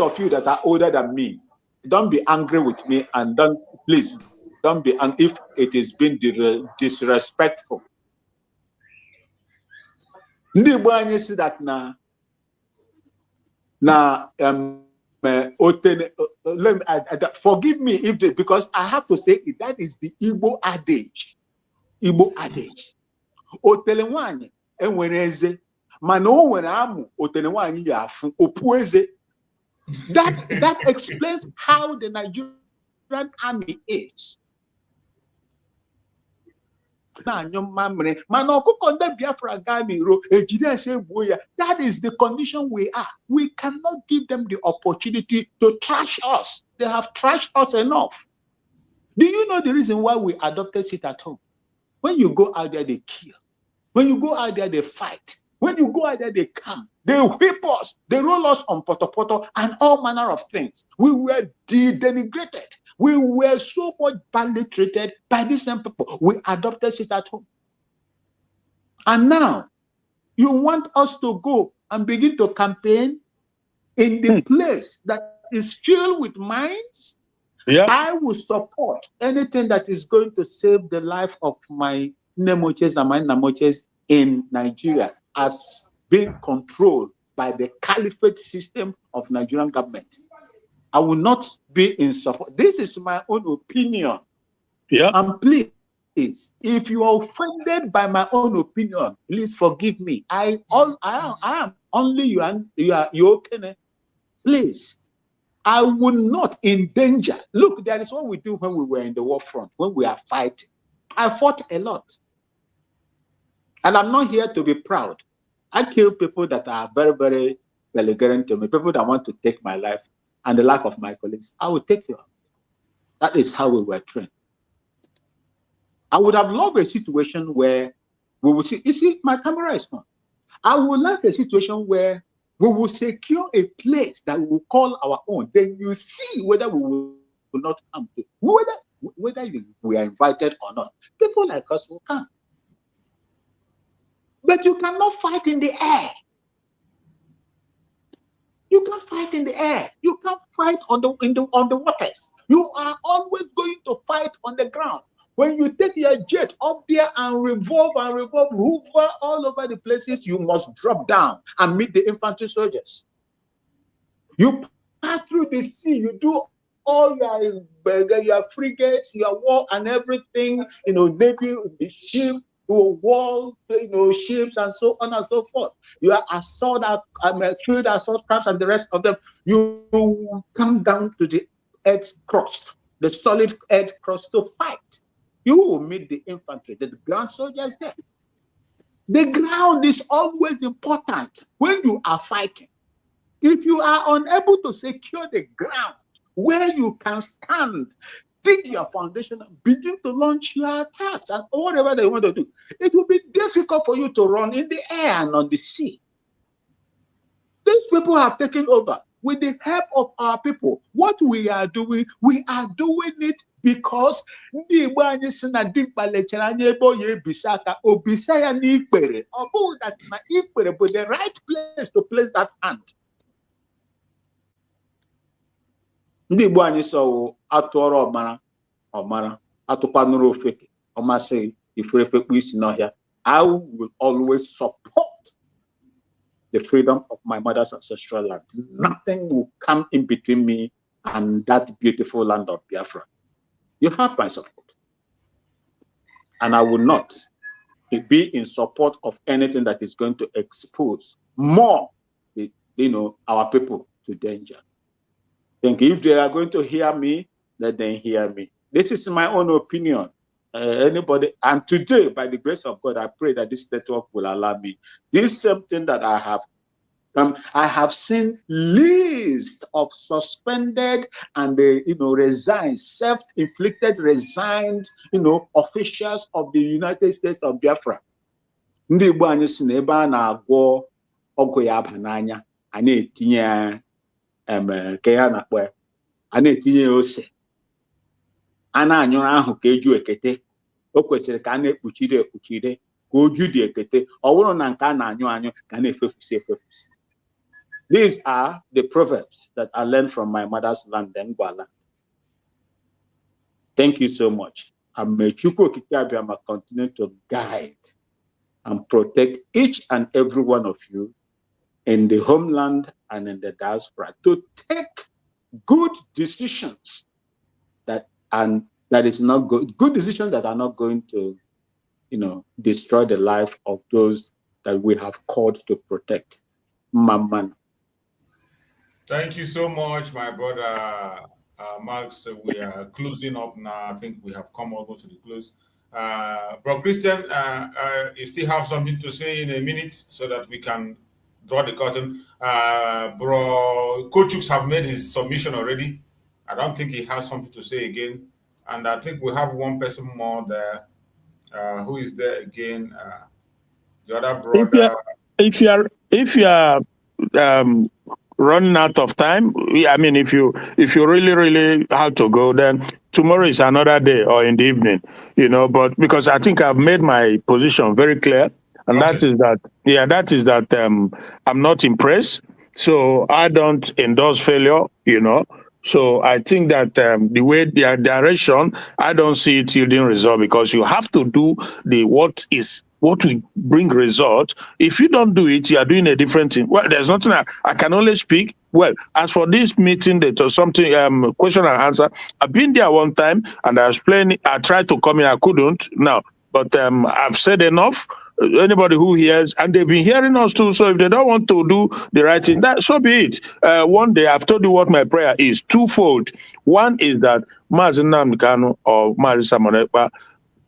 of you that are older than me, don't be angry with me, and please don't be angry if it is being disrespectful. See that forgive me if because I have to say it, that is the Igbo adage. Igbo adage. Otelenwani enwereze mano nwere amu otelenwani yafu opueze. That explains how the Nigerian army is. That is the condition we are. We cannot give them the opportunity to trash us. They have trashed us enough. Do you know the reason why we adopted sit at home? When you go out there, they kill. When you go out there, they fight. When you go out there, they come. They whip us. They roll us on poto and all manner of things. We were denigrated. We were so much badly treated by these same people. We adopted sit at home. And now, you want us to go and begin to campaign in the place that is filled with minds, yeah, I will support anything that is going to save the life of my Nemoches and my Namoches in Nigeria as being controlled by the caliphate system of Nigerian government. I will not be in support. This is my own opinion. Yeah. And please, if you are offended by my own opinion, please forgive me. I am only you and you okay. Please. I will not endanger. Look, that is what we do when we were in the war front, when we are fighting. I fought a lot. And I'm not here to be proud. I kill people that are very, very belligerent to me, people that want to take my life and the life of my colleagues. I will take you out. That is how we were trained. I would have loved a situation where we would see, you see, my camera is on. I would like a situation where we will secure a place that we will call our own. Then you see whether we will not come to, whether we are invited or not. People like us will come. But you cannot fight in the air. You can't fight in the air. You can't fight on the waters. You are always going to fight on the ground. When you take your jet up there and revolve, hover all over the places, you must drop down and meet the infantry soldiers. You pass through the sea, you do all your frigates, your war and everything, Navy, ship, wall, ships, and so on and so forth. You are assault, field assault crafts, and the rest of them. You come down to the earth crust, the solid earth crust to fight. You will meet the infantry, the ground soldiers there. The ground is always important when you are fighting. If you are unable to secure the ground where you can stand, dig your foundation and begin to launch your attacks and whatever they want to do, it will be difficult for you to run in the air and on the sea. These people have taken over with the help of our people. What we are doing it because the right place to place that hand. Ndị Igbo anyị sọ atụọrọ ọmara atụkwanụrụ ofeke ọmasị ifurefekpu isi n'ọhịa. I will always support the freedom of my mother's ancestral land. Nothing will come in between me and that beautiful land of Biafra. You have my support. And I will not be in support of anything that is going to expose more, our people to danger. Think if they are going to hear me, let them hear me. This is my own opinion. Anybody, and today, by the grace of God, I pray that this network will allow me. This same thing that I have seen list of suspended and resigned, self-inflicted, resigned, officials of the United States of Biafra. Ndị Igbo anyị si na ebe a na-agwọ ọgwụ ya aba n'anya, a na-etinye ke ya na-akpọ ya, a na-etinye ya ose, a na-anyụrụ ahụ ka eju ekete. O kwesịrị ka a na-ekpuchiri ka oju dị ekete. Ọ bụrụ na nke a na-anyụ anyụ ka a na-efefusi efefusi. These are the proverbs that I learned from my mother's land, Ngwala. Thank you so much. And may Chukwu Okike Abịama continue to guide and protect each and every one of you in the homeland and in the diaspora to take good decisions that is not good decisions that are not going to, destroy the life of those that we have called to protect. Mamman. Thank you so much, my brother Max. We are closing up now. I think we have come almost to the close. Bro Christian, you still have something to say in a minute so that we can draw the curtain. Bro Kochuk have made his submission already. I don't think he has something to say again. And I think we have one person more there. Who is there again? The other brother. If you are running out of time, I mean, if you really have to go, then tomorrow is another day or in the evening, But because I think I've made my position very clear, and that is that I'm not impressed So I don't endorse failure, you know. So I think that the way their direction, I don't see it yielding result, because you have to do what will bring result. If you don't do it, you are doing a different thing. Well, there's nothing I can only speak. Well, as for this meeting, that was something question and answer. I've been there one time and I was playing. I tried to come in, I couldn't now, but I've said enough. Anybody who hears, and they've been hearing us too, so if they don't want to do the right thing, that so be it. One day I've told you what my prayer is, twofold. One is that Mazi Nnamdi Kanu or Mazi Samonekpa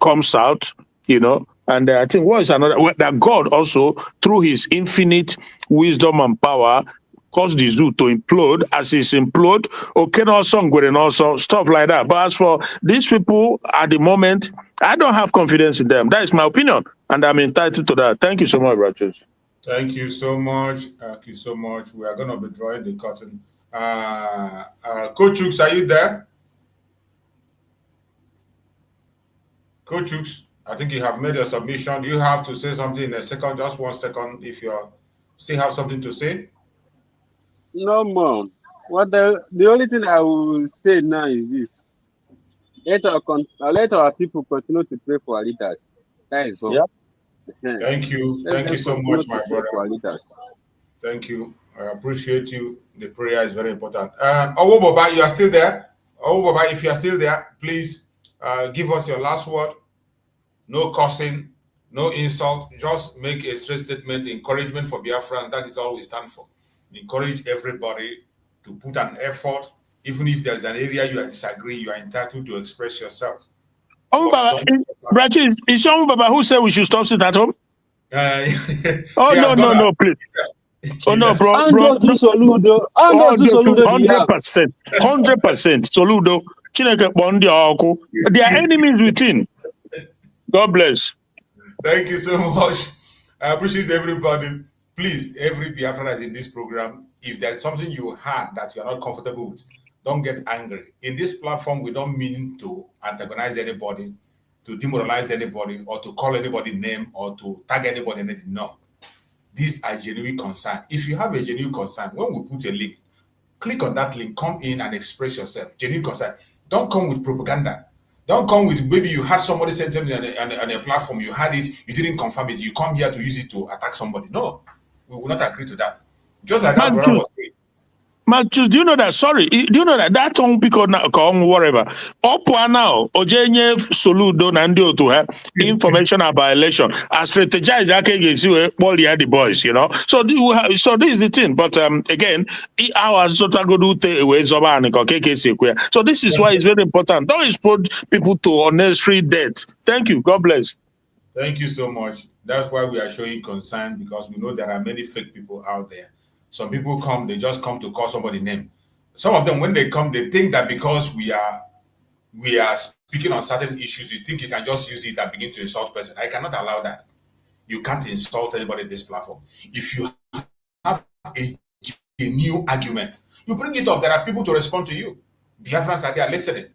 comes out, you know, and I think what is another, that God also, through his infinite wisdom and power, cause the zoo to implode as it's implode, okay, also stuff like that. But as for these people at the moment, I don't have confidence in them. That is my opinion, and I'm entitled to that. Thank you so much, brothers. Thank you so much. Thank you so much. We are going to be drawing the curtain. Coach Hooks, are you there? Coach Hooks, I think you have made a submission. You have to say something in a second, just 1 second, if you still have something to say. No more. The only thing I will say now is this: let our people continue to pray for our leaders. That is all. Yep. Thank you. Thank you so much, my brother. Thank you. I appreciate you. The prayer is very important. Baba, you are still there? Baba, if you are still there, please give us your last word. No cursing, no insult. Just make a straight statement, encouragement for Biafra, and that is all we stand for. Encourage everybody to put an effort. Even if there's an area you disagree, you are entitled to express yourself. Baba, is Young Baba who said we should stop sitting at home? No, please. Oh no, bro. 100%, 100%. Soludo. They are enemies within. God bless. Thank you so much. I appreciate everybody. Please, every Biafran in this program, if there is something you heard that you are not comfortable with, don't get angry. In this platform, we don't mean to antagonize anybody, to demoralize anybody, or to call anybody name, or to tag anybody. No. These are genuine concern. If you have a genuine concern, when we put a link, click on that link, come in and express yourself. Genuine concern. Don't come with propaganda. Don't come with, maybe you had somebody send something on a platform, you had it, you didn't confirm it, you come here to use it to attack somebody. No, we will not agree to that. Just like that, was saying. Matthew, do you know that? Sorry, do you know that don't pick on whatever? Opwa now, Ojenye Soludo Nandio to have information about election. I strategize the boys, you know. So this is the thing. But again, our so this is why it's very important. Don't expose people to unnecessary debt. Thank you. God bless. Thank you so much. That's why we are showing concern, because we know there are many fake people out there. Some people come, they just come to call somebody name. Some of them, when they come, they think that because we are speaking on certain issues, you think you can just use it and begin to insult person. I cannot allow that. You can't insult anybody in this platform. If you have a new argument, you bring it up. There are people to respond to you. Biafrans are there listening.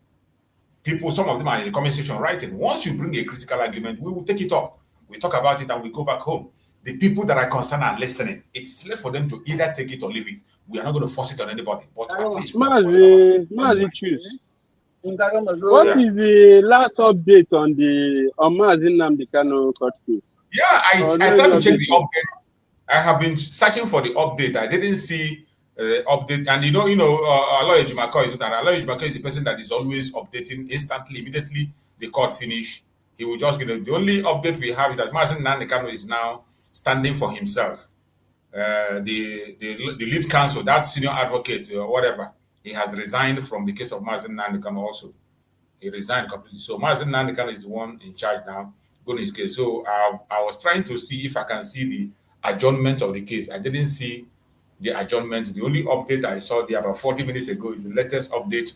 People, some of them are in the comment section writing. Once you bring a critical argument, we will take it up. We talk about it and we go back home. The people that are concerned are listening. It's left for them to either take it or leave it. We are not going to force it on anybody. But at least Mazi, choose. What is the last update on Mazi Nnamdi Kanu court case? Yeah, I tried to check the update. I have been searching for the update. I didn't see update. And Aloy Ejimako is that. Aloy Ejimako is the person that is always updating instantly, immediately the court finish. He will just the only update we have is that Mazi Nnamdi Kanu is now standing for himself. The lead counsel, that senior advocate or whatever, he has resigned from the case of Mazi Nnamdi Kanu also. He resigned completely. So Mazi Nnamdi Kanu is the one in charge now, going his case. So I was trying to see if I can see the adjournment of the case. I didn't see the adjournment. The only update I saw there about 40 minutes ago is the latest update.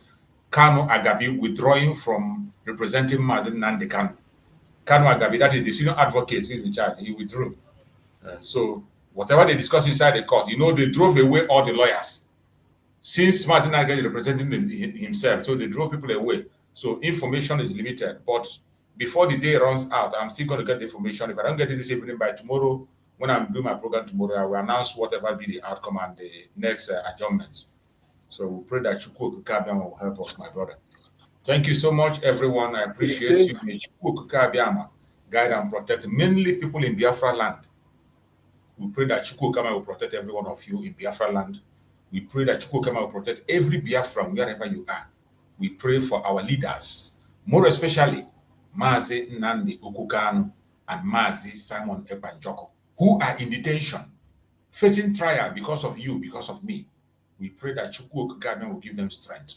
Kanu Agabi withdrawing from representing Mazi Nnamdi Kanu. Kanu Agabi, that is the senior advocate who is in charge, he withdrew. So whatever they discussed inside the court, they drove away all the lawyers. Since Mazi Nnamdi Kanu is representing himself, so they drove people away. So information is limited. But before the day runs out, I'm still going to get the information. If I don't get it this evening, by tomorrow when I'm doing my program tomorrow, I will announce whatever be the outcome and the next adjournment. So we pray that Chukwu Kabiama will help us, my brother. Thank you so much, everyone. I appreciate you. May Chukwu Kabiama guide and protect mainly people in Biafra land. We pray that Chukwu Kabiama will protect every one of you in Biafra land. We pray that Chukwu Kabiama will protect every Biafran wherever you are. We pray for our leaders, more especially Mazi Nnamdi Kanu and Mazi Simon Ekpanjoko, who are in detention, facing trial because of you, because of me. We pray that Chukwu Kabiama will give them strength.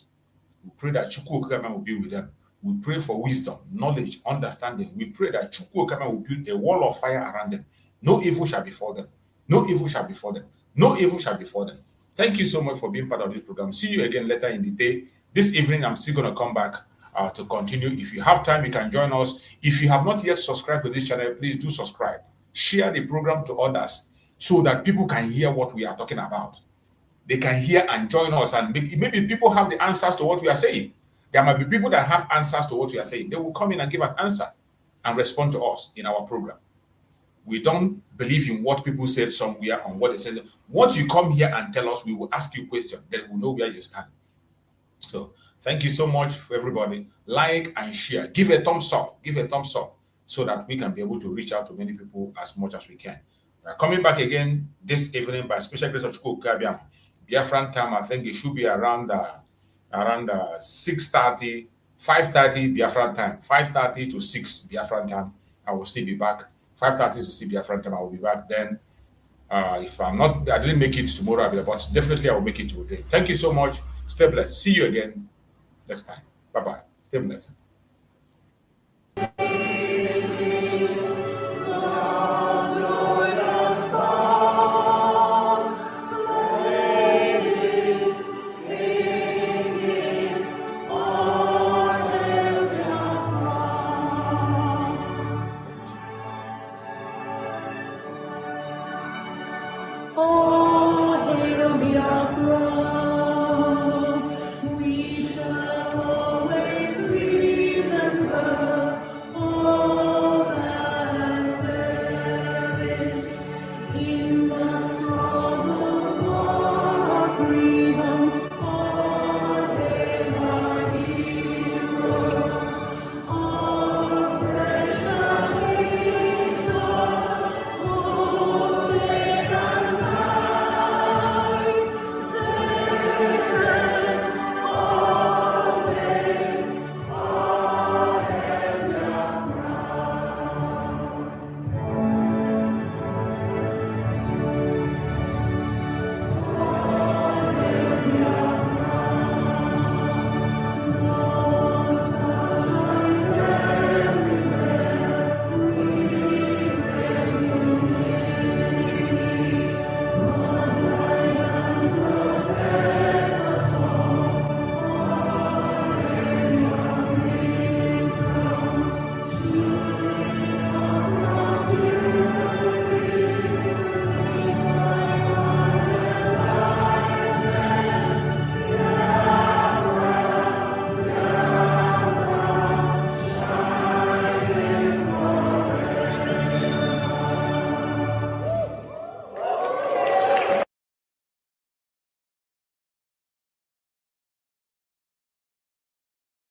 We pray that Chukwu Kabiama will be with them. We pray for wisdom, knowledge, understanding. We pray that Chukwu Kabiama will build a wall of fire around them. No evil shall befall them. No evil shall befall them. No evil shall befall them. Thank you so much for being part of this program. See you again later in the day. This evening, I'm still going to come back to continue. If you have time, you can join us. If you have not yet subscribed to this channel, please do subscribe. Share the program to others so that people can hear what we are talking about. They can hear and join us, and maybe people have the answers to what we are saying. There might be people that have answers to what we are saying. They will come in and give an answer and respond to us in our program. We don't believe in what people said somewhere on what they said. Once you come here and tell us, we will ask you questions. Then we'll know where you stand. So thank you so much for everybody. Like and share. Give a thumbs up. Give a thumbs up so that we can be able to reach out to many people as much as we can. We are coming back again this evening by special grace of Chukwu Kabiama. Biafran time, I think it should be around 6:30, 5:30 Biafran time, 5:30 to 6 Biafran time. I will still be back. 5:30 to 6 Biafran time. I will be back then. If I'm not, I didn't make it tomorrow, but definitely I will make it today. Thank you so much. Stay blessed. See you again next time. Bye bye. Stay blessed. Oh, hail Biafra.